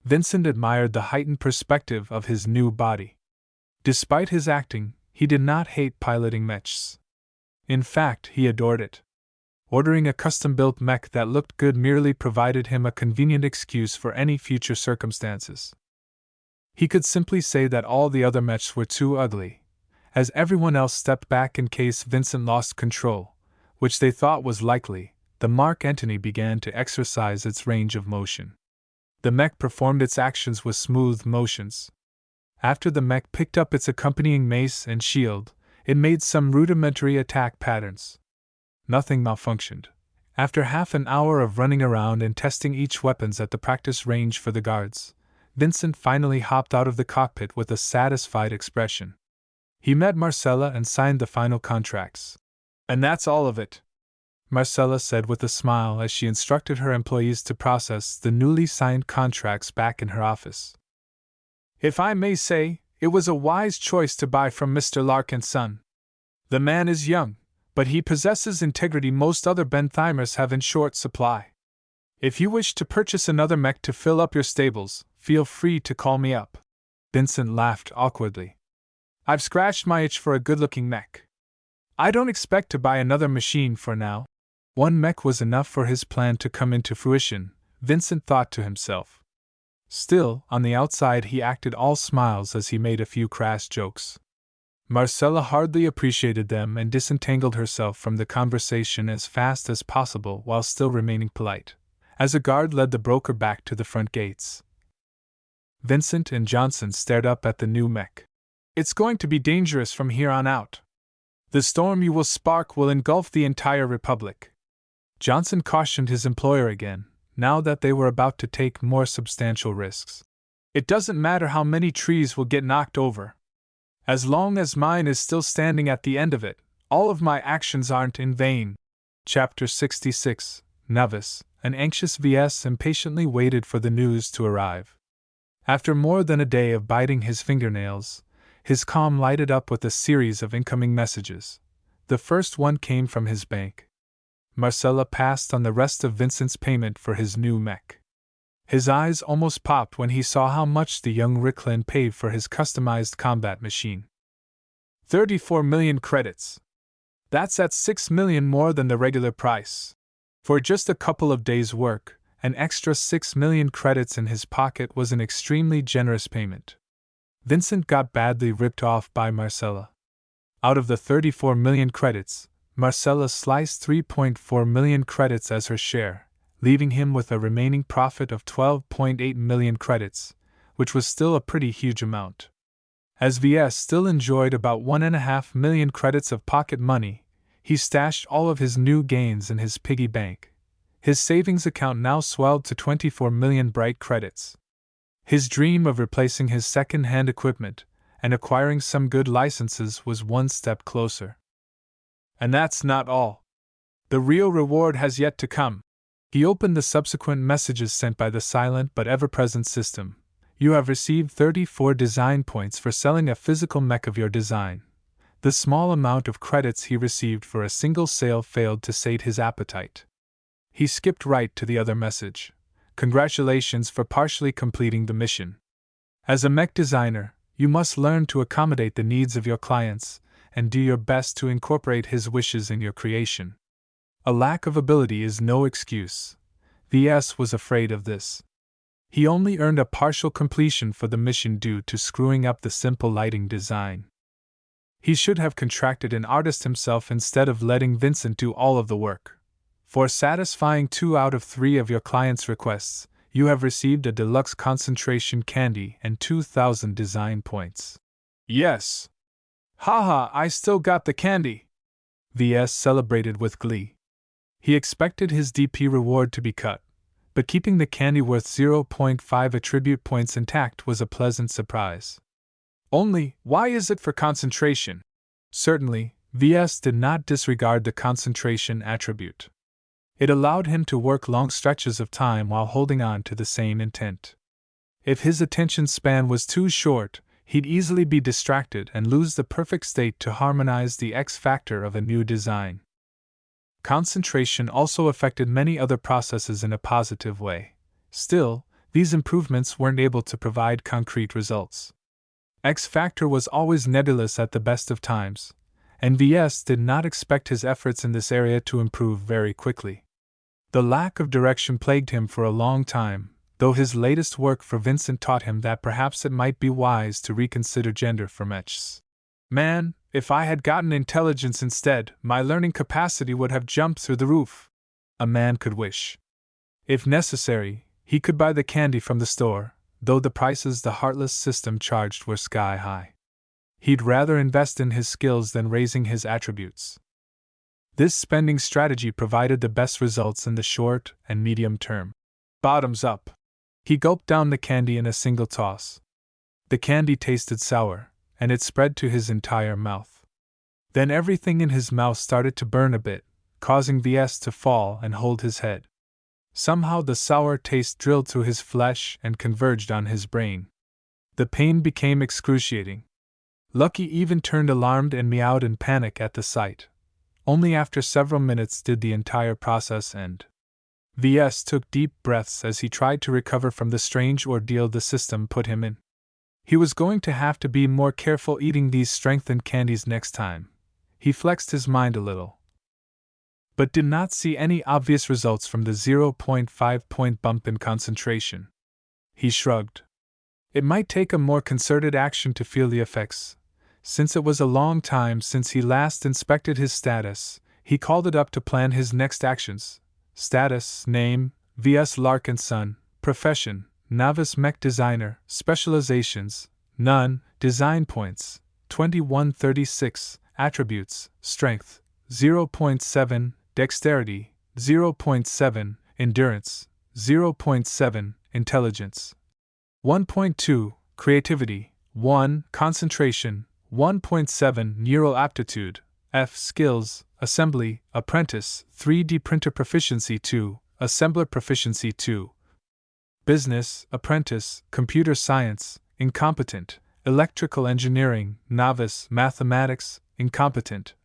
Vincent admired the heightened perspective of his new body. Despite his acting, he did not hate piloting mechs. In fact, he adored it. Ordering a custom-built mech that looked good merely provided him a convenient excuse for any future circumstances. He could simply say that all the other mechs were too ugly, as everyone else stepped back in case Vincent lost control, which they thought was likely. The Mark Antony began to exercise its range of motion. The mech performed its actions with smooth motions. After the mech picked up its accompanying mace and shield, it made some rudimentary attack patterns. Nothing malfunctioned. After half an hour of running around and testing each weapons at the practice range for the guards, Vincent finally hopped out of the cockpit with a satisfied expression. He met Marcella and signed the final contracts. "And that's all of it," Marcella said with a smile as she instructed her employees to process the newly signed contracts back in her office. "If I may say, it was a wise choice to buy from Mr. Larkinson. The man is young, but he possesses integrity most other Bentheimers have in short supply. If you wish to purchase another mech to fill up your stables, feel free to call me up." Vincent laughed awkwardly. "I've scratched my itch for a good-looking mech. I don't expect to buy another machine for now." One mech was enough for his plan to come into fruition, Vincent thought to himself. Still, on the outside he acted all smiles as he made a few crass jokes. Marcella hardly appreciated them and disentangled herself from the conversation as fast as possible while still remaining polite, as a guard led the broker back to the front gates. Vincent and Johnson stared up at the new mech. "It's going to be dangerous from here on out. The storm you will spark will engulf the entire Republic." Johnson cautioned his employer again, now that they were about to take more substantial risks. It doesn't matter how many trees will get knocked over. As long as mine is still standing at the end of it, all of my actions aren't in vain. Chapter 66. Novice, an anxious Ves impatiently waited for the news to arrive. After more than a day of biting his fingernails, his calm lighted up with a series of incoming messages. The first one came from his bank. Marcella passed on the rest of Vincent's payment for his new mech. His eyes almost popped when he saw how much the young Ricklin paid for his customized combat machine. 34 million credits. That's at 6 million more than the regular price. For just a couple of days' work, an extra 6 million credits in his pocket was an extremely generous payment. Vincent got badly ripped off by Marcella. Out of the 34 million credits, Marcella sliced 3.4 million credits as her share, leaving him with a remaining profit of 12.8 million credits, which was still a pretty huge amount. As Ves still enjoyed about 1.5 million credits of pocket money, he stashed all of his new gains in his piggy bank. His savings account now swelled to 24 million bright credits. His dream of replacing his second-hand equipment and acquiring some good licenses was one step closer. And that's not all. The real reward has yet to come. He opened the subsequent messages sent by the silent but ever-present system. You have received 34 design points for selling a physical mech of your design. The small amount of credits he received for a single sale failed to sate his appetite. He skipped right to the other message. Congratulations for partially completing the mission. As a mech designer, you must learn to accommodate the needs of your clients and do your best to incorporate his wishes in your creation. A lack of ability is no excuse. Ves was afraid of this. He only earned a partial completion for the mission due to screwing up the simple lighting design. He should have contracted an artist himself instead of letting Vincent do all of the work. For satisfying 2 out of 3 of your clients' requests, you have received a deluxe concentration candy and 2,000 design points. Yes! Haha, I still got the candy! Ves celebrated with glee. He expected his DP reward to be cut, but keeping the candy worth 0.5 attribute points intact was a pleasant surprise. Only, why is it for concentration? Certainly, Ves did not disregard the concentration attribute. It allowed him to work long stretches of time while holding on to the same intent. If his attention span was too short, he'd easily be distracted and lose the perfect state to harmonize the X factor of a new design. Concentration also affected many other processes in a positive way. Still, these improvements weren't able to provide concrete results. X factor was always nebulous at the best of times, and Ves did not expect his efforts in this area to improve very quickly. The lack of direction plagued him for a long time, though his latest work for Vincent taught him that perhaps it might be wise to reconsider gender for mechs. Man, if I had gotten intelligence instead, my learning capacity would have jumped through the roof. A man could wish. If necessary, he could buy the candy from the store, though the prices the heartless system charged were sky high. He'd rather invest in his skills than raising his attributes. This spending strategy provided the best results in the short and medium term. Bottoms up. He gulped down the candy in a single toss. The candy tasted sour, and it spread to his entire mouth. Then everything in his mouth started to burn a bit, causing Ves to fall and hold his head. Somehow the sour taste drilled through his flesh and converged on his brain. The pain became excruciating. Lucky even turned alarmed and meowed in panic at the sight. Only after several minutes did the entire process end. Ves took deep breaths as he tried to recover from the strange ordeal the system put him in. He was going to have to be more careful eating these strengthened candies next time. He flexed his mind a little, but did not see any obvious results from the 0.5-point bump in concentration. He shrugged. It might take a more concerted action to feel the effects. Since it was a long time since he last inspected his status, he called it up to plan his next actions. Status, name, Ves Larkinson, profession, novice mech designer, specializations, none, design points, 2136, attributes, strength, 0.7, dexterity, 0.7, endurance, 0.7 Intelligence, 1.2 Creativity, 1 Concentration, 1.7 Neural Aptitude, F Skills, Assembly, Apprentice, 3D Printer Proficiency 2, Assembler Proficiency 2. Business, Apprentice, Computer Science, Incompetent, Electrical Engineering, Novice, Mathematics, Incompetent.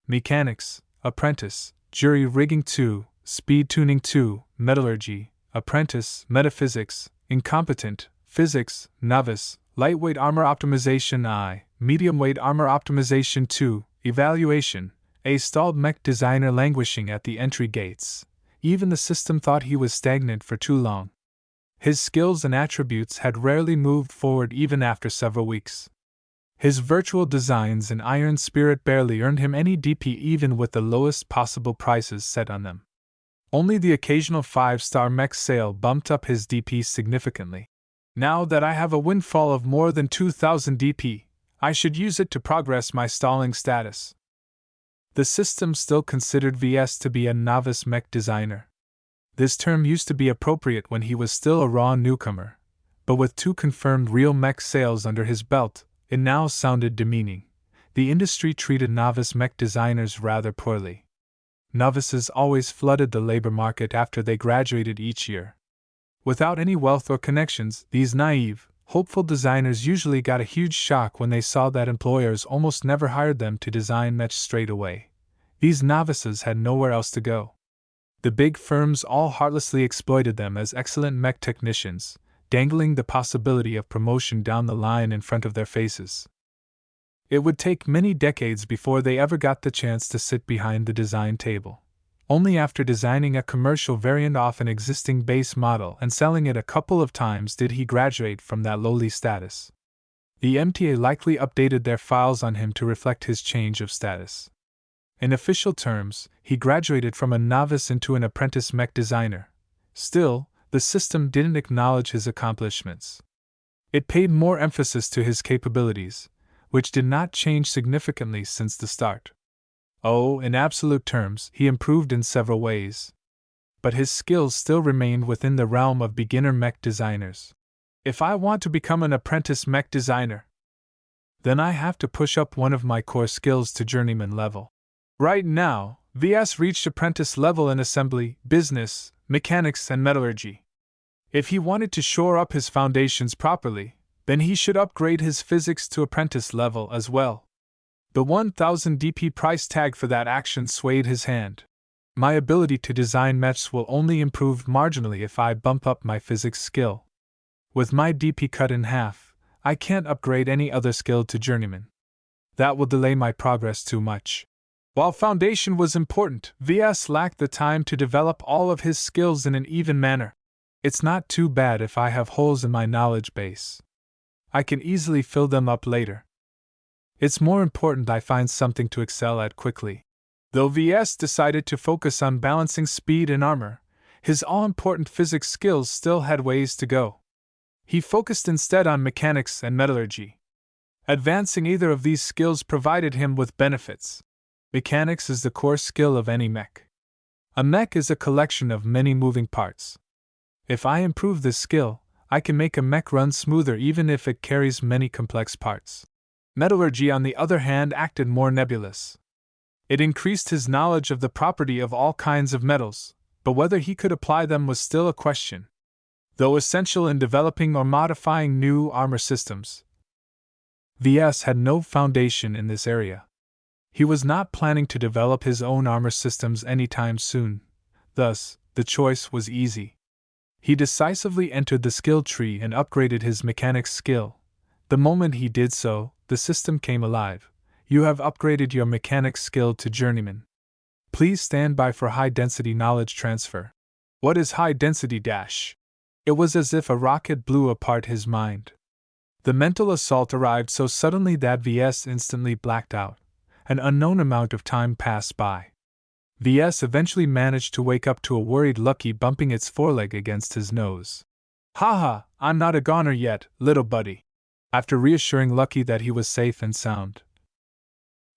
Mechanics, Apprentice, Jury Rigging 2, Speed Tuning 2, Metallurgy, Apprentice, Metaphysics, Incompetent, Physics, Novice, Lightweight Armor Optimization I, Medium Weight Armor Optimization 2, Evaluation, a stalled mech designer languishing at the entry gates. Even the system thought he was stagnant for too long. His skills and attributes had rarely moved forward even after several weeks. His virtual designs in Iron Spirit barely earned him any DP even with the lowest possible prices set on them. Only the occasional 5-star mech sale bumped up his DP significantly. Now that I have a windfall of more than 2,000 DP, I should use it to progress my stalling status. The system still considered VS to be a novice mech designer. This term used to be appropriate when he was still a raw newcomer, but with 2 confirmed real mech sales under his belt, it now sounded demeaning. The industry treated novice mech designers rather poorly. Novices always flooded the labor market after they graduated each year. Without any wealth or connections, these naive, hopeful designers usually got a huge shock when they saw that employers almost never hired them to design mech straight away. These novices had nowhere else to go. The big firms all heartlessly exploited them as excellent mech technicians, dangling the possibility of promotion down the line in front of their faces. It would take many decades before they ever got the chance to sit behind the design table. Only after designing a commercial variant off an existing base model and selling it a couple of times did he graduate from that lowly status. The MTA likely updated their files on him to reflect his change of status. In official terms, he graduated from a novice into an apprentice mech designer. Still, the system didn't acknowledge his accomplishments. It paid more emphasis to his capabilities, which did not change significantly since the start. Oh, in absolute terms, he improved in several ways. But his skills still remained within the realm of beginner mech designers. If I want to become an apprentice mech designer, then I have to push up one of my core skills to journeyman level. Right now, VS reached apprentice level in assembly, business, mechanics, and metallurgy. If he wanted to shore up his foundations properly, then he should upgrade his physics to apprentice level as well. The 1,000 DP price tag for that action swayed his hand. My ability to design mechs will only improve marginally if I bump up my physics skill. With my DP cut in half, I can't upgrade any other skill to journeyman. That will delay my progress too much. While foundation was important, VS lacked the time to develop all of his skills in an even manner. It's not too bad if I have holes in my knowledge base. I can easily fill them up later. It's more important I find something to excel at quickly. Though VS decided to focus on balancing speed and armor, his all-important physics skills still had ways to go. He focused instead on mechanics and metallurgy. Advancing either of these skills provided him with benefits. Mechanics is the core skill of any mech. A mech is a collection of many moving parts. If I improve this skill, I can make a mech run smoother even if it carries many complex parts. Metallurgy, on the other hand, acted more nebulous. It increased his knowledge of the property of all kinds of metals, but whether he could apply them was still a question. Though essential in developing or modifying new armor systems, VS had no foundation in this area. He was not planning to develop his own armor systems anytime soon, thus, the choice was easy. He decisively entered the skill tree and upgraded his mechanics skill. The moment he did so, the system came alive. You have upgraded your mechanics skill to journeyman. Please stand by for high-density knowledge transfer. What is high-density dash? It was as if a rocket blew apart his mind. The mental assault arrived so suddenly that VS instantly blacked out. An unknown amount of time passed by. VS eventually managed to wake up to a worried Lucky bumping its foreleg against his nose. Haha, I'm not a goner yet, little buddy. After reassuring Lucky that he was safe and sound,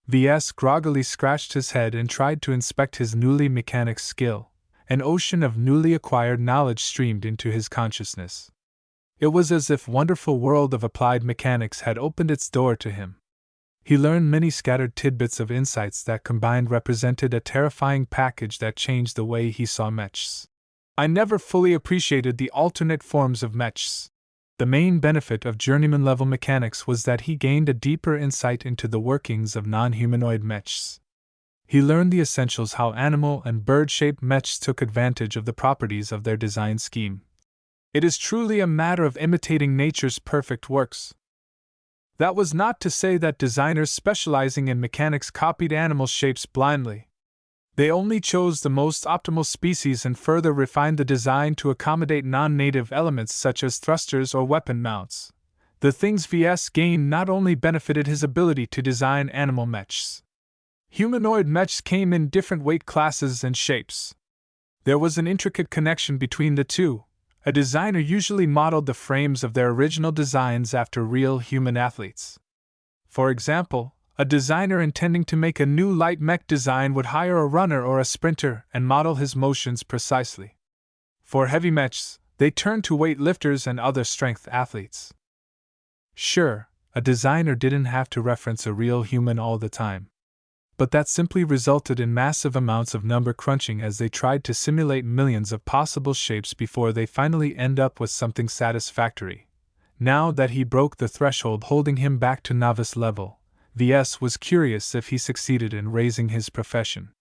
VS groggily scratched his head and tried to inspect his newly mechanics skill, An ocean of newly acquired knowledge streamed into his consciousness. It was as if wonderful world of applied mechanics had opened its door to him. He learned many scattered tidbits of insights that combined represented a terrifying package that changed the way he saw mechs. I never fully appreciated the alternate forms of mechs. The main benefit of journeyman-level mechanics was that he gained a deeper insight into the workings of non-humanoid mechs. He learned the essentials how animal and bird-shaped mechs took advantage of the properties of their design scheme. It is truly a matter of imitating nature's perfect works. That was not to say that designers specializing in mechanics copied animal shapes blindly. They only chose the most optimal species and further refined the design to accommodate non-native elements such as thrusters or weapon mounts. The things Ves gained not only benefited his ability to design animal mechs. Humanoid mechs came in different weight classes and shapes. There was an intricate connection between the two. A designer usually modeled the frames of their original designs after real human athletes. For example, a designer intending to make a new light mech design would hire a runner or a sprinter and model his motions precisely. For heavy mechs, they turned to weightlifters and other strength athletes. Sure, a designer didn't have to reference a real human all the time. But that simply resulted in massive amounts of number crunching as they tried to simulate millions of possible shapes before they finally end up with something satisfactory. Now that he broke the threshold holding him back to novice level, Ves was curious if he succeeded in raising his profession.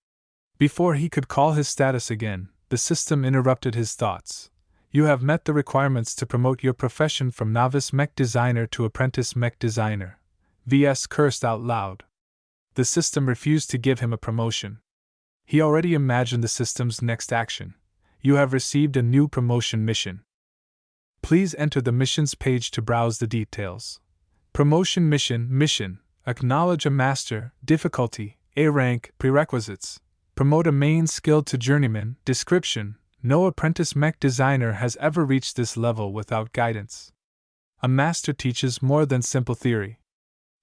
Before he could call his status again, the system interrupted his thoughts. You have met the requirements to promote your profession from novice mech designer to apprentice mech designer. Ves cursed out loud. The system refused to give him a promotion. He already imagined the system's next action. You have received a new promotion mission. Please enter the missions page to browse the details. Promotion mission, acknowledge a master, difficulty, A rank, prerequisites. Promote a main skill to journeyman, description, no apprentice mech designer has ever reached this level without guidance. A master teaches more than simple theory.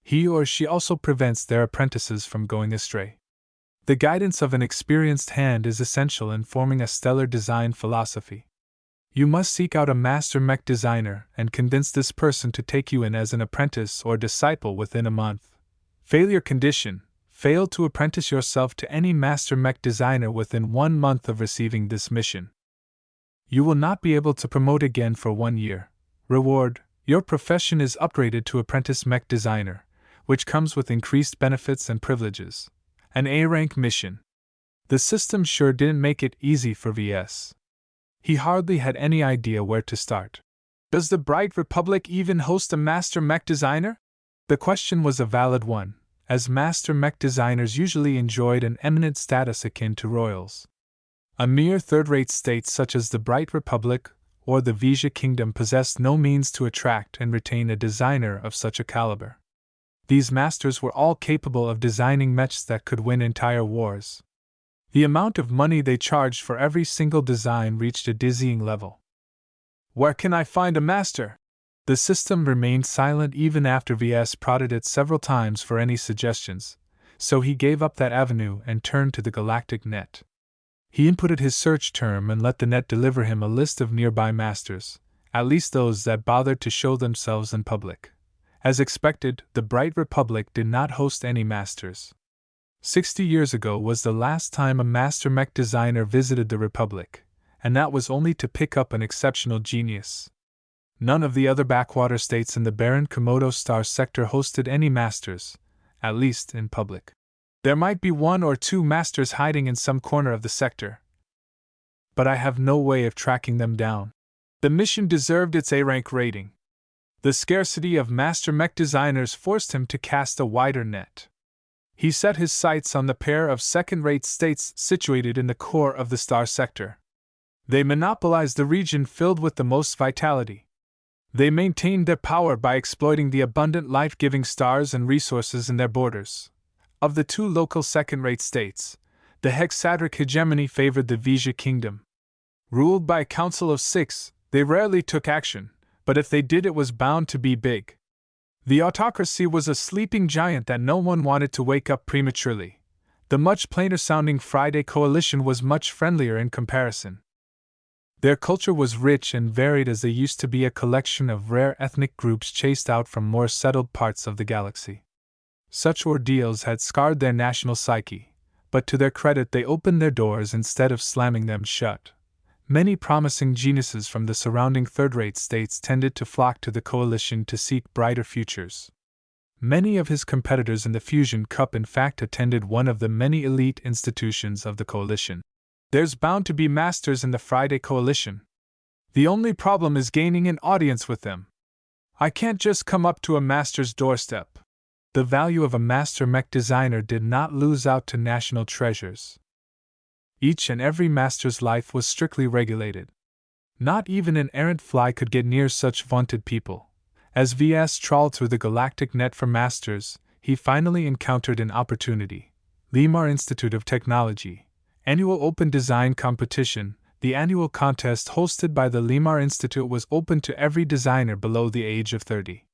He or she also prevents their apprentices from going astray. The guidance of an experienced hand is essential in forming a stellar design philosophy. You must seek out a master mech designer and convince this person to take you in as an apprentice or disciple within a month. Failure condition: fail to apprentice yourself to any master mech designer within 1 month of receiving this mission. You will not be able to promote again for 1 year. Reward: your profession is upgraded to apprentice mech designer, which comes with increased benefits and privileges. An A-rank mission. The system sure didn't make it easy for Ves. He hardly had any idea where to start. Does the Bright Republic even host a master mech designer? The question was a valid one, as master mech designers usually enjoyed an eminent status akin to royals. A mere third-rate state such as the Bright Republic or the Ves Kingdom possessed no means to attract and retain a designer of such a caliber. These masters were all capable of designing mechs that could win entire wars. The amount of money they charged for every single design reached a dizzying level. Where can I find a master? The system remained silent even after Ves prodded it several times for any suggestions, so he gave up that avenue and turned to the galactic net. He inputted his search term and let the net deliver him a list of nearby masters, at least those that bothered to show themselves in public. As expected, the Bright Republic did not host any masters. 60 years ago was the last time a master mech designer visited the Republic, and that was only to pick up an exceptional genius. None of the other backwater states in the barren Komodo star sector hosted any masters, at least in public. There might be 1 or 2 masters hiding in some corner of the sector, but I have no way of tracking them down. The mission deserved its A-rank rating. The scarcity of master mech designers forced him to cast a wider net. He set his sights on the pair of second-rate states situated in the core of the star sector. They monopolized the region filled with the most vitality. They maintained their power by exploiting the abundant life-giving stars and resources in their borders. Of the 2 local second-rate states, the hexadric hegemony favored the Ves Kingdom. Ruled by a council of 6, they rarely took action, but if they did, it was bound to be big. The autocracy was a sleeping giant that no one wanted to wake up prematurely. The much plainer-sounding Friday Coalition was much friendlier in comparison. Their culture was rich and varied, as they used to be a collection of rare ethnic groups chased out from more settled parts of the galaxy. Such ordeals had scarred their national psyche, but to their credit they opened their doors instead of slamming them shut. Many promising geniuses from the surrounding third-rate states tended to flock to the Coalition to seek brighter futures. Many of his competitors in the Fusion Cup in fact attended one of the many elite institutions of the Coalition. There's bound to be masters in the Friday Coalition. The only problem is gaining an audience with them. I can't just come up to a master's doorstep. The value of a master mech designer did not lose out to national treasures. Each and every master's life was strictly regulated. Not even an errant fly could get near such vaunted people. As Ves trawled through the galactic net for masters, he finally encountered an opportunity. Limar Institute of Technology. Annual Open Design Competition. The annual contest hosted by the Limar Institute was open to every designer below the age of 30.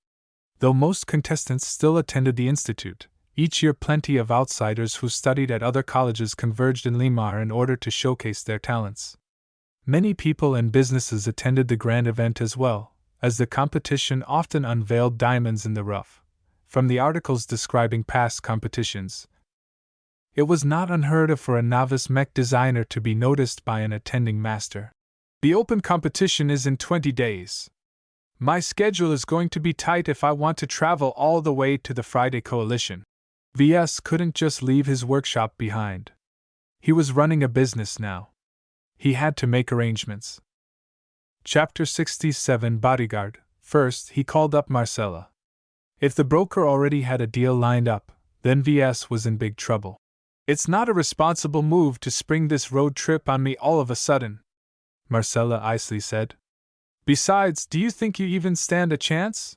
Though most contestants still attended the institute, each year plenty of outsiders who studied at other colleges converged in Limar in order to showcase their talents. Many people and businesses attended the grand event as well, as the competition often unveiled diamonds in the rough. From the articles describing past competitions, it was not unheard of for a novice mech designer to be noticed by an attending master. The open competition is in 20 days. My schedule is going to be tight if I want to travel all the way to the Friday Coalition. Ves couldn't just leave his workshop behind. He was running a business now. He had to make arrangements. Chapter 67 Bodyguard. First, he called up Marcella. If the broker already had a deal lined up, then Ves was in big trouble. It's not a responsible move to spring this road trip on me all of a sudden, Marcella icily said. Besides, do you think you even stand a chance?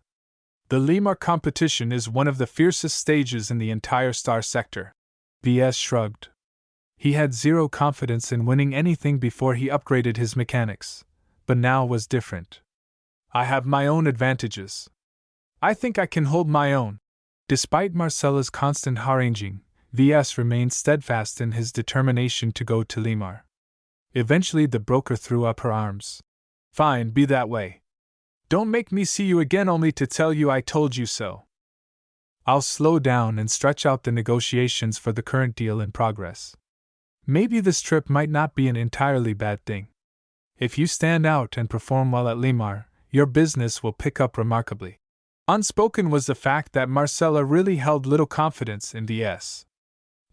The Limar competition is one of the fiercest stages in the entire star sector. Ves shrugged. He had zero confidence in winning anything before he upgraded his mechanics, but now was different. I have my own advantages. I think I can hold my own. Despite Marcella's constant haranguing, Ves remained steadfast in his determination to go to Limar. Eventually the broker threw up her arms. Fine, be that way. Don't make me see you again only to tell you I told you so. I'll slow down and stretch out the negotiations for the current deal in progress. Maybe this trip might not be an entirely bad thing. If you stand out and perform well at Limar, your business will pick up remarkably. Unspoken was the fact that Marcella really held little confidence in Ves.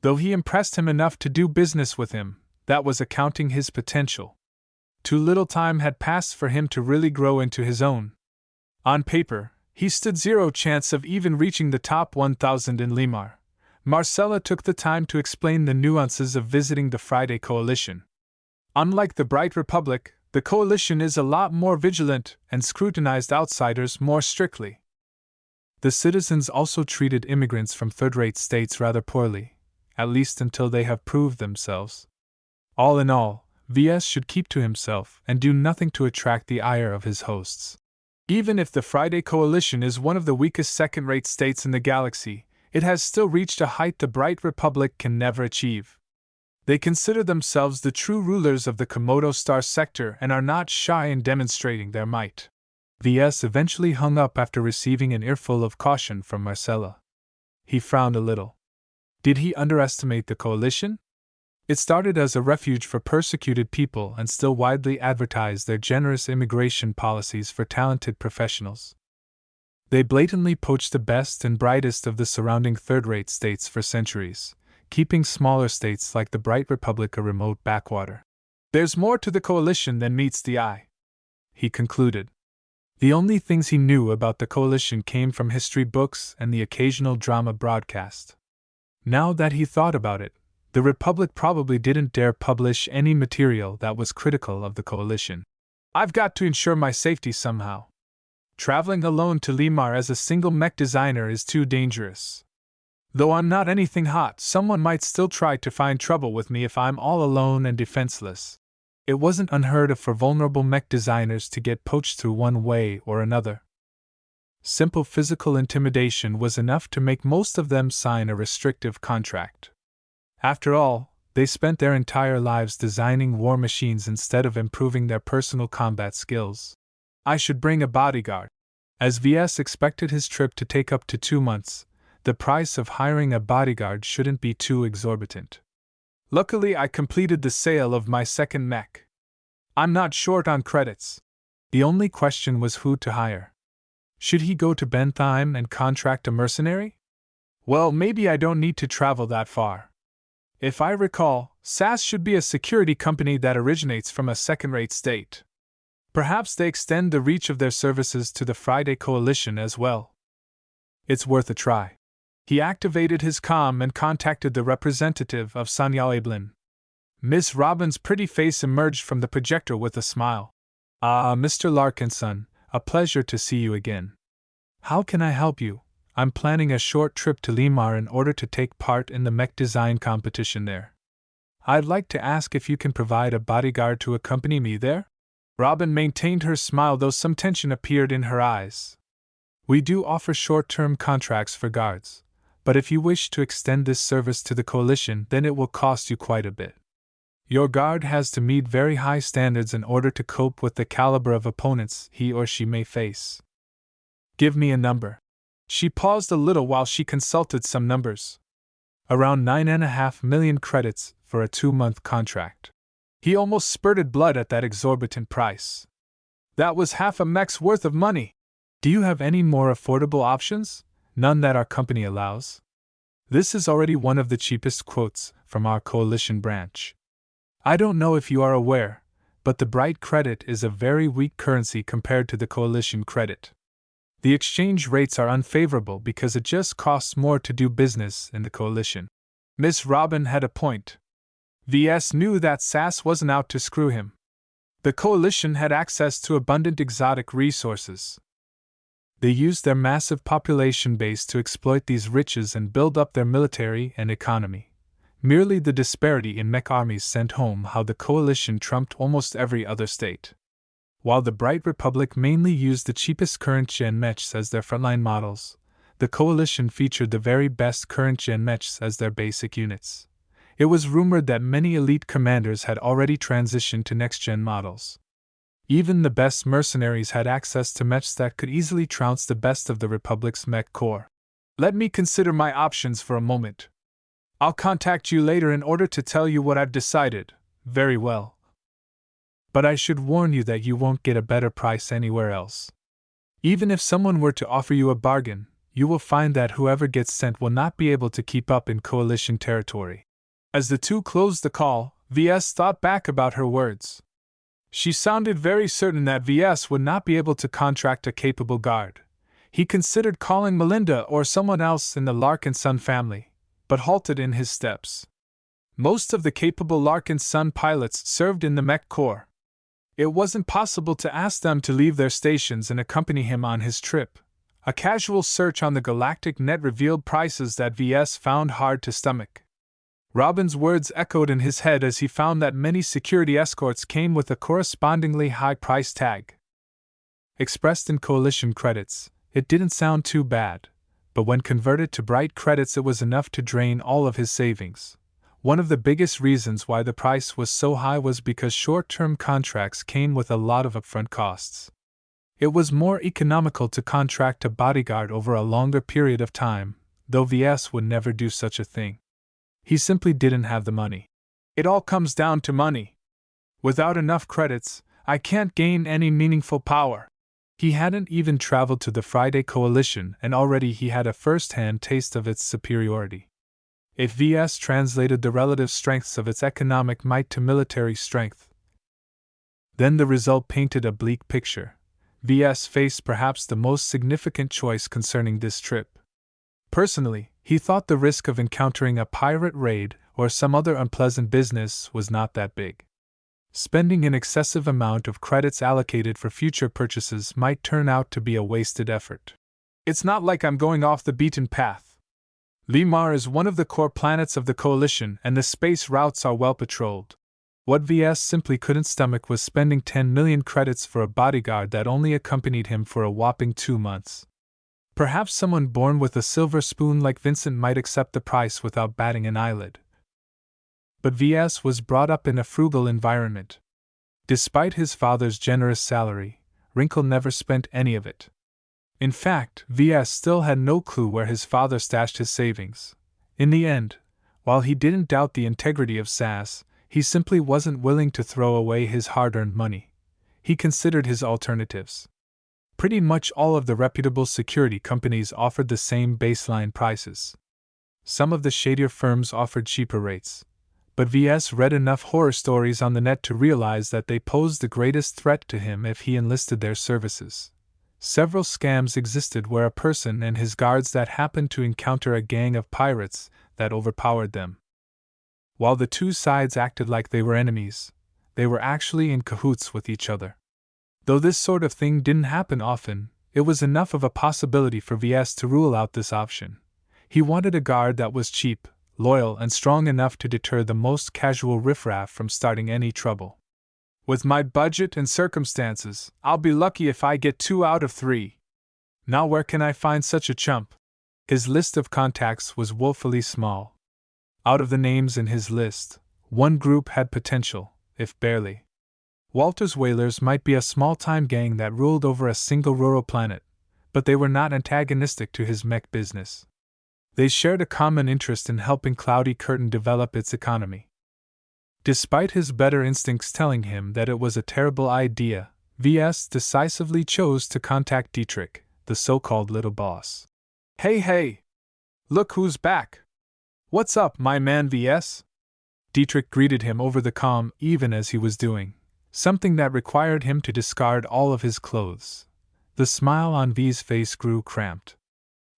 Though he impressed him enough to do business with him, that was accounting his potential. Too little time had passed for him to really grow into his own. On paper, he stood zero chance of even reaching the top 1,000 in Limar. Marcella took the time to explain the nuances of visiting the Friday Coalition. Unlike the Bright Republic, the Coalition is a lot more vigilant and scrutinized outsiders more strictly. The citizens also treated immigrants from third-rate states rather poorly, at least until they have proved themselves. All in all, Ves should keep to himself and do nothing to attract the ire of his hosts. Even if the Friday Coalition is one of the weakest second-rate states in the galaxy, it has still reached a height the Bright Republic can never achieve. They consider themselves the true rulers of the Komodo star sector and are not shy in demonstrating their might. Ves eventually hung up after receiving an earful of caution from Marcella. He frowned a little. Did he underestimate the Coalition? It started as a refuge for persecuted people and still widely advertised their generous immigration policies for talented professionals. They blatantly poached the best and brightest of the surrounding third-rate states for centuries, keeping smaller states like the Bright Republic a remote backwater. There's more to the Coalition than meets the eye, he concluded. The only things he knew about the Coalition came from history books and the occasional drama broadcast. Now that he thought about it, the Republic probably didn't dare publish any material that was critical of the Coalition. I've got to ensure my safety somehow. Traveling alone to Limar as a single mech designer is too dangerous. Though I'm not anything hot, someone might still try to find trouble with me if I'm all alone and defenseless. It wasn't unheard of for vulnerable mech designers to get poached through one way or another. Simple physical intimidation was enough to make most of them sign a restrictive contract. After all, they spent their entire lives designing war machines instead of improving their personal combat skills. I should bring a bodyguard. As Ves expected his trip to take up to 2 months, the price of hiring a bodyguard shouldn't be too exorbitant. Luckily, I completed the sale of my second mech. I'm not short on credits. The only question was who to hire. Should he go to Bentheim and contract a mercenary? Well, maybe I don't need to travel that far. If I recall, SAS should be a security company that originates from a second-rate state. Perhaps they extend the reach of their services to the Friday Coalition as well. It's worth a try. He activated his comm and contacted the representative of Sanyal Ablin. Miss Robin's pretty face emerged from the projector with a smile. Mr. Larkinson, a pleasure to see you again. How can I help you? I'm planning a short trip to Limar in order to take part in the mech design competition there. I'd like to ask if you can provide a bodyguard to accompany me there? Robin maintained her smile, though some tension appeared in her eyes. We do offer short-term contracts for guards, but if you wish to extend this service to the Coalition, then it will cost you quite a bit. Your guard has to meet very high standards in order to cope with the caliber of opponents he or she may face. Give me a number. She paused a little while she consulted some numbers. Around 9.5 million credits for a 2-month contract. He almost spurted blood at that exorbitant price. That was half a mech's worth of money. Do you have any more affordable options? None that our company allows? This is already one of the cheapest quotes from our Coalition branch. I don't know if you are aware, but the Bright credit is a very weak currency compared to the Coalition credit. The exchange rates are unfavorable because it just costs more to do business in the Coalition. Miss Robin had a point. Ves knew that SAS wasn't out to screw him. The Coalition had access to abundant exotic resources. They used their massive population base to exploit these riches and build up their military and economy. Merely the disparity in mech armies sent home how the Coalition trumped almost every other state. While the Bright Republic mainly used the cheapest current-gen mechs as their frontline models, the Coalition featured the very best current-gen mechs as their basic units. It was rumored that many elite commanders had already transitioned to next-gen models. Even the best mercenaries had access to mechs that could easily trounce the best of the Republic's mech corps. Let me consider my options for a moment. I'll contact you later in order to tell you what I've decided. Very well. But I should warn you that you won't get a better price anywhere else. Even if someone were to offer you a bargain, you will find that whoever gets sent will not be able to keep up in Coalition territory. As the two closed the call, Ves thought back about her words. She sounded very certain that Ves would not be able to contract a capable guard. He considered calling Melinda or someone else in the Larkinson family, but halted in his steps. Most of the capable Larkinson pilots served in the mech corps. It wasn't possible to ask them to leave their stations and accompany him on his trip. A casual search on the galactic net revealed prices that Ves found hard to stomach. Robin's words echoed in his head as he found that many security escorts came with a correspondingly high price tag. Expressed in Coalition credits, it didn't sound too bad, but when converted to Bright credits it was enough to drain all of his savings. One of the biggest reasons why the price was so high was because short-term contracts came with a lot of upfront costs. It was more economical to contract a bodyguard over a longer period of time, though Ves would never do such a thing. He simply didn't have the money. It all comes down to money. Without enough credits, I can't gain any meaningful power. He hadn't even traveled to the Friday Coalition and already he had a first-hand taste of its superiority. If Ves translated the relative strengths of its economic might to military strength, then the result painted a bleak picture. Ves faced perhaps the most significant choice concerning this trip. Personally, he thought the risk of encountering a pirate raid or some other unpleasant business was not that big. Spending an excessive amount of credits allocated for future purchases might turn out to be a wasted effort. It's not like I'm going off the beaten path. Limar is one of the core planets of the Coalition and the space routes are well patrolled. What Ves simply couldn't stomach was spending 10 million credits for a bodyguard that only accompanied him for a whopping 2 months. Perhaps someone born with a silver spoon like Vincent might accept the price without batting an eyelid. but VS was brought up in a frugal environment. Despite his father's generous salary, Wrinkle never spent any of it. In fact, VS still had no clue where his father stashed his savings. In the end, while he didn't doubt the integrity of SAS, he simply wasn't willing to throw away his hard-earned money. He considered his alternatives. Pretty much all of the reputable security companies offered the same baseline prices. Some of the shadier firms offered cheaper rates, but VS read enough horror stories on the net to realize that they posed the greatest threat to him if he enlisted their services. Several scams existed where a person and his guards that happened to encounter a gang of pirates that overpowered them. While the two sides acted like they were enemies, they were actually in cahoots with each other. Though this sort of thing didn't happen often, it was enough of a possibility for VS to rule out this option. He wanted a guard that was cheap, loyal, and strong enough to deter the most casual riffraff from starting any trouble. With my budget and circumstances, I'll be lucky if I get 2 out of 3. Now where can I find such a chump? His list of contacts was woefully small. Out of the names in his list, one group had potential, if barely. Walter's Whalers might be a small-time gang that ruled over a single rural planet, but they were not antagonistic to his mech business. They shared a common interest in helping Cloudy Curtain develop its economy. Despite his better instincts telling him that it was a terrible idea, VS decisively chose to contact Dietrich, the so-called little boss. Hey! Look who's back! What's up, my man VS? Dietrich greeted him over the comm even as he was doing something that required him to discard all of his clothes. The smile on V's face grew cramped.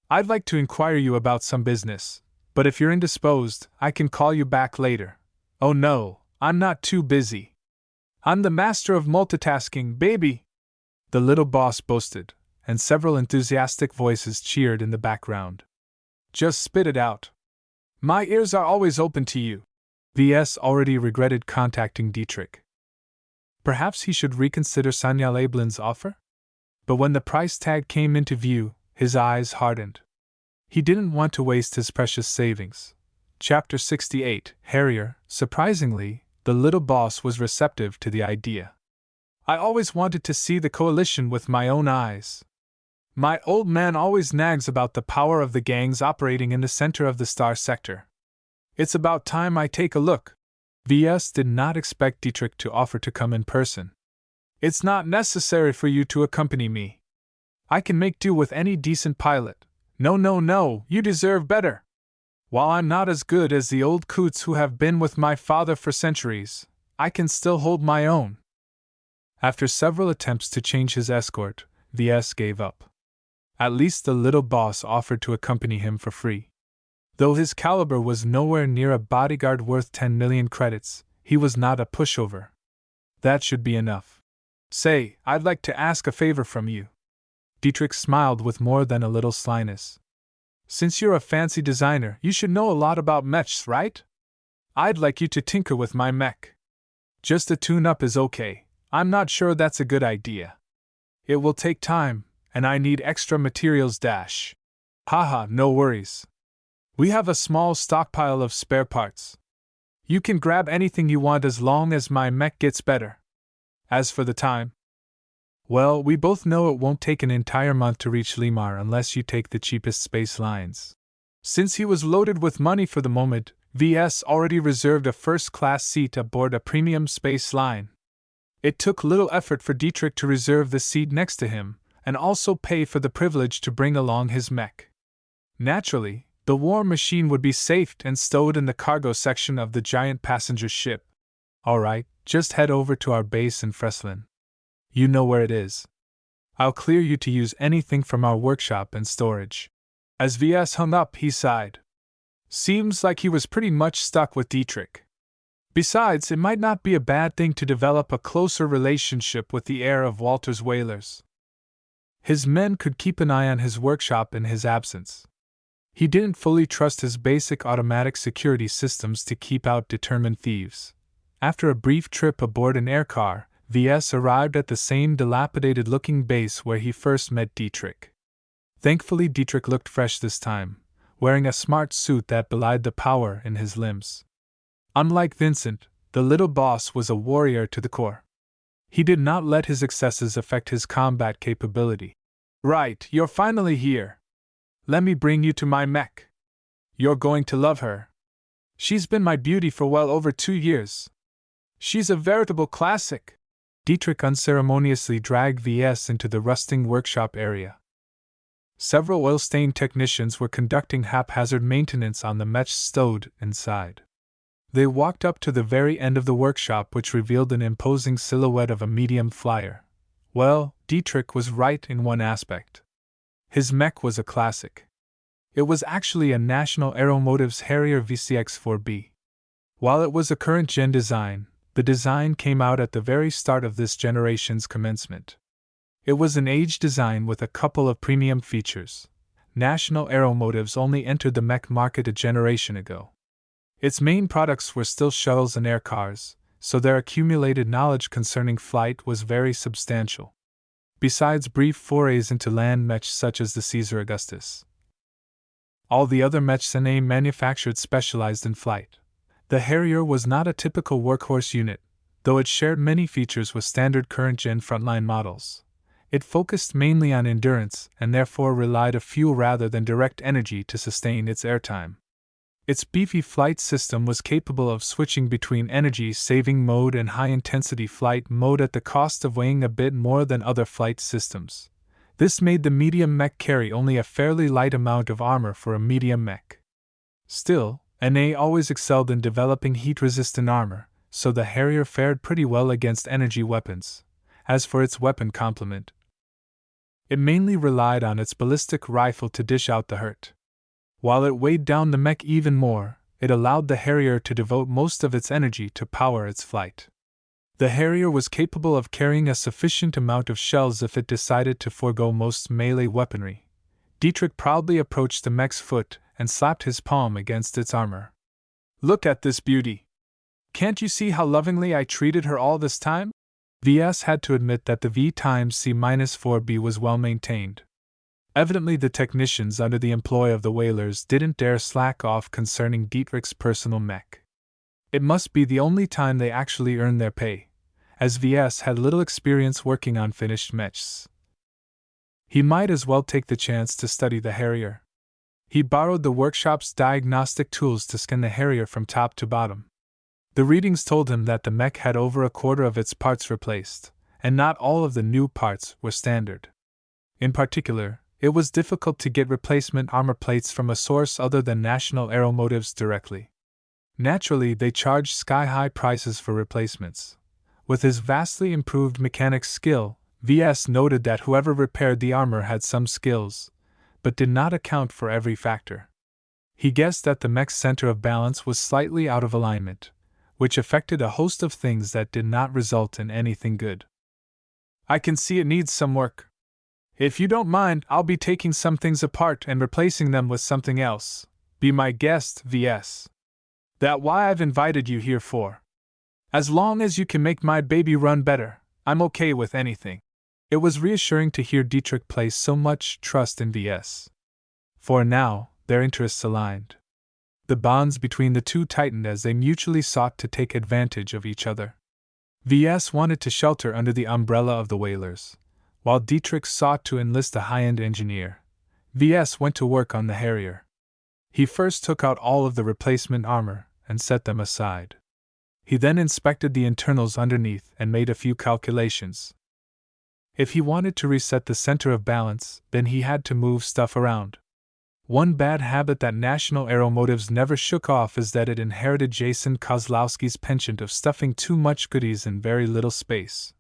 I'd like to inquire you about some business, but if you're indisposed, I can call you back later. Oh no, I'm not too busy. I'm the master of multitasking, baby! The little boss boasted, and several enthusiastic voices cheered in the background. Just spit it out. My ears are always open to you. VS already regretted contacting Dietrich. Perhaps he should reconsider Sonja Labelin's offer? But when the price tag came into view, his eyes hardened. He didn't want to waste his precious savings. Chapter 68, Harrier. Surprisingly, the little boss was receptive to the idea. I always wanted to see the coalition with my own eyes. My old man always nags about the power of the gangs operating in the center of the Star Sector. It's about time I take a look. VS did not expect Dietrich to offer to come in person. It's not necessary for you to accompany me. I can make do with any decent pilot. No, you deserve better. While I'm not as good as the old coots who have been with my father for centuries, I can still hold my own. After several attempts to change his escort, VS gave up. At least the little boss offered to accompany him for free. Though his caliber was nowhere near a bodyguard worth 10 million credits, he was not a pushover. That should be enough. Say, I'd like to ask a favor from you. Dietrich smiled with more than a little slyness. Since you're a fancy designer, you should know a lot about mechs, right? I'd like you to tinker with my mech. Just a tune-up is okay. I'm not sure that's a good idea. It will take time, and I need extra materials dash. Haha, no worries. We have a small stockpile of spare parts. You can grab anything you want as long as my mech gets better. As for the time, well, we both know it won't take an entire month to reach Limar unless you take the cheapest space lines. Since he was loaded with money for the moment, VS already reserved a first-class seat aboard a premium space line. It took little effort for Dietrich to reserve the seat next to him, and also pay for the privilege to bring along his mech. Naturally, the war machine would be safed and stowed in the cargo section of the giant passenger ship. Alright, just head over to our base in Freslin. You know where it is. I'll clear you to use anything from our workshop and storage. As VS hung up, he sighed. Seems like he was pretty much stuck with Dietrich. Besides, it might not be a bad thing to develop a closer relationship with the heir of Walter's Whalers. His men could keep an eye on his workshop in his absence. He didn't fully trust his basic automatic security systems to keep out determined thieves. After a brief trip aboard an air car, VS arrived at the same dilapidated-looking base where he first met Dietrich. Thankfully, Dietrich looked fresh this time, wearing a smart suit that belied the power in his limbs. Unlike Vincent, the little boss was a warrior to the core. He did not let his excesses affect his combat capability. Right, you're finally here. Let me bring you to my mech. You're going to love her. She's been my beauty for well over 2 years. She's a veritable classic. Dietrich unceremoniously dragged Ves into the rusting workshop area. Several oil-stained technicians were conducting haphazard maintenance on the mech stowed inside. They walked up to the very end of the workshop, which revealed an imposing silhouette of a medium flyer. Well, Dietrich was right in one aspect. His mech was a classic. It was actually a National Aeromotives Harrier VCX-4B. While it was a current-gen design, the design came out at the very start of this generation's commencement. It was an age design with a couple of premium features. National Aeromotives only entered the mech market a generation ago. Its main products were still shuttles and air cars, so their accumulated knowledge concerning flight was very substantial. Besides brief forays into land mechs such as the Caesar Augustus, all the other mechs NA manufactured specialized in flight. The Harrier was not a typical workhorse unit, though it shared many features with standard current-gen frontline models. It focused mainly on endurance and therefore relied on fuel rather than direct energy to sustain its airtime. Its beefy flight system was capable of switching between energy-saving mode and high-intensity flight mode at the cost of weighing a bit more than other flight systems. This made the medium mech carry only a fairly light amount of armor for a medium mech. Still, NA always excelled in developing heat-resistant armor, so the Harrier fared pretty well against energy weapons. As for its weapon complement, it mainly relied on its ballistic rifle to dish out the hurt. While it weighed down the mech even more, it allowed the Harrier to devote most of its energy to power its flight. The Harrier was capable of carrying a sufficient amount of shells if it decided to forego most melee weaponry. Dietrich proudly approached the mech's foot and slapped his palm against its armor. "Look at this beauty! Can't you see how lovingly I treated her all this time?" Ves had to admit that the V-C-4B was well maintained. Evidently the technicians under the employ of the whalers didn't dare slack off concerning Dietrich's personal mech. It must be the only time they actually earned their pay, as Ves had little experience working on finished mechs. He might as well take the chance to study the Harrier. He borrowed the workshop's diagnostic tools to scan the Harrier from top to bottom. The readings told him that the mech had over a quarter of its parts replaced, and not all of the new parts were standard. In particular, it was difficult to get replacement armor plates from a source other than National Aeromotives directly. Naturally, they charged sky-high prices for replacements. With his vastly improved mechanics skill, Ves noted that whoever repaired the armor had some skills, but did not account for every factor. He guessed that the mech's center of balance was slightly out of alignment, which affected a host of things that did not result in anything good. "I can see it needs some work. If you don't mind, I'll be taking some things apart and replacing them with something else. Be my guest, Ves. That's why I've invited you here for. As long as you can make my baby run better, I'm okay with anything." It was reassuring to hear Dietrich place so much trust in Ves. For now, their interests aligned. The bonds between the two tightened as they mutually sought to take advantage of each other. Ves wanted to shelter under the umbrella of the whalers, while Dietrich sought to enlist a high-end engineer. Ves went to work on the Harrier. He first took out all of the replacement armor and set them aside. He then inspected the internals underneath and made a few calculations. If he wanted to reset the center of balance, then he had to move stuff around. One bad habit that National Aeromotives never shook off is that it inherited Jason Kozlowski's penchant of stuffing too much goodies in very little space.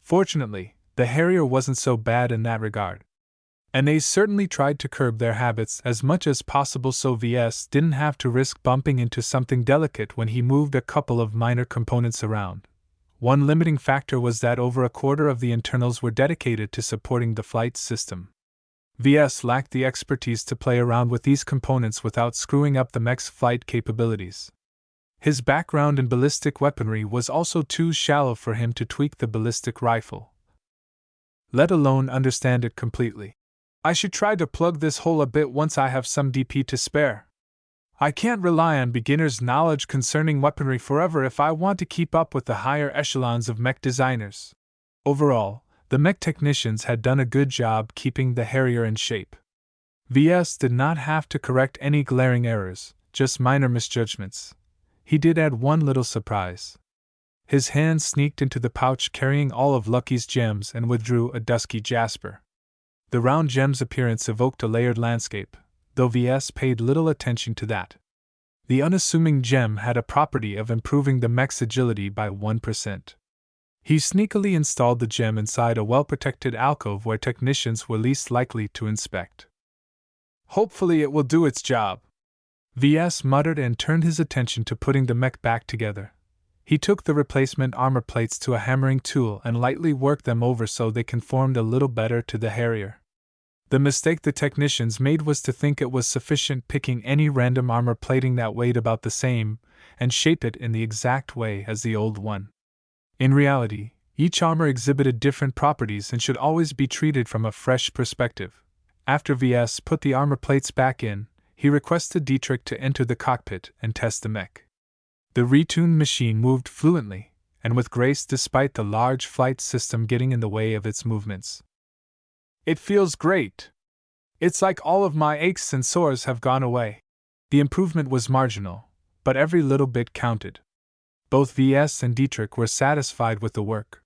Fortunately, the Harrier wasn't so bad in that regard. And they certainly tried to curb their habits as much as possible so Ves didn't have to risk bumping into something delicate when he moved a couple of minor components around. One limiting factor was that over a quarter of the internals were dedicated to supporting the flight system. Ves lacked the expertise to play around with these components without screwing up the mech's flight capabilities. His background in ballistic weaponry was also too shallow for him to tweak the ballistic rifle, let alone understand it completely. "I should try to plug this hole a bit once I have some DP to spare. I can't rely on beginners' knowledge concerning weaponry forever if I want to keep up with the higher echelons of mech designers. Overall, the mech technicians had done a good job keeping the Harrier in shape. VS did not have to correct any glaring errors, just minor misjudgments. He did add one little surprise. His hand sneaked into the pouch carrying all of Lucky's gems and withdrew a dusky jasper. The round gem's appearance evoked a layered landscape, though VS paid little attention to that. The unassuming gem had a property of improving the mech's agility by 1%. He sneakily installed the gem inside a well-protected alcove where technicians were least likely to inspect. Hopefully it will do its job, VS muttered and turned his attention to putting the mech back together. He took the replacement armor plates to a hammering tool and lightly worked them over so they conformed a little better to the Harrier. The mistake the technicians made was to think it was sufficient picking any random armor plating that weighed about the same and shape it in the exact way as the old one. In reality, each armor exhibited different properties and should always be treated from a fresh perspective. After VS put the armor plates back in, he requested Dietrich to enter the cockpit and test the mech. The retuned machine moved fluently, and with grace despite the large flight system getting in the way of its movements. It feels great. It's like all of my aches and sores have gone away. The improvement was marginal, but every little bit counted. Both VS and Dietrich were satisfied with the work.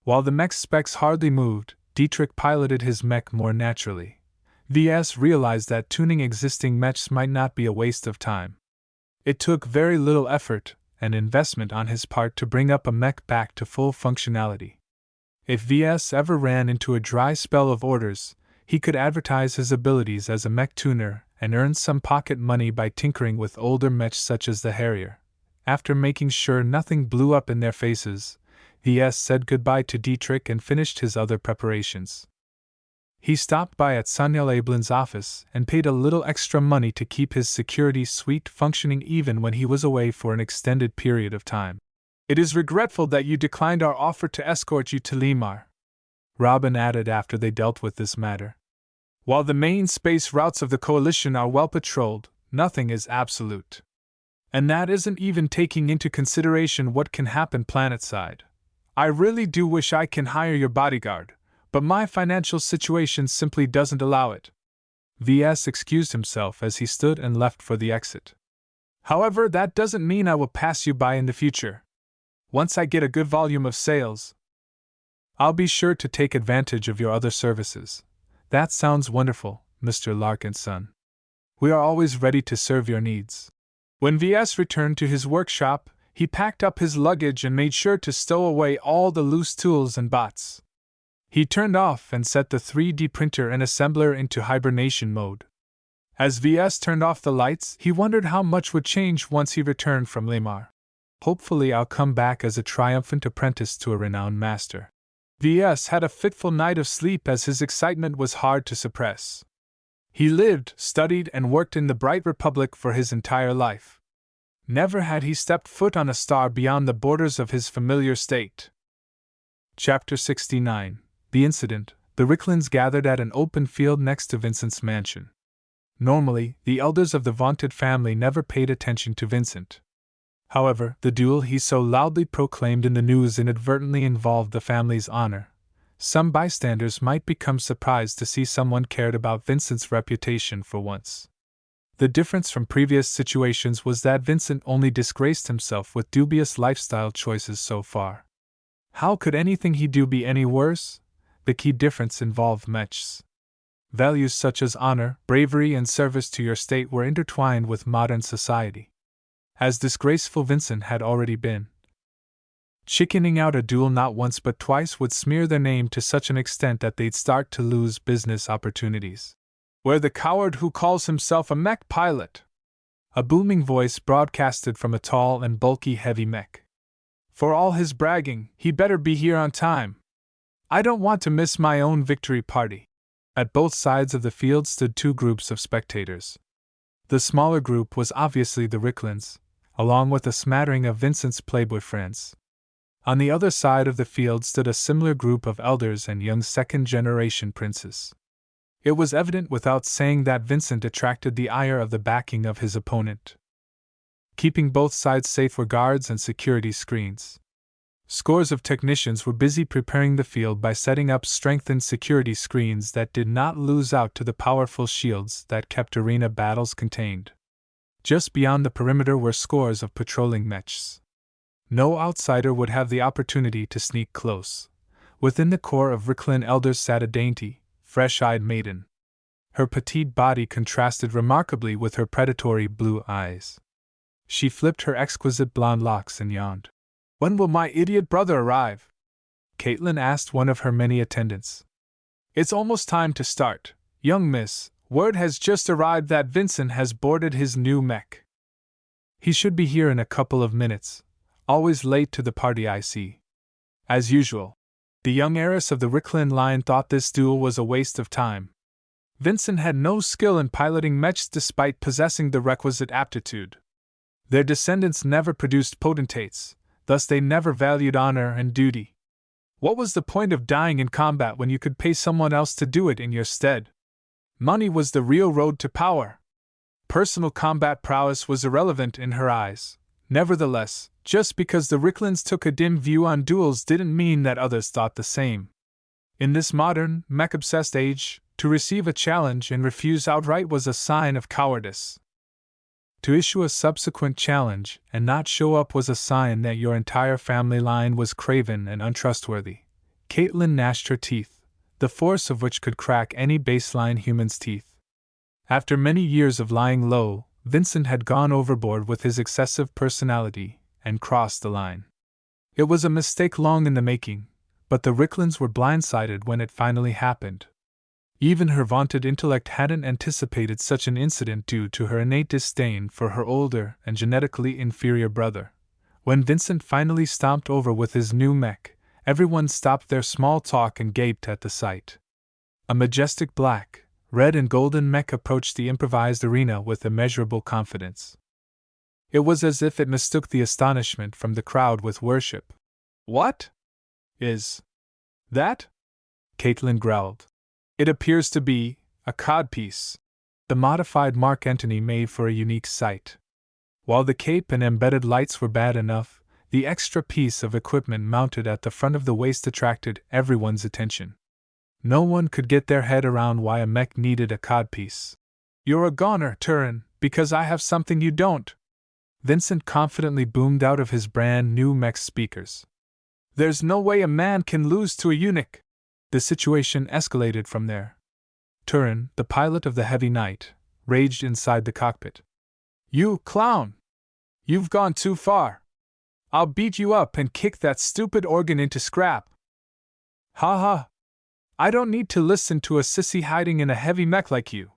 While the mech's specs hardly moved, Dietrich piloted his mech more naturally. VS realized that tuning existing mechs might not be a waste of time. It took very little effort and investment on his part to bring up a mech back to full functionality. If VS ever ran into a dry spell of orders, he could advertise his abilities as a mech tuner and earn some pocket money by tinkering with older mechs such as the Harrier. After making sure nothing blew up in their faces, VS said goodbye to Dietrich and finished his other preparations. He stopped by at Sonja Leblin's office and paid a little extra money to keep his security suite functioning even when he was away for an extended period of time. It is regretful that you declined our offer to escort you to Limar, Robin added after they dealt with this matter. While the main space routes of the Coalition are well patrolled, nothing is absolute. And that isn't even taking into consideration what can happen planetside. I really do wish I can hire your bodyguard, but my financial situation simply doesn't allow it. VS excused himself as he stood and left for the exit. However, that doesn't mean I will pass you by in the future. Once I get a good volume of sales, I'll be sure to take advantage of your other services. That sounds wonderful, Mr. Larkinson. We are always ready to serve your needs. When VS returned to his workshop, he packed up his luggage and made sure to stow away all the loose tools and bots. He turned off and set the 3D printer and assembler into hibernation mode. As VS turned off the lights, he wondered how much would change once he returned from Limar. Hopefully I'll come back as a triumphant apprentice to a renowned master. VS had a fitful night of sleep as his excitement was hard to suppress. He lived, studied, and worked in the Bright Republic for his entire life. Never had he stepped foot on a star beyond the borders of his familiar state. Chapter 69. The Incident. The Ricklins gathered at an open field next to Vincent's mansion. Normally, the elders of the vaunted family never paid attention to Vincent. However, the duel he so loudly proclaimed in the news inadvertently involved the family's honor. Some bystanders might become surprised to see someone cared about Vincent's reputation for once. The difference from previous situations was that Vincent only disgraced himself with dubious lifestyle choices so far. How could anything he do be any worse? The key difference involved mechs. Values such as honor, bravery, and service to your state were intertwined with modern society. As disgraceful Vincent had already been. Chickening out a duel not once but twice would smear their name to such an extent that they'd start to lose business opportunities. Where the coward who calls himself a mech pilot? A booming voice broadcasted from a tall and bulky heavy mech. For all his bragging, he better be here on time. I don't want to miss my own victory party. At both sides of the field stood two groups of spectators. The smaller group was obviously the Ricklins, along with a smattering of Vincent's playboy friends. On the other side of the field stood a similar group of elders and young second-generation princes. It was evident without saying that Vincent attracted the ire of the backing of his opponent. Keeping both sides safe were guards and security screens. Scores of technicians were busy preparing the field by setting up strengthened security screens that did not lose out to the powerful shields that kept arena battles contained. Just beyond the perimeter were scores of patrolling mechs. No outsider would have the opportunity to sneak close. Within the core of Ricklin Elders sat a dainty, fresh-eyed maiden. Her petite body contrasted remarkably with her predatory blue eyes. She flipped her exquisite blonde locks and yawned. "When will my idiot brother arrive?" Caitlin asked one of her many attendants. "It's almost time to start, young miss. Word has just arrived that Vincent has boarded his new mech. He should be here in a couple of minutes. Always late to the party, I see." As usual, the young heiress of the Ricklin line thought this duel was a waste of time. Vincent had no skill in piloting mechs despite possessing the requisite aptitude. Their descendants never produced potentates, thus they never valued honor and duty. What was the point of dying in combat when you could pay someone else to do it in your stead? Money was the real road to power. Personal combat prowess was irrelevant in her eyes. Nevertheless, just because the Ricklins took a dim view on duels didn't mean that others thought the same. In this modern, mech-obsessed age, to receive a challenge and refuse outright was a sign of cowardice. To issue a subsequent challenge and not show up was a sign that your entire family line was craven and untrustworthy. Caitlin gnashed her teeth, the force of which could crack any baseline human's teeth. After many years of lying low, Vincent had gone overboard with his excessive personality and crossed the line. It was a mistake long in the making, but the Ricklins were blindsided when it finally happened. Even her vaunted intellect hadn't anticipated such an incident due to her innate disdain for her older and genetically inferior brother. When Vincent finally stomped over with his new mech, everyone stopped their small talk and gaped at the sight. A majestic black, red and golden mech approached the improvised arena with immeasurable confidence. It was as if it mistook the astonishment from the crowd with worship. "What is that?" Caitlin growled. "It appears to be a codpiece." The modified Mark Antony made for a unique sight. While the cape and embedded lights were bad enough, the extra piece of equipment mounted at the front of the waist attracted everyone's attention. No one could get their head around why a mech needed a codpiece. "You're a goner, Turin, because I have something you don't," Vincent confidently boomed out of his brand new mech speakers. "There's no way a man can lose to a eunuch." The situation escalated from there. Turin, the pilot of the Heavy Knight, raged inside the cockpit. "You clown! You've gone too far! I'll beat you up and kick that stupid organ into scrap!" "Ha ha! I don't need to listen to a sissy hiding in a heavy mech like you.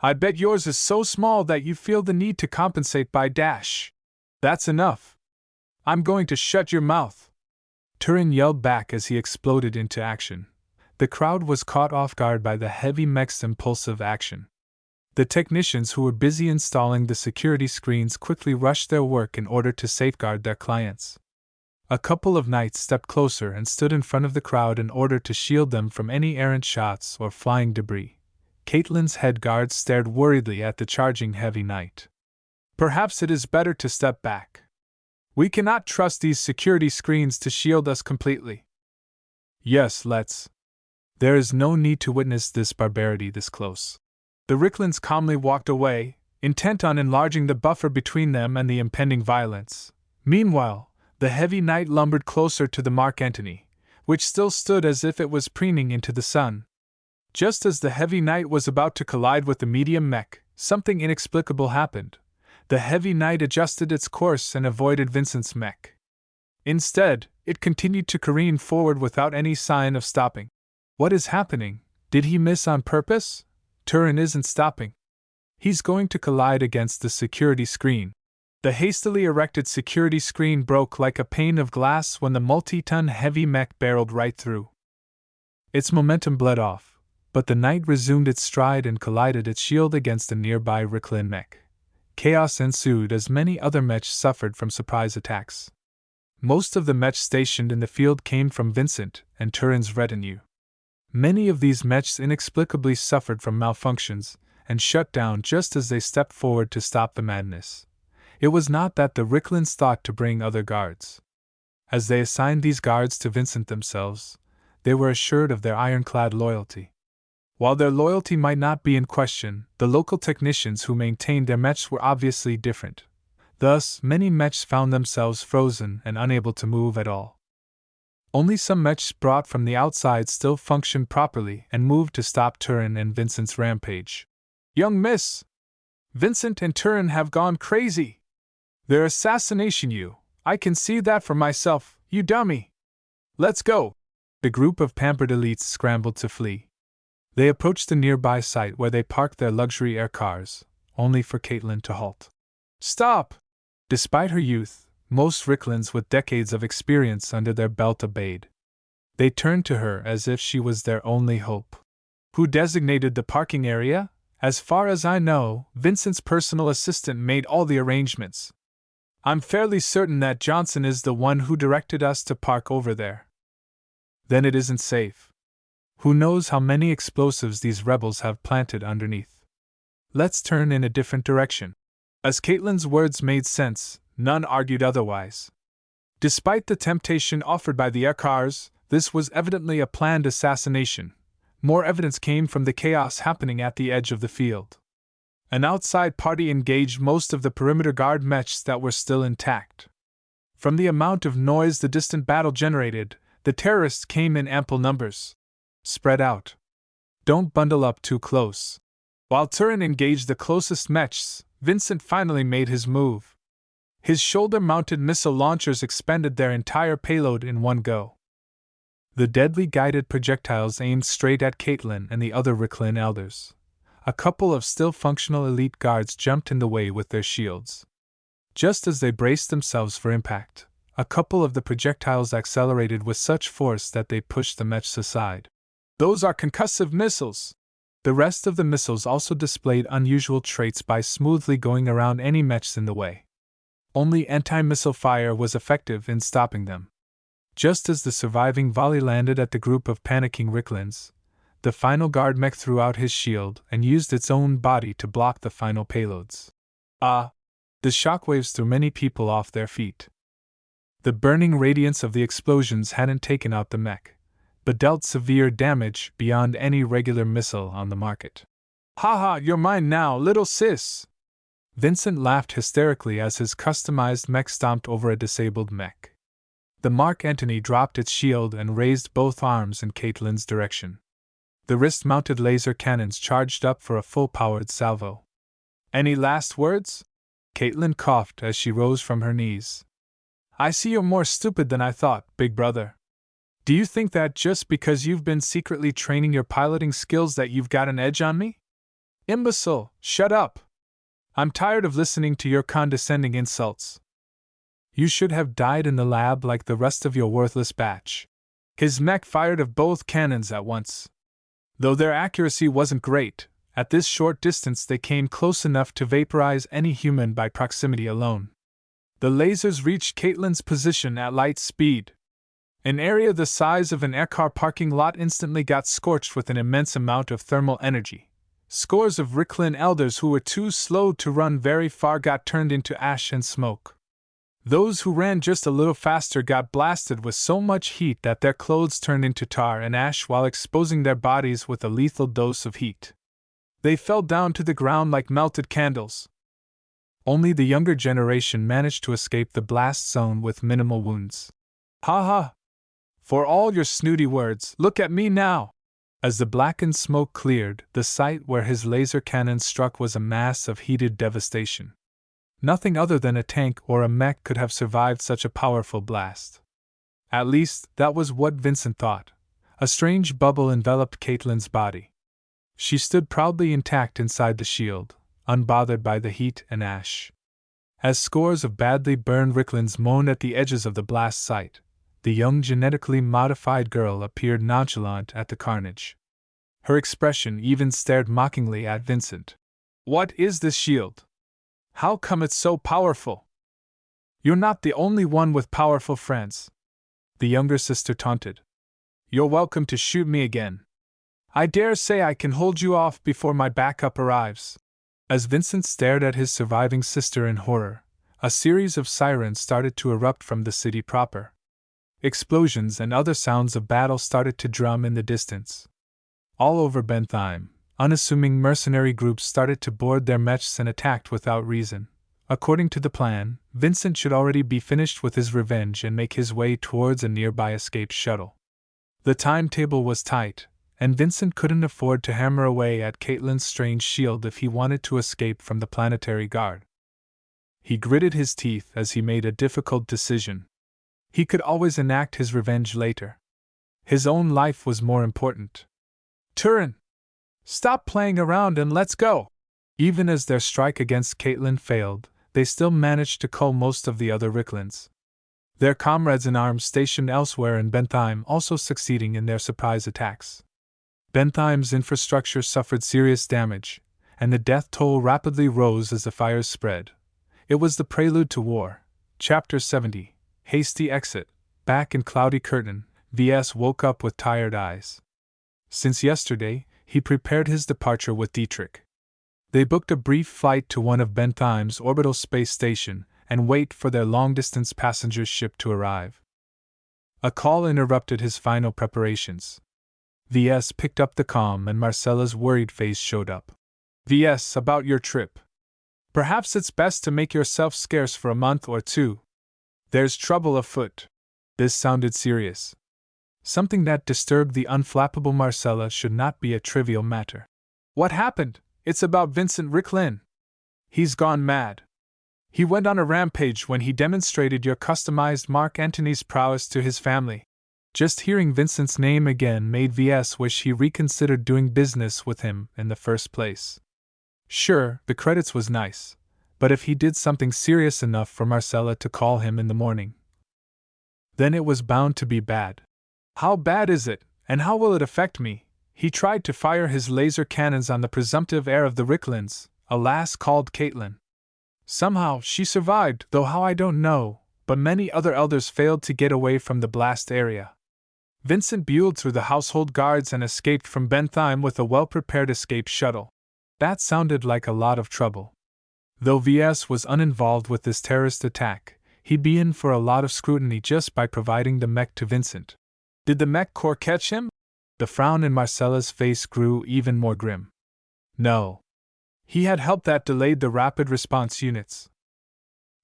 I bet yours is so small that you feel the need to compensate by dash. That's enough. I'm going to shut your mouth!" Turin yelled back as he exploded into action. The crowd was caught off guard by the heavy mech's impulsive action. The technicians who were busy installing the security screens quickly rushed their work in order to safeguard their clients. A couple of knights stepped closer and stood in front of the crowd in order to shield them from any errant shots or flying debris. Caitlin's head guards stared worriedly at the charging Heavy Knight. "Perhaps it is better to step back. We cannot trust these security screens to shield us completely." "Yes, let's. There is no need to witness this barbarity this close." The Ricklins calmly walked away, intent on enlarging the buffer between them and the impending violence. Meanwhile, the Heavy Knight lumbered closer to the Mark Antony, which still stood as if it was preening into the sun. Just as the Heavy Knight was about to collide with the medium mech, something inexplicable happened. The Heavy Knight adjusted its course and avoided Vincent's mech. Instead, it continued to careen forward without any sign of stopping. "What is happening? Did he miss on purpose? Turin isn't stopping. He's going to collide against the security screen." The hastily erected security screen broke like a pane of glass when the multi-ton heavy mech barreled right through. Its momentum bled off, but the knight resumed its stride and collided its shield against a nearby Ricklin mech. Chaos ensued as many other mechs suffered from surprise attacks. Most of the mechs stationed in the field came from Vincent and Turin's retinue. Many of these mechs inexplicably suffered from malfunctions and shut down just as they stepped forward to stop the madness. It was not that the Ricklins thought to bring other guards. As they assigned these guards to Vincent themselves, they were assured of their ironclad loyalty. While their loyalty might not be in question, the local technicians who maintained their mechs were obviously different. Thus, many mechs found themselves frozen and unable to move at all. Only some mechs brought from the outside still functioned properly and moved to stop Turin and Vincent's rampage. "Young miss! Vincent and Turin have gone crazy! They're assassination you! I can see that for myself, you dummy! Let's go!" The group of pampered elites scrambled to flee. They approached the nearby site where they parked their luxury air cars, only for Caitlin to halt. "Stop!" Despite her youth, most Ricklins with decades of experience under their belt obeyed. They turned to her as if she was their only hope. "Who designated the parking area? As far as I know, Vincent's personal assistant made all the arrangements. I'm fairly certain that Johnson is the one who directed us to park over there." "Then it isn't safe. Who knows how many explosives these rebels have planted underneath. Let's turn in a different direction." As Caitlin's words made sense, none argued otherwise. Despite the temptation offered by the air cars, this was evidently a planned assassination. More evidence came from the chaos happening at the edge of the field. An outside party engaged most of the perimeter guard mechs that were still intact. From the amount of noise the distant battle generated, the terrorists came in ample numbers. "Spread out. Don't bundle up too close." While Turin engaged the closest mechs, Vincent finally made his move. His shoulder-mounted missile launchers expended their entire payload in one go. The deadly guided projectiles aimed straight at Caitlin and the other Ricklin elders. A couple of still functional elite guards jumped in the way with their shields. Just as they braced themselves for impact, a couple of the projectiles accelerated with such force that they pushed the mechs aside. "Those are concussive missiles!" The rest of the missiles also displayed unusual traits by smoothly going around any mechs in the way. Only anti-missile fire was effective in stopping them. Just as the surviving volley landed at the group of panicking Ricklins, the final guard mech threw out his shield and used its own body to block the final payloads. The shockwaves threw many people off their feet. The burning radiance of the explosions hadn't taken out the mech, but dealt severe damage beyond any regular missile on the market. "Ha, you're mine now, little sis!" Vincent laughed hysterically as his customized mech stomped over a disabled mech. The Mark Antony dropped its shield and raised both arms in Caitlin's direction. The wrist-mounted laser cannons charged up for a full-powered salvo. "Any last words?" Caitlin coughed as she rose from her knees. "I see you're more stupid than I thought, big brother. Do you think that just because you've been secretly training your piloting skills that you've got an edge on me? Imbecile, shut up! I'm tired of listening to your condescending insults. You should have died in the lab like the rest of your worthless batch." His mech fired of both cannons at once. Though their accuracy wasn't great, at this short distance they came close enough to vaporize any human by proximity alone. The lasers reached Caitlin's position at light speed. An area the size of an aircar parking lot instantly got scorched with an immense amount of thermal energy. Scores of Ricklin elders who were too slow to run very far got turned into ash and smoke. Those who ran just a little faster got blasted with so much heat that their clothes turned into tar and ash while exposing their bodies with a lethal dose of heat. They fell down to the ground like melted candles. Only the younger generation managed to escape the blast zone with minimal wounds. "Ha! For all your snooty words, look at me now!" As the blackened smoke cleared, the site where his laser cannon struck was a mass of heated devastation. Nothing other than a tank or a mech could have survived such a powerful blast. At least, that was what Vincent thought. A strange bubble enveloped Caitlin's body. She stood proudly intact inside the shield, unbothered by the heat and ash. As scores of badly burned Ricklins moaned at the edges of the blast site, the young genetically modified girl appeared nonchalant at the carnage. Her expression even stared mockingly at Vincent. "What is this shield? How come it's so powerful?" "You're not the only one with powerful friends," the younger sister taunted. "You're welcome to shoot me again, I dare say I can hold you off before my backup arrives. As Vincent stared at his surviving sister in horror, a series of sirens started to erupt from the city proper. Explosions and other sounds of battle started to drum in the distance. All over Bentheim, unassuming mercenary groups started to board their mechs and attacked without reason. According to the plan, Vincent should already be finished with his revenge and make his way towards a nearby escape shuttle. The timetable was tight, and Vincent couldn't afford to hammer away at Caitlin's strange shield if he wanted to escape from the planetary guard. He gritted his teeth as he made a difficult decision. He could always enact his revenge later. His own life was more important. Turin! Stop playing around and let's go! Even as their strike against Caitlin failed, they still managed to cull most of the other Ricklins. Their comrades in arms stationed elsewhere in Bentheim also succeeding in their surprise attacks. Bentheim's infrastructure suffered serious damage, and the death toll rapidly rose as the fires spread. It was the prelude to war. Chapter 70. Hasty Exit. Back in Cloudy Curtain, Ves woke up with tired eyes. Since yesterday, he prepared his departure with Dietrich. They booked a brief flight to one of Bentheim's orbital space station and wait for their long-distance passenger ship to arrive. A call interrupted his final preparations. Ves picked up the comm and Marcella's worried face showed up. Ves, about your trip. Perhaps it's best to make yourself scarce for a month or two. There's trouble afoot. This sounded serious. Something that disturbed the unflappable Marcella should not be a trivial matter. What happened? It's about Vincent Ricklin. He's gone mad. He went on a rampage when he demonstrated your customized Mark Antony's prowess to his family. Just hearing Vincent's name again made Ves wish he reconsidered doing business with him in the first place. Sure, the credits was nice, but if he did something serious enough for Marcella to call him in the morning, then it was bound to be bad. How bad is it, and how will it affect me? He tried to fire his laser cannons on the presumptive heir of the Ricklins, a lass called Caitlin. Somehow she survived, though how I don't know, but many other elders failed to get away from the blast area. Vincent buelled through the household guards and escaped from Bentheim with a well-prepared escape shuttle. That sounded like a lot of trouble. Though Ves was uninvolved with this terrorist attack, he'd be in for a lot of scrutiny just by providing the mech to Vincent. Did the mech corps catch him? The frown in Marcella's face grew even more grim. No. He had helped that delayed the rapid response units.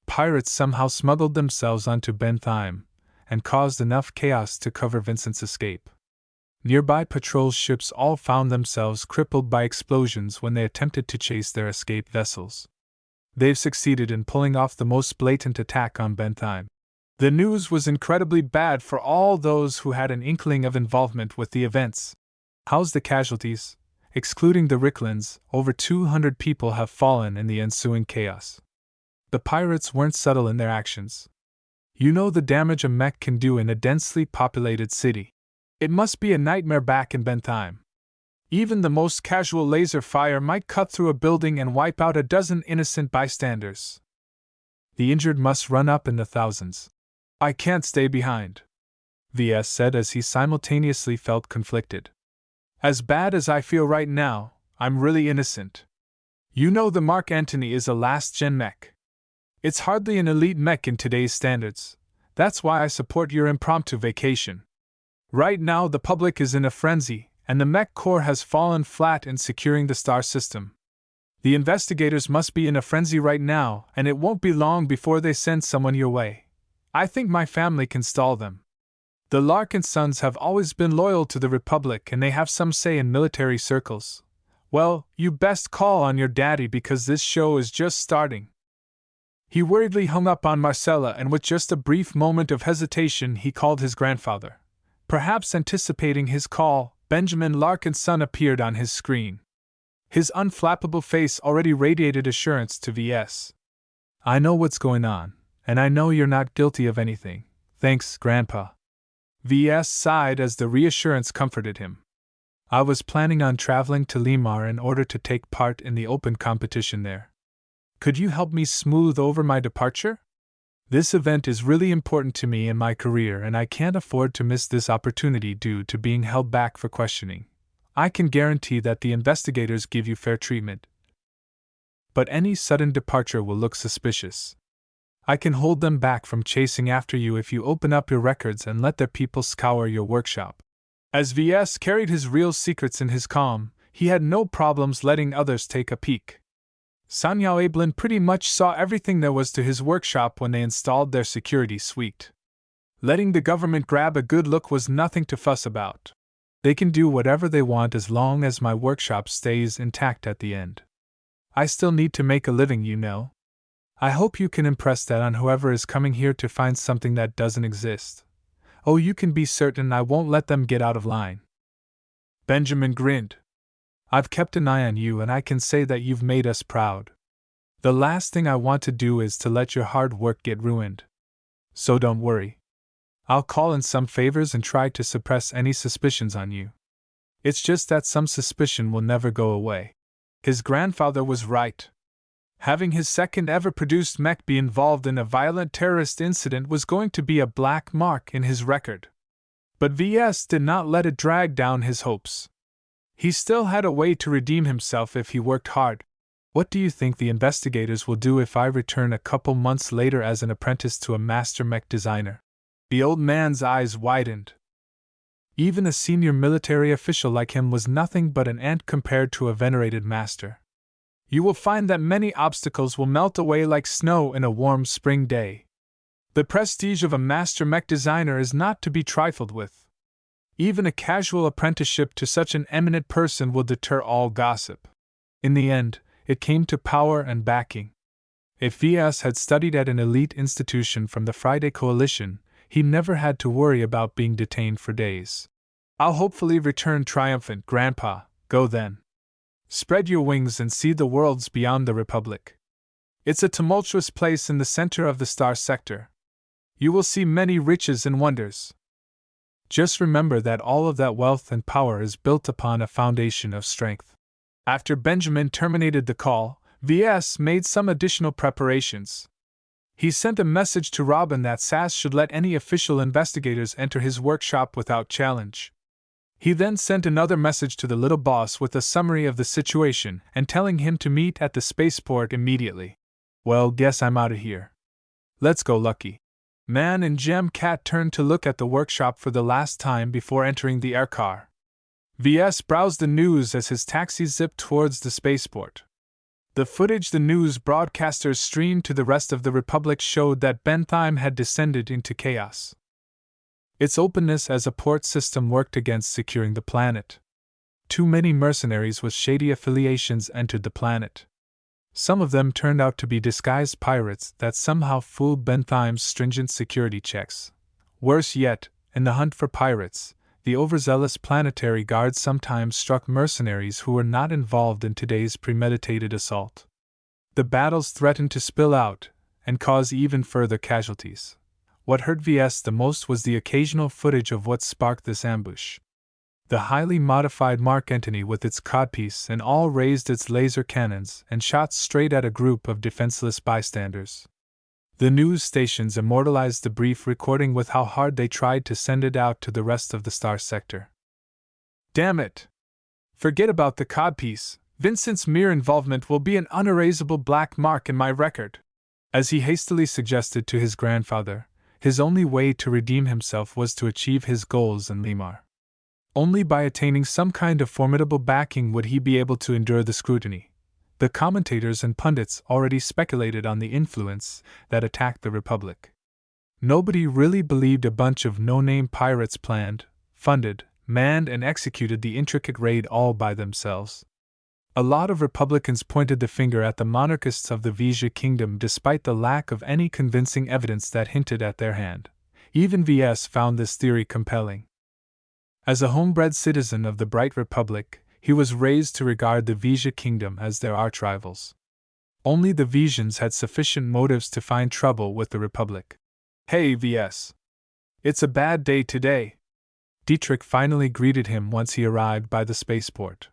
Pirates somehow smuggled themselves onto Bentheim and caused enough chaos to cover Vincent's escape. Nearby patrol ships all found themselves crippled by explosions when they attempted to chase their escaped vessels. They've succeeded in pulling off the most blatant attack on Bentheim. The news was incredibly bad for all those who had an inkling of involvement with the events. How's the casualties? Excluding the Ricklins, over 200 people have fallen in the ensuing chaos. The pirates weren't subtle in their actions. You know the damage a mech can do in a densely populated city. It must be a nightmare back in Bentheim. Even the most casual laser fire might cut through a building and wipe out a dozen innocent bystanders. The injured must run up in the thousands. I can't stay behind, Ves said as he simultaneously felt conflicted. As bad as I feel right now, I'm really innocent. You know the Mark Antony is a last-gen mech. It's hardly an elite mech in today's standards. That's why I support your impromptu vacation. Right now the public is in a frenzy, and the mech corps has fallen flat in securing the star system. The investigators must be in a frenzy right now, and it won't be long before they send someone your way. I think my family can stall them. The Larkinsons have always been loyal to the Republic and they have some say in military circles. Well, you best call on your daddy because this show is just starting. He worriedly hung up on Marcella and with just a brief moment of hesitation he called his grandfather. Perhaps anticipating his call, Benjamin Larkinson appeared on his screen. His unflappable face already radiated assurance to Ves. I know what's going on. And I know you're not guilty of anything. Thanks, Grandpa. Ves sighed as the reassurance comforted him. I was planning on traveling to Limar in order to take part in the open competition there. Could you help me smooth over my departure? This event is really important to me in my career and I can't afford to miss this opportunity due to being held back for questioning. I can guarantee that the investigators give you fair treatment. But any sudden departure will look suspicious. I can hold them back from chasing after you if you open up your records and let their people scour your workshop. As Ves carried his real secrets in his calm, he had no problems letting others take a peek. Sanyao Ablin pretty much saw everything there was to his workshop when they installed their security suite. Letting the government grab a good look was nothing to fuss about. They can do whatever they want as long as my workshop stays intact at the end. I still need to make a living, you know. I hope you can impress that on whoever is coming here to find something that doesn't exist. Oh, you can be certain I won't let them get out of line. Benjamin grinned. I've kept an eye on you and I can say that you've made us proud. The last thing I want to do is to let your hard work get ruined. So don't worry. I'll call in some favors and try to suppress any suspicions on you. It's just that some suspicion will never go away. His grandfather was right. Having his second ever produced mech be involved in a violent terrorist incident was going to be a black mark in his record. But Ves did not let it drag down his hopes. He still had a way to redeem himself if he worked hard. What do you think the investigators will do if I return a couple months later as an apprentice to a master mech designer? The old man's eyes widened. Even a senior military official like him was nothing but an ant compared to a venerated master. You will find that many obstacles will melt away like snow in a warm spring day. The prestige of a master mech designer is not to be trifled with. Even a casual apprenticeship to such an eminent person will deter all gossip. In the end, it came to power and backing. If Ves had studied at an elite institution from the Friday Coalition, he never had to worry about being detained for days. I'll hopefully return triumphant, Grandpa. Go then. Spread your wings and see the worlds beyond the Republic. It's a tumultuous place in the center of the star sector. You will see many riches and wonders. Just remember that all of that wealth and power is built upon a foundation of strength. After Benjamin terminated the call, Ves made some additional preparations. He sent a message to Robin that SAS should let any official investigators enter his workshop without challenge. He then sent another message to the little boss with a summary of the situation and telling him to meet at the spaceport immediately. Well, guess I'm out of here. Let's go, Lucky. Man and Gem Cat turned to look at the workshop for the last time before entering the air car. Ves browsed the news as his taxi zipped towards the spaceport. The footage the news broadcasters streamed to the rest of the Republic showed that Bentheim had descended into chaos. Its openness as a port system worked against securing the planet. Too many mercenaries with shady affiliations entered the planet. Some of them turned out to be disguised pirates that somehow fooled Bentheim's stringent security checks. Worse yet, in the hunt for pirates, the overzealous planetary guards sometimes struck mercenaries who were not involved in today's premeditated assault. The battles threatened to spill out and cause even further casualties. What hurt Ves the most was the occasional footage of what sparked this ambush. The highly modified Mark Antony with its codpiece and all raised its laser cannons and shot straight at a group of defenseless bystanders. The news stations immortalized the brief recording with how hard they tried to send it out to the rest of the star sector. Damn it! Forget about the codpiece. Vincent's mere involvement will be an unerasable black mark in my record. As he hastily suggested to his grandfather, his only way to redeem himself was to achieve his goals in Limar. Only by attaining some kind of formidable backing would he be able to endure the scrutiny. The commentators and pundits already speculated on the influence that attacked the Republic. Nobody really believed a bunch of no-name pirates planned, funded, manned and executed the intricate raid all by themselves. A lot of Republicans pointed the finger at the monarchists of the Ves Kingdom despite the lack of any convincing evidence that hinted at their hand. Even Ves found this theory compelling. As a homebred citizen of the Bright Republic, he was raised to regard the Ves Kingdom as their arch-rivals. Only the Vesians had sufficient motives to find trouble with the Republic. Hey, Ves. It's a bad day today. Dietrich finally greeted him once he arrived by the spaceport.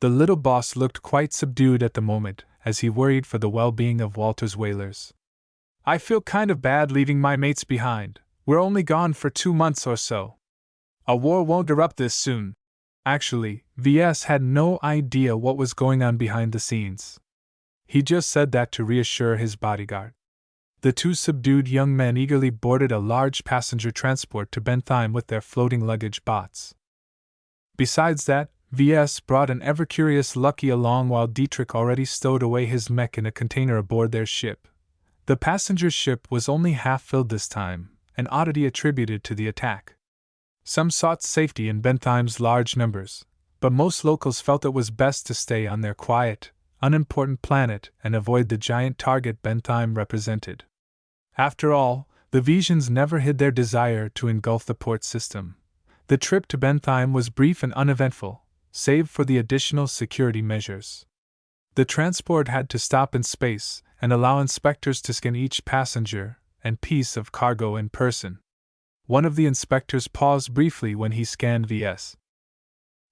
The little boss looked quite subdued at the moment, as he worried for the well-being of Walter's whalers. I feel kind of bad leaving my mates behind. We're only gone for 2 months or so. A war won't erupt this soon. Actually, VS had no idea what was going on behind the scenes. He just said that to reassure his bodyguard. The two subdued young men eagerly boarded a large passenger transport to Bentheim with their floating luggage bots. Besides that, VS brought an ever-curious Lucky along while Dietrich already stowed away his mech in a container aboard their ship. The passenger ship was only half filled this time, an oddity attributed to the attack. Some sought safety in Bentheim's large numbers, but most locals felt it was best to stay on their quiet, unimportant planet and avoid the giant target Bentheim represented. After all, the Vesians never hid their desire to engulf the port system. The trip to Bentheim was brief and uneventful, save for the additional security measures. The transport had to stop in space and allow inspectors to scan each passenger and piece of cargo in person. One of the inspectors paused briefly when he scanned VS.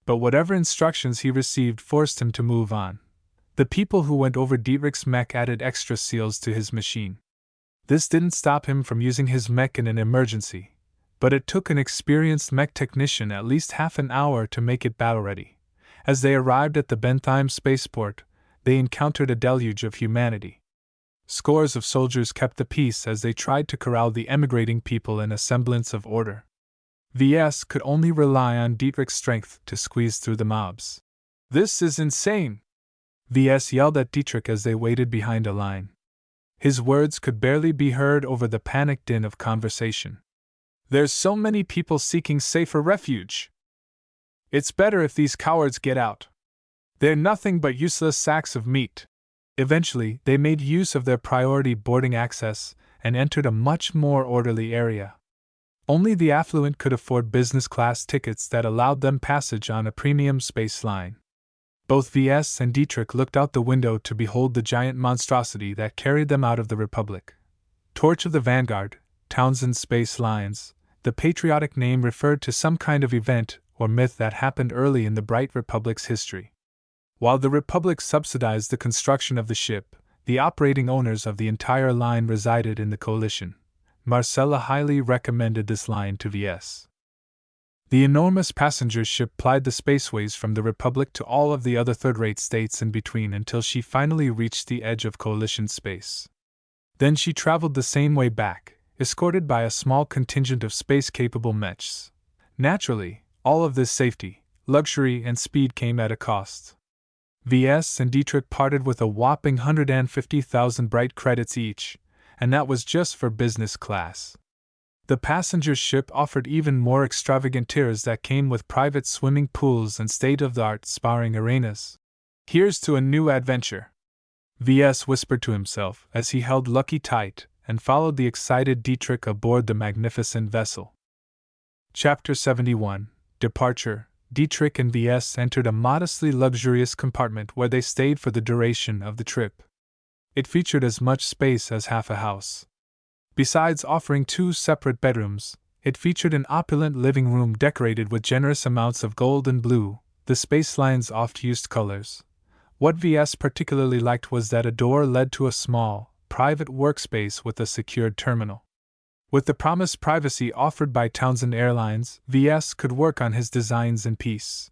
But whatever instructions he received forced him to move on. The people who went over Dietrich's mech added extra seals to his machine. This didn't stop him from using his mech in an emergency, but it took an experienced mech technician at least half an hour to make it battle-ready. As they arrived at the Bentheim spaceport, they encountered a deluge of humanity. Scores of soldiers kept the peace as they tried to corral the emigrating people in a semblance of order. VS could only rely on Dietrich's strength to squeeze through the mobs. "This is insane!" VS yelled at Dietrich as they waited behind a line. His words could barely be heard over the panicked din of conversation. "There's so many people seeking safer refuge. It's better if these cowards get out. They're nothing but useless sacks of meat." Eventually, they made use of their priority boarding access and entered a much more orderly area. Only the affluent could afford business-class tickets that allowed them passage on a premium space line. Both VS and Dietrich looked out the window to behold the giant monstrosity that carried them out of the Republic. Torch of the Vanguard, Townsend Space Lines, the patriotic name referred to some kind of event or myth that happened early in the bright Republic's history. While the Republic subsidized the construction of the ship, the operating owners of the entire line resided in the coalition. Marcella highly recommended this line to VS. The enormous passenger ship plied the spaceways from the Republic to all of the other third-rate states in between until she finally reached the edge of coalition space. Then she traveled the same way back, escorted by a small contingent of space-capable mechs. Naturally, all of this safety, luxury, and speed came at a cost. VS and Dietrich parted with a whopping 150,000 bright credits each, and that was just for business class. The passenger ship offered even more extravagant tiers that came with private swimming pools and state-of-the-art sparring arenas. "Here's to a new adventure," VS whispered to himself as he held Lucky tight and followed the excited Dietrich aboard the magnificent vessel. Chapter 71, Departure. Dietrich and VS entered a modestly luxurious compartment where they stayed for the duration of the trip. It featured as much space as half a house. Besides offering 2 separate bedrooms, it featured an opulent living room decorated with generous amounts of gold and blue, the spaceline's oft-used colors. What VS particularly liked was that a door led to a small, private workspace with a secured terminal. With the promised privacy offered by Townsend Airlines, VS could work on his designs in peace.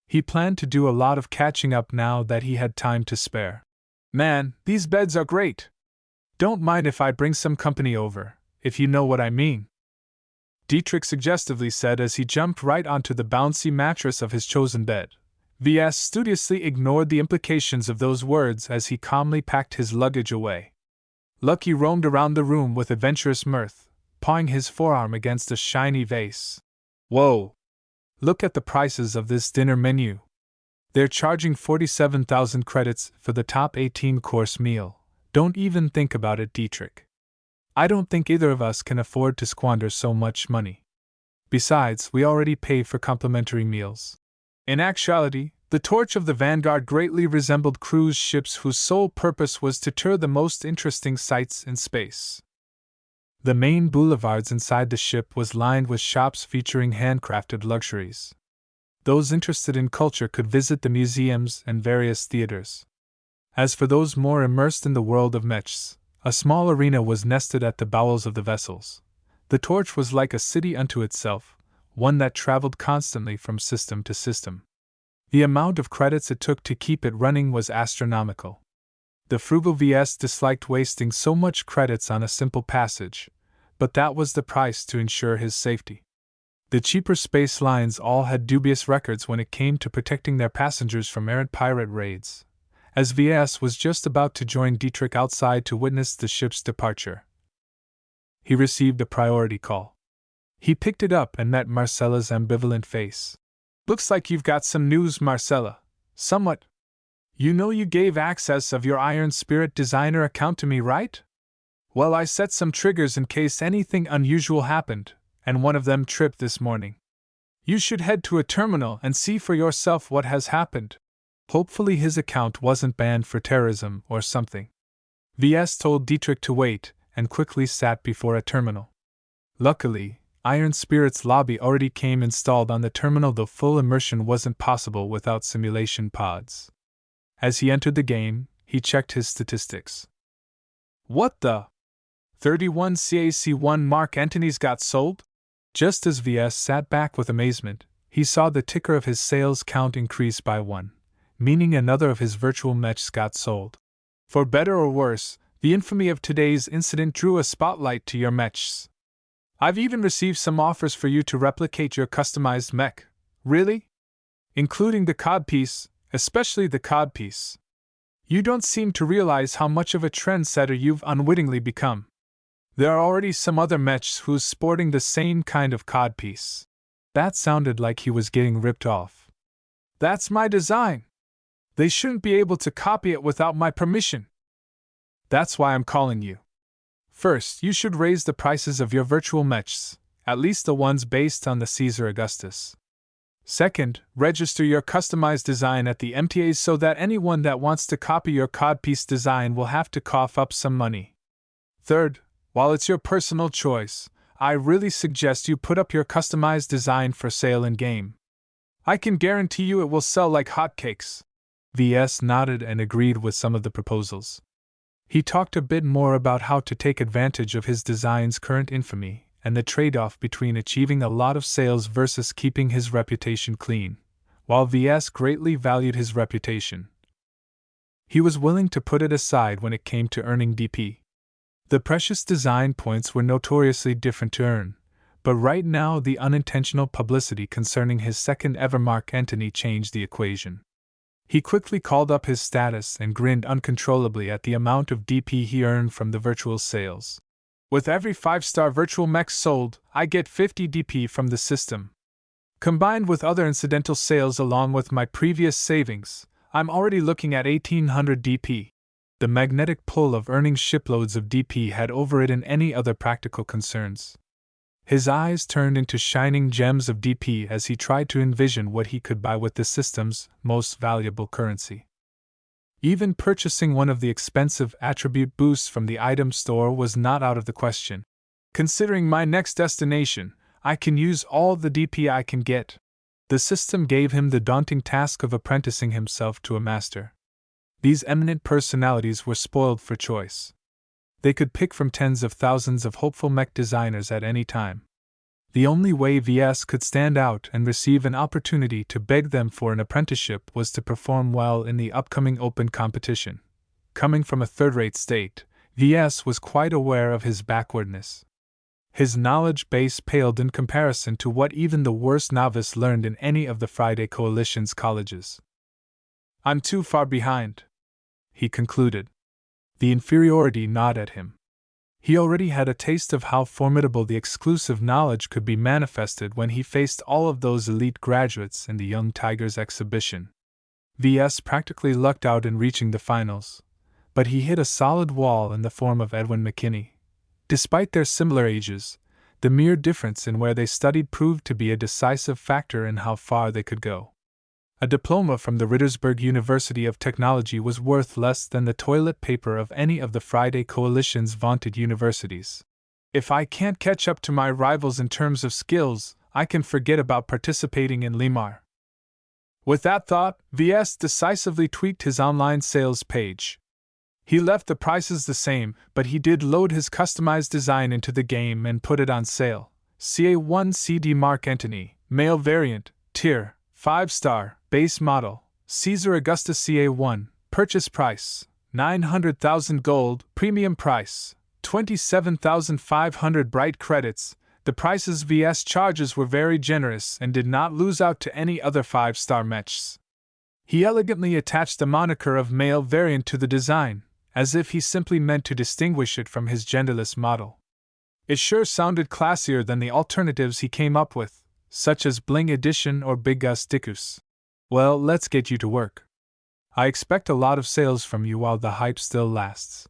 He planned to do a lot of catching up now that he had time to spare. "Man, these beds are great. Don't mind if I bring some company over, if you know what I mean," Dietrich suggestively said as he jumped right onto the bouncy mattress of his chosen bed. VS studiously ignored the implications of those words as he calmly packed his luggage away. Lucky roamed around the room with adventurous mirth, pawing his forearm against a shiny vase. "Whoa! Look at the prices of this dinner menu. They're charging 47,000 credits for the top 18-course meal. Don't even think about it, Dietrich. I don't think either of us can afford to squander so much money. Besides, we already pay for complimentary meals." In actuality, the Torch of the Vanguard greatly resembled cruise ships whose sole purpose was to tour the most interesting sights in space. The main boulevards inside the ship was lined with shops featuring handcrafted luxuries. Those interested in culture could visit the museums and various theaters. As for those more immersed in the world of mechs, a small arena was nested at the bowels of the vessels. The Torch was like a city unto itself, one that traveled constantly from system to system. The amount of credits it took to keep it running was astronomical. The frugal VS disliked wasting so much credits on a simple passage, but that was the price to ensure his safety. The cheaper space lines all had dubious records when it came to protecting their passengers from errant pirate raids. As VS was just about to join Dietrich outside to witness the ship's departure, he received a priority call. He picked it up and met Marcella's ambivalent face. "Looks like you've got some news, Marcella. Somewhat. You know you gave access of your Iron Spirit Designer account to me, right? Well, I set some triggers in case anything unusual happened, and one of them tripped this morning. You should head to a terminal and see for yourself what has happened." Hopefully his account wasn't banned for terrorism or something. VS told Dietrich to wait, and quickly sat before a terminal. Luckily, Iron Spirit's lobby already came installed on the terminal, though full immersion wasn't possible without simulation pods. As he entered the game, he checked his statistics. What the? 31 CAC-1 Mark Antony's got sold? Just as VS sat back with amazement, he saw the ticker of his sales count increase by 1, meaning another of his virtual mechs got sold. For better or worse, the infamy of today's incident drew a spotlight to your mechs. I've even received some offers for you to replicate your customized mech. Really? Including the codpiece, especially the codpiece. You don't seem to realize how much of a trendsetter you've unwittingly become. There are already some other mechs who's sporting the same kind of codpiece. That sounded like he was getting ripped off. That's my design. They shouldn't be able to copy it without my permission. That's why I'm calling you. First, you should raise the prices of your virtual mechs, at least the ones based on the Caesar Augustus. Second, register your customized design at the MTAs so that anyone that wants to copy your codpiece design will have to cough up some money. Third, while it's your personal choice, I really suggest you put up your customized design for sale in-game. I can guarantee you it will sell like hotcakes. VS nodded and agreed with some of the proposals. He talked a bit more about how to take advantage of his design's current infamy and the trade-off between achieving a lot of sales versus keeping his reputation clean. While VS greatly valued his reputation, he was willing to put it aside when it came to earning DP. The precious design points were notoriously different to earn, but right now the unintentional publicity concerning his second-ever Mark Antony changed the equation. He quickly called up his status and grinned uncontrollably at the amount of DP he earned from the virtual sales. With every 5-star virtual mech sold, I get 50 DP from the system. Combined with other incidental sales along with my previous savings, I'm already looking at 1800 DP. The magnetic pull of earning shiploads of DP had overridden any other practical concerns. His eyes turned into shining gems of DP as he tried to envision what he could buy with the system's most valuable currency. Even purchasing one of the expensive attribute boosts from the item store was not out of the question. Considering my next destination, I can use all the DP I can get. The system gave him the daunting task of apprenticing himself to a master. These eminent personalities were spoiled for choice. They could pick from tens of thousands of hopeful mech designers at any time. The only way VS could stand out and receive an opportunity to beg them for an apprenticeship was to perform well in the upcoming open competition. Coming from a third-rate state, VS was quite aware of his backwardness. His knowledge base paled in comparison to what even the worst novice learned in any of the Friday Coalition's colleges. I'm too far behind, he concluded. The inferiority gnawed at him. He already had a taste of how formidable the exclusive knowledge could be manifested when he faced all of those elite graduates in the Young Tigers exhibition. VS practically lucked out in reaching the finals, but he hit a solid wall in the form of Edwin McKinney. Despite their similar ages, the mere difference in where they studied proved to be a decisive factor in how far they could go. A diploma from the Rittersberg University of Technology was worth less than the toilet paper of any of the Friday Coalition's vaunted universities. If I can't catch up to my rivals in terms of skills, I can forget about participating in Limar. With that thought, VS decisively tweaked his online sales page. He left the prices the same, but he did load his customized design into the game and put it on sale, CA1 CD Mark Antony, male variant, tier, 5-star, base model, Caesar Augustus CA1, purchase price, 900,000 gold, premium price, 27,500 bright credits. The prices vs charges were very generous and did not lose out to any other 5-star mechs. He elegantly attached the moniker of male variant to the design, as if he simply meant to distinguish it from his genderless model. It sure sounded classier than the alternatives he came up with, such as Bling Edition or Big Gus Dickus. Well, let's get you to work. I expect a lot of sales from you while the hype still lasts.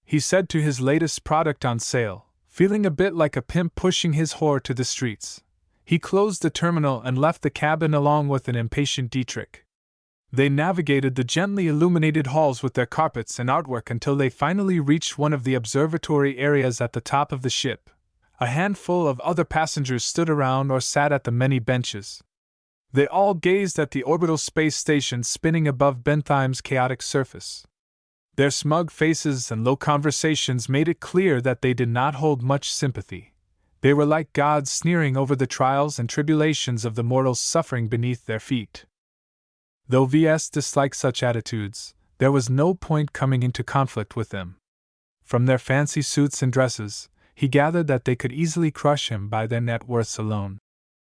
He said to his latest product on sale, feeling a bit like a pimp pushing his whore to the streets. He closed the terminal and left the cabin along with an impatient Dietrich. They navigated the gently illuminated halls with their carpets and artwork until they finally reached one of the observatory areas at the top of the ship. A handful of other passengers stood around or sat at the many benches. They all gazed at the orbital space station spinning above Benthime's chaotic surface. Their smug faces and low conversations made it clear that they did not hold much sympathy. They were like gods sneering over the trials and tribulations of the mortals suffering beneath their feet. Though Ves disliked such attitudes, there was no point coming into conflict with them. From their fancy suits and dresses, he gathered that they could easily crush him by their net worths alone.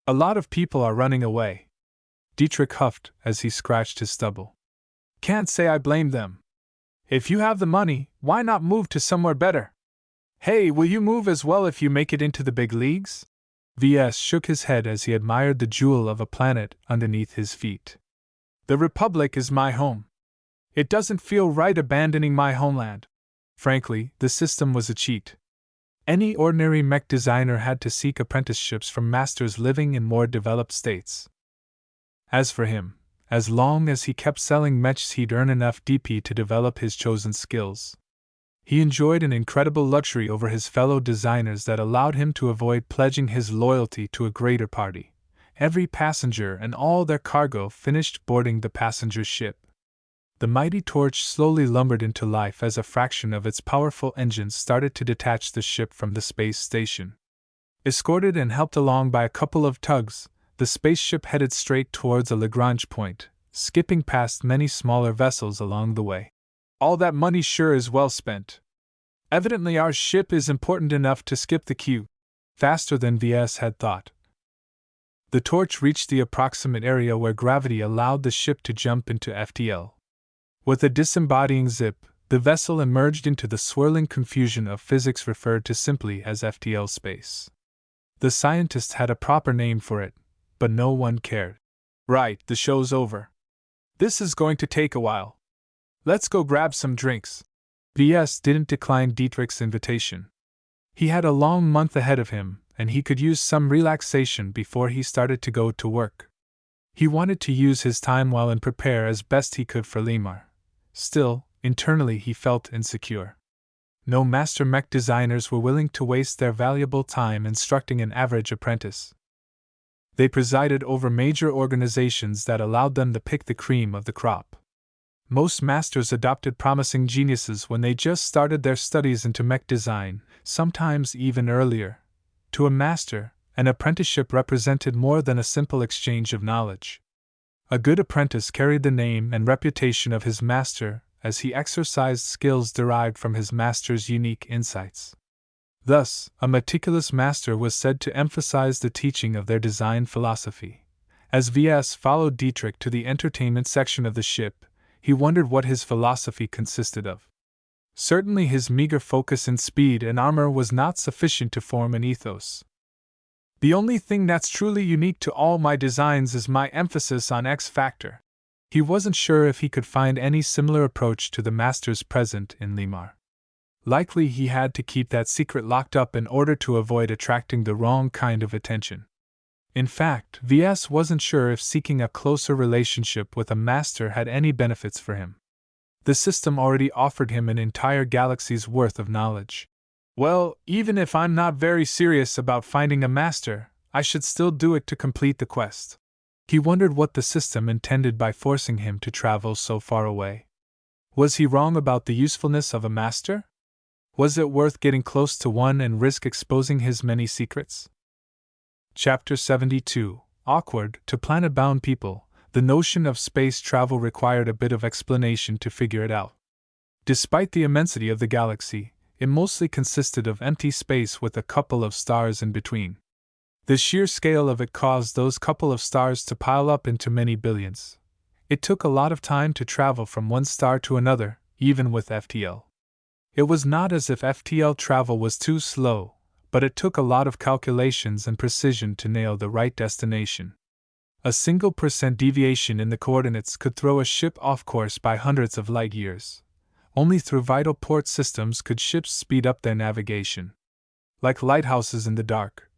A lot of people are running away. Dietrich huffed as he scratched his stubble. Can't say I blame them. If you have the money, why not move to somewhere better? Hey, will you move as well if you make it into the big leagues? Ves shook his head as he admired the jewel of a planet underneath his feet. The Republic is my home. It doesn't feel right abandoning my homeland. Frankly, the system was a cheat. Any ordinary mech designer had to seek apprenticeships from masters living in more developed states. As for him, as long as he kept selling mechs, he'd earn enough DP to develop his chosen skills. He enjoyed an incredible luxury over his fellow designers that allowed him to avoid pledging his loyalty to a greater party. Every passenger and all their cargo finished boarding the passenger ship. The mighty torch slowly lumbered into life as a fraction of its powerful engines started to detach the ship from the space station. Escorted and helped along by a couple of tugs, the spaceship headed straight towards a Lagrange point, skipping past many smaller vessels along the way. All that money sure is well spent. Evidently our ship is important enough to skip the queue, faster than Ves had thought. The torch reached the approximate area where gravity allowed the ship to jump into FTL. With a disembodying zip, the vessel emerged into the swirling confusion of physics referred to simply as FTL space. The scientists had a proper name for it, but no one cared. Right, the show's over. This is going to take a while. Let's go grab some drinks. Ves didn't decline Dietrich's invitation. He had a long month ahead of him, and he could use some relaxation before he started to go to work. He wanted to use his time well and prepare as best he could for Limar. Still, internally he felt insecure. No master mech designers were willing to waste their valuable time instructing an average apprentice. They presided over major organizations that allowed them to pick the cream of the crop. Most masters adopted promising geniuses when they just started their studies into mech design, sometimes even earlier. To a master, an apprenticeship represented more than a simple exchange of knowledge. A good apprentice carried the name and reputation of his master as he exercised skills derived from his master's unique insights. Thus, a meticulous master was said to emphasize the teaching of their design philosophy. As Ves followed Dietrich to the entertainment section of the ship, he wondered what his philosophy consisted of. Certainly his meager focus in speed and armor was not sufficient to form an ethos. The only thing that's truly unique to all my designs is my emphasis on X factor. He wasn't sure if he could find any similar approach to the masters present in Limar. Likely he had to keep that secret locked up in order to avoid attracting the wrong kind of attention. In fact, Ves wasn't sure if seeking a closer relationship with a master had any benefits for him. The system already offered him an entire galaxy's worth of knowledge. Well, even if I'm not very serious about finding a master, I should still do it to complete the quest. He wondered what the system intended by forcing him to travel so far away. Was he wrong about the usefulness of a master? Was it worth getting close to one and risk exposing his many secrets? Chapter 72. Awkward. To planet-bound people, the notion of space travel required a bit of explanation to figure it out. Despite the immensity of the galaxy, it mostly consisted of empty space with a couple of stars in between. The sheer scale of it caused those couple of stars to pile up into many billions. It took a lot of time to travel from one star to another, even with FTL. It was not as if FTL travel was too slow, but it took a lot of calculations and precision to nail the right destination. A single % deviation in the coordinates could throw a ship off course by hundreds of light years. Only through vital port systems could ships speed up their navigation. Like lighthouses in the dark,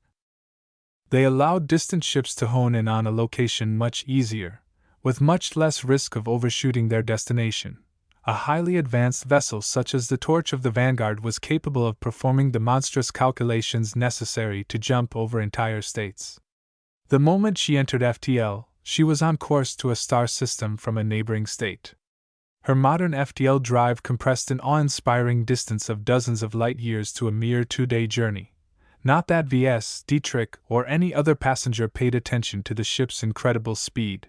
they allowed distant ships to hone in on a location much easier, with much less risk of overshooting their destination. A highly advanced vessel such as the Torch of the Vanguard was capable of performing the monstrous calculations necessary to jump over entire states. The moment she entered FTL, she was on course to a star system from a neighboring state. Her modern FTL drive compressed an awe-inspiring distance of dozens of light years to a mere 2-day journey. Not that Ves, Dietrich, or any other passenger paid attention to the ship's incredible speed.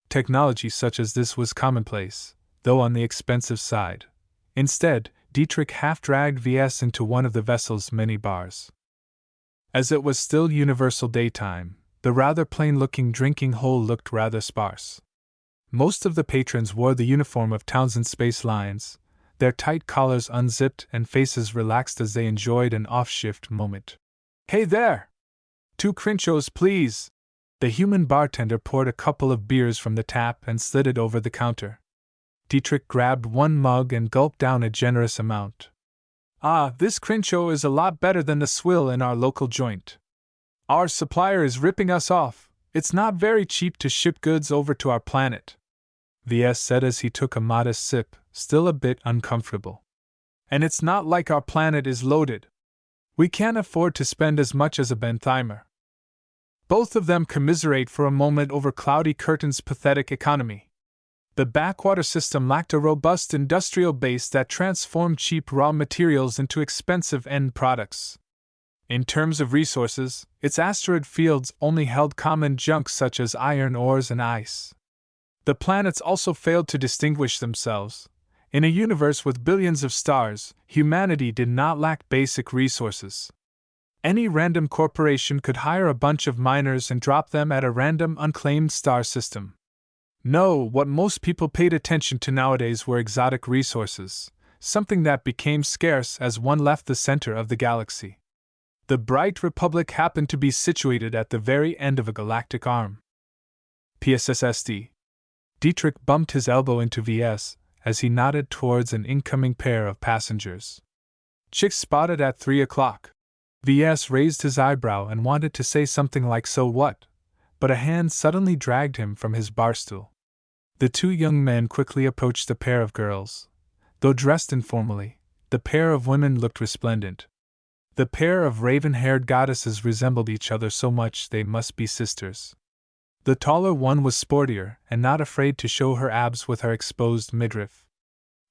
Technology such as this was commonplace, though on the expensive side. Instead, Dietrich half-dragged Ves into one of the vessel's many bars. As it was still universal daytime, the rather plain-looking drinking hole looked rather sparse. Most of the patrons wore the uniform of Townsend Space Lines, their tight collars unzipped and faces relaxed as they enjoyed an off-shift moment. "Hey there! 2 Crinchos, please!" The human bartender poured a couple of beers from the tap and slid it over the counter. Dietrich grabbed one mug and gulped down a generous amount. "Ah, this Crincho is a lot better than the swill in our local joint. Our supplier is ripping us off. It's not very cheap to ship goods over to our planet," Ves said as he took a modest sip, still a bit uncomfortable. "And it's not like our planet is loaded. We can't afford to spend as much as a Bentheimer." Both of them commiserate for a moment over Cloudy Curtain's pathetic economy. The backwater system lacked a robust industrial base that transformed cheap raw materials into expensive end products. In terms of resources, its asteroid fields only held common junk such as iron ores and ice. The planets also failed to distinguish themselves. In a universe with billions of stars, humanity did not lack basic resources. Any random corporation could hire a bunch of miners and drop them at a random unclaimed star system. No, what most people paid attention to nowadays were exotic resources, something that became scarce as one left the center of the galaxy. The Bright Republic happened to be situated at the very end of a galactic arm. PSSSD. Dietrich bumped his elbow into Ves as he nodded towards an incoming pair of passengers. "Chicks spotted at 3 o'clock. Ves raised his eyebrow and wanted to say something like "so what?" but a hand suddenly dragged him from his barstool. The 2 young men quickly approached the pair of girls. Though dressed informally, the pair of women looked resplendent. The pair of raven-haired goddesses resembled each other so much they must be sisters. The taller one was sportier and not afraid to show her abs with her exposed midriff.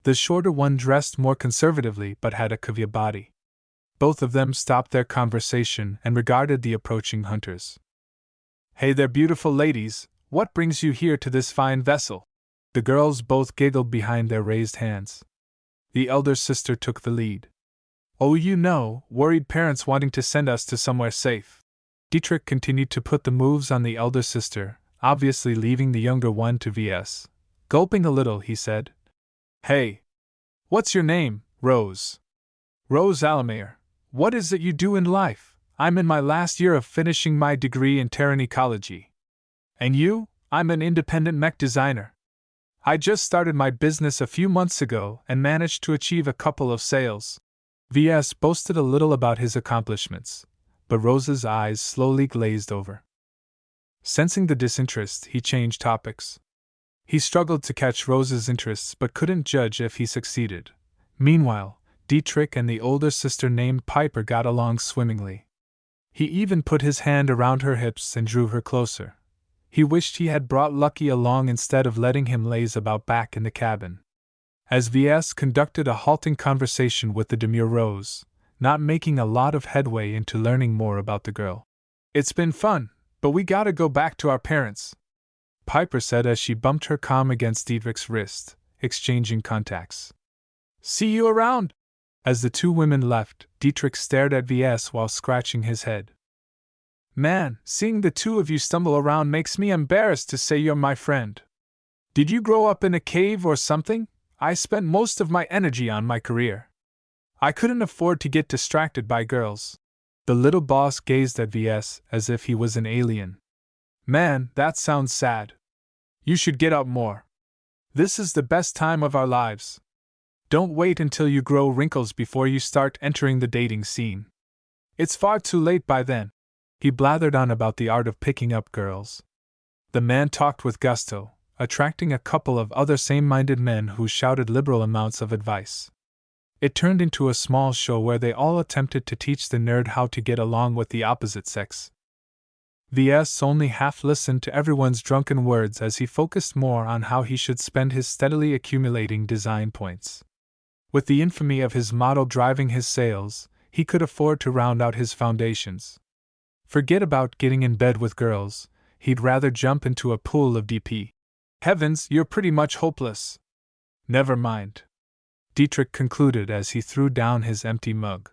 The shorter one dressed more conservatively but had a caviar body. Both of them stopped their conversation and regarded the approaching hunters. "Hey there, beautiful ladies, what brings you here to this fine vessel?" The girls both giggled behind their raised hands. The elder sister took the lead. "Oh, you know, worried parents wanting to send us to somewhere safe." Dietrich continued to put the moves on the elder sister, obviously leaving the younger one to Ves. Gulping a little, he said, "Hey, what's your name, Rose?" "Rose Alameyer. What is it you do in life?" "I'm in my last year of finishing my degree in Terran ecology." "And you?" "I'm an independent mech designer. I just started my business a few months ago and managed to achieve a couple of sales." Ves boasted a little about his accomplishments, but Rose's eyes slowly glazed over. Sensing the disinterest, he changed topics. He struggled to catch Rose's interests but couldn't judge if he succeeded. Meanwhile, Dietrich and the older sister named Piper got along swimmingly. He even put his hand around her hips and drew her closer. He wished he had brought Lucky along instead of letting him laze about back in the cabin. As Ves conducted a halting conversation with the demure Rose, not making a lot of headway into learning more about the girl. It's been fun, but we gotta go back to our parents, Piper said as she bumped her comm against Dietrich's wrist, exchanging contacts. See you around! As the two women left, Dietrich stared at Ves while scratching his head. Man, seeing the two of you stumble around makes me embarrassed to say you're my friend. Did you grow up in a cave or something? I spent most of my energy on my career. I couldn't afford to get distracted by girls. The little boss gazed at Ves as if he was an alien. Man, that sounds sad. You should get out more. This is the best time of our lives. Don't wait until you grow wrinkles before you start entering the dating scene. It's far too late by then. He blathered on about the art of picking up girls. The man talked with gusto, attracting a couple of other same-minded men who shouted liberal amounts of advice. It turned into a small show where they all attempted to teach the nerd how to get along with the opposite sex. Ves only half listened to everyone's drunken words as he focused more on how he should spend his steadily accumulating design points. With the infamy of his model driving his sales, he could afford to round out his foundations. Forget about getting in bed with girls, he'd rather jump into a pool of DP. Heavens, you're pretty much hopeless. Never mind, Dietrich concluded as he threw down his empty mug.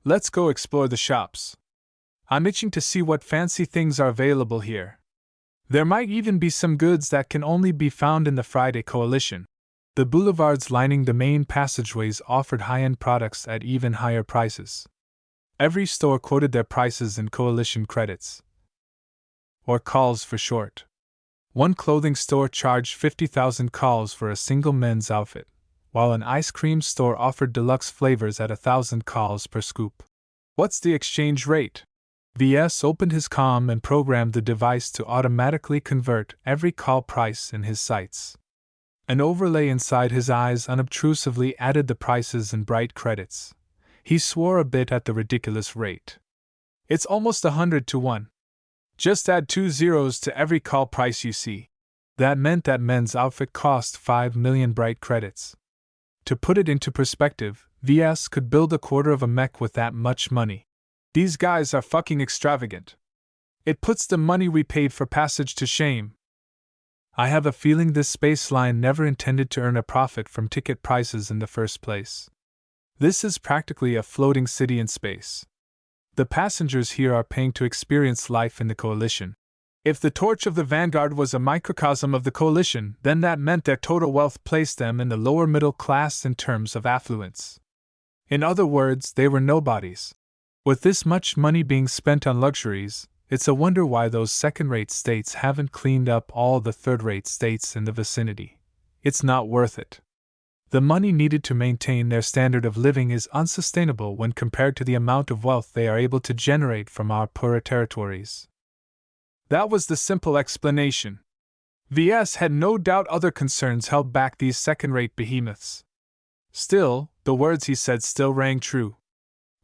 Let's go explore the shops. I'm itching to see what fancy things are available here. There might even be some goods that can only be found in the Friday Coalition. The boulevards lining the main passageways offered high-end products at even higher prices. Every store quoted their prices in Coalition credits, or calls for short. One clothing store charged 50,000 calls for a single men's outfit, while an ice cream store offered deluxe flavors at 1,000 calls per scoop. What's the exchange rate? Ves opened his comm and programmed the device to automatically convert every call price in his sights. An overlay inside his eyes unobtrusively added the prices in bright credits. He swore a bit at the ridiculous rate. It's almost 100 to 1. Just add 2 zeros to every call price you see. That meant that men's outfit cost 5 million bright credits. To put it into perspective, Ves could build a quarter of a mech with that much money. These guys are fucking extravagant. It puts the money we paid for passage to shame. I have a feeling this space line never intended to earn a profit from ticket prices in the first place. This is practically a floating city in space. The passengers here are paying to experience life in the Coalition. If the torch of the Vanguard was a microcosm of the Coalition, then that meant their total wealth placed them in the lower middle class in terms of affluence. In other words, they were nobodies. With this much money being spent on luxuries, it's a wonder why those second-rate states haven't cleaned up all the third-rate states in the vicinity. It's not worth it. The money needed to maintain their standard of living is unsustainable when compared to the amount of wealth they are able to generate from our poorer territories. That was the simple explanation. Ves had no doubt other concerns held back these second-rate behemoths. Still, the words he said still rang true.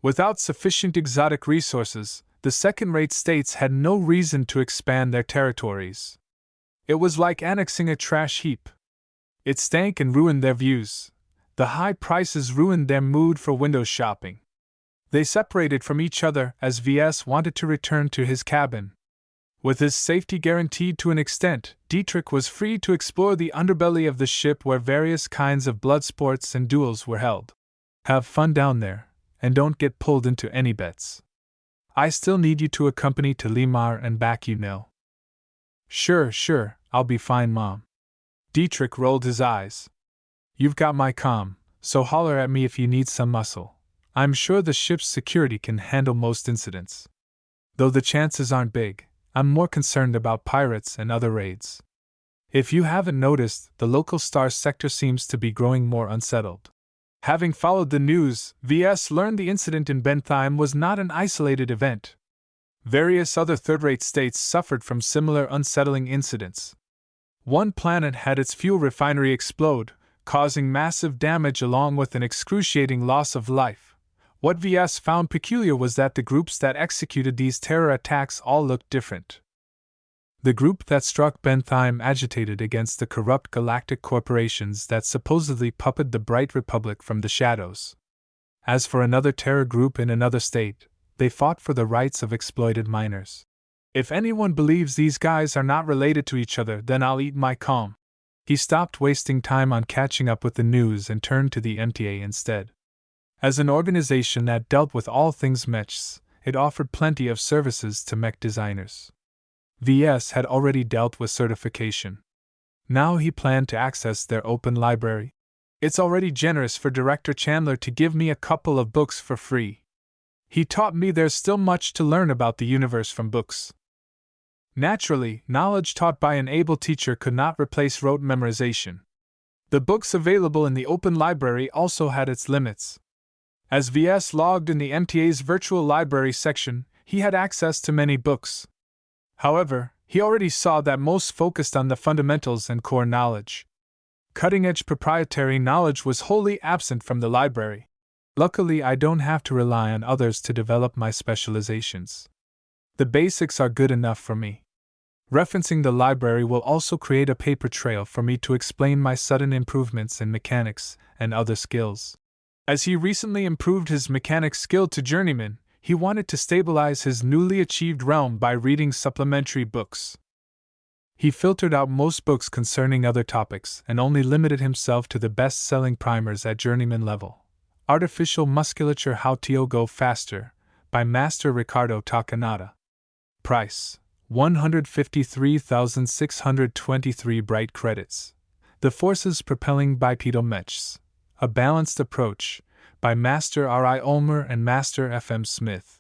Without sufficient exotic resources, the second-rate states had no reason to expand their territories. It was like annexing a trash heap. It stank and ruined their views. The high prices ruined their mood for window shopping. They separated from each other as Ves wanted to return to his cabin. With his safety guaranteed to an extent, Dietrich was free to explore the underbelly of the ship where various kinds of blood sports and duels were held. Have fun down there, and don't get pulled into any bets. I still need you to accompany to Limar and back, you know. Sure, I'll be fine, Mom. Dietrich rolled his eyes. You've got my comm, so holler at me if you need some muscle. I'm sure the ship's security can handle most incidents. Though the chances aren't big, I'm more concerned about pirates and other raids. If you haven't noticed, the local star sector seems to be growing more unsettled. Having followed the news, Ves learned the incident in Bentheim was not an isolated event. Various other third-rate states suffered from similar unsettling incidents. One planet had its fuel refinery explode, causing massive damage along with an excruciating loss of life. What Ves found peculiar was that the groups that executed these terror attacks all looked different. The group that struck Bentheim agitated against the corrupt galactic corporations that supposedly puppeted the Bright Republic from the shadows. As for another terror group in another state, they fought for the rights of exploited miners. If anyone believes these guys are not related to each other, then I'll eat my calm. He stopped wasting time on catching up with the news and turned to the MTA instead. As an organization that dealt with all things mechs, it offered plenty of services to mech designers. VS had already dealt with certification. Now he planned to access their open library. It's already generous for Director Chandler to give me a couple of books for free. He taught me there's still much to learn about the universe from books. Naturally, knowledge taught by an able teacher could not replace rote memorization. The books available in the open library also had its limits. As VS logged in the MTA's virtual library section, he had access to many books. However, he already saw that most focused on the fundamentals and core knowledge. Cutting-edge proprietary knowledge was wholly absent from the library. Luckily, I don't have to rely on others to develop my specializations. The basics are good enough for me. Referencing the library will also create a paper trail for me to explain my sudden improvements in mechanics and other skills. As he recently improved his mechanics skill to journeyman, he wanted to stabilize his newly achieved realm by reading supplementary books. He filtered out most books concerning other topics and only limited himself to the best-selling primers at journeyman level. Artificial Musculature: How to Go Faster, by Master Ricardo Takanada. Price: 153,623 bright credits. The Forces Propelling Bipedal Mechs: A Balanced Approach, by Master R.I. Ulmer and Master F.M. Smith.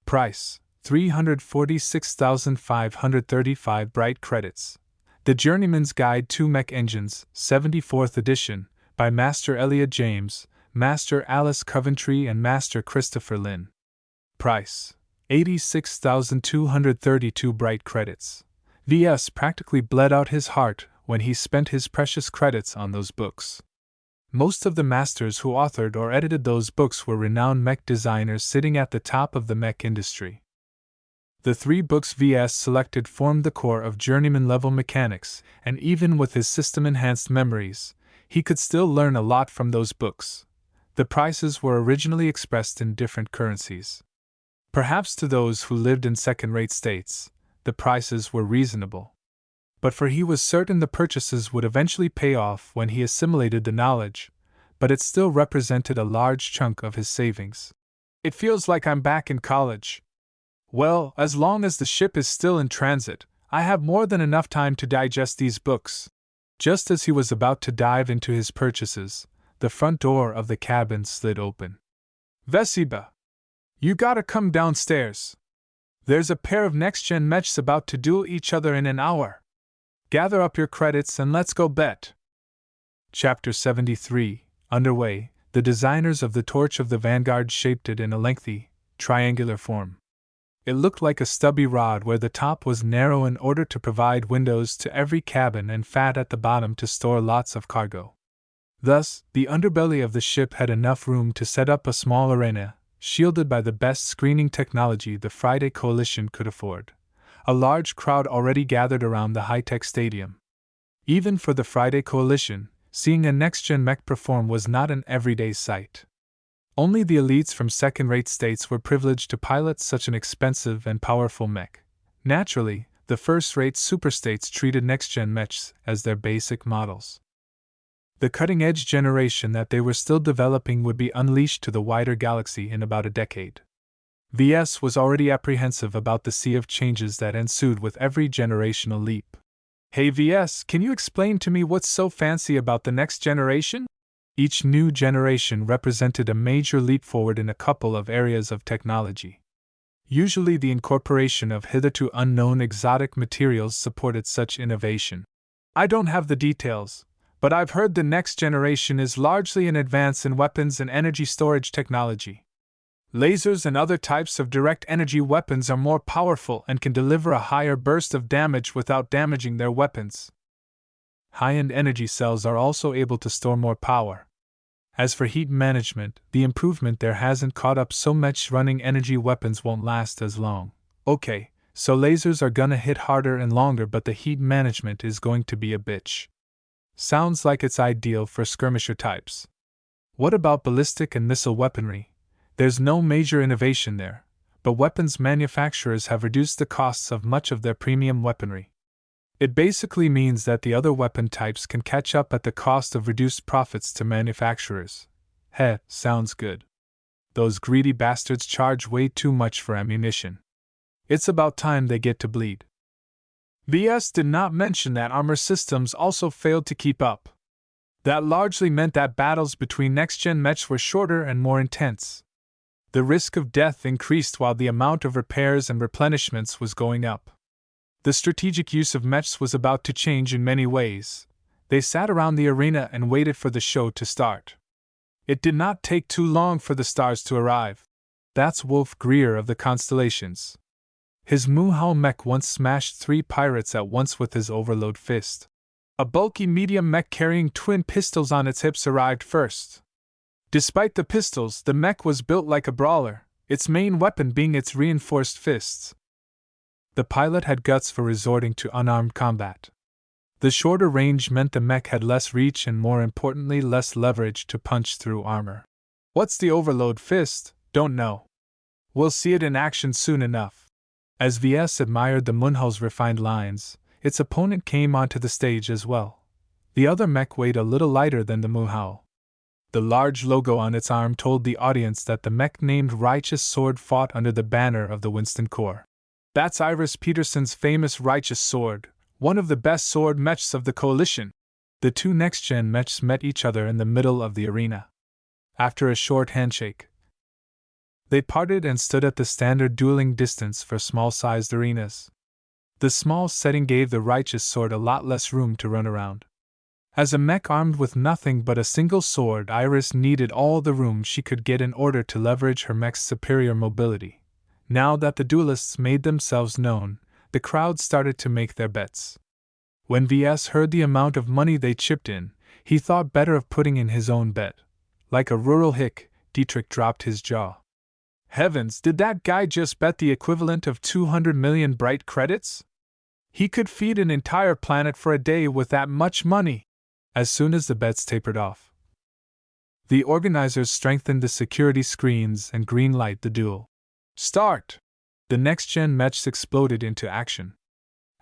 Price: 346,535 bright credits. The Journeyman's Guide to Mech Engines, 74th edition, by Master Elliot James, Master Alice Coventry and Master Christopher Lynn. Price: 86,232 bright credits. VS practically bled out his heart when he spent his precious credits on those books. Most of the masters who authored or edited those books were renowned mech designers sitting at the top of the mech industry. The 3 books VS selected formed the core of journeyman-level mechanics, and even with his system-enhanced memories, he could still learn a lot from those books. The prices were originally expressed in different currencies. Perhaps to those who lived in second-rate states, the prices were reasonable. But for he was certain the purchases would eventually pay off when he assimilated the knowledge, but it still represented a large chunk of his savings. It feels like I'm back in college. Well, as long as the ship is still in transit, I have more than enough time to digest these books. Just as he was about to dive into his purchases, the front door of the cabin slid open. Vesiba! You gotta come downstairs. There's a pair of next-gen mechs about to duel each other in an hour. Gather up your credits and let's go bet. Chapter 73, underway, the designers of the Torch of the Vanguard shaped it in a lengthy, triangular form. It looked like a stubby rod where the top was narrow in order to provide windows to every cabin and fat at the bottom to store lots of cargo. Thus, the underbelly of the ship had enough room to set up a small arena, shielded by the best screening technology the Friday Coalition could afford. A large crowd already gathered around the high-tech stadium. Even for the Friday Coalition, seeing a next-gen mech perform was not an everyday sight. Only the elites from second-rate states were privileged to pilot such an expensive and powerful mech. Naturally, the first-rate superstates treated next-gen mechs as their basic models. The cutting-edge generation that they were still developing would be unleashed to the wider galaxy in about a decade. VS was already apprehensive about the sea of changes that ensued with every generational leap. Hey VS, can you explain to me what's so fancy about the next generation? Each new generation represented a major leap forward in a couple of areas of technology. Usually the incorporation of hitherto unknown exotic materials supported such innovation. I don't have the details, but I've heard the next generation is largely an advance in weapons and energy storage technology. Lasers and other types of direct energy weapons are more powerful and can deliver a higher burst of damage without damaging their weapons. High-end energy cells are also able to store more power. As for heat management, the improvement there hasn't caught up so much. Running energy weapons won't last as long. Okay, so lasers are gonna hit harder and longer, but the heat management is going to be a bitch. Sounds like it's ideal for skirmisher types. What about ballistic and missile weaponry? There's no major innovation there, but weapons manufacturers have reduced the costs of much of their premium weaponry. It basically means that the other weapon types can catch up at the cost of reduced profits to manufacturers. Heh, sounds good. Those greedy bastards charge way too much for ammunition. It's about time they get to bleed. VS did not mention that armor systems also failed to keep up. That largely meant that battles between next-gen mechs were shorter and more intense. The risk of death increased while the amount of repairs and replenishments was going up. The strategic use of mechs was about to change in many ways. They sat around the arena and waited for the show to start. It did not take too long for the stars to arrive. That's Wolf Greer of the Constellations. His Muhao mech once smashed 3 pirates at once with his overload fist. A bulky medium mech carrying twin pistols on its hips arrived first. Despite the pistols, the mech was built like a brawler, its main weapon being its reinforced fists. The pilot had guts for resorting to unarmed combat. The shorter range meant the mech had less reach and, more importantly, less leverage to punch through armor. What's the overload fist? Don't know. We'll see it in action soon enough. As VS admired the Munho's refined lines, its opponent came onto the stage as well. The other mech weighed a little lighter than the Muhao. The large logo on its arm told the audience that the mech named Righteous Sword fought under the banner of the Winston Corps. That's Iris Peterson's famous Righteous Sword, one of the best sword mechs of the coalition. The 2 next-gen mechs met each other in the middle of the arena. After a short handshake, they parted and stood at the standard dueling distance for small-sized arenas. The small setting gave the Righteous Sword a lot less room to run around. As a mech armed with nothing but a single sword, Iris needed all the room she could get in order to leverage her mech's superior mobility. Now that the duelists made themselves known, the crowd started to make their bets. When VS heard the amount of money they chipped in, he thought better of putting in his own bet. Like a rural hick, Dietrich dropped his jaw. Heavens, did that guy just bet the equivalent of 200 million bright credits? He could feed an entire planet for a day with that much money. As soon as the bets tapered off, the organizers strengthened the security screens and green-light the duel. Start! The next-gen mechs exploded into action.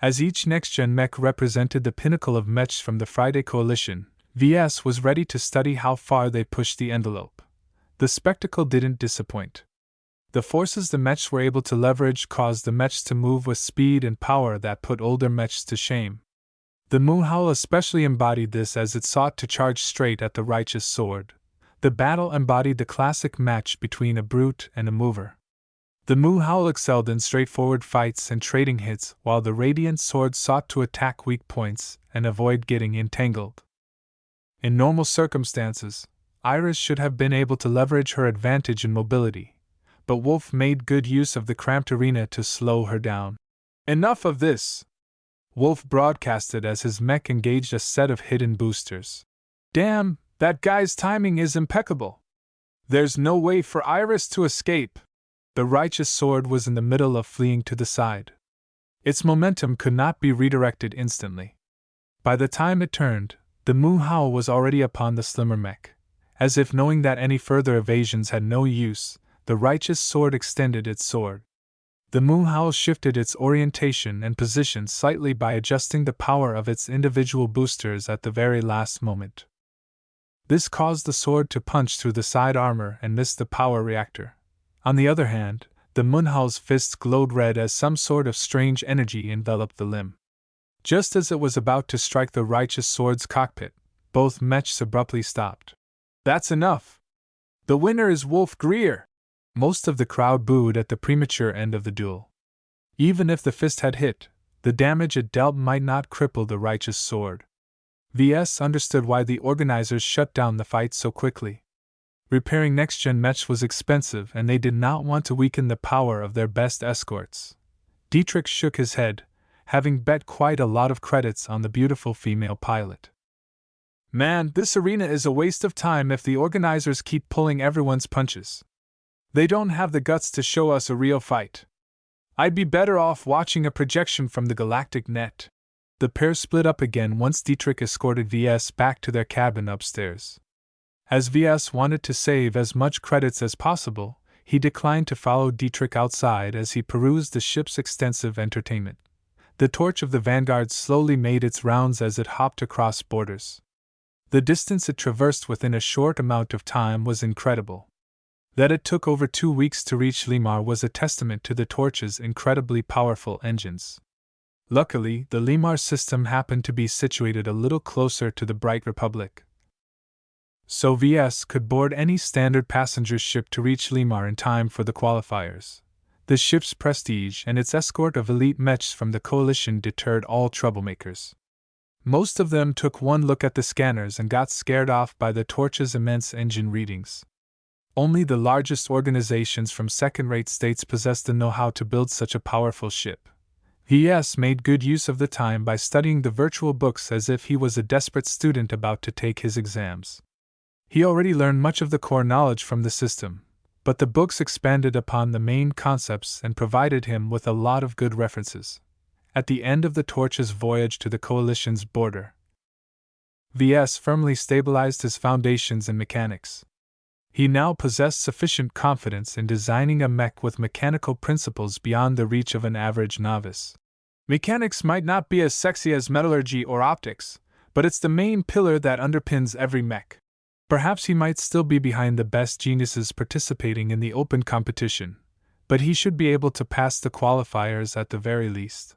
As each next-gen mech represented the pinnacle of mechs from the Friday Coalition, VS was ready to study how far they pushed the envelope. The spectacle didn't disappoint. The forces the mechs were able to leverage caused the mechs to move with speed and power that put older mechs to shame. The Muhao especially embodied this as it sought to charge straight at the Righteous Sword. The battle embodied the classic match between a brute and a mover. The Muhao excelled in straightforward fights and trading hits, while the Radiant Sword sought to attack weak points and avoid getting entangled. In normal circumstances, Iris should have been able to leverage her advantage in mobility, but Wolf made good use of the cramped arena to slow her down. Enough of this! Wolf broadcasted as his mech engaged a set of hidden boosters. Damn, that guy's timing is impeccable. There's no way for Iris to escape. The Righteous Sword was in the middle of fleeing to the side. Its momentum could not be redirected instantly. By the time it turned, the Muhao was already upon the slimmer mech. As if knowing that any further evasions had no use, the Righteous Sword extended its sword. The Muhao shifted its orientation and position slightly by adjusting the power of its individual boosters at the very last moment. This caused the sword to punch through the side armor and miss the power reactor. On the other hand, the Muhao's fists glowed red as some sort of strange energy enveloped the limb. Just as it was about to strike the Righteous Sword's cockpit, both mechs abruptly stopped. That's enough! The winner is Wolf Greer! Most of the crowd booed at the premature end of the duel. Even if the fist had hit, the damage it dealt might not cripple the Righteous Sword. VS understood why the organizers shut down the fight so quickly. Repairing next-gen mechs was expensive and they did not want to weaken the power of their best escorts. Dietrich shook his head, having bet quite a lot of credits on the beautiful female pilot. Man, this arena is a waste of time if the organizers keep pulling everyone's punches. They don't have the guts to show us a real fight. I'd be better off watching a projection from the galactic net. The pair split up again once Dietrich escorted VS back to their cabin upstairs. As VS wanted to save as much credits as possible, he declined to follow Dietrich outside as he perused the ship's extensive entertainment. The torch of the Vanguard slowly made its rounds as it hopped across borders. The distance it traversed within a short amount of time was incredible. That it took over 2 weeks to reach Limar was a testament to the torch's incredibly powerful engines. Luckily, the Limar system happened to be situated a little closer to the Bright Republic, so Ves could board any standard passenger ship to reach Limar in time for the qualifiers. The ship's prestige and its escort of elite mechs from the coalition deterred all troublemakers. Most of them took one look at the scanners and got scared off by the torch's immense engine readings. Only the largest organizations from second-rate states possessed the know-how to build such a powerful ship. Ves made good use of the time by studying the virtual books as if he was a desperate student about to take his exams. He already learned much of the core knowledge from the system, but the books expanded upon the main concepts and provided him with a lot of good references. At the end of the torch's voyage to the coalition's border, Ves firmly stabilized his foundations in mechanics. He now possessed sufficient confidence in designing a mech with mechanical principles beyond the reach of an average novice. Mechanics might not be as sexy as metallurgy or optics, but it's the main pillar that underpins every mech. Perhaps he might still be behind the best geniuses participating in the open competition, but he should be able to pass the qualifiers at the very least.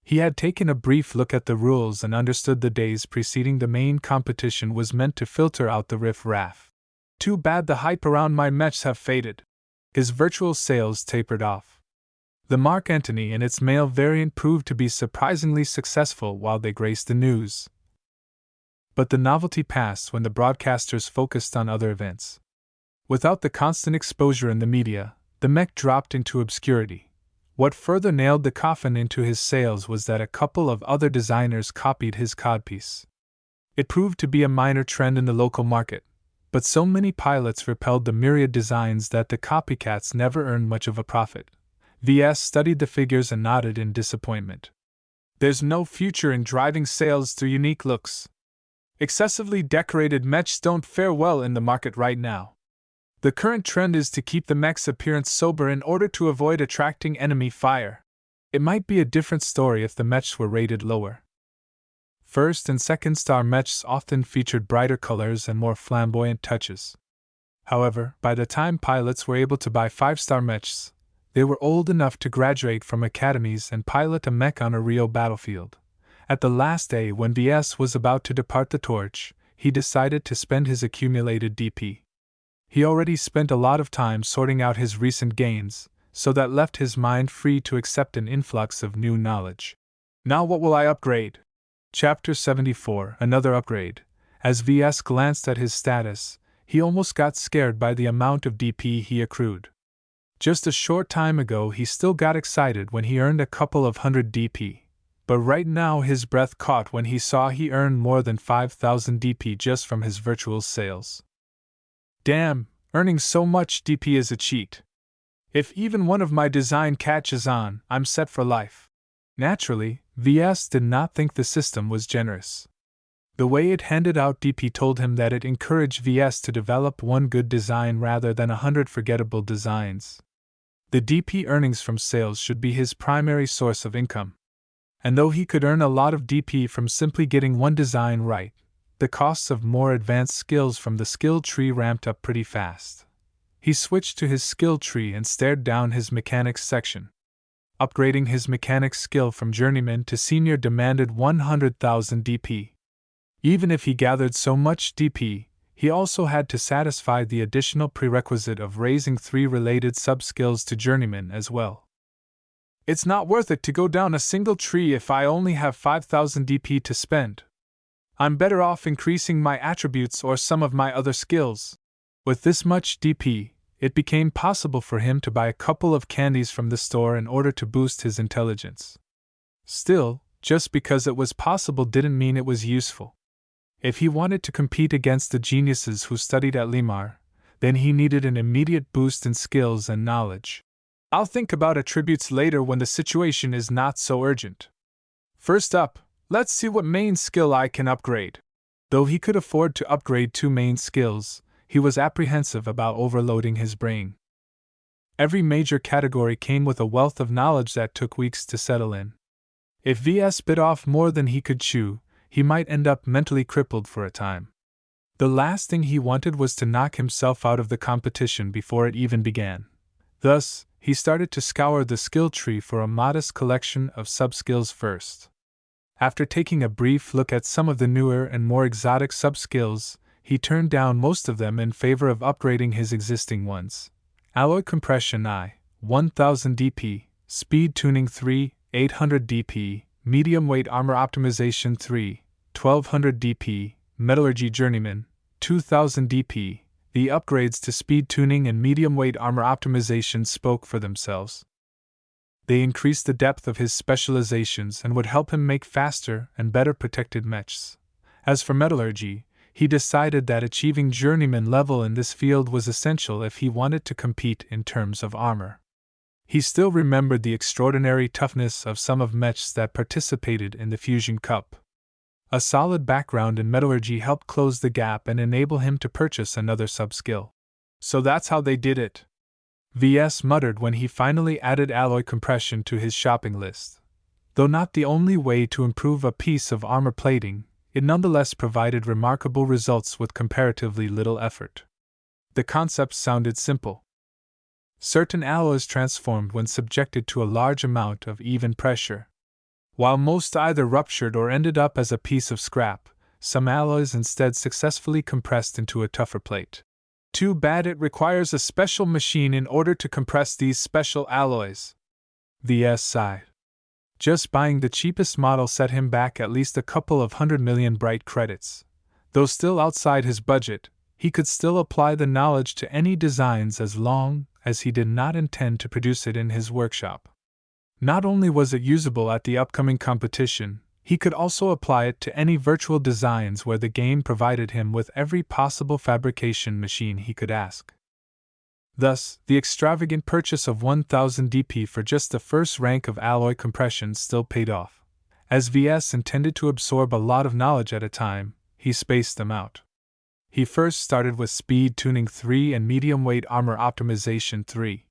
He had taken a brief look at the rules and understood the days preceding the main competition was meant to filter out the riff-raff. Too bad the hype around my mechs have faded. His virtual sales tapered off. The Mark Antony and its male variant proved to be surprisingly successful while they graced the news. But the novelty passed when the broadcasters focused on other events. Without the constant exposure in the media, the mech dropped into obscurity. What further nailed the coffin into his sales was that a couple of other designers copied his codpiece. It proved to be a minor trend in the local market, but so many pilots repelled the myriad designs that the copycats never earned much of a profit. Ves studied the figures and nodded in disappointment. There's no future in driving sales through unique looks. Excessively decorated mechs don't fare well in the market right now. The current trend is to keep the mech's appearance sober in order to avoid attracting enemy fire. It might be a different story if the mechs were rated lower. First and second star mechs often featured brighter colors and more flamboyant touches. However, by the time pilots were able to buy 5-star mechs, they were old enough to graduate from academies and pilot a mech on a real battlefield. At the last day when Ves was about to depart the torch, he decided to spend his accumulated DP. He already spent a lot of time sorting out his recent gains, so that left his mind free to accept an influx of new knowledge. Now what will I upgrade? Chapter 74, Another Upgrade. As Ves glanced at his status, he almost got scared by the amount of DP he accrued. Just a short time ago he still got excited when he earned a couple of hundred DP. But right now his breath caught when he saw he earned more than 5,000 DP just from his virtual sales. Damn, earning so much DP is a cheat. If even one of my design catches on, I'm set for life. Naturally, Ves did not think the system was generous. The way it handed out DP told him that it encouraged Ves to develop one good design rather than 100 forgettable designs. The DP earnings from sales should be his primary source of income. And though he could earn a lot of DP from simply getting one design right, the costs of more advanced skills from the skill tree ramped up pretty fast. He switched to his skill tree and stared down his mechanics section. Upgrading his mechanics skill from journeyman to senior demanded 100,000 DP. Even if he gathered so much DP, he also had to satisfy the additional prerequisite of raising 3 related sub-skills to journeyman as well. It's not worth it to go down a single tree if I only have 5,000 DP to spend. I'm better off increasing my attributes or some of my other skills. With this much DP, it became possible for him to buy a couple of candies from the store in order to boost his intelligence. Still, just because it was possible didn't mean it was useful. If he wanted to compete against the geniuses who studied at Limar, then he needed an immediate boost in skills and knowledge. I'll think about attributes later when the situation is not so urgent. First up, let's see what main skill I can upgrade. Though he could afford to upgrade 2 main skills, he was apprehensive about overloading his brain. Every major category came with a wealth of knowledge that took weeks to settle in. If VS bit off more than he could chew, he might end up mentally crippled for a time. The last thing he wanted was to knock himself out of the competition before it even began. Thus, he started to scour the skill tree for a modest collection of sub-skills first. After taking a brief look at some of the newer and more exotic sub-skills, he turned down most of them in favor of upgrading his existing ones. Alloy Compression I, 1000 DP, Speed Tuning 3, 800 DP, Medium Weight Armor Optimization 3, 1200 DP, Metallurgy Journeyman, 2000 DP. The upgrades to speed tuning and medium weight armor optimization spoke for themselves. They increased the depth of his specializations and would help him make faster and better protected mechs. As for metallurgy, he decided that achieving journeyman level in this field was essential if he wanted to compete in terms of armor. He still remembered the extraordinary toughness of some of mechs that participated in the Fusion Cup. A solid background in metallurgy helped close the gap and enable him to purchase another sub-skill. So that's how they did it, VS muttered when he finally added alloy compression to his shopping list. Though not the only way to improve a piece of armor plating, it nonetheless provided remarkable results with comparatively little effort. The concept sounded simple. Certain alloys transformed when subjected to a large amount of even pressure. While most either ruptured or ended up as a piece of scrap, some alloys instead successfully compressed into a tougher plate. Too bad it requires a special machine in order to compress these special alloys, VS sighed. Just buying the cheapest model set him back at least a couple of 100 million bright credits. Though still outside his budget, he could still apply the knowledge to any designs as long as he did not intend to produce it in his workshop. Not only was it usable at the upcoming competition, he could also apply it to any virtual designs where the game provided him with every possible fabrication machine he could ask. Thus, the extravagant purchase of 1000 DP for just the first rank of alloy compression still paid off. As VS intended to absorb a lot of knowledge at a time, he spaced them out. He first started with Speed Tuning 3 and Medium Weight Armor Optimization 3.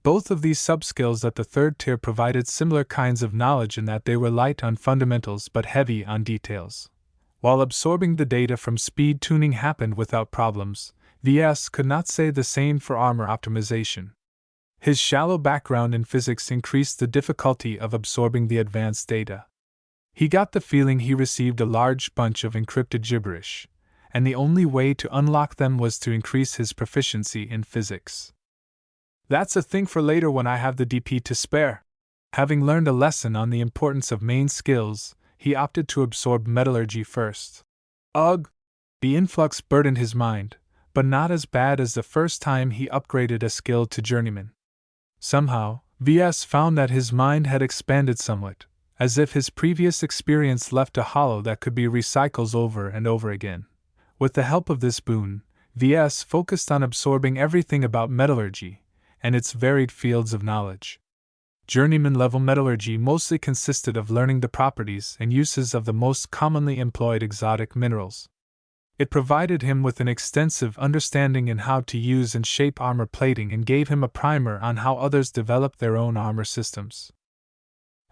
Both of these subskills at the third tier provided similar kinds of knowledge in that they were light on fundamentals but heavy on details. While absorbing the data from speed tuning happened without problems, VS could not say the same for armor optimization. His shallow background in physics increased the difficulty of absorbing the advanced data. He got the feeling he received a large bunch of encrypted gibberish, and the only way to unlock them was to increase his proficiency in physics. That's a thing for later when I have the DP to spare. Having learned a lesson on the importance of main skills, he opted to absorb metallurgy first. Ugh! The influx burdened his mind, but not as bad as the first time he upgraded a skill to journeyman. Somehow, VS found that his mind had expanded somewhat, as if his previous experience left a hollow that could be recycled over and over again. With the help of this boon, VS focused on absorbing everything about metallurgy and its varied fields of knowledge. Journeyman-level metallurgy mostly consisted of learning the properties and uses of the most commonly employed exotic minerals. It provided him with an extensive understanding in how to use and shape armor plating and gave him a primer on how others developed their own armor systems.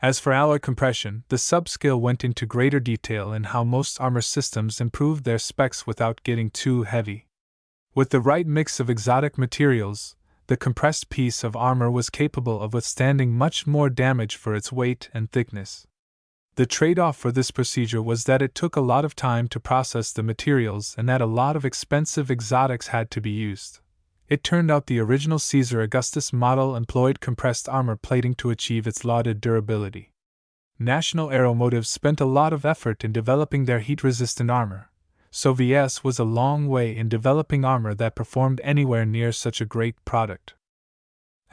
As for alloy compression, the sub-skill went into greater detail in how most armor systems improved their specs without getting too heavy. With the right mix of exotic materials, the compressed piece of armor was capable of withstanding much more damage for its weight and thickness. The trade-off for this procedure was that it took a lot of time to process the materials and that a lot of expensive exotics had to be used. It turned out the original Caesar Augustus model employed compressed armor plating to achieve its lauded durability. National Aeromotives spent a lot of effort in developing their heat-resistant armor, so VS was a long way in developing armor that performed anywhere near such a great product.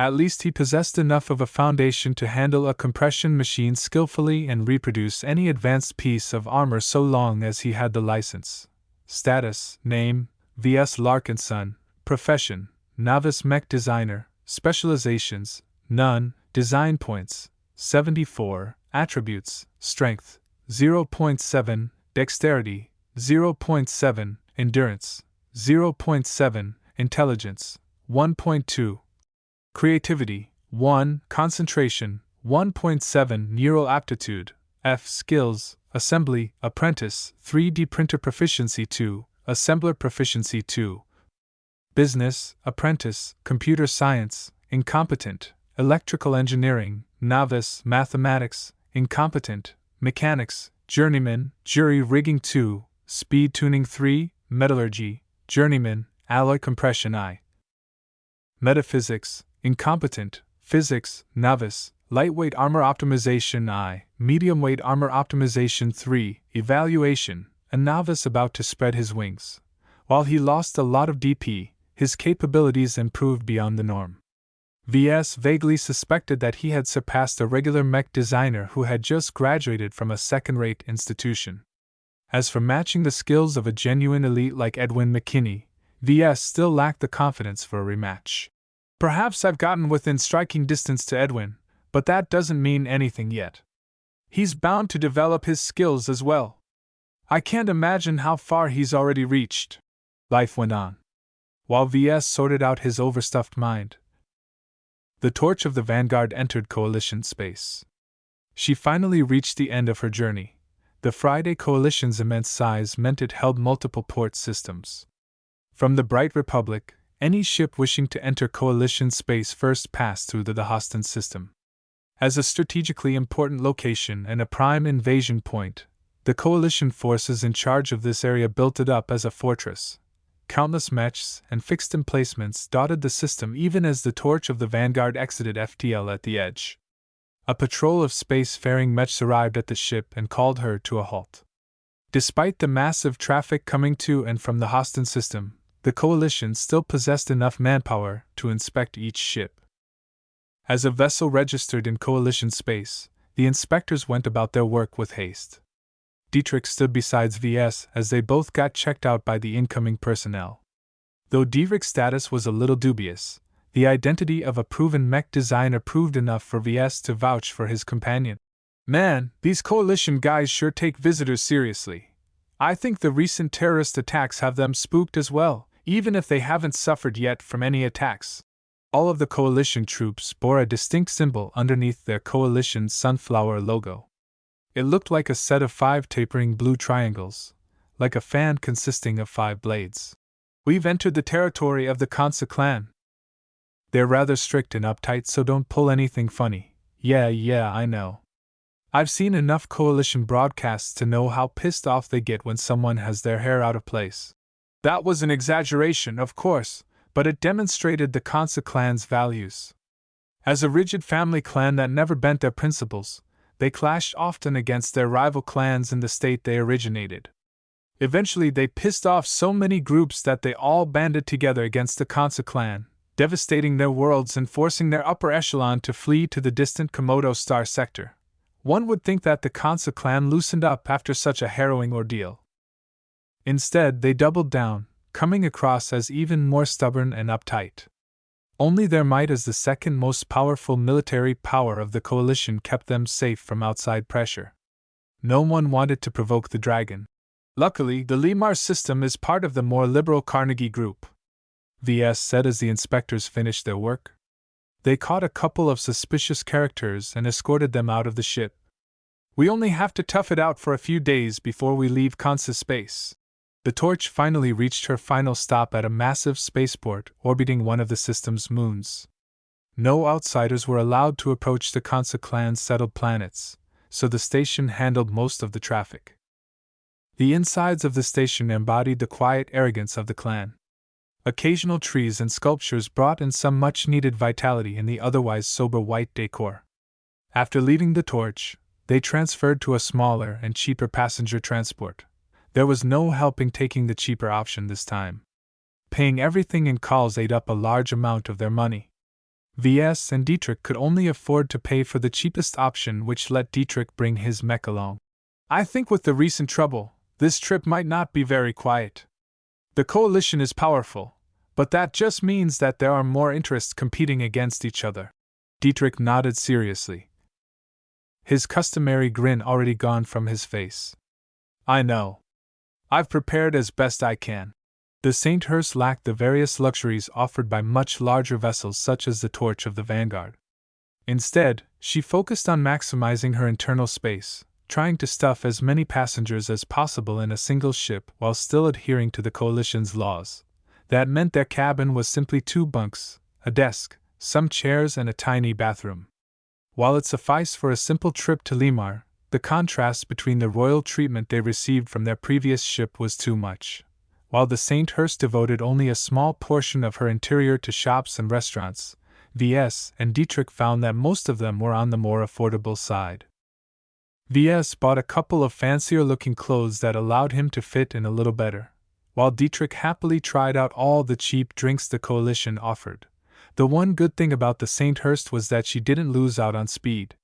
At least he possessed enough of a foundation to handle a compression machine skillfully and reproduce any advanced piece of armor so long as he had the license. Status: Name, Ves Larkinson. Profession: Novice Mech Designer. Specializations: None. Design points: 74. Attributes: Strength, 0.7. Dexterity, 0.7. Endurance, 0.7. Intelligence, 1.2. Creativity, 1. Concentration, 1.7. Neural aptitude, F. Skills, Assembly, Apprentice, 3D Printer Proficiency 2, Assembler Proficiency 2. Business, Apprentice, Computer Science, Incompetent, Electrical Engineering, Novice, Mathematics, Incompetent, Mechanics, Journeyman, Jury Rigging 2, Speed Tuning 3, Metallurgy, Journeyman, Alloy Compression I. Metaphysics, Incompetent, Physics, Novice, Lightweight Armor Optimization I, Medium Weight Armor Optimization 3, Evaluation, a novice about to spread his wings. While he lost a lot of DP, his capabilities improved beyond the norm. VS vaguely suspected that he had surpassed a regular mech designer who had just graduated from a second-rate institution. As for matching the skills of a genuine elite like Edwin McKinney, VS still lacked the confidence for a rematch. Perhaps I've gotten within striking distance to Edwin, but that doesn't mean anything yet. He's bound to develop his skills as well. I can't imagine how far he's already reached. Life went on. While VS sorted out his overstuffed mind, the torch of the Vanguard entered Coalition space. She finally reached the end of her journey. The Friday Coalition's immense size meant it held multiple port systems. From the Bright Republic, any ship wishing to enter Coalition space first passed through the Hoston system. As a strategically important location and a prime invasion point, the Coalition forces in charge of this area built it up as a fortress. Countless mechs and fixed emplacements dotted the system even as the torch of the Vanguard exited FTL at the edge. A patrol of space-faring mechs arrived at the ship and called her to a halt. Despite the massive traffic coming to and from the Hoston system, the Coalition still possessed enough manpower to inspect each ship. As a vessel registered in Coalition space, the inspectors went about their work with haste. Dietrich stood beside VS as they both got checked out by the incoming personnel. Though Dietrich's status was a little dubious, the identity of a proven mech designer proved enough for VS to vouch for his companion. Man, these Coalition guys sure take visitors seriously. I think the recent terrorist attacks have them spooked as well, even if they haven't suffered yet from any attacks. All of the Coalition troops bore a distinct symbol underneath their Coalition sunflower logo. It looked like a set of 5 tapering blue triangles, like a fan consisting of 5 blades. We've entered the territory of the Kansa clan. They're rather strict and uptight, so don't pull anything funny. Yeah, I know. I've seen enough Coalition broadcasts to know how pissed off they get when someone has their hair out of place. That was an exaggeration, of course, but it demonstrated the Kansa clan's values. As a rigid family clan that never bent their principles, they clashed often against their rival clans in the state they originated. Eventually they pissed off so many groups that they all banded together against the Kansa clan, devastating their worlds and forcing their upper echelon to flee to the distant Komodo Star sector. One would think that the Kansa clan loosened up after such a harrowing ordeal. Instead, they doubled down, coming across as even more stubborn and uptight. Only their might as the second most powerful military power of the Coalition kept them safe from outside pressure. No one wanted to provoke the dragon. Luckily, the Lemar system is part of the more liberal Carnegie Group, VS said as the inspectors finished their work. They caught a couple of suspicious characters and escorted them out of the ship. We only have to tough it out for a few days before we leave Kansa space. The torch finally reached her final stop at a massive spaceport orbiting one of the system's moons. No outsiders were allowed to approach the Kansa clan's settled planets, so the station handled most of the traffic. The insides of the station embodied the quiet arrogance of the clan. Occasional trees and sculptures brought in some much-needed vitality in the otherwise sober white decor. After leaving the torch, they transferred to a smaller and cheaper passenger transport. There was no helping taking the cheaper option this time. Paying everything in calls ate up a large amount of their money. VS and Dietrich could only afford to pay for the cheapest option, which let Dietrich bring his mech along. I think with the recent trouble, this trip might not be very quiet. The Coalition is powerful, but that just means that there are more interests competing against each other. Dietrich nodded seriously, his customary grin already gone from his face. I know. I've prepared as best I can. The Sainthurst lacked the various luxuries offered by much larger vessels such as the Torch of the Vanguard. Instead, she focused on maximizing her internal space, trying to stuff as many passengers as possible in a single ship while still adhering to the Coalition's laws. That meant their cabin was simply 2 bunks, a desk, some chairs, and a tiny bathroom. While it sufficed for a simple trip to Limar, the contrast between the royal treatment they received from their previous ship was too much. While the Sainthurst devoted only a small portion of her interior to shops and restaurants, Ves and Dietrich found that most of them were on the more affordable side. Ves bought a couple of fancier-looking clothes that allowed him to fit in a little better, while Dietrich happily tried out all the cheap drinks the Coalition offered. The one good thing about the Sainthurst was that she didn't lose out on speed.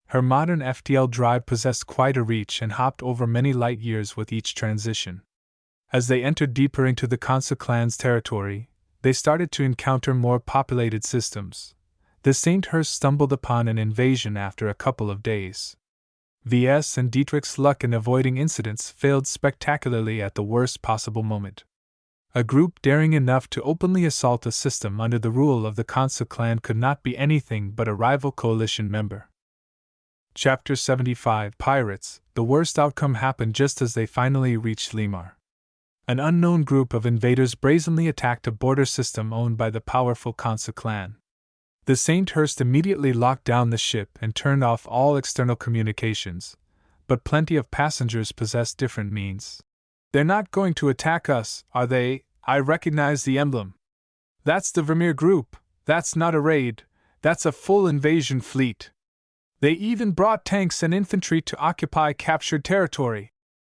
Her modern FTL drive possessed quite a reach and hopped over many light years with each transition. As they entered deeper into the Kansa clan's territory, they started to encounter more populated systems. The Sainthurst stumbled upon an invasion after a couple of days. Ves and Dietrich's luck in avoiding incidents failed spectacularly at the worst possible moment. A group daring enough to openly assault a system under the rule of the Kansa clan could not be anything but a rival coalition member. Chapter 75 Pirates. The worst outcome happened just as they finally reached Limar. An unknown group of invaders brazenly attacked a border system owned by the powerful Kansa clan. The Sainthurst immediately locked down the ship and turned off all external communications, but plenty of passengers possessed different means. "They're not going to attack us, are they? I recognize the emblem. That's the Vermeer group. That's not a raid. That's a full invasion fleet. They even brought tanks and infantry to occupy captured territory."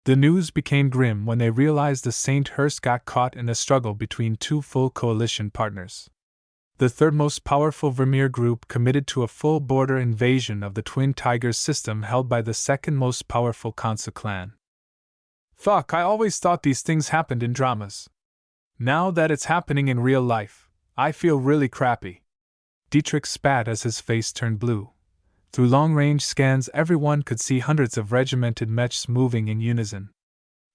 The news became grim when they realized the Sainthurst got caught in a struggle between 2 full coalition partners. The third most powerful Vermeer group committed to a full border invasion of the Twin Tigers system held by the second most powerful Kansa clan. "Fuck, I always thought these things happened in dramas. Now that it's happening in real life, I feel really crappy." Dietrich spat as his face turned blue. Through long-range scans, everyone could see hundreds of regimented mechs moving in unison.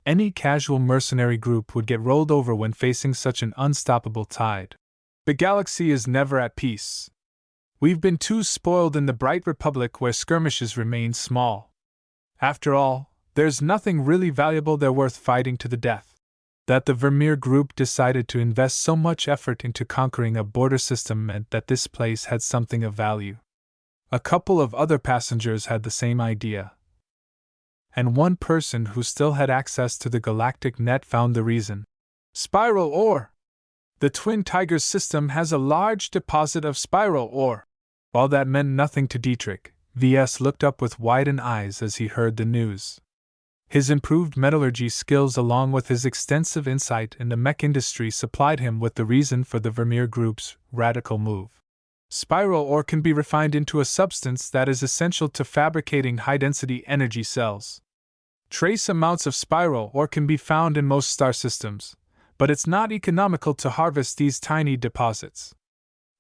Any casual mercenary group would get rolled over when facing such an unstoppable tide. The galaxy is never at peace. We've been too spoiled in the Bright Republic where skirmishes remain small. After all, there's nothing really valuable there worth fighting to the death. That the Vermeer group decided to invest so much effort into conquering a border system meant that this place had something of value. A couple of other passengers had the same idea. And one person who still had access to the galactic net found the reason. Spiral ore! The Twin Tigers system has a large deposit of spiral ore. While that meant nothing to Dietrich, Ves looked up with widened eyes as he heard the news. His improved metallurgy skills along with his extensive insight in the mech industry supplied him with the reason for the Vermeer group's radical move. Spiral ore can be refined into a substance that is essential to fabricating high-density energy cells. Trace amounts of spiral ore can be found in most star systems, but it's not economical to harvest these tiny deposits.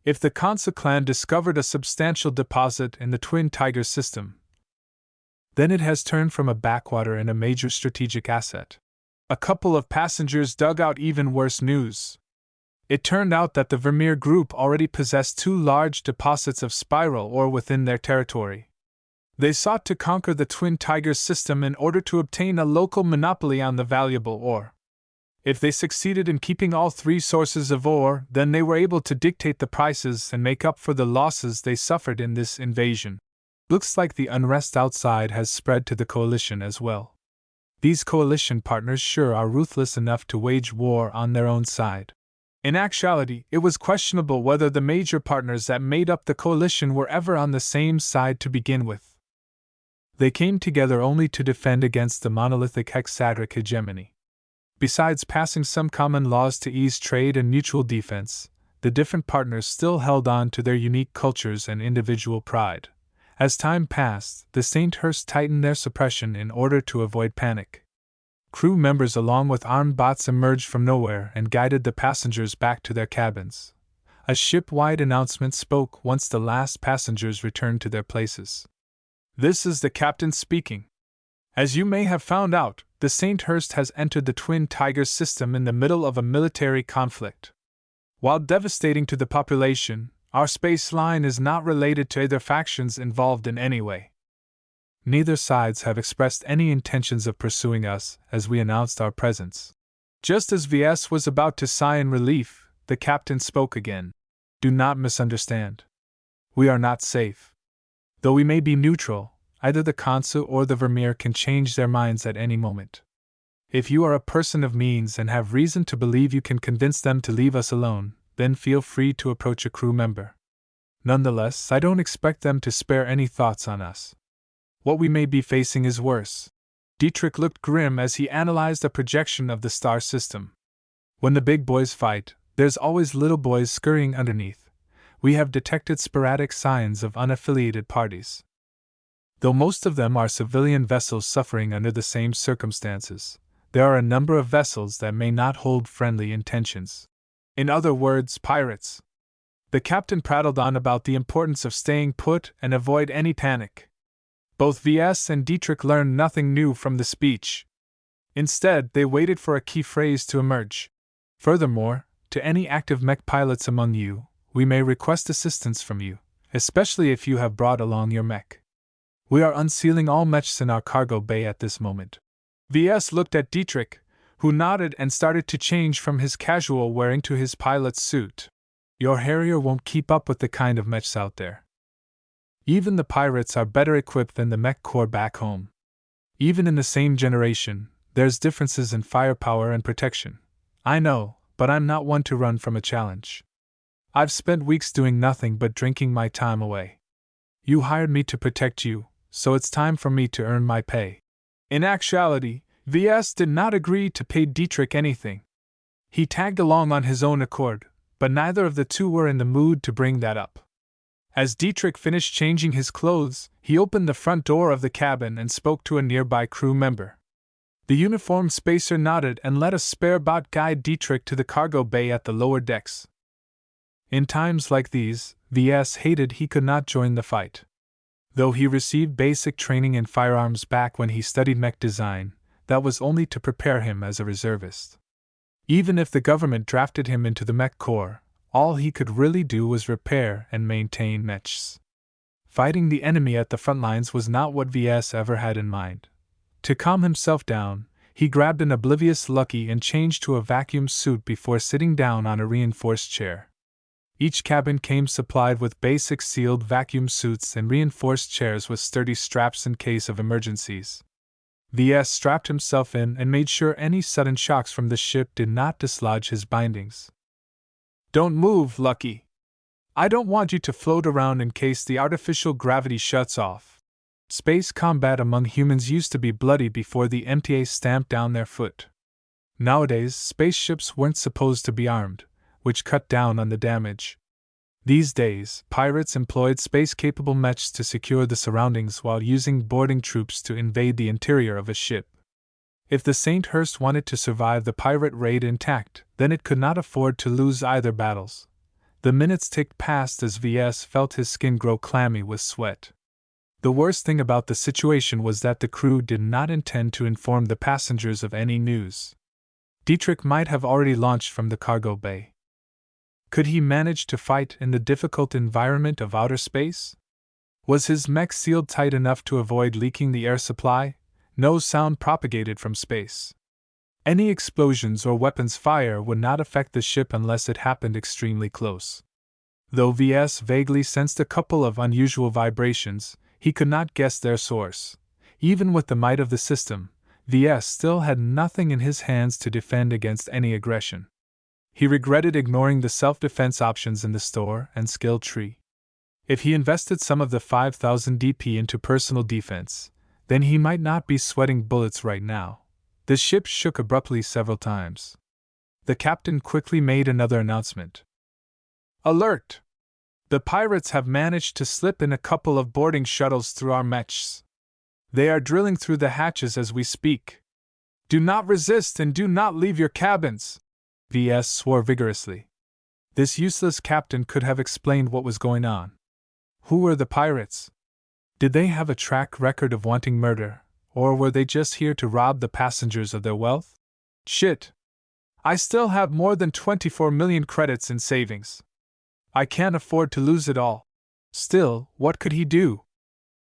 If the Kansa clan discovered a substantial deposit in the Twin Tigers system, then it has turned from a backwater and a major strategic asset. A couple of passengers dug out even worse news. It turned out that the Vermeer group already possessed 2 large deposits of spiral ore within their territory. They sought to conquer the Twin Tigers system in order to obtain a local monopoly on the valuable ore. If they succeeded in keeping all 3 sources of ore, then they were able to dictate the prices and make up for the losses they suffered in this invasion. Looks like the unrest outside has spread to the coalition as well. These coalition partners sure are ruthless enough to wage war on their own side. In actuality, it was questionable whether the major partners that made up the coalition were ever on the same side to begin with. They came together only to defend against the monolithic hexadric hegemony. Besides passing some common laws to ease trade and mutual defense, the different partners still held on to their unique cultures and individual pride. As time passed, the Sainthurst tightened their suppression in order to avoid panic. Crew members along with armed bots emerged from nowhere and guided the passengers back to their cabins. A ship-wide announcement spoke once the last passengers returned to their places. "This is the captain speaking. As you may have found out, the St. Hurst has entered the Twin Tigers system in the middle of a military conflict. While devastating to the population, our space line is not related to either factions involved in any way. Neither sides have expressed any intentions of pursuing us as we announced our presence. Just as Ves was about to sigh in relief, the captain spoke again. Do not misunderstand. We are not safe. Though we may be neutral, either the consul or the Vermeer can change their minds at any moment. If you are a person of means and have reason to believe you can convince them to leave us alone, then feel free to approach a crew member. Nonetheless, I don't expect them to spare any thoughts on us. What we may be facing is worse. Dietrich looked grim as he analyzed a projection of the star system. When the big boys fight, there's always little boys scurrying underneath. We have detected sporadic signs of unaffiliated parties. Though most of them are civilian vessels suffering under the same circumstances, there are a number of vessels that may not hold friendly intentions. In other words, pirates. The captain prattled on about the importance of staying put and avoid any panic. Both Ves and Dietrich learned nothing new from the speech. Instead, they waited for a key phrase to emerge. Furthermore, to any active mech pilots among you, we may request assistance from you, especially if you have brought along your mech. We are unsealing all mechs in our cargo bay at this moment. Ves looked at Dietrich, who nodded and started to change from his casual wearing to his pilot's suit. Your Harrier won't keep up with the kind of mechs out there. Even the pirates are better equipped than the mech corps back home. Even in the same generation, there's differences in firepower and protection. I know, but I'm not one to run from a challenge. I've spent weeks doing nothing but drinking my time away. You hired me to protect you, so it's time for me to earn my pay. In actuality, Ves did not agree to pay Dietrich anything. He tagged along on his own accord, but neither of the two were in the mood to bring that up. As Dietrich finished changing his clothes, he opened the front door of the cabin and spoke to a nearby crew member. The uniformed spacer nodded and let a spare bot guide Dietrich to the cargo bay at the lower decks. In times like these, Ves hated he could not join the fight. Though he received basic training in firearms back when he studied mech design, that was only to prepare him as a reservist. Even if the government drafted him into the mech corps, all he could really do was repair and maintain mechs. Fighting the enemy at the front lines was not what Ves ever had in mind. To calm himself down, he grabbed an oblivious Lucky and changed to a vacuum suit before sitting down on a reinforced chair. Each cabin came supplied with basic sealed vacuum suits and reinforced chairs with sturdy straps in case of emergencies. Ves strapped himself in and made sure any sudden shocks from the ship did not dislodge his bindings. Don't move, Lucky. I don't want you to float around in case the artificial gravity shuts off. Space combat among humans used to be bloody before the MTA stamped down their foot. Nowadays, spaceships weren't supposed to be armed, which cut down on the damage. These days, pirates employed space-capable mechs to secure the surroundings while using boarding troops to invade the interior of a ship. If the St. Hurst wanted to survive the pirate raid intact, then it could not afford to lose either battles. The minutes ticked past as Ves felt his skin grow clammy with sweat. The worst thing about the situation was that the crew did not intend to inform the passengers of any news. Dietrich might have already launched from the cargo bay. Could he manage to fight in the difficult environment of outer space? Was his mech sealed tight enough to avoid leaking the air supply? No sound propagated from space. Any explosions or weapons fire would not affect the ship unless it happened extremely close. Though Ves vaguely sensed a couple of unusual vibrations, he could not guess their source. Even with the might of the system, Ves still had nothing in his hands to defend against any aggression. He regretted ignoring the self-defense options in the store and skill tree. If he invested some of the 5,000 DP into personal defense, then he might not be sweating bullets right now. The ship shook abruptly several times. The captain quickly made another announcement. Alert! The pirates have managed to slip in a couple of boarding shuttles through our mechs. They are drilling through the hatches as we speak. Do not resist and do not leave your cabins! Ves swore vigorously. This useless captain could have explained what was going on. Who were the pirates? Did they have a track record of wanting murder, Or were they just here to rob the passengers of their wealth? Shit! I still have more than 24 million credits in savings. I can't afford to lose it all. Still, what could he do?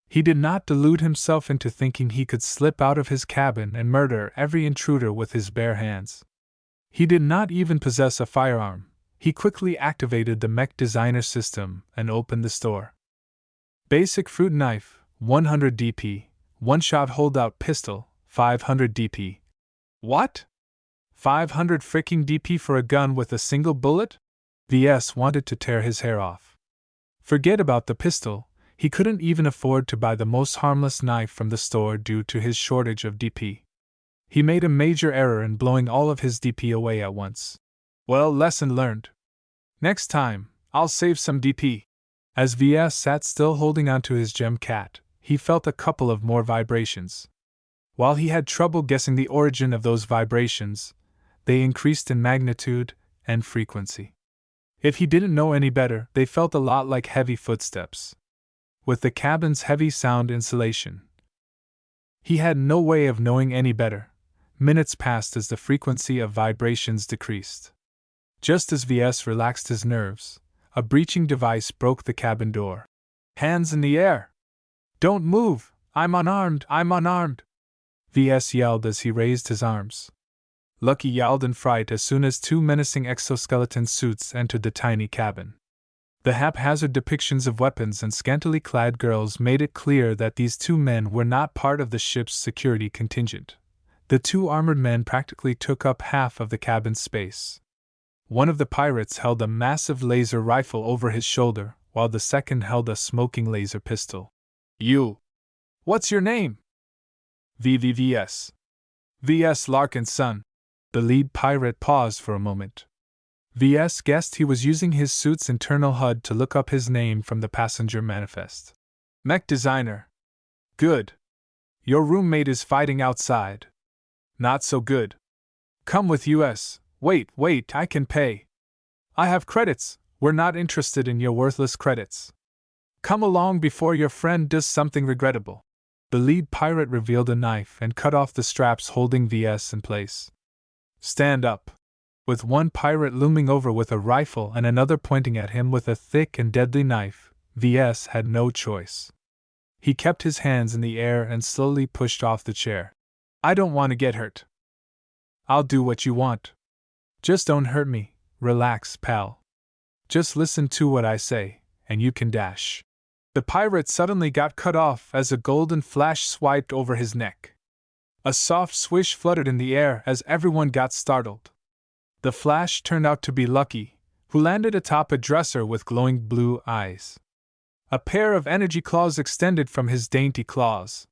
He did not delude himself into thinking he could slip out of his cabin and murder every intruder with his bare hands. He did not even possess a firearm. He quickly activated the Mech Designer System and opened the store. Basic fruit knife, 100 DP. One-shot holdout pistol, 500 DP. What? 500 fricking DP for a gun with a single bullet? VS wanted to tear his hair off. Forget about the pistol, he couldn't even afford to buy the most harmless knife from the store due to his shortage of DP. He made a major error in blowing all of his DP away at once. Well, lesson learned. Next time, I'll save some DP. As VS sat still holding onto his gem cat, he felt a couple of more vibrations. While he had trouble guessing the origin of those vibrations, they increased in magnitude and frequency. If he didn't know any better, they felt a lot like heavy footsteps. With the cabin's heavy sound insulation, he had no way of knowing any better. Minutes passed as the frequency of vibrations decreased. Just as VS relaxed his nerves, a breaching device broke the cabin door. Hands in the air! Don't move! I'm unarmed! I'm unarmed! VS yelled as he raised his arms. Lucky yelled in fright as soon as two menacing exoskeleton suits entered the tiny cabin. The haphazard depictions of weapons and scantily clad girls made it clear that these two men were not part of the ship's security contingent. The two armored men practically took up half of the cabin's space. One of the pirates held a massive laser rifle over his shoulder, while the second held a smoking laser pistol. You! What's your name? VVVS. Ves Larkinson. The lead pirate paused for a moment. VS guessed he was using his suit's internal HUD to look up his name from the passenger manifest. Mech Designer. Good. Your roommate is fighting outside. Not so good. Come with US. Wait, I can pay. I have credits. We're not interested in your worthless credits. Come along before your friend does something regrettable. The lead pirate revealed a knife and cut off the straps holding VS in place. Stand up. With one pirate looming over with a rifle and another pointing at him with a thick and deadly knife, VS had no choice. He kept his hands in the air and slowly pushed off the chair. I don't want to get hurt. I'll do what you want. Just don't hurt me. Relax, pal. Just listen to what I say, and you can dash. The pirate suddenly got cut off as a golden flash swiped over his neck. A soft swish fluttered in the air as everyone got startled. The flash turned out to be Lucky, who landed atop a dresser with glowing blue eyes. A pair of energy claws extended from his dainty claws.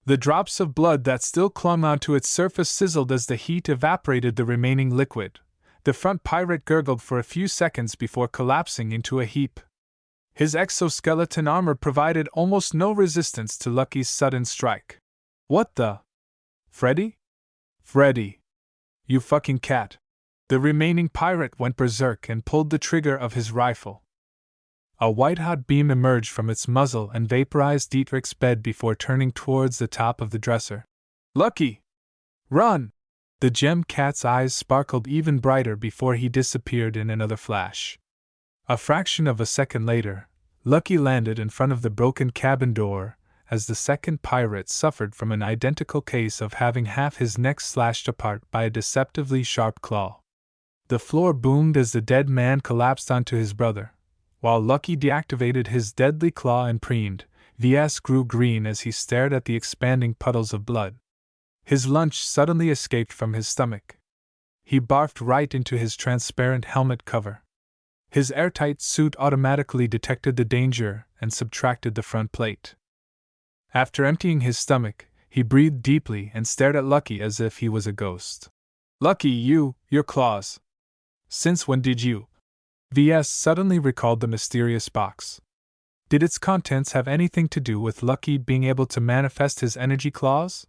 The drops of blood that still clung onto its surface sizzled as the heat evaporated the remaining liquid. The front pirate gurgled for a few seconds before collapsing into a heap. His exoskeleton armor provided almost no resistance to Lucky's sudden strike. What the? Freddy? Freddy. You fucking cat. The remaining pirate went berserk and pulled the trigger of his rifle. A white-hot beam emerged from its muzzle and vaporized Dietrich's bed before turning towards the top of the dresser. Lucky! Run! The gem cat's eyes sparkled even brighter before he disappeared in another flash. A fraction of a second later, Lucky landed in front of the broken cabin door as the second pirate suffered from an identical case of having half his neck slashed apart by a deceptively sharp claw. The floor boomed as the dead man collapsed onto his brother. While Lucky deactivated his deadly claw and preened, VS grew green as he stared at the expanding puddles of blood. His lunch suddenly escaped from his stomach. He barfed right into his transparent helmet cover. His airtight suit automatically detected the danger and subtracted the front plate. After emptying his stomach, he breathed deeply and stared at Lucky as if he was a ghost. Lucky, your claws. Since when did you? VS suddenly recalled the mysterious box. Did its contents have anything to do with Lucky being able to manifest his energy claws?